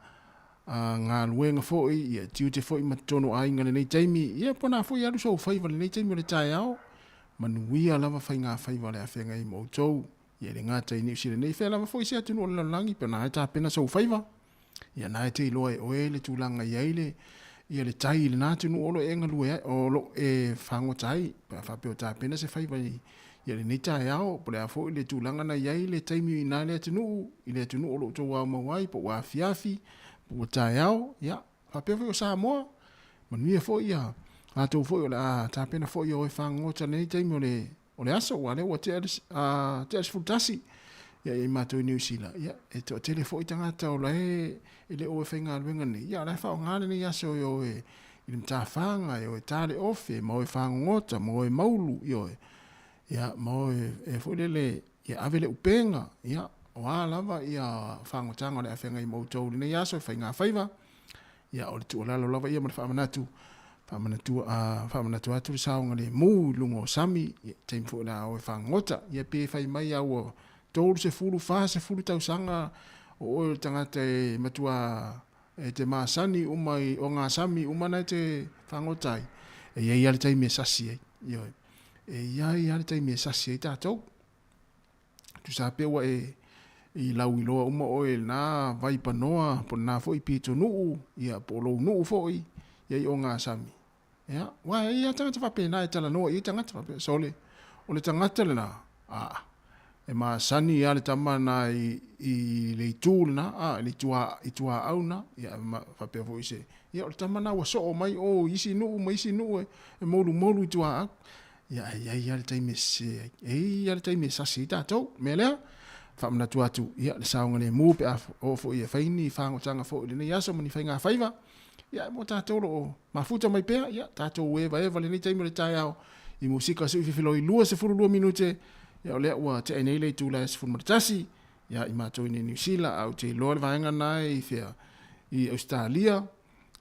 ngā luenga foi ia tiu te foi ma tono ai ngale nei taimi ia pona foi alu so fai vale nei taimi le tai au manuia lava fai ngā fai vale a fea ngai mo tau ia le ngā tai ni sile nei fea lava foi se atunu o langi pena hai ta pena so fai va ia nai te iloa oe le tūlanga ia ia le tai le nātu nu olo e ngalue o lo e whango tai pa whapeo tā pena se whai vai ia le nei tai ao pole a fo le tūlanga na iai le taimi i nā le atunu i le atunu olo tō wā mawai po wā fiafi po tai ao ia whapeo fo Sāmoa manuia fo ia a tō fo i o le a tā pena fo i o e whango ta nei taimi o le aso wale o te alis fultasi ia i mātou i New Zealand ia e tō tele fo i tangata o le ele o e whainga aluenga ni. Ia, lai whao ngāne ni aso i o e i mta whanga, i o e tāle ofe, mo e whangota, mo e maulu, i o e. Ia, mo e whuilele, ia avele upenga, ia, o a lava, ia whangotanga le a whenga i mautou ni aso, e whainga whaiva. Ia, o le tu o lalo lava, ia mo le whamanatu atu le saonga le mū lungo sami, teim fu na o e whangota, ia pe whai mai au o tōru se fulu wha, se fulu tausanga, o tangata e matua e te maasani umai o ngā sami umana te whangotai e iai ale tai me sasi e iai ale tai me sasi e tātou tu sa pewa i lau iloa uma o e nā vai panoa po nā fo i pito nuu ia po lou nuu fo i iai o ngā sami ia wa ia tangata whape nā e tala noa i tangata whape sole o le tangata le nā e ma sani ale tamana i le tūl na le tua au na ia ma fa pe vo ise ia o tamana wa so mai o isi nu e molu i tua au ia ia le taime se ia le taime sa sita to mele fa mna tua tu ia le saunga le mu pe o fo ia faini fa ngo tanga fo le ia so mani fainga faiva ia mo ta tolo ma futa mai pe ia ta to eva le ni taime le tai au i musika se filo i lua se fulu 2 minute ia o lea ua te nei le tūla se fulmatasi ia i mātou i New Zealand au te loa le vaenga nai i fea i Australia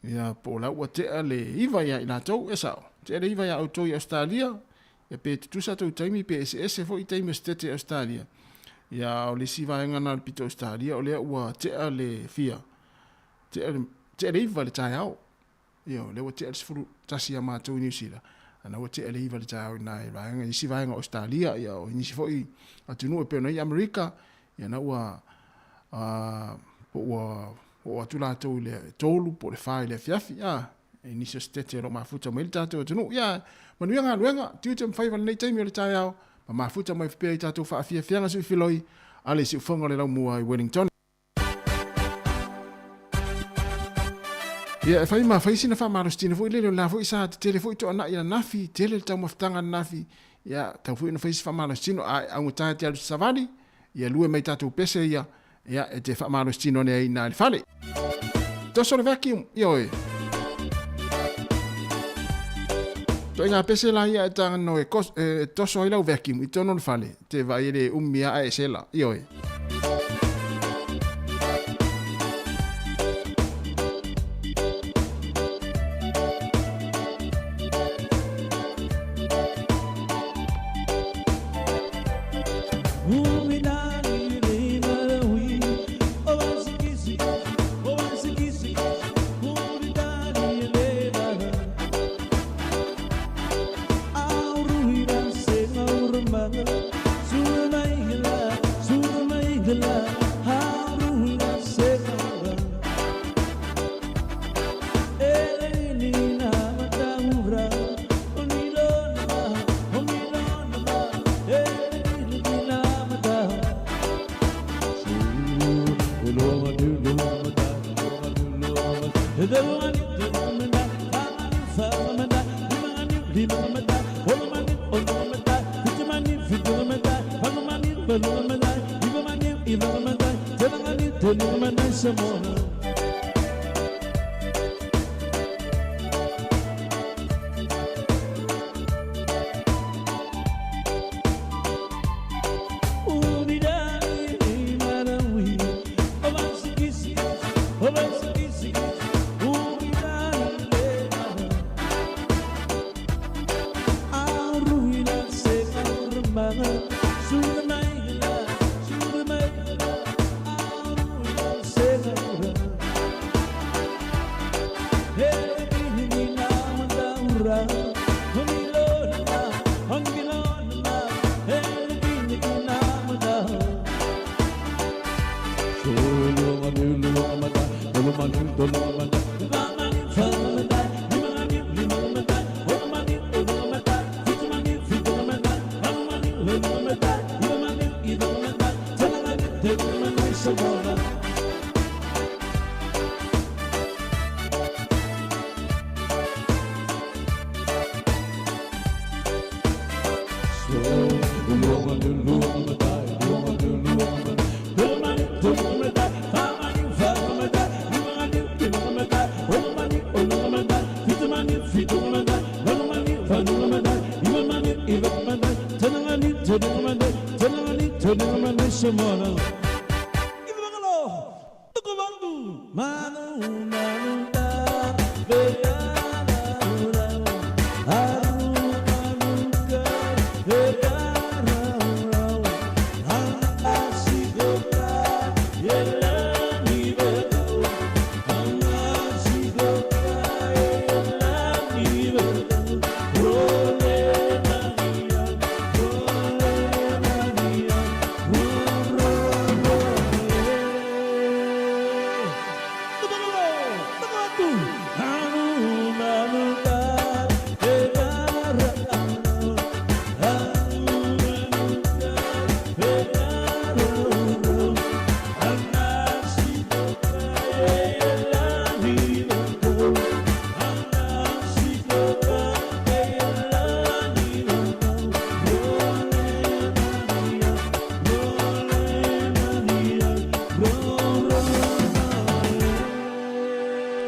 ia po la ua tea le iwa ia i nātou e sao te le iwa ia au tō i Australia ia pe tutusa tau taimi pe SS fo i taimi stete Australia ia o le si vaenga nai pito Australia o lea ua tea le fia te le iwa le tai au ia le ua tea le se fulmatasi a mātou i New Zealand ana o te ele iwa le tau nai vaenga isi vaenga Australia ia o nisi foi atunu e pena i Amerika ia na ua o atula tau le tolu po le fai le fiafi e nisi stete lo mafuta mai le tatu atunu ia manuia ngā luenga tiu te mwhai wale nei taimi o le tai au ma mafuta mai fpea i tatu wha afia fianga sui filoi ale si ufonga le lau mua i Wellington. Ia e fai ma fai sina fa marostina foi lelo la foi sa tele foi to ana ina nafi tele tau maftanga nafi ia tau foi na fai fa marostina a ngota te alu savali ia lue mai tatu pese ia e te fa marostina ne ina le fale to so le vacuum io to ina pese la ia tanga no e kos to so ila vacuum i tono le fale te vai le umia a esela io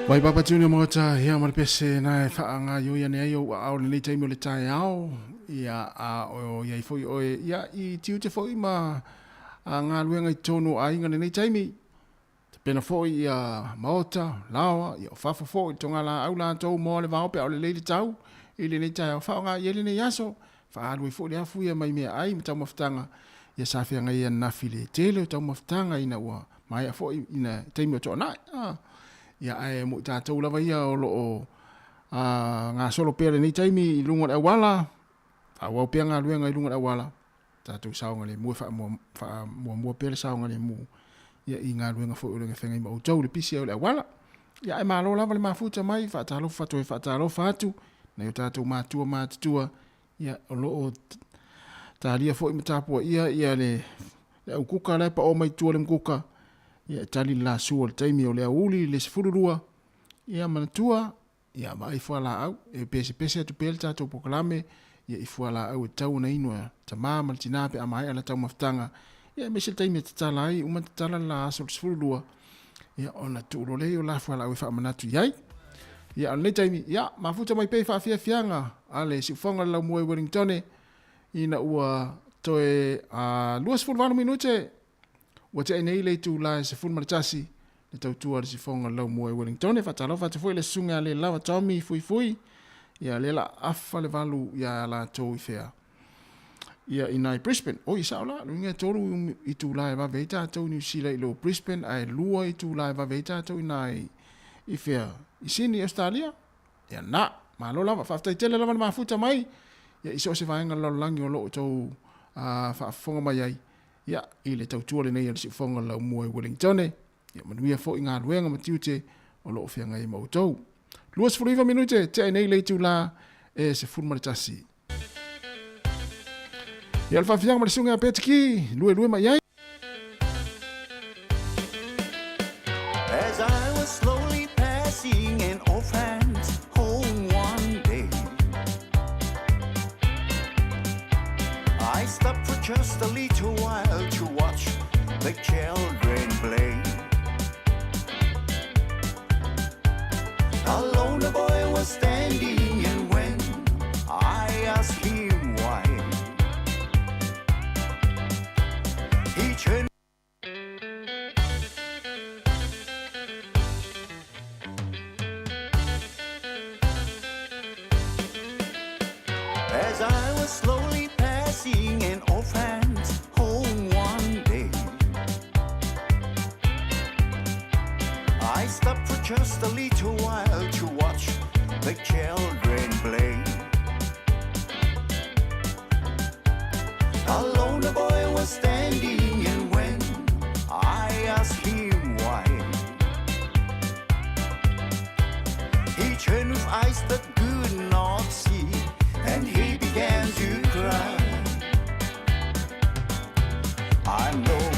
Wai papa tūne mo ta hea mara pese na e whaanga yo ia ne au au le taimi o le tai au ia a o ia i foi o ia i tiu te foi ma a ngā luenga i tonu a inga le taimi te pena foi ia maota lawa ia o fafa foi tonga la au la tau mo le vao pe au le leile tau i le tai au whaanga ia le ne yaso wha alu i foi le afu ia mai mea ai ma tau maftanga ia sawhia ngai ia nafi le tele o tau maftanga ina ua mai a foi ina taimi o tona ia ai mo tātou lava ia o loo ngā solo pere ni taimi i lunga e wala wau pia ngā luenga i lunga e wala tātou saonga le mua mua pere saonga le mua ia i ngā luenga fo ulenga whenga i ma utau le pisi au le wala ia ai malo lava le mafuta mai whaatalo fatu e whaatalo fatu na i tātou mātua ia o loo tālia fo i matapua ia le au kuka le pa o mai tua le mkuka ia tali la sua le taimi o le auli le sefururua ia manatua ia mai fuala au e pese atu pele tātou pokalame ia i fuala au e tau na inua ta mama le tinape a mai ala tau maftanga ia me se taimi te tala ai uma te tala la aso le sefururua ia ona tuuro leo la fuala au e wha manatu iai ia o le taimi ia mafuta mai pei wha fianga ale si ufonga lau mua i Wellingtone ina ua toe luas fulvano minute wa te nei le tu la se fun martasi le tau tua le sifonga lau mua i Wellington e fatalo fa te foi le sunga le lava Tommy fui ia le la afa le valu ia la tau i fea ia ina Brisbane o i saula lunga toru i tu la va veita tau New Zealand lo Brisbane ai lua i tu la va veita tau ina i fea i sini Australia ia na ma lo lava fa te tele lava ma futa mai ia iso se vaenga lo langi o lo tau fa fonga mai ai ia i le tautua le nei alisi fonga lau mua i Wellingtone ia manuia fo i ngā luenga matiute o loo whianga i mautou. Luas furiva minute te ai nei le tu la e se fulmaritasi. Ia alfa whianga marisunga a petiki, lue mai ai. As I was slowly passing an orphan's home one day, I stopped for just a little while to watch the children play. Alone the boy was standing, and when I asked him why, he turned. As I was slowly passing an orphan's home one day, I stopped for just a little while to watch the children play. Alone the boy was standing, and when I asked him why, he turned with eyes that could not see, and he began to cry. I know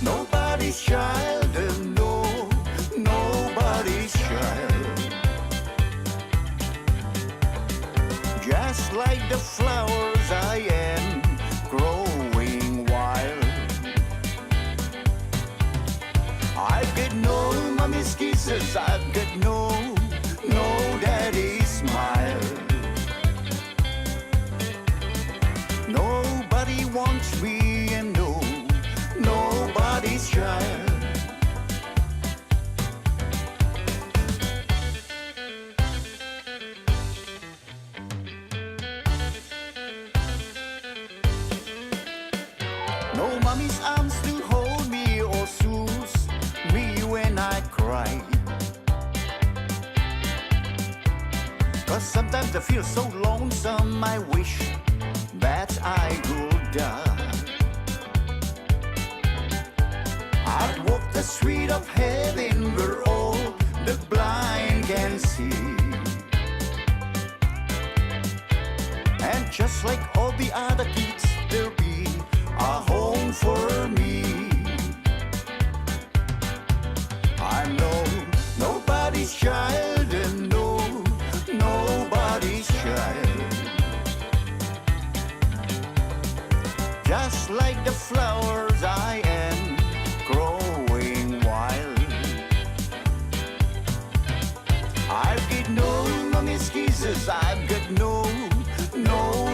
no nobody's child, and no, nobody's child. Just like the flowers I am growing wild. I've got no mommy's kisses, I've got no daddy's smile. Nobody wants me, and no, nobody's child. No mommy's arms to hold me or soothe me when I cry. 'Cause sometimes I feel so lonesome, I wish that I could die. I'd walk the street of heaven where all the blind can see. And just like all the other kids, there'll be a home for me. I'm nobody's child, and no, nobody's child. Just like the flowers I am growing wild. I've got no mommy's kisses, I've got no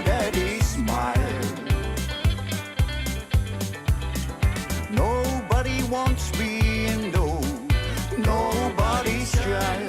daddy's smile. Nobody wants me, and no, nobody's child.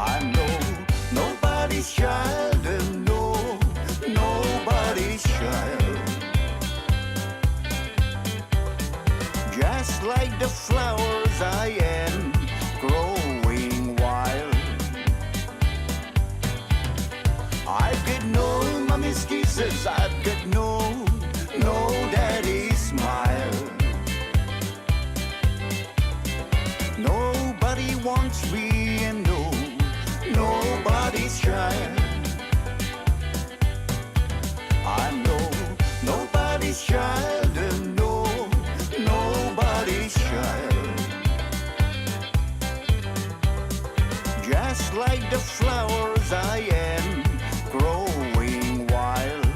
I'm nobody's child, and no, nobody's child. Just like the flowers I am growing wild. I've got no mommy's kisses, I've got no daddy's smile. Nobody wants me, and no, nobody's child. I'm nobody's child, and no, nobody's child. Just like the flowers I am growing wild.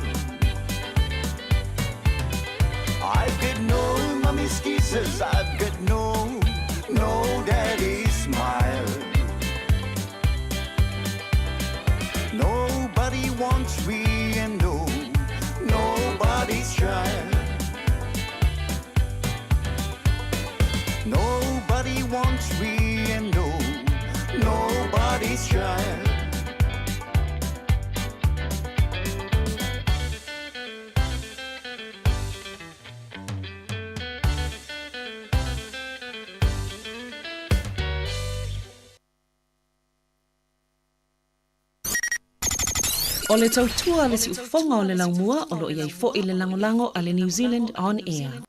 I've got no mommy's kisses, I've got no daddy's smile. Nobody wants me, and no, nobody's child. Nobody wants me, and no, nobody's child. O le tautua le si ufonga o le laumua o lo iai fo i le langolango a le New Zealand On Air.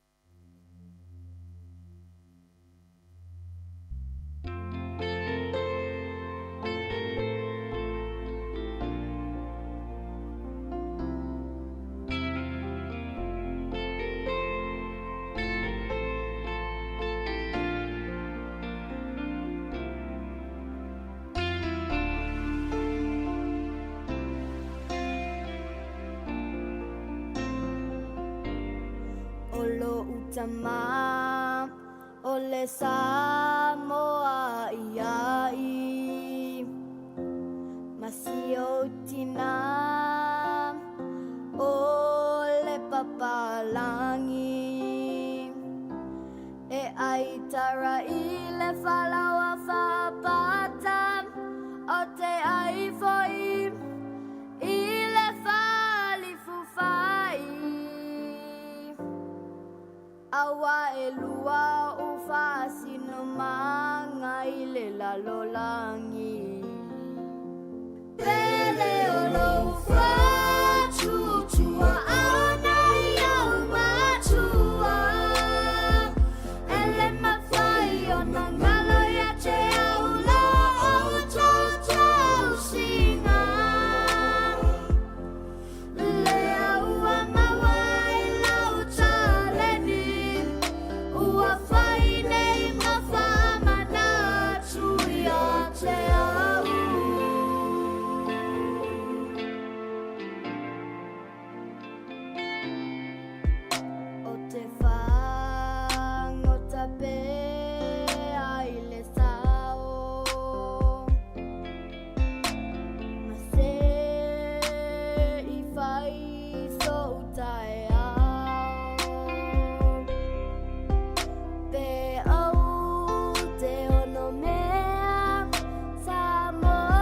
Tama ole Sāmoa iai Masio tina ole papalangi E ai tara i le whalawa whapata O te ai foi I le lua ufa sino manga ile la lolangi Pele olo ufa chuchua ana ya matua Ele mafai ona ngalo ya te aula o tau singa Lea ua mawai lau taleni Ua fai nei mawhama na tuia te au O te whangota pe ai le sao Ma se I whai so tai au Pe au te ono mea Sāmoa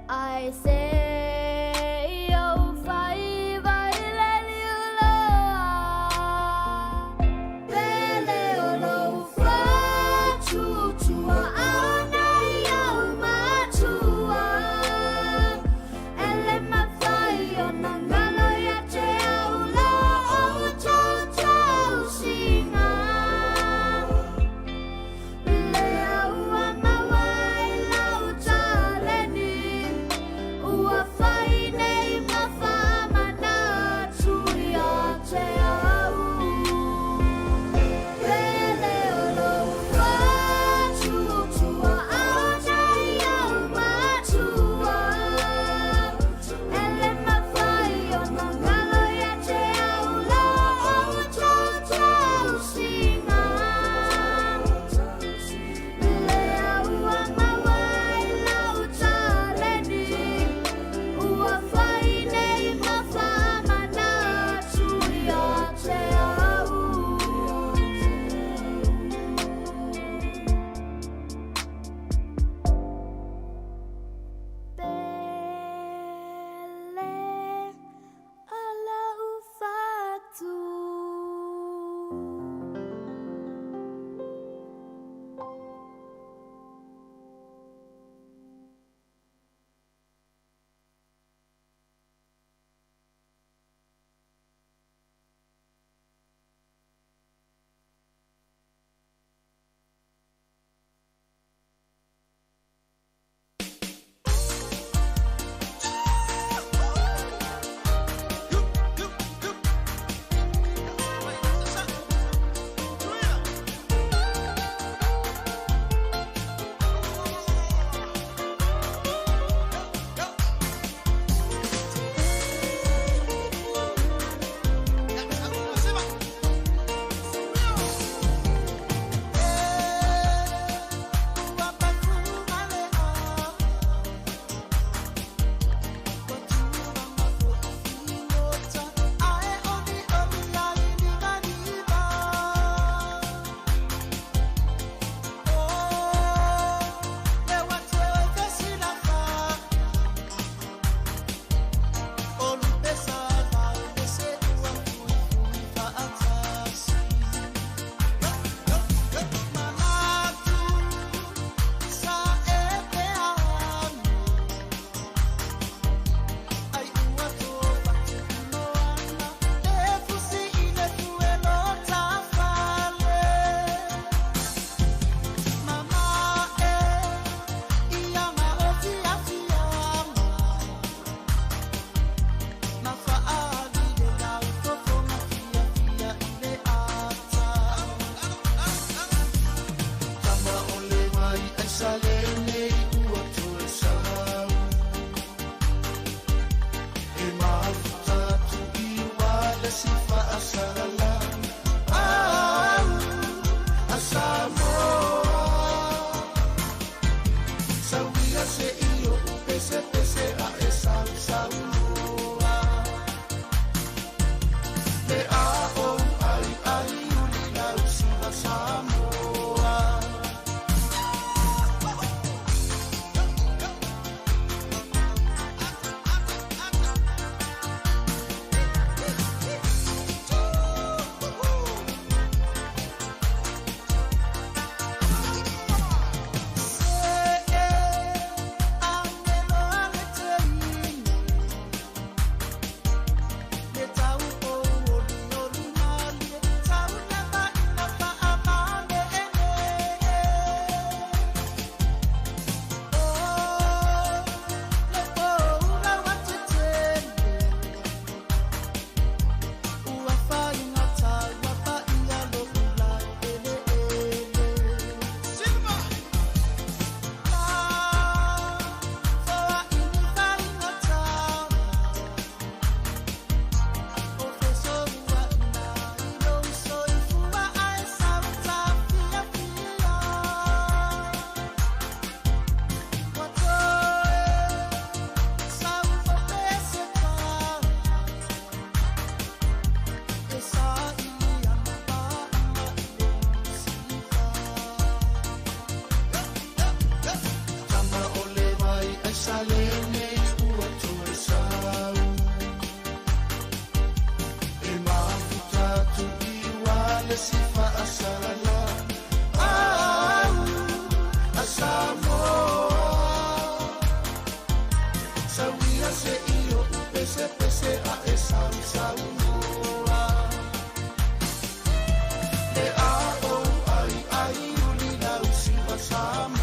I say oh fai vai le liula Pele olo fa chuchua ana iau matua Ele mawhai ona ngalo ya te aula o tau singa Lea ua mawai lau taleni Ua whai nei mawhama na tuia te au Pele olo wha chuchua ana iau matua Ele mawhai ona ngalo ya te aula o tau singa Lea ua mawai lau taleni Ua whai nei mawhama na tuia te au Pele ala ufatu le sifa asalala a Sāmoa Sauia se io pese pese a e Sāmoa Le a o ai uli la usiwa Sāmoa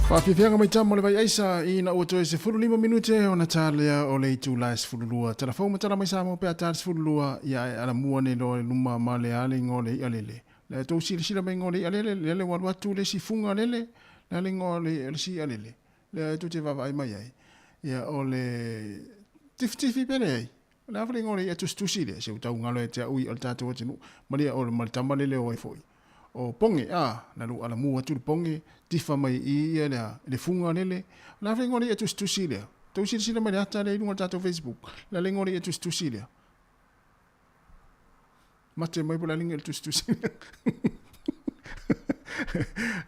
Whawhiwhianga mai tamu le vai aisa I na ua toe se 45 minute o na tālea o le itu la se fululua. Tala whau matala mai Sāmoa pēr tāle se fululua ia e ala mua ne lo luma ma le ale ngō le ialele. Le tau sila mai ngō le ialele, le ale waru atu le si funga lele, le ale ngō le si ialele. Le tu te wawa ai mai ai. Ia o le tiftifi pere ai. Le awhare ngō le atu stusi le, se utau ngalo e te ui al tātou atinu. Maria o le maritama lele o ai foi. O ponge, na lu ala mua tu ponge, tifa mai I le funga lele. La fe ngori etu stusi le. Tau sila mai ata le lunga tato Facebook. La le ngori etu stusi le. Mate mai pula linga etu stusi le.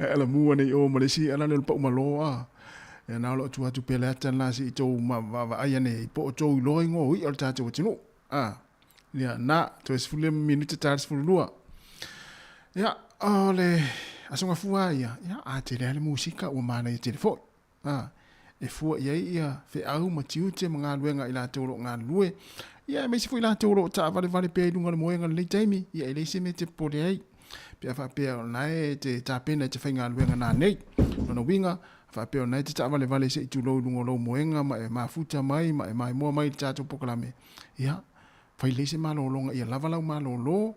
Ala mua nei o malesi ala le pa umalo Ya na lo tu atu pele ata na si to ma va aya nei po to lo ngo I al tato tinu. Ya na to es fulle minute tars fulua. Ya ole asonga fua ia a te le musika o mana I telefon e fua ia fe au matiu te mga luenga I la toro ngā lue ia me si fu I la toro ta vale pe lunga le moenga le taimi ia ele se me te pole ai pe fa pe nai te ta pena te whainga luenga nā nei no winga fa pe nai te ta vale se tu lo lunga lo moenga ma futa mai mai mo mai tato pokalame ia fa ile se malo longa ia lava lau malo lo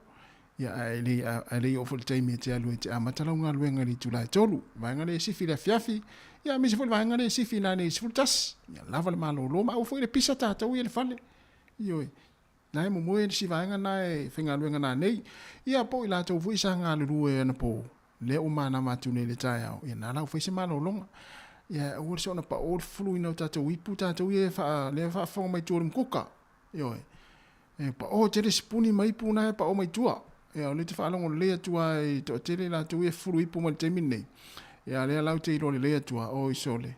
ia ele o fol taimi te alu te amatala nga luenga li tula tolu vanga le sifi le fiafi ia mi se fol vanga le sifi na le sfultas ia lava le malo lo ma o foi le pisa tata o ile fale io na mo mo si vanga na finga luenga na nei ia po ila to foi sa nga lu na po le o mana ma tu ne le taia ia na la foi se malo longa ia o so na pa o flu ina tata wi puta to ia fa le fa fo mai tu mkuka io pa o te spuni mai puna pa o mai tua ia le te whaalongo lea tua I to tele la tu e furu ipu mal temi nei. Ia lea lau te iro le lea tua o I sole.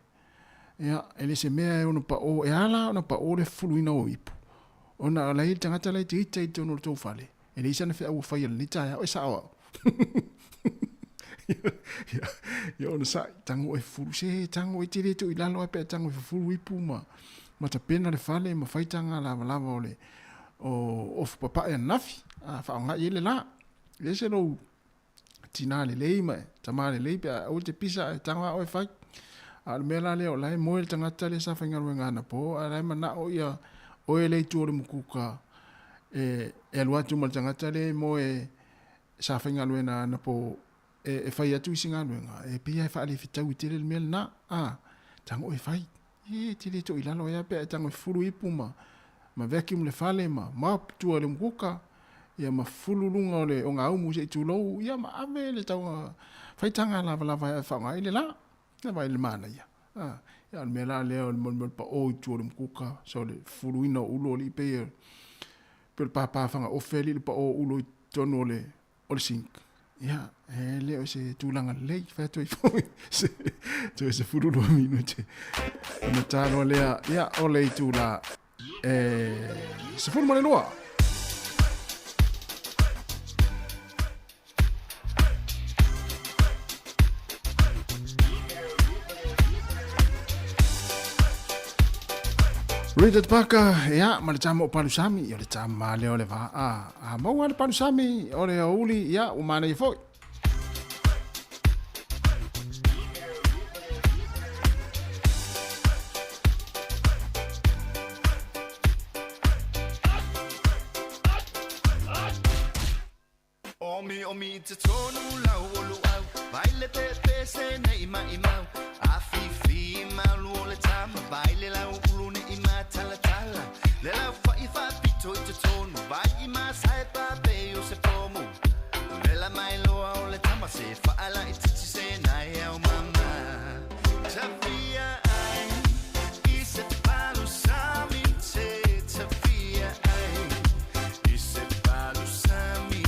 Ia ele se mea e ono pa o e ala ono pa o le furu ina o ipu. Ona la I tangata lai te ita I te ono tau whale. Ele isa na whea ua whaia le nita o e saoa. Ia ona sa tango e fulu se tango e tire tu ilalo pe tango e fulu i puma. Ma ta pena le fale ma fai tanga lava ole. O papa e nafi a fa nga ile la. Le se no tina le lei mai tamale lei pe o te pisa tanga o fai. Al mela le o lai mo el tanga tale sa fa ngarwenga na po a lai mana o ia o e lei tu le mukuka e alua tu mal tanga tale mo e sa fa ngarwenga na po e fai atu singa ngarwenga e pia fa le fitau i tele mel na a tango e fai e tele to ilalo ia pe tango fulu ipuma ma vacuum le fale ma tu le mukuka ia ma fulu lunga ole o nga umu se tu lo ia ma ave le tau fai tanga lava fa nga ile la na vai le mana ia ia me la le mo pa o tu le mukuka so le fulu ina ulo li pe per papa fa nga o feli le pa o ulo tono le o le sink ia le o se tu langa le fa tu se tu se fulu lo minute na tano le ia o le tu la se fulu mo le loa Redet Baka, ja, maar het samen op Palusami, ja, het samen maar le ole va. Maar wat Palusami, ole uli, ja, umane je foi. Omi te tonu lau olu au, baile pepe se ne ima. Afifi malu ole tama, baile lau ulu ne ima tala. Le lau fa pito te tonu, vai ima sai pa pe o se pomu. Le la mai loa ole tama se fa ala itici se nai au mama. Tafia ai, i se palu sami te tafia ai, i se palu sami.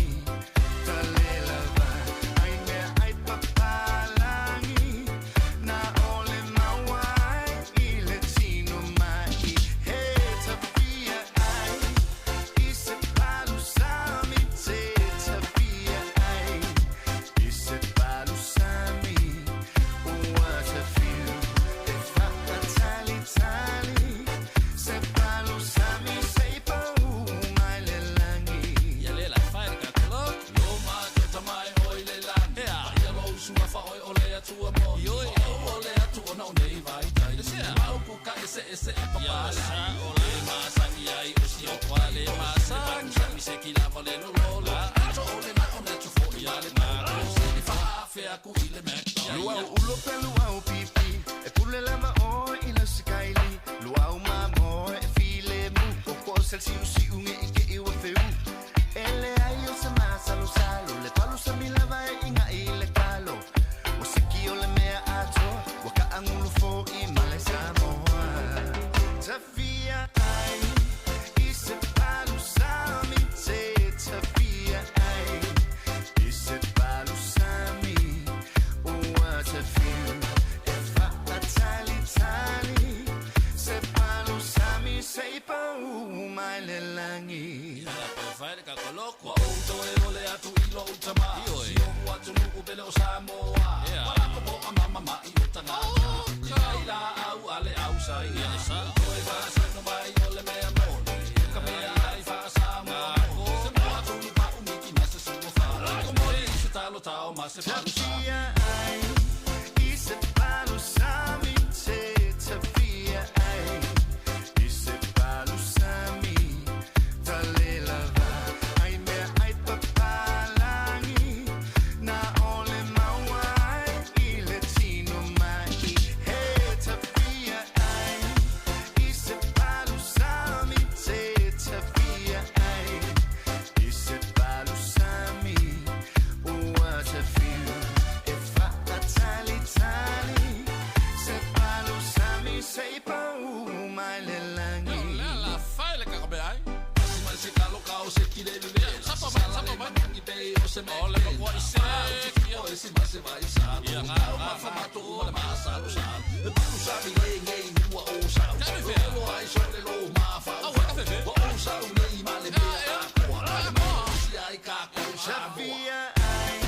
Sabia ai,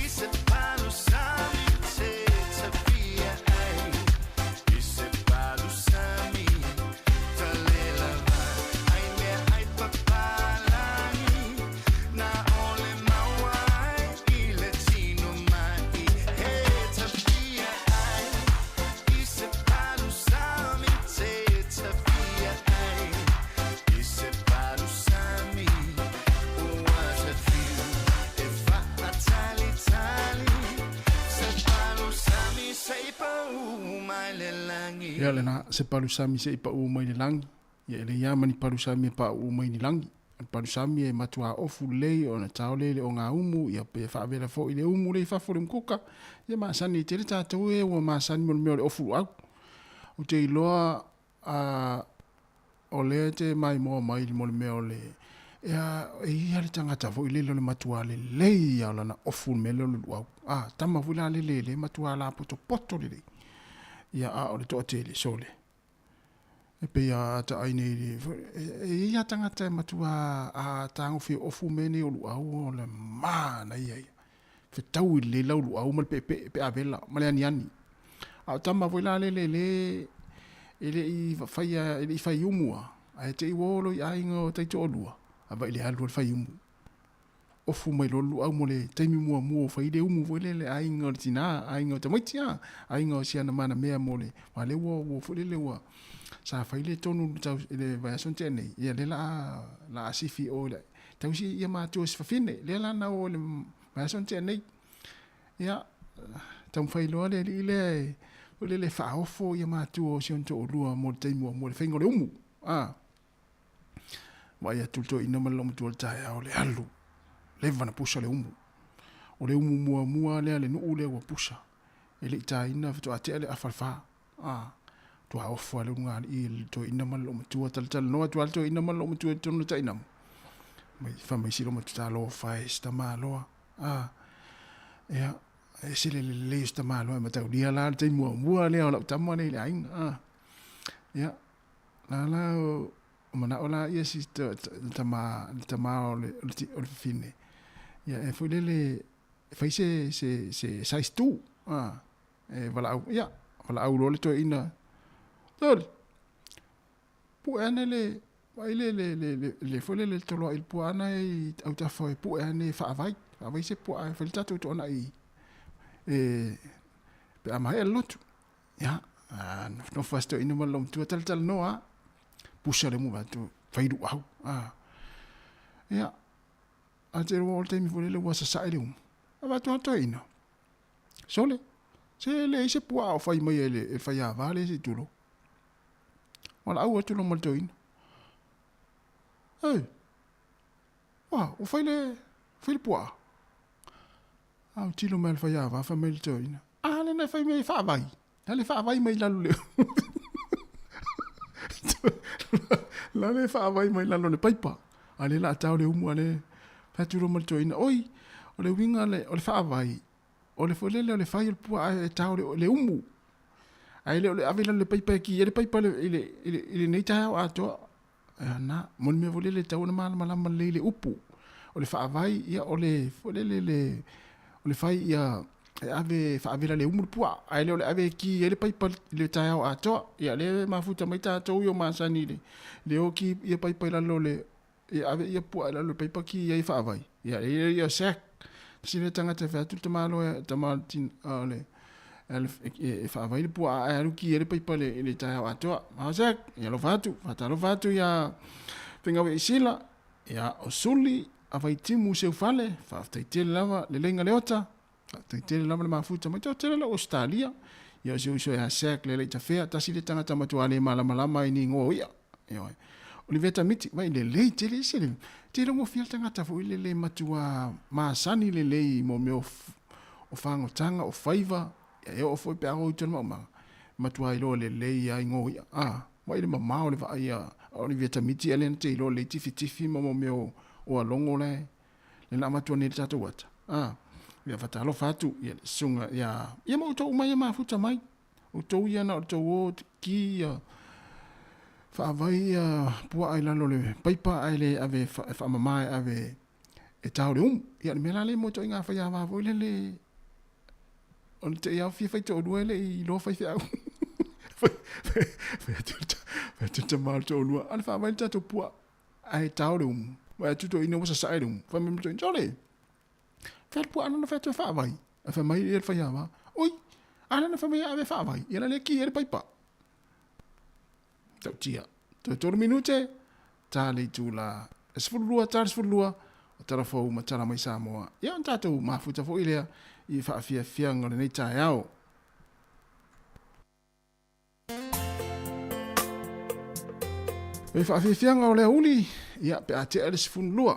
isso é para Lea le na se palusami se ipa u mai ni langi. Ia le ia mani palusami pa u mai ni langi. Palusami e matua ofu lei o na tau lei o ngā umu. Ia pe whaavera fo i le umu lei whafore mkuka. Ia maasani te re tātou e ua maasani mo meo le ofu au. O te iloa o lea te mai moa mai mo le meo le. Ia e ia le tangata fo i le le matua le lei au lana ofu mele le luau. Tama wila le matua la poto le lei. Ia o le toa te le sole. E pe ia ta aine e ia tangata e matua tango fi ofu mene o luau o le mana ia. Fe tau i le lau luau mal pe avela, male ani. Au tama wila le ele i faia ele i fai umua. Ai te i wolo i ainga o taito o lua. Aba ile halu fai umu. Ofu mai lo luau mo le taimi mua fai le umu vo le ainga o tina, ainga o te maitia, ainga o siana mana mea mo le. Ma le wo fu le wa. Sa fai le tonu tau le vai son tene. Ia le la asifi o le. Tau si ia ma tu si fafine. Le la na o le vai son tene. Ia tau fai lo le le fa ofo ia ma tu o sion to lua mo te mo le fengo le umu. Mai atu to ina malo mo tu tai o le alu. Le vana pusa le umu. O le umu mua le no le wa pusa. Ele tai ina to ate le afalfa. Tu a ofo le unga i to ina malo mo tu tal no tu alto ina malo mo tu to no tai nam. Mai fa mai silo mo tu talo fa esta malo. Ia e sile le esta malo ma tau dia la te mua le o tamo le ain. Ia la mana ola ia si tama o le fine. Ia e foi le fai se size 2. E vala au lo le to ina. Tol. Pu ane vai le foi le tolo il pu ana e au ta foi pu ane fa vai se pu ai foi tatu to na i. Pe ama e lotu. Ya. No fasto ina malom tu tal no puxa le mu tu fai du au. Ya. A te ro te mi foi le wasa sa le ava to ina. Sole. Se le se pu au fai mai le fai ava le se tulo. Wala au tu lo mal to ina. O fai le pu au tilo mal fai ava fa mai to ina. Le na fai mai fa vai. Le fa vai mai la le. La le fa vai mai la le paipa. Ale la tau le umu ale faturo mal to ina. Oi, o le winga le o le fa vai. O le folele o le fai el pu e tau le umu. Ai le avela le paipa ki le paipa le nei tau a to. Na, mon me volele tau na mala le upu. O le fa vai ia o le folele o le fai ia ave fa avela le umu pu ai le ave ki le paipa le tau a to. Ia le mafuta mai tau yo masani le o ki ia paipa la lo le ia ave ia pu la lo paipa ki ia fa vai. Ia sek. Sine tanga te fa tu tamalo tamaltin ale fa vai le pu a ki le paipa le tau a to. Ma sek ia lo fatu ia penga we sila ia o suli avai timu se fale fa te lava le lenga leota. Te lama le mafuta mai te la Australia ia se ia sek le tafea tasi le tanga tamatu ale malama ni ngo ia o le vetamiti vai le te le sele te rongo fiel tanga tafu le matua masani le mo me o fango tanga o faiva ia o foi pe ago te mama matua ilo le ia ngo ia vai le mama o le va ia o le vetamiti ele te ilo le tifi mo me o alongo le na matua ni tatu wata ia fatalo fatu ia sunga ia mo to mai ma futa mai o to ia na to o ki fa vai pu ai la lo le paipa ai le ave fa mama ave e tau le ia me la le mo to inga fa ia va vo le on te ia fi fa to do le i lo fa fa fa tu mal to lo al fa vai to pu ai tau le va tu to ina mo sa sai le fa me to jole fer pu ana fa to fa vai fa mai il fa ia va oi ana na fa mai ave fa vai ia le ki e paipa tau tia to minute tali tu la sfulua o tara fo ma tara mai Sāmoa ia on tatu mafuta fo ilea i fa fia ngone nei tai au Pe whawhiwhianga o lea uli, ia pe a te ale sifunu lua.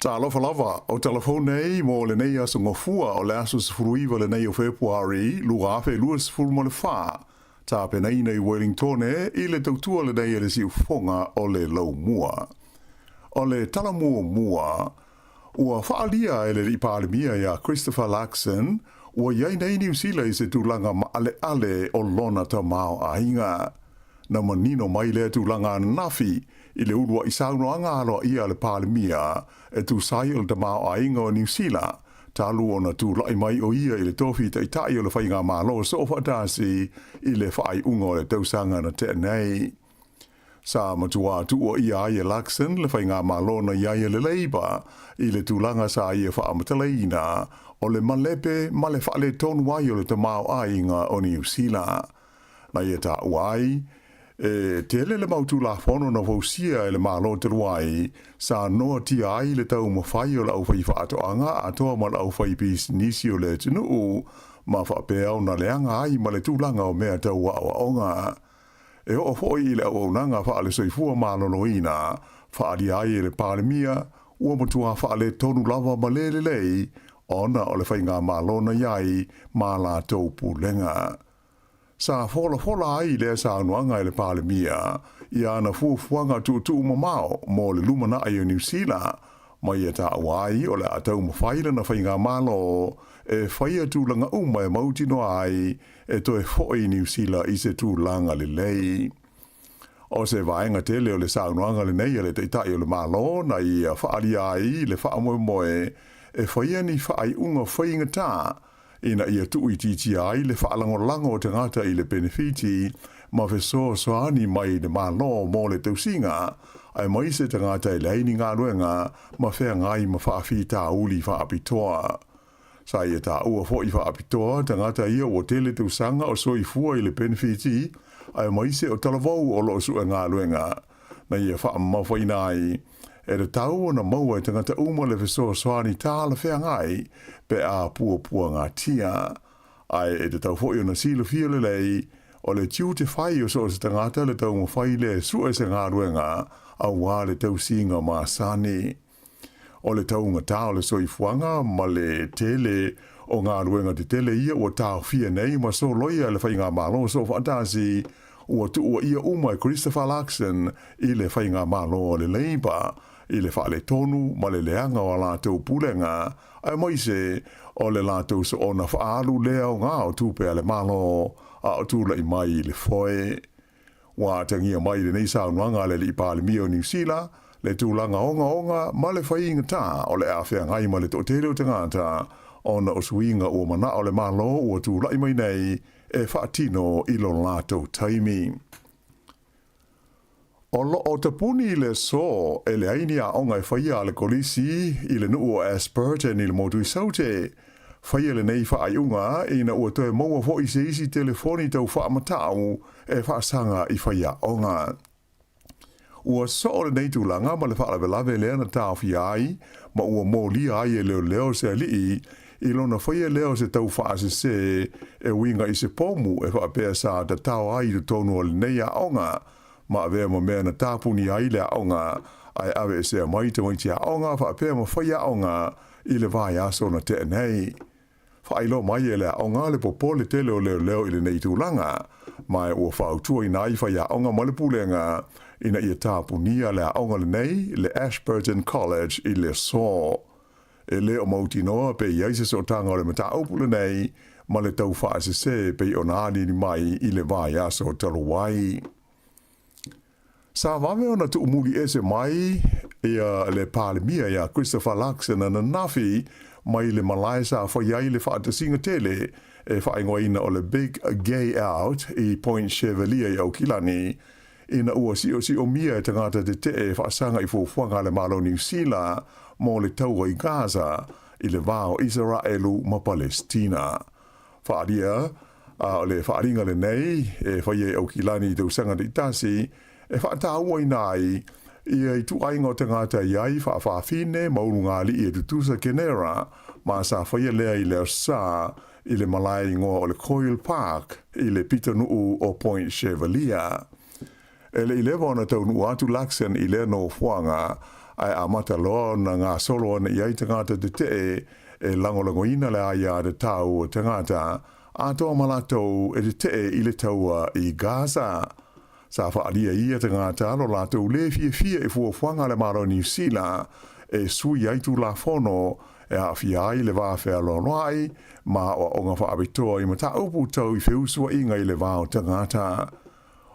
Ta alofa lava o telefone nei mo le nei aso ngofua o le aso sifruiva le nei o Februari lua afe lua sifuru mo le wha. Ta pe nei nei Wellington i le tautua le nei le si ufonga o le lau mua. O le tala mua ua whaalia e le ripalemia ia Christopher Luxon ua iai nei New Zealand se tūlanga ma ale o lona ta mao a hinga. Na manino mai le tūlanga nafi i le urua i sauno anga aloa ia le palemia e tu sai o le tamao a inga o New Zealand. Talu o na tu lai mai o ia i le tofi ta itai o le whainga malo so whatasi i le whai unga o le tausanga na te nei. Sa matua tu o ia i e Luxon le whainga malo na ia i le leiba i le tūlanga sa i e whaamataleina o le malepe ma le whaale tonu ai o le tamao a inga o New Zealand. Na ia ta uai, te ele le mautu la fono na fausia e le malo te ruai, sa noa tia ai le tau mawhai o la au whai whaato anga, a toa ma la au whai pis nisi o le tunu, ma whapea o na leanga ai ma le tūlanga o mea tau wa o onga. E o fo i le o nanga wha le soifua mālono ina, wha ali ai le pālemia, ua matua wha le tonu lava ma le lei, ona o le whainga mālona iai ma la tau pūlenga. Sa fola ai le sa anuanga i le pālemia, ia ana fuafuanga tu mamao mo le lumana ai o New Zealand, mai e ta awai o le atau mawhaila na whainga mālo, e whaia tūlanga umai mautino ai, e toe fo'i New Zealand i se tūlanga le lei. O se vaenga tele o le saunoanga le nei le teitai o le mālo, na i a whaali ai le whaamoe moe, e whaia ni whaai unga whainga tā, ina ia tui titi ai le whaalangolango o te ngata i le benefiti, ma feso soani mai le mālo mo le tausinga, ai mai se te ngata i leini ngā ruenga, ma whea ngai ma whaafi tā uli whaapitoa. Sa ia tā ua fōi whaapitoa, te ngata ia o tele tausanga o soi fua i le benefiti, ai mai se o talavau o loo sua ngā ruenga, na ia whaamawhaina ai, e le tau o na maua te ngata uma le feso soani tā la whea ngai, pe a pua ngā tia, ai e te tau fōi o na sila fia le lei, o le tiu te whai o so se tangata le tau mo whai le sua se ngā ruenga, a wā le tau singa mā sani. O le tau ngā tau le soifuanga, ma le tele o ngā ruenga te tele ia o tau fia nei, ma so loia le whai ngā mālo so whaatasi, ua tu ua ia umai Christopher Luxon i le whai ngā mālo o le leiba, i le wha le tonu, ma le leanga o lātou pulenga, ai moise o le lātou so o na whaalu lea o ngā o tūpea le mālo, a o tūla i mai le foe. Wā tangia mai le nei saunuanga le li pālemi o New Zealand, le tūlanga onga, ma le whainga tā o le awhea ngai ma le tōtele o te ngāta, o na o suinga o mana o le mālo o tūla i mai nei, e whaatino i lo lātou taimi. O lo o tapuni le so, e le aini a onga e whaia le kolisi, i le nuu o Asperton i le motu i saute, whaia le nei whaaiunga, i na ua toe maua fo i se isi telefoni tau whaamatau, e whaasanga i whaia onga. Ua so o le nei tūlanga, ma le whaalawe lea na tāwhi ai, ma ua mō lia ai e leo se alii, i lona whaia leo se tau whaase se, e winga i se pomu, e whaapea sa ta tau ai tu tonu o le nei a onga, ma avea ma mea na tāpuni ai le a onga, ai awe se a mai te waiti a onga, whaapea ma whaia onga, i le vai aso na te nei. Whailo mai e le a onga le popo le tele o leo i le nei tūlanga, mai ua whautua i nai whaia onga ma le pulenga, ina ia tāpunia le a onga le nei, le Ashburton College i le so. E leo mauti noa pe iaise so tanga o le mata upule nei, ma le tau whaase se pe o nani ni mai i le vai aso taluwai. Sa wame ona tu umuli ese mai, ia le pālemia ia Christopher Luxon na nafi, mai le malaisa a whaiai le whaatasinga tele, e whaingoina o le Big Gay Out i Point Chevalier i Aukilani, ina ua si o mia e tangata te e whaasanga i fuwhanga le malo New Zealand, mo le taua i Gaza, i le vao Israelu ma Palestina. Whaaria, o le whaaringa le nei, e whaie Aukilani i tausanga di tasi, e whaataua i nai, ia i tu aingo tangata iai whaafine mauru ngā li i tutusa kenera, ma sa whaia lea i leo sa, i le malai ngoa o le Coyle Park, i le pitanuu o Point Chevalier. E le ilewa ona taunu atu Luxon i le no fuanga, ai amata loa na ngā solo ana iai tangata te te e langolangoina le aia de tau o tangata, atoa malatou e te i le taua i Gaza. Sa whaalia ia tangata lo latou le fia e fuafuanga le maro New Zealand, e sui aitu la fono, e a fiai le wāwhea lonoai, ma o onga whaabitoa i mata upu tau i whiusua inga i le wāo tangata.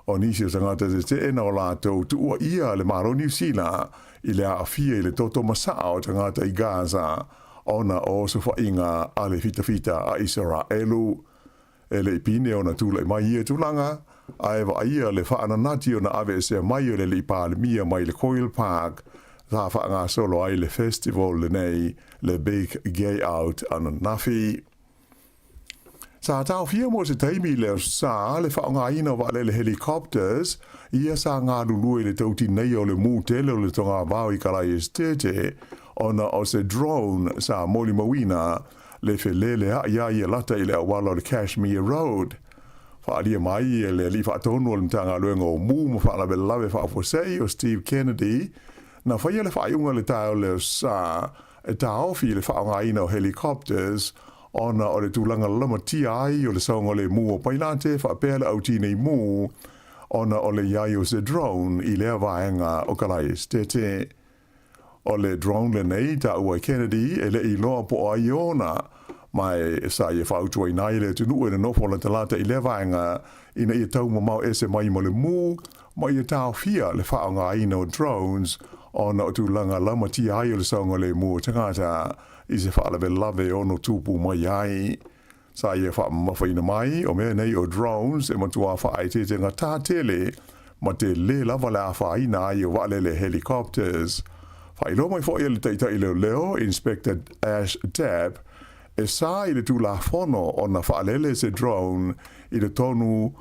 O nisi o tangata te ena o lātou tuua ia le maro New Zealand, i le a fia i le toto masaa o tangata i Gaza, ona o sofa inga a le fita a Israelu. E le ipine o na tūla i mai ia tūlanga, a ewa ia le whaananati o na ave se mai o le li pālemia mai le Coyle Park, tā whaanga solo ai le festival le nei, le Big Gay Out ana nafi. Sa tau fia mo se taimi leo sa, le whaonga ina wa le helicopters, ia sa ngā lulue le tauti nei o le mūtele o le tonga wāu i karai estete, ona o se drone sa moli mawina, le felele a ia ia lata i le awala o le Cashmere Road. Whaalia mai e le li whaatonu o le mtanga luenga o mu ma whaalawe lawe whaafosei o Steve Kennedy na whaia le whaaiunga le tau le sa e taofi le whaonga ina o helicopters ona o le tūlanga lama ai o le saunga le mu o pailate whaapea le auti nei mu ona o le iai o se drone i lea vaenga o kalai estete. O le drone le nei ta ua Kennedy e le i loa po ai ona mai sa ia whautua i nai le tunu e nofo la talata i lea vaenga ina ia tau mamau ese mai mo le mu ma ia tau fia le whaonga ina o drones ona o tūlanga lama ai o le saunga le mu o tangata i se whaalawe lave ono tūpu mai ai. Sa ia whaamawhaina mai o mea nei o drones e matua whaai te te ngā tele ma te le lava le a whaina ai o wale le helicopters. Whailo mai fo le teitai leo Inspector Ash Tabb e sa i le tūla whono o na whaalele se drone i le tonu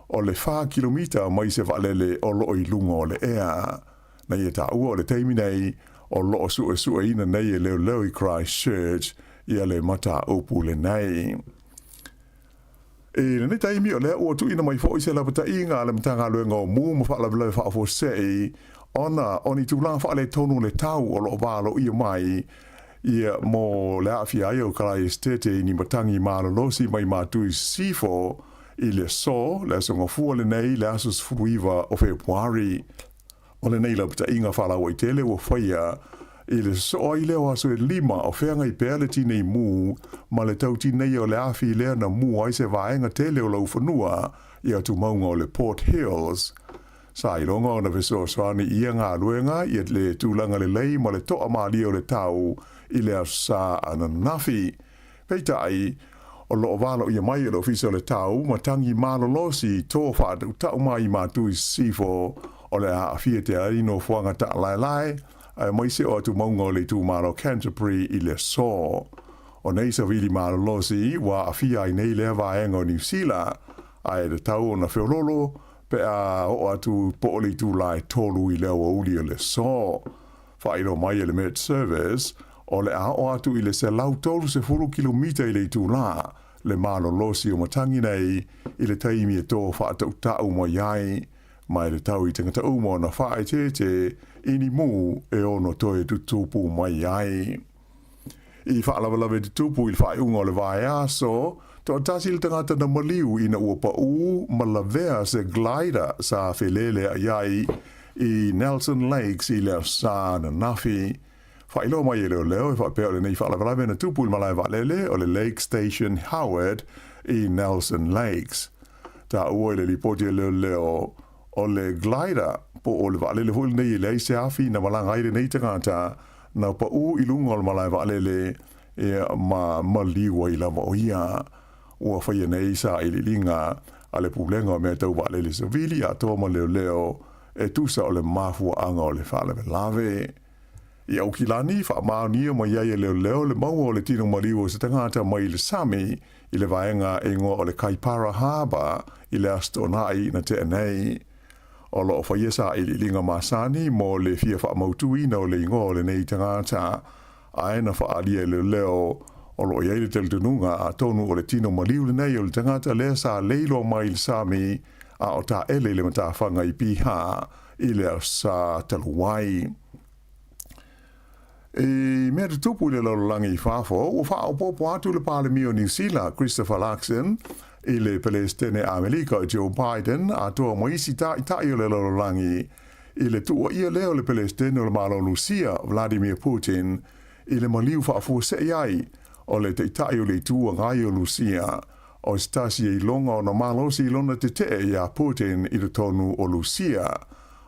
o le 4 kilomita mai se whaalele o loo i lunga o le ea. Na ia ta ua o le teimi nei o loo sua ina nei e leo i Christchurch ia le mata opu le nei. E le ne taimi o le ua tu ina mai fo i se lapata inga le mtanga luenga o mu ma whaalawe whaafo sei ona oni tūlanga whaale tonu le tau o loo wālo ia mai ia mo le awhi ai o kalai estete ni matangi mālolosi mai mātui sifo i le so le songa fua le nei le asus furuiva o Februari. O le nei lapata inga whaalawa i tele o whaia i le so i leo aso e 5 o whenga i pēle tinei mu ma le tau tinei o le awhi lea na mu ai se vaenga tele o lau whanua i atu maunga o le Port Hills. Sa i longa o na veso swani ia ngā luenga i at le tūlanga le lei ma le toa maali o le tau i le asa ana nafi. Peita ai o loo walo ia mai o le ofisa o le tau ma tangi malolosi tō whaatu tau mai mātui sifo o le a fia te arino fuanga ta lai ai mai se o atu maunga o le tū malo Canterbury i le so. O nei sa vili malolosi wa a fia i nei lea vaenga o New Zealand ai le tau o na whiololo pe a o atu po o le tū lai tolu i leo o uli o le so. Whairo mai le Met Service o le a o atu i le se lau tolu se 4 kilomita i le tū la le malolosi o matangi nei i le taimi e tō whaatau tau mai ai mai le tau i tangata umo na whae te ini mu e ono toe tutupu mai ai. I whaalawalawe tutupu i whae unga o le vae aso, to tasi le tangata na maliu ina ua pa ma la vea se glider sa whelele a iai i Nelson Lakes i leo sa na nafi. Whaelo mai e leo e whapea le nei whaalawalawe na tupu i malai walele o le Lake Station Howard i Nelson Lakes. Ta ua i le lipoti e leo o le glider po o le waalele hul nei le se afi na malanga aire nei tangata na pa i lunga o le malai waalele e ma maliwa i lava o ia ua whaia nei sa i li linga a le pulenga o mea tau waalele sa vili a tōma leo e tusa o le mafua anga o le whaalewe lave. I au kilani wha maonia ma iai e leo le maua o le tino maliwa sa tangata mai le Sami i le vaenga e ngoa o le Kaipara Harbour i le astonai na te nei. O loo whaia sa i li linga masani mo le fia wha mautuina o le ingo o le nei tangata aena wha alia leo o loo iai le teltununga a tonu o le tino maliu le nei o le tangata lea sa leilo mai le Sami a o ta ele le mata whanga i piha i le sa taluai. E mea te tupu le lololangi i whafo o wha o popo atu le pale mio New Zealand Christopher Luxon i le Palestine Amerika Joe Biden a toa moisi ta i o le lololangi i le tua ia leo le Palestine o le malo Lucia Vladimir Putin i le maliu whaafua se iai o le te itai o le tua ngai o Lucia o stasi i longa o na malo si lona te te ia Putin i le tonu o Lucia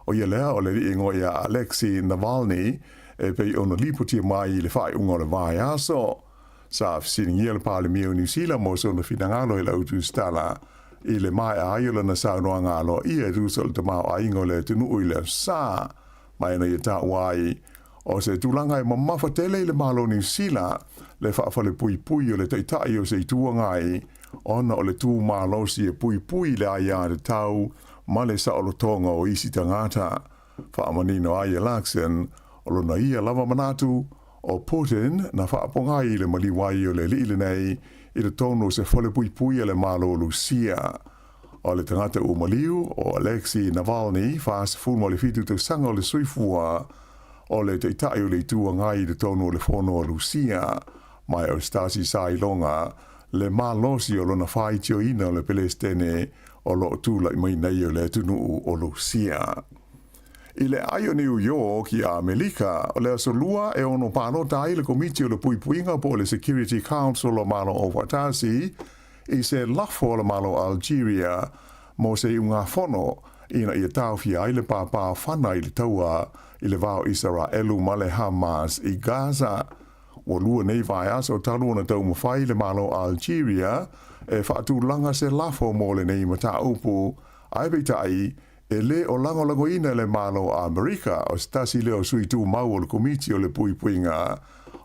o ia lea o le ringo ia Alexei Navalny e pei ona liputia mai i le whae unga o le vai aso. Sa fisiningia le pale mio New Zealand mo so na finangalo i la utu stala i le mai a aiola na saunoa ngalo i e rusol te mao a ingo le tunu ui le sa mai na i ta wai o se tulanga i mamafa tele i le malo New Zealand le whaafale pui pui o le teitai o se tua ngai ona o le tu malo si e pui pui le aia de tau ma le sa o lo tonga o isi tangata whaamanino aia Luxon o lo na ia lava manatu o Putin na whaaponga i le maliwai o le li le nei i le tono se whale pui pui le malo Lucia. O le tangata o Maliu o Alexei Navalny whaas fulmo le fitu te sanga o le suifua o le te tai o le tua ngai le tono o le fono o Lucia mai o Stasi Sailonga le malosi o lona whai tio ina o le Pelestene o lo tūla i mai nei o le tunu o Lucia. I le ai o New York i Amerika o le asolua e ono pano tai le komiti o le puipuinga po le Security Council o malo o Watasi i se lafo o le malo Algeria mo se unga fono ina i tau fi ai le papa whana i le taua i le vao Israelu ma le Hamas i Gaza. O lua nei vai aso talu na tau mawhai le malo Algeria e whaatu langa se lafo mo le nei mata upu ai beitai e le o lango ina le malo Amerika o stasi leo sui tu mau o le komiti o le puipuinga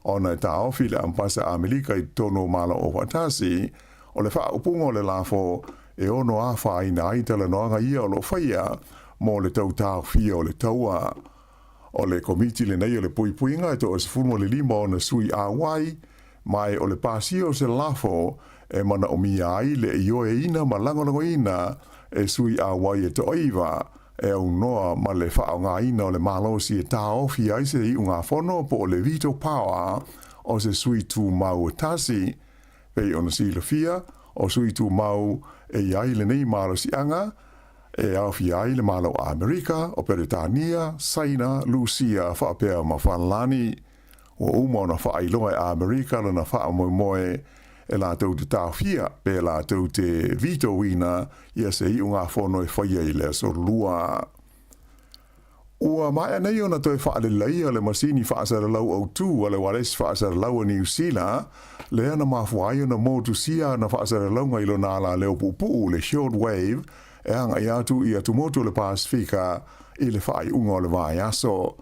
o na ta ofi le ampasa Amerika i tono malo o Watasi o le wha upungo le lafo e ono a wha ina aitala noanga ia o lo whaia mo le tau tau fia o le taua. O le komiti le nei o le puipuinga e to o se fumo le lima o na sui a wai mai o le pasio se lafo e mana o mia ai le io e ina ma lango ina e sui a wai e to oiva e au noa ma le wha o ngā ina o le malosi e tā ofi ai se i unga fono po o le veto power o se sui tu mau tasi pei ona si le fia o sui tu mau e iai le nei malosi anga e au fi ai le malo Amerika o Peritania, Saina, Lucia, whaapea ma whanlani o uma na whaailoa e Amerika na wha moe moe e la tau te tāwhia pe la tau te vito wina ia se i unga whono e whaia i le sorlua. Ua mai nei ona toi whaale leia le masini whaasara lau au tū ale wares whaasara lau a New Zealand le ana mafuai ona motu sia na whaasara lau ngai lo nala leo pupu le short wave e anga i atu i atu motu le Pasifika i le whaai unga o le vai aso.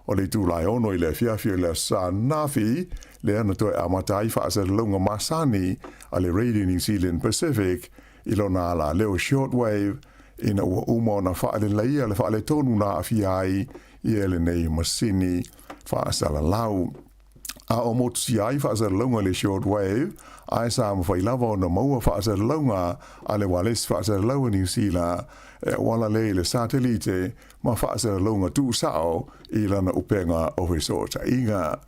O le tūlai ono i le fiafia le Sanafi le ana toi amatai whaasara launga masani a le Radio New Zealand Pacific i lo nala leo short wave ina ua uma na whaale leia le whaale tonu na afiai i ele nei masini whaasara lau. A o motu si ai whaasara launga le short wave ai sa mawhai lava o na maua whaasara launga a le wales whaasara launga New Zealand e wala le satelite ma whaasara launga tū sao i lana upenga o Resort Inga.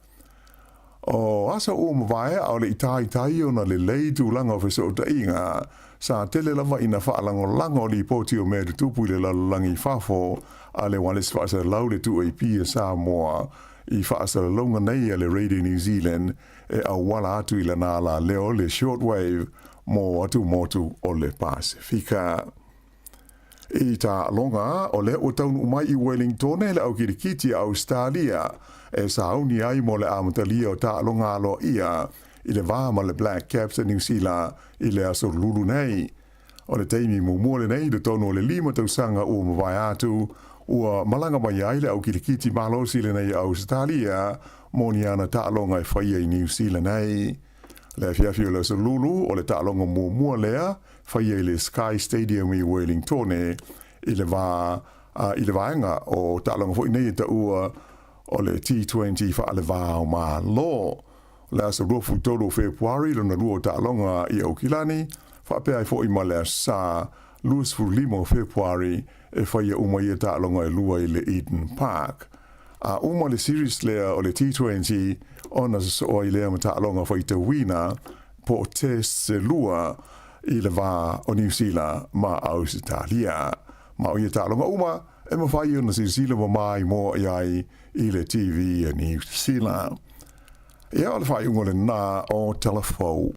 O asa o mawai au le itai o na le lei tūlanga o Resort Inga sa tele lava ina whaalango lango li poti o mea tupu i le lalangi whafo a le wales whaasara lau le tu AP e Sāmoa i whaasara launga nei a le Radio New Zealand e au wala atu i la nala leo le shortwave mo atu motu o le Pasifika. I ta longa o le o taunu umai i Wellington e le au kirikiti a Australia e sauni ai mo le amatalia o ta longa alo ia i le vama le Black Caps New Zealand i le aso lulu nei. O le teimi mumole nei le tono le lima tausanga o mawai atu ua malanga mai ai le au kirikiti malosi le nei Australia moni ana ta'alonga e whaia i New Zealand nei. Le fiafio le lulu o le ta'alonga mua lea whaia i le Sky Stadium i Wellington i le vaenga o ta'alonga fwoi nei ta ua o le T20 wha le vāo mā lo. Le asa rofu tolo Februari lona lua ta'alonga i Aukilani whapea i fwoi ma le sa Luas Furlimo Februari e whaia umai e ta'alonga e lua i le Eden Park. A uma le series lea o le T20 ona so i lea ma ta'alonga whai te wina po test se lua i le vā o New Zealand ma Australia. Ma o i ta'alonga uma e ma whai ona sisila ma mai mo iai i le TV a New Zealand. Ia o le whai unga le nā o telefou.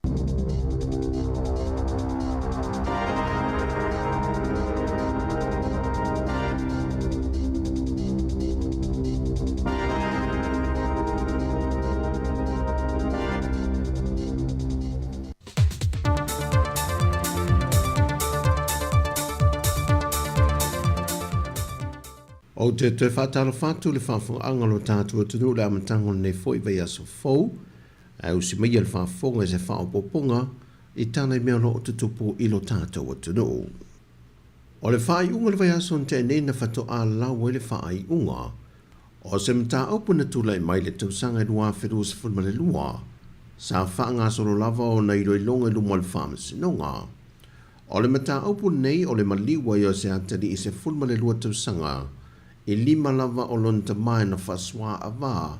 O te whātaro whātu le whāwhanga lo tātua tunu le amatango nei fwoi vei aso fau, au si mai al whāwhonga se whāopoponga i tāna i mea lo o tutupu i lo tātua tunu. O le whai unga le vei aso te nei na whato a lau e le whai unga, O se mta opu na tula I mai le tausanga lua whiru se fulma le lua. Sa whaanga soro lava o nei roi longa luma le whamasi nonga. O le mta opu nei o le maliwa I o se atari I se fulma le lua tausanga. I lima lava o lonta mai na whaswa ava.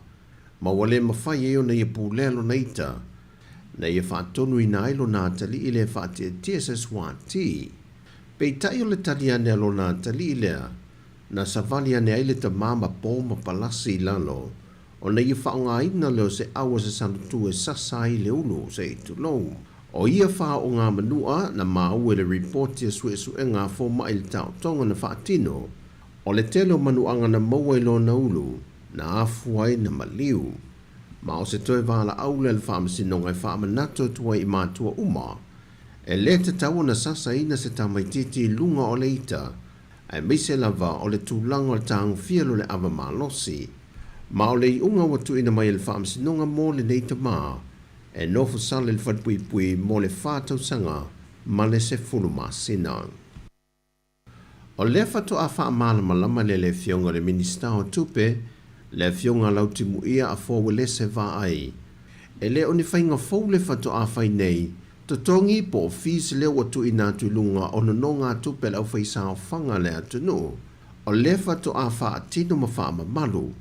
Ma wale mawhai eo na ia pūlelo neita. Na ia whaatonu I na ilo na atali I le whaatia tia se swati. Pei tai o le tali ane alo na atali I lea. Na savali ane aile ta mama po ma palasi lalo. O na ia whaonga ina leo se awa se sanatu e sasai le ulu se itu lou. O ia wha o ngā manua na mau e le reporti a sue su e ngā fo mai le tau tonga na whaatino. O le telo manuanga na maua I lo na ulu na afuai na maliu. Ma o se toe wala aule le whaamasinonga I whaamanato tua I mātua uma. E le te tau na sasa ina se tamaititi lunga o leita. Ai meise lava o le tūlanga o le tāngu fialo le awa malosi. Ma o le I unga watu ina mai le whaamasinonga mō le neita mā. E nofu sale le whatpuipui mō le whātau sanga ma le se fulu māsina. O le whatu a whaamala malama le fionga le minista o tupe, le fionga lautimu ia a fōwe le se vā ai. E le o ni whainga fōu le whatu a whai nei, totongi po ofisi le watu I nā tulunga o no ngā tupe lau whaisa o whanga le atunu. O le whatu a wha atino ma wha malu,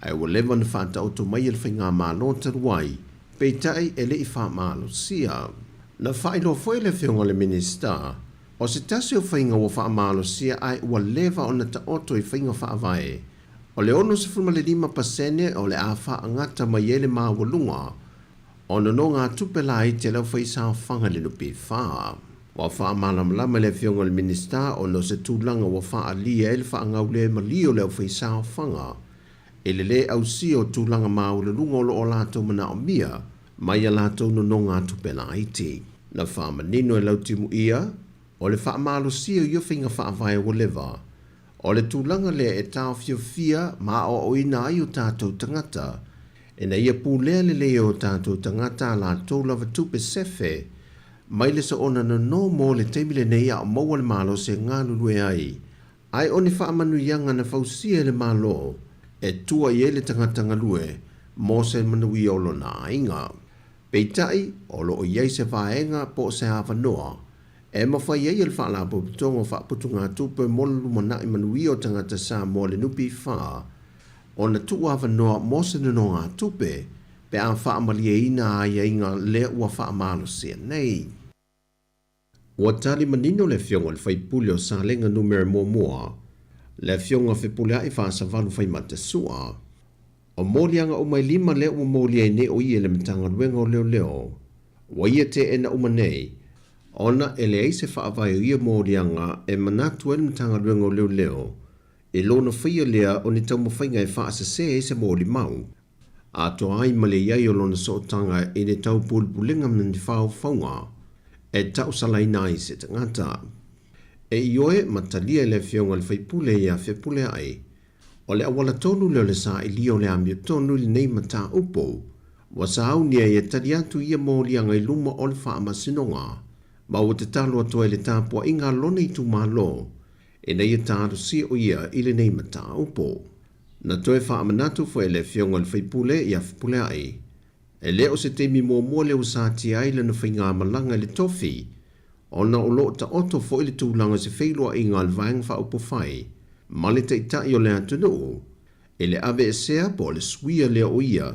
ai wa lewa na whata o to mai le whainga mā lota ruai, pei tai e le I wha malo sia. Na whailo fwoi le fionga le minista, o se tasi o whainga o wha malo sia ai wa lewa o na ta oto I whainga wha avae. O le ono se fulma le 5% o le a wha angata mai ele mā walunga, o no ngā tupe lai te lau whaisa o whanga le nupi wha. Wa wha malamlama le fionga le minista o no se tūlanga wa wha alia ele wha angau le malio le whaisa o whanga. Ele le au si o tūlanga mā o le lunga o lo o lātou mana o mia, mai a lātou no ngā tupe lai te. Na wha manino e lautimu ia, o le wha malo si o yo whinga wha avai o lewa. O le tūlanga le e tāo fia ma o ina ai o tātou tangata, e na ia pūlea le leo o tātou tangata la tō lava tupe sefe, mai le sa ona no mō le teimile nei a o maua le malo se ngānu lue ai. Ai o ni wha amanu ianga na whausia le malo, e tua i ele tangata ngalue, mō se manui o lo na inga. Peitai, o lo o iei se vaenga po se hawa noa, e mawhai ei al wha la putongo wha putunga tupe molu mana I manui o tangata Sāmoa le nupi wha, o na tua hawa noa mō se no ngā tupe, pe a wha amali e ina ai inga le ua wha amalo sia nei. Ua tali manino le fionga le whaipule o sālenga numere mua, le fionga whipulea I wha savalu whaimata sua. O mōlianga o mai 5 le ua mōlia I ne o ia le mtanga luenga o leo. Wa ia te ena uma nei, ona ele eise whaavai o ia mōlianga e manatu ele mtanga luenga o leo. E lona whaia lea o ni tau mawhainga e whaasase eise mōli mau. A toa ai male iai o lona sootanga e ne tau pulpulinga mnani whao whaunga. E tau salaina I se tangata. E ioe matalia le fionga le whaipule ia whipule ai. O le awala tonu leo le sa I lio le amio tonu le nei mata upo. Wa sa au nia ia tari atu ia mōlianga I luma o le wha masinonga. Ma o te talo atoa le tāpua inga lona I tu malo. E nei ia tāru si o ia I le nei mata upo. Na toe wha amanatu fwe le fionga le whaipule ia whipule ai. E leo se temi mua leo sa ti ai le na whainga malanga le tofi. O na o lo ta oto fo ile tūlanga se whailua I ngā lvaeng wha upo whai. Ma le teitai o le atunu. E le ave e sea po le suia leo o ia.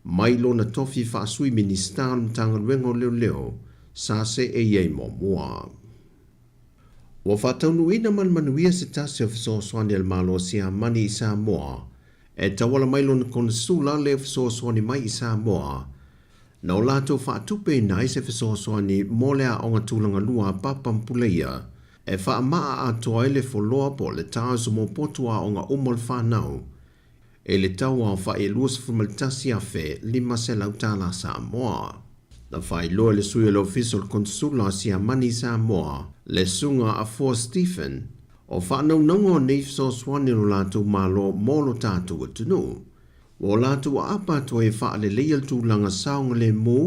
Mai lo na tofi wha sui minister mtanga luengo leo. Sa se e iei mua. Wa whataunu ina manuia se tasi o whasoaswani al malo si a mani I Sāmoa. E tawala mai lo na kona sula le whasoaswani mai I Sāmoa. Na o lātou whaatupe na I se whasoaswani mō lea o ngā tūlanga lua papampuleia. E wha maa a toa ele foloa po le tāo so mō potua o ngā umol whanau. E le tau a wha e luas fumaltasi a whe 5 se lautala Sāmoa. Na whai loa le sui le official consula si a mani Sāmoa, le sunga a Fort Stephen, o whanau nango neif so swani no lātou malo mōlo tātou atunu. O lātou a apa to e wha le leal tūlanga saunga le mō,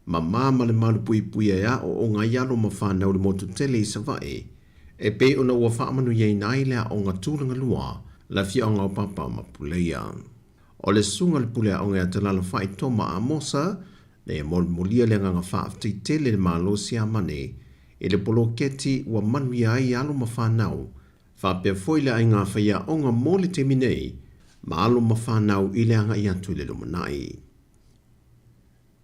ma māma le malu pui pui ea o ngā yalo ma whanau le motu tele I savai. E pe ona ua whaamanu iei nai lea o ngā tūlanga lua, la fia o ngā papa ma puleia. O le sunga le pule a onge atalala whai toma a mosa, le molia le nganga whaafti tele le malo si amane, e le polo keti wa manui ai alo ma whanau, whapea foi le ai ngā whaia onga mo le te minei, ma alo ma whanau i le anga i atu le lumanai.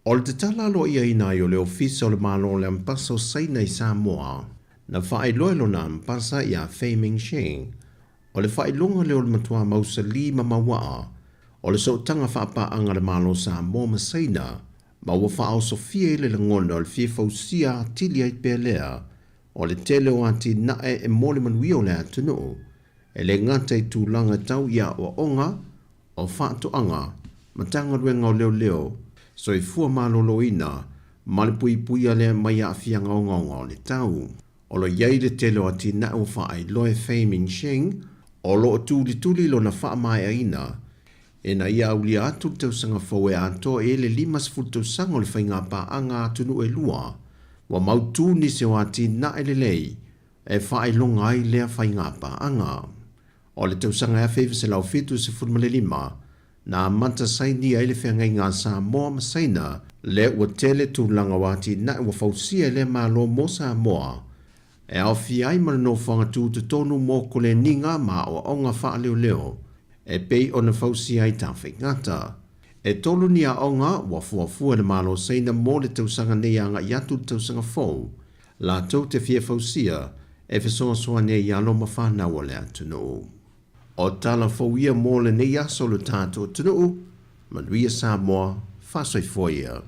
O le te talalo ia ina i o le ofisa o le malo le ampasa o saina i Sāmoa, na whae loelo na ampasa i a Faming Sheng, o le whae longa leo le matua mausa li ma mawaa, o le soutanga whaapa le malo Sāmoa ma saina, ma ua whaao Sofia i le langona o le fie fausia atili ai pelea, o le tele o ati nae e mole manui o le atunu, e le ngata i tūlanga tau ia o onga, o whaatoanga, matanga ruenga o leo leo, so i fua malolo ina, ma le pui pui ale mai a fianga o ngonga o le tau. O lo iei le tele o ati nae o whaai loe Faming Sheng, o lo tuli lo na wha mai a ina, e na ia uli atu tau sanga fau e ato e le 5 tau sanga o le whainga pa anga atunu e lua, wa mautu ni se o ati nae le lei, e whaai longa ai lea whainga pa anga. O le tau sanga FEB se lau fitu se furmale 5, na manta saini ai le whengai ngā Sāmoa ma saina, le ua tele tūlanga wati nae wa fausia le malo mo Sāmoa, e au fiai mana no whanga tū te tonu mō kole ninga ma o onga wha leo leo, e pei o na fausia i tawhi ngata. E tolu ni a onga wa fuafua le malo saina mō le tausanga nei anga i atu le tausanga fau, la tau te fia fausia, e fesonga soa nei i alo ma whanau o le atunu. O tala fau ia mō le nei aso le tātou atunu, manuia Sāmoa, whasoi foia.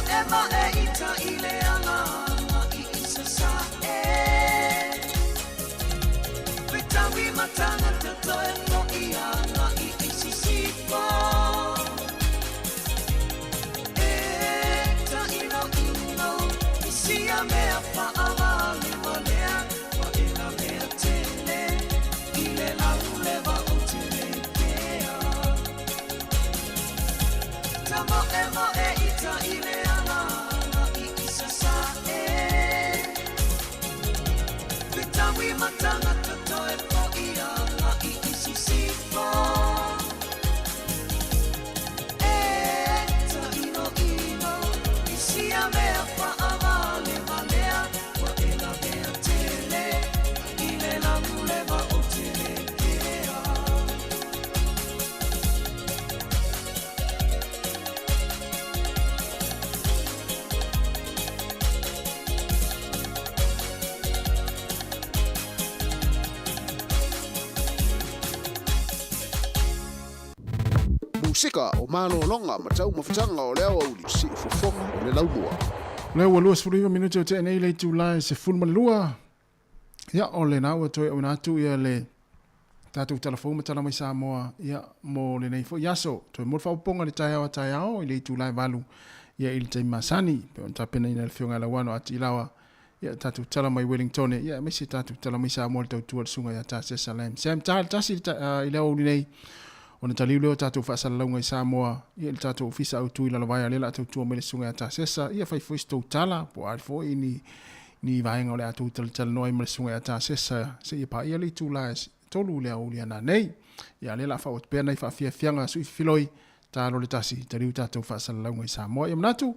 ema e ita ile alanga I isa sa e Vitawi matanga tato e mo I anga I isi sipa E ta ino ino Isi a mea pa ala le walea Wa ina mea tele Ile la uleva o tele kea Tamo emo e ita ile alanga I isa sa e Vitawi matanga tato e po I anga I isi sipa E ta ino ino Isi a mea pa ama le malea Wa e la mea tele Ile la muleva o tele kea Musika o malolonga ma tau mawhitanga o leo au li si ufofonga o le laumua. Leo wa lua sifuriwa minuti o te nei le Julai se fulma lua. Ia o le nau atoe o natu ia le tātou telefon matala mai Sāmoa ia mo le nei fo yaso. Toi mo whauponga le tai ao i le Julai valu ia i le te masani. Pe on tapena ina le whionga la wano ati ilawa. Ia tātou tala mai Wellington ia mesi tātou tala mai Sāmoa le tautua le sunga ia tā se salem. Sam tāl tasi i leo o nei. Ona taliu leo tātou whaasalaunga i Sāmoa, ia le tātou ofisa au tui lalawai a lela tātou mele sunga a tāsesa, ia whai fwis tau tala, po ari fwoi ni vahenga o le atu tala noi mele sunga a tāsesa, se ia pa ia le tūla tolu lea o lia nā nei, ia lela wha o te pēnei wha fia fianga sui filoi, tālo le tasi, taliu tātou whaasalaunga i Sāmoa, ia manatu,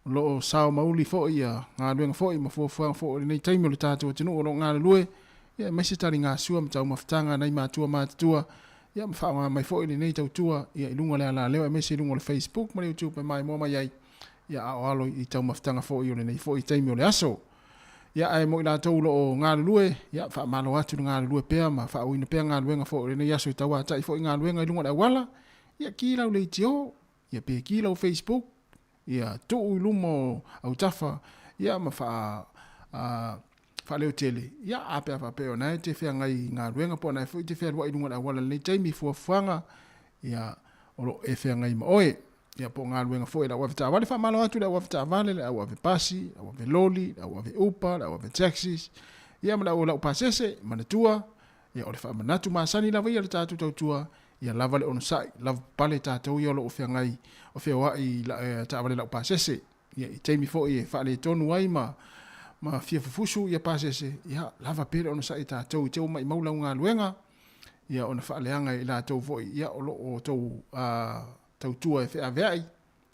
lo o sao mauli fwoi, ia ngā luenga fwoi, ma fuafuanga fwoi, nei taimi o le tātou atinu, o lo ngā lue, ia mesi tari ngā sua, mtau mawhitanga, nei mātua, ia mawhaonga mai fo ili nei tautua ia ilunga lea la leo e mesi ilunga le Facebook ma le YouTube mai mua mai ai ia ao alo i tau mawhitanga fo ili nei fo i teimi o le aso ia ai mo i la tau lo o ngā lue ia wha malo atu ngā lue pea ma wha uina pea ngā luenga fo ili nei aso i tau ata i fo i ngā luenga ilunga le wala ia kilau le itio ia pe kilau Facebook ia tuu ilumo au tafa ia ma wha leo tele ia ape o nai te whea ngai ngā ruenga po nai fui te whea rua irunga la wala nei taimi fuafuanga ia oro e whea ngai ma oe ia po ngā ruenga fui la wawita wale wha malo atu la wawita wale la wawe pasi la wawe loli la wawe upa la wawe taxis ia ma la o la upasese manatua ia o le wha manatu maasani la ia le tātu tautua ia lava le ono sai lava pale tātou ia o whea ngai o whea wai ta wale la upasese ia i taimi fui e wha le tonu ai ma fia fufusu ia pasese ia lava pere ona sai tātou i teo mai maula ngā luenga ia ona whaaleanga i la tau foi ia o tau tautua e whea veai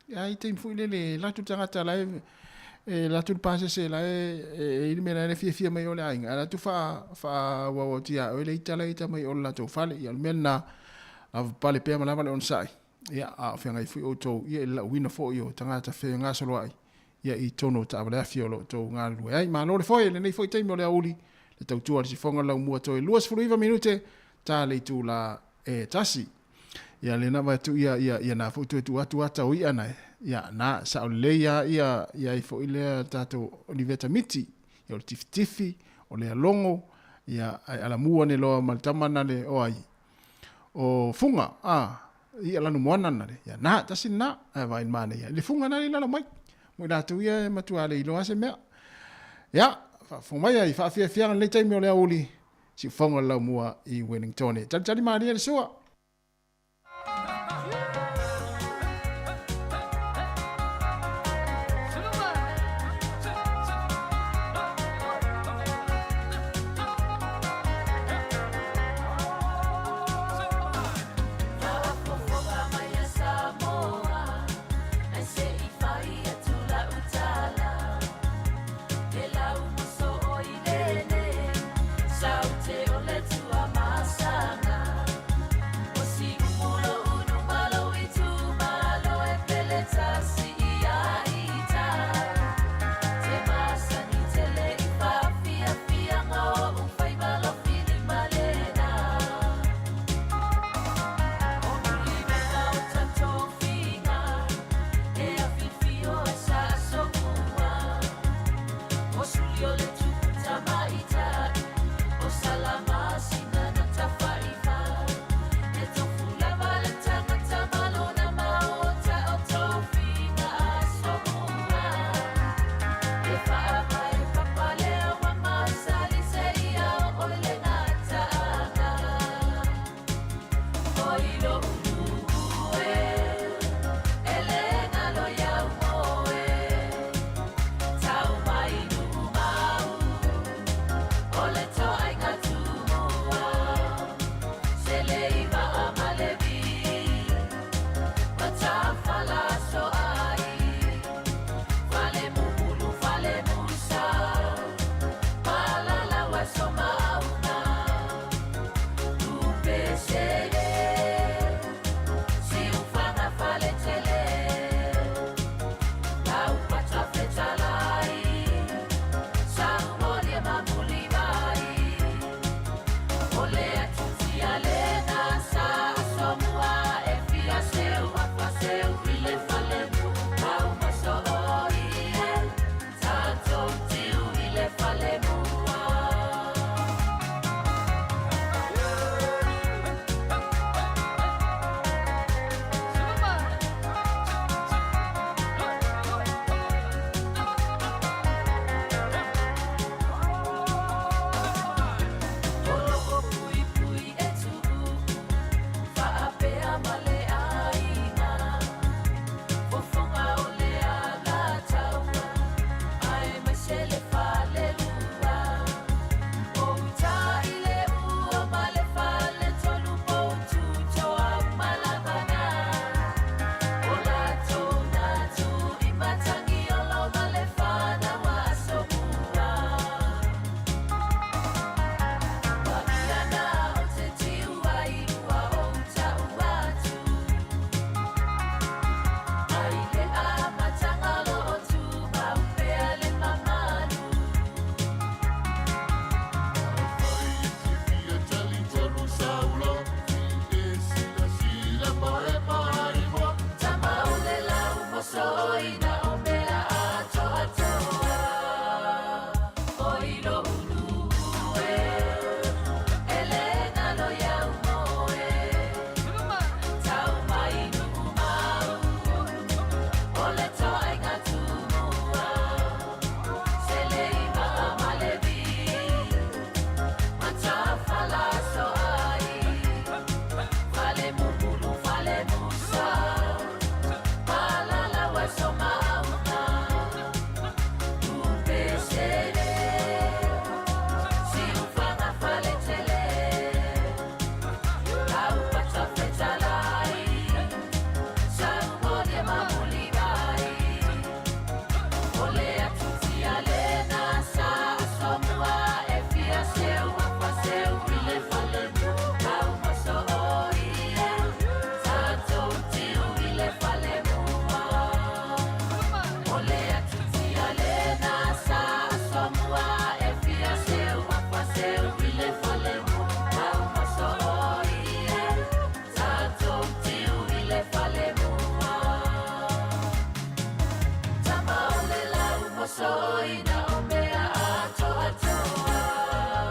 ia i teim fui lele latu tangata la e latu pasese la e ili mera ne fia mai ole ainga latu wha wawo tia o le itala ita mai ole latu whale ia mena lava pale pea ma lava le ona sai ia a whea ngai fui o tau ia la wina foi o tangata whea ngā solo ai ia i tono ta avale afiolo to ngā lue. Ai, ma no le foi, le nei foi teimi o le auli, le tautua le si fonga lau mua toi. Luas furuiva minute, ta le tu la tasi. Ia le nama tu ia na futu tu atu ata o ia nai. Ia na sa o le ia i foi le tato Oliveta Miti, ia o le tifitifi, o le alongo, ia ala mua ne loa maltamana le o ai. O funga, ia lanu moana nare. Ia na, tasi na, vai mane ia. Le funga nare lala mai. Mo la tu ia matua le ilo ase mea. Ya, fo mai ai fa fia le taimi o le auli. Si fonga la mua i Wellington. Tali maria le sua.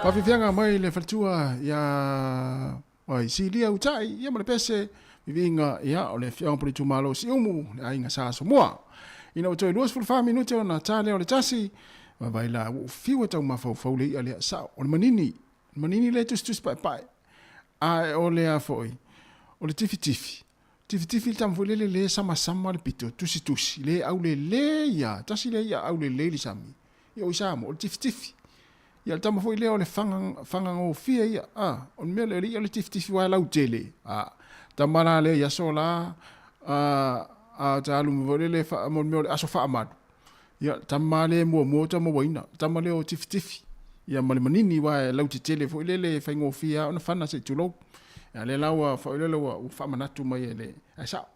Pafifianga mai le fatua ya oi silia utai ia male pese vivinga ia o le fianga por tu malo si umu ai nga Sāmoa ina o toi 2 minute na tale o le tasi ma vai la fiwa tau mafau le ale sa o manini le tus pai ai o le a foi o le tifi tam volele le sama le pito tusi le au le ia tasi le ia au le sami ia o Sāmoa o tifi ia tama foi leo le fanga o fia ia on mele ia le tifi wa lau tele tamara le ia sola talu mvole le fa mon me aso fa amad ia tamale mo tama waina tamale o tifi ia male manini wa lau tele foi le fango fia ona fana se tulo ia le lawa fa le lawa fa manatu mai le asa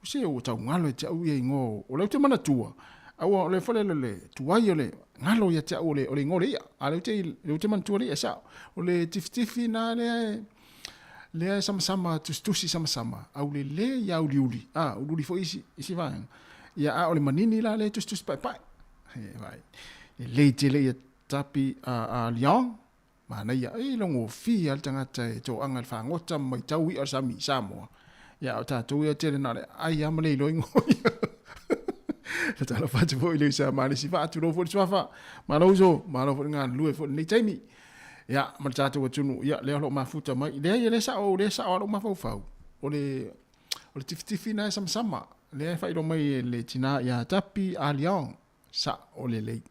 se o tau ngalo te au ia ngo o lau te manatua au le fole le tuai le ngalo ia te o le ngore ia ale te mantua le asa o le tifi na le sama tusi sama au le ia uli uli fo isi vai ia o le manini la le tusi pai vai le te le tapi a liang mana ia longo fi al tangata to angal fa ngota mai tau i sami Sāmoa ia o tatu ia te na le ai amale lo ngo tala fa tu ile sa mali si fa tu lo fo swafa malo fo ngan lu fo ni taimi ya ma tatu wa tunu ya le lo mafuta mai le sa o lo mafau o le tifi na sama le fa ilo mai le tina ya tapi alion sa o le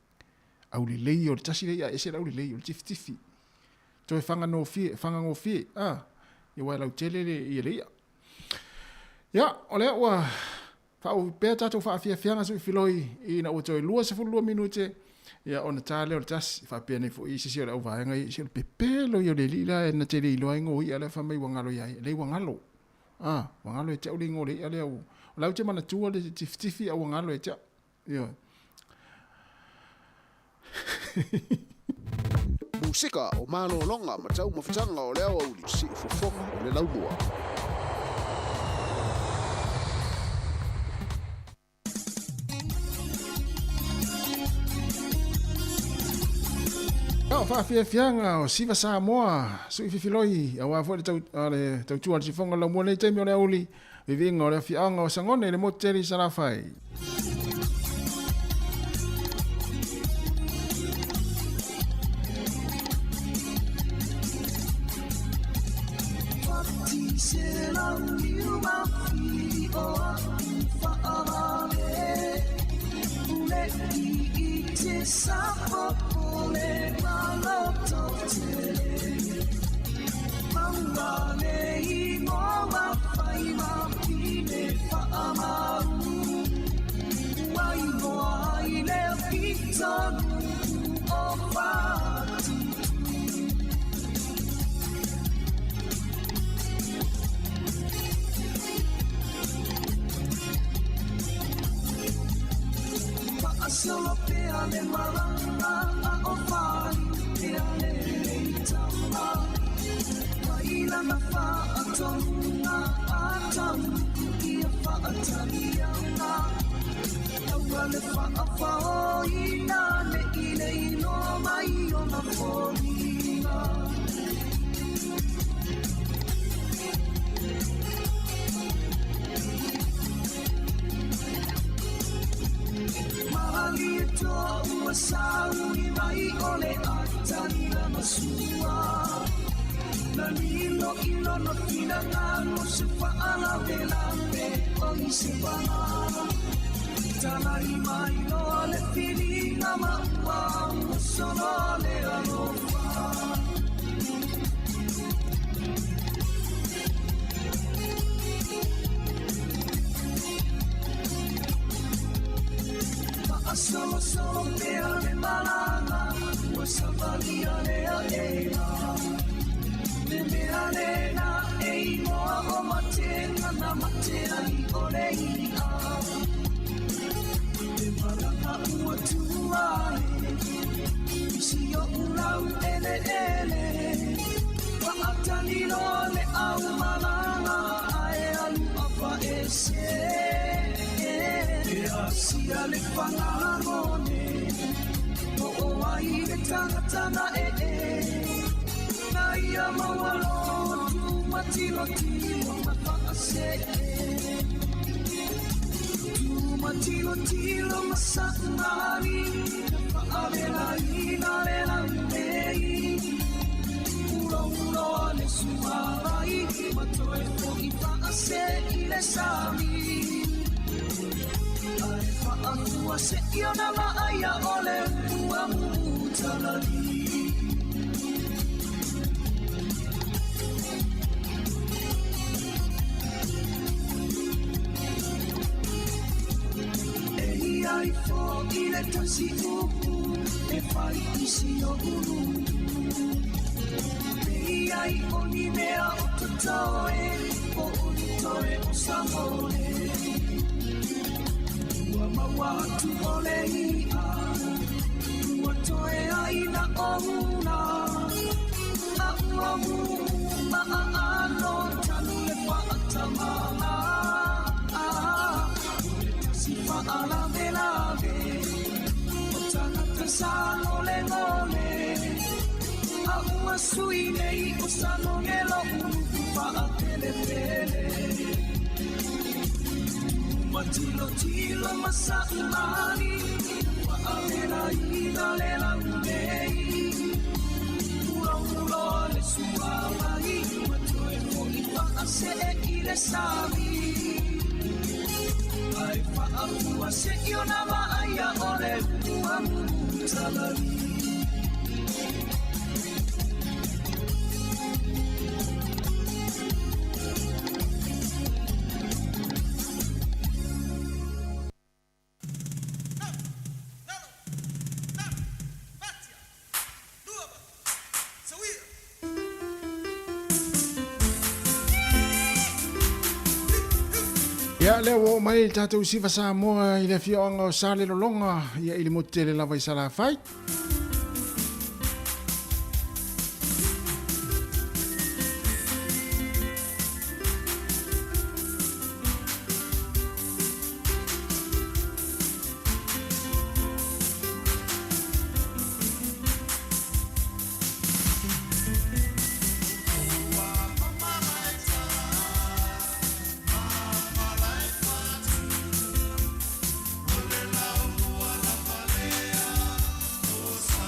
au le o tasi le ya ese au le o tifi to fanga ngo fi ya wa la tele le ya ole wa fa o peta to fa fianga so filoi ina o toi 2 minute ya ona tale o tas fa pene fo isi se o va ngai se pepelo yo le lila na te le lo ngo ia le fa mai wangalo ya le wangalo e te o le ngore ia le o la te mana tu le tifi o wangalo e te yo Musika o malo longa matau mafutanga o leo au si fofonga o le laumua. Fa fianga o siva Sāmoa sui fifiloi a wa fo le tau tua si fonga la mo le te mi o le uli vivinga o le fianga o sangone le moteri sarafai Solo peale malanga a ofai peale tama Waila na fa atonga atam ia fa atalianga Awale fa afao ina le ile ino mai o na folina Malito uasawi mai ole atani la masua Nanilo ilo no fina ngano sepa ala vela me oni sepana Tanai mai no ale fili na maua Solo le alofa Solo peale malanga Wasavalia lea ea Memeale na einoa o matenga na matea I ole ia Me malanga ua tuae Isi o ulau ele Wa'atanilo le au malanga Ae alu apa ese Sia le whangarone tangata e na ia mawalo tu matilo tilo mapakase tu matilo tilo masakmari paavela ina lela mei ulo ulo le suarai matoe fo ipakase ile sami Aku se io na maaya ole uamu talali Ei ai fo ile tasi upu e fai isi o ulu Ei ai oni mea o tatoe o oni toe o Sāmoa Mawatu ole ia Watoe aina ouna Na uamu maano Tanu le whaatamana Sifa ala velave O tangata sano le ngole A ua sui nei o sano ngelo Unu whaatele pele Matilo tilo masaumani wa amena ina lela mei Ura ura le suamani Matoe mo ipa ase e ile sami Ai whaakua se io na maaya ole uamu talari Ia lea wo mai tātou siva Sāmoa i le fioanga o sāle lolonga ia ili motele lava i sala fai. Oh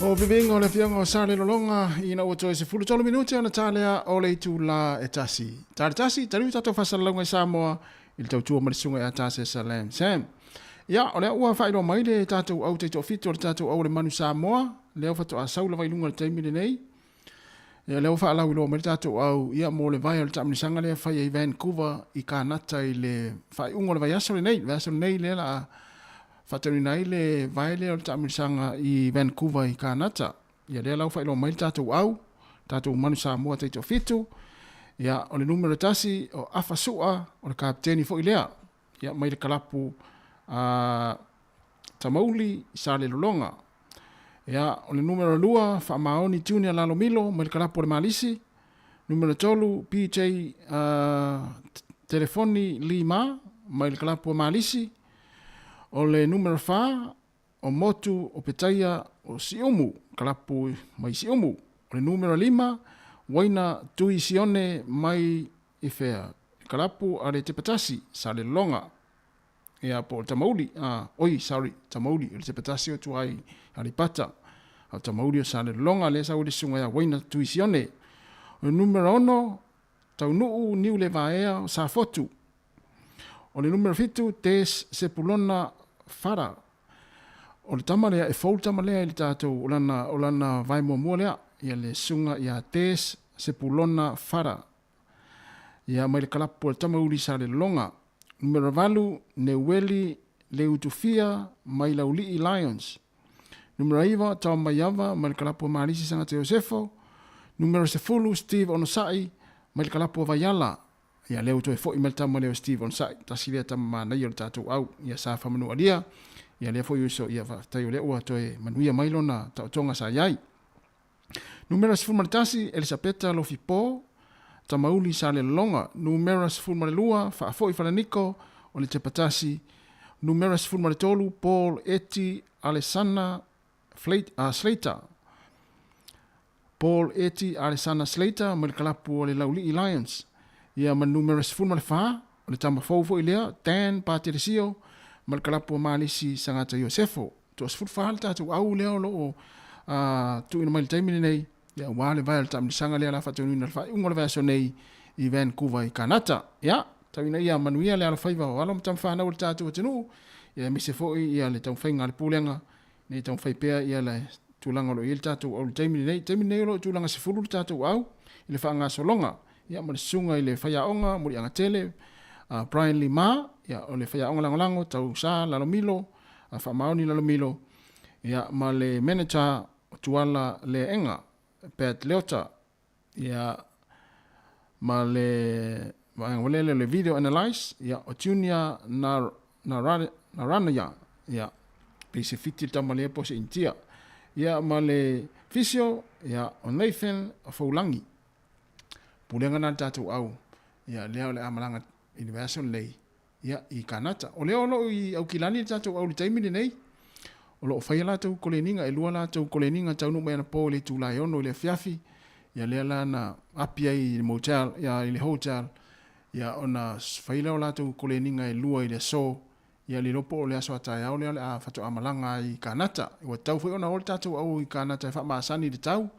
O vivinga o le fianga o sale lolonga ina o toi se fulu tolo minuti ana talea o le tu la e tasi. Tale tasi, tali tato fasalonga i Sāmoa il tau tua marisunga e a tase Salam. Sam. Ia, o lea ua whairo mai le tatou au te to fito le tatou au le manu Sāmoa. Leo fato a saula vai lunga le taimile nei. Ia leo wha alau ilo mai le tatou au ia mo le vai o le taminisanga lea whai i Vancouver i ka nata i le whai ungo le vai aso le nei. Vai aso le nei le la fatoni nai le vai le o le taminisanga i Vancouver i Kanata. Ia lea lau whailo mai tātou au, tātou manu Sāmoa te to fitu. Ia o le numero tasi o Awhasua o le kapteni fo i lea. Ia mai le kalapu Tamauli i sa le lolonga. Ia o le numero 2 Whamaoni Junior Lalomilo mai le kalapu o le Malisi. Numero 3 PJ Telefoni Lima mai le kalapu o Malisi. O le numero 4, o motu o petaia o Siumu, kalapu mai Siumu. O le numero 5, waina tui sione mai i fea. Kalapu a le te patasi, sa le longa. Ea po Tamauli, Tamauli, le te patasi o tuai a le pata. A Tamauli o sa le longa, le sa ule sunga ya waina tui sione. O le numero 1, tau nuu niu le vaea o sa fotu. O le numero 5, Tes Sepulona Fara. O le tamalea, e fol tamalea i le tātou o lana vai mua lea. Ia le sunga ia Tes Sepulona Fara. Ia mai le kalapu o le tamauli sa le longa. Numero 4, Neueli Leutufia mai lauli i Lions. Numero 5, Tau Maiava mai le kalapu o Marisi sanga te Josefo. Numero 10, Steve Onosai mai le kalapu o Vaiala. Ia leo to e fo i melta mo leo Steve on site tasi lea tama na yo tatou au ia sa fa manu alia ia leo fo yo ia fa tai leo to e manuia mailo na ta tonga sa yai numero sfulmartasi Elisabetta Lofipo tamauli sa le longa numero sfulmarlua fa fo i fa Nico o le tepatasi numero sfulmartolu Paul Eti Alessandra Slater Paul Eti Alessandra Slater mo le kalapu o le Lauli Alliance. Ia ma numero sifun le fa, o le tama fofo i lea, Dan Pateresio, ma le kalapu o Malisi sangata Iosefo. To sifun fa le tatu au leo lo o tu ina mai le taimini nei, ia wale vai le tamni sanga lea la fatonu ina le fa, ungo le vaso nei i Vancouver i Kanata. Ia, tawina ia manuia lea la faiva o alo mtam whanau le tatu o tenu, ia mise fo ia le tamwhainga le pulenga, nei tamwhaipea ia le tulanga lo i le tatu au le taimini nei lo tulanga sifuru le tatu au, i le whaanga solonga. Ia mo le sunga i le whaiaonga, mo le angatele, Brian Lima, ia o le whaiaonga langolango, tau sa Lalomilo, Whamaoni Lalomilo, ia ma le manager tuala le enga, Pat Leota, ia ma le le video analyze, ia o Junior Naranaya, ia pese fiti tama le pose intia, ia ma le physio, ia o Nathan Faulangi, pulenga na tātou au, ia leo le amalanga Universal lei, ia i Kanata. O leo lo i au kilani tātou au li taimini nei, o lo whaia lātou koleninga, e lua lātou koleninga tau nu mea na pō le tūlai ono le fiafi, ia lea la na apia i le motel, ia i le hotel, ia o na whaila o lātou koleninga e lua i le so, ia li lopo o le aso atai au leo le a whato amalanga i Kanata. Iwa tau whai ona o le tātou au i Kanata e whamaasani le tau,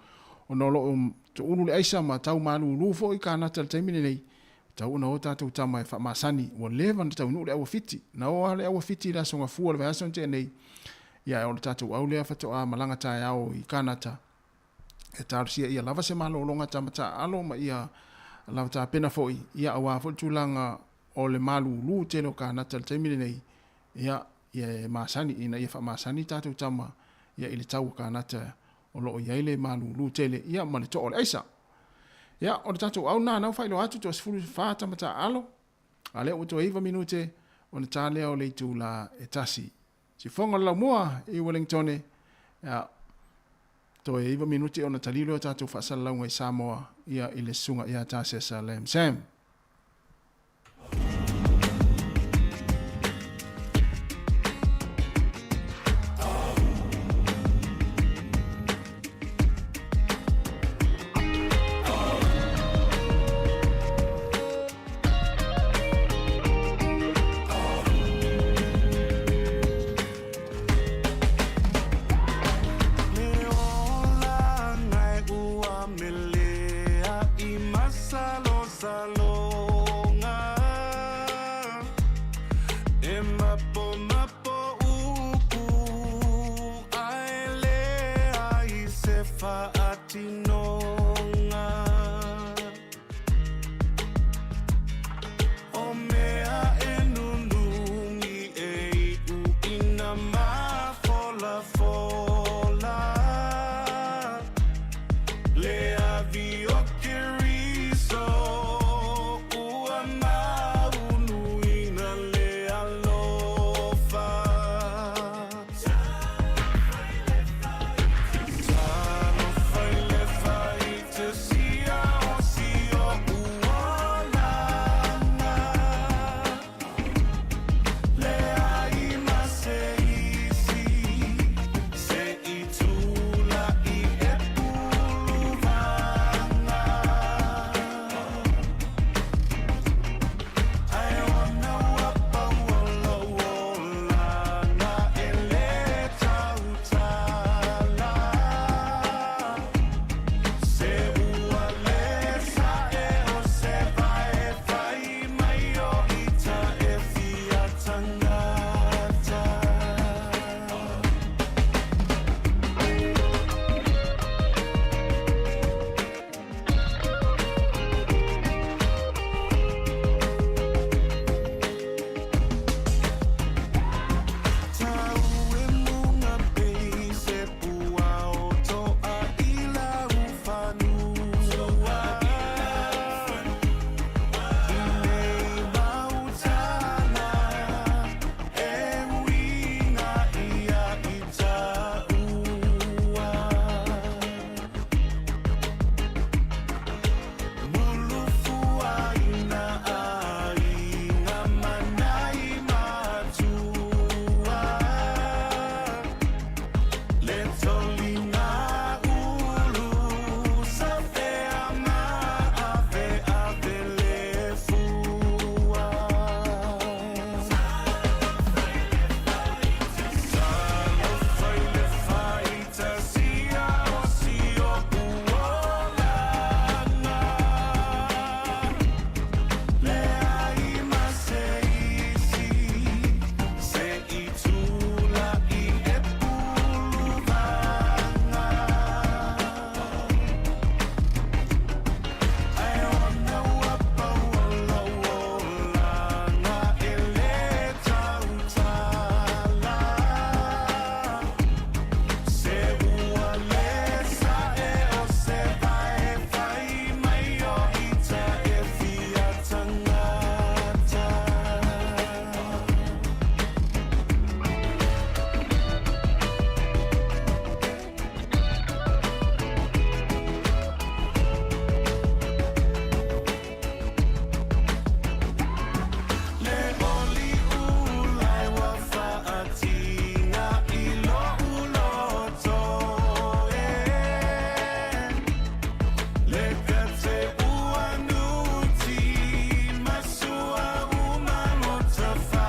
o no lo to ulu le aisa ma tau malu lufo i Kanata le taimini nei, tau na o tātou tama e whamasani, o lewa na tau nu le awa fiti, na o le awa fiti la songa fua le vayason te nei, ia o le tātou au lea whato a malanga tae au i Kanata, e tārusia ia lava se malo longa tamata alo ma ia lava tā pena foi, ia awa tūlanga o le malu lu te lo Kanata le taimini nei, ia e masani, ina ia whamasani tātou tama, ia i le tau Kanata, o lo ia ile malu lu tele ia ma le to o le aisa ia o le tatu au na nau failo atu to sfulu fa tamata alo ale o to iva minute o le tale o le tu la etasi si fonga la moa i Wellington ia to iva minute o na talilo tatu fa sala ngai Sāmoa ia ile sunga ia tase Salam Sam. E mapo mapo uku ai le ai se whaatinonga. O mea e nunungi e u ina mafola fola. Le avi o kiriso ua maunu ina le alofa. Talo fai le fai te sia o sio uolana. Le ai ma se isi se I tula I e puluvanga. Ai ona wapa wola wolana e le tautala. Se ua le sa e o se vai e fai mai o ita e fia tangata. Tau e munga pei se pua o toa I la ufanua. I nei mautana e winga ia I taua. Mulufua ina ainga manai matua. Le tolina ulu sa fea ma ave ave le fua. Talo fai le fai ta sia o sio uolana. Le ai ma se isi se I tula I e puluvanga. Ai ona wapa wola wolana e le tautala. Se ua le sa e o se vai e fai mai o ita e fia tangata. Le oli ulai wa whaatinga I lo uloto e. Le kate ua nuti masua umano ta wha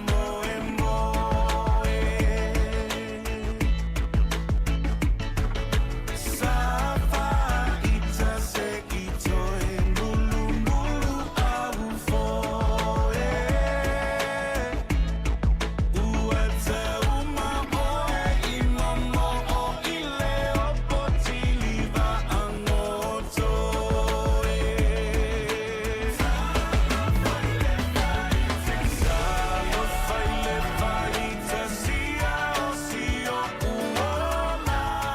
moe moe. Sa whaita se I toi mulu mulu au foe. Ua te uma oe I momo o I leo potili va angoto e. Talo fai le fai te sia o sio uolana.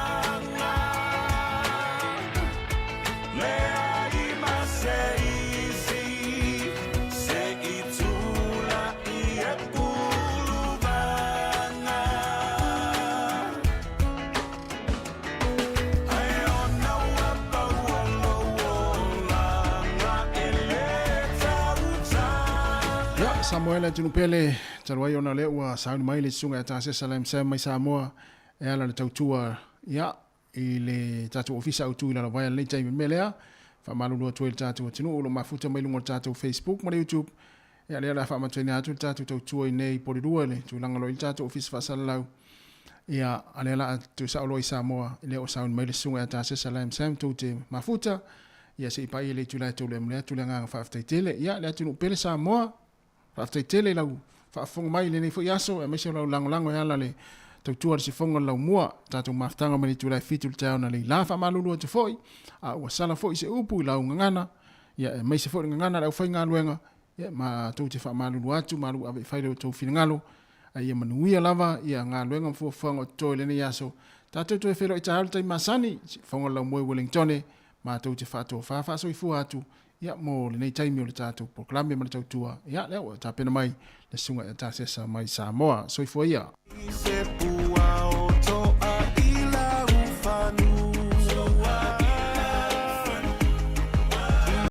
Le ai ma se isi se I tula I e puluvanga. Ai ona wapa wola wolana e le tautala. Ya, Samuel e tunu pele, taruai ona le ua sauni mai le sunga e tase salam sem mai Samoa, e ala le tautua, ya, I le tatu ofisa au tui la vaya le taimi melea, fa malulu atu le tatu atinu, ulo mafuta mai lungo tatu Facebook, ma YouTube, e ale ala fa matwene atu le tatu tautua I nei porirua le, tu langalo I tatu ofisa fa salalau, ia ale ala tu saulo I Samoa, le o sauni mai le sunga e tase salam sem tu te mafuta, ia se ipai le tula tu le mlea tu le nganga fa aftaitele, ia le atinu pele Samoa, fa aftaitele lau whaafonga mai le nei fo iaso, e mese lau lango e ala le tautua le sifonga lau mua, tātou maftanga mani tu lai fitu le tau na le la wha malulu atu foi, a ua sala foi se upu lau ngangana, ia e meise foi ngangana lau whai ngā luenga, ia ma tau te wha malulu atu, malu ave whaile o tau whina ngalo, a ia manuia lava, ia ngā luenga mfua whanga o toi le nei aso, tātou toi whero i tāhalu tai masani, fonga lau moe Wellingtone, ma tau te whātua whawha so i fua atu, ia mo le nei taimi o le tātou proklame ma le tautua, ia leo tā pena mai, le sunga e tā sesa mai Sāmoa, so i fua ia. Se puao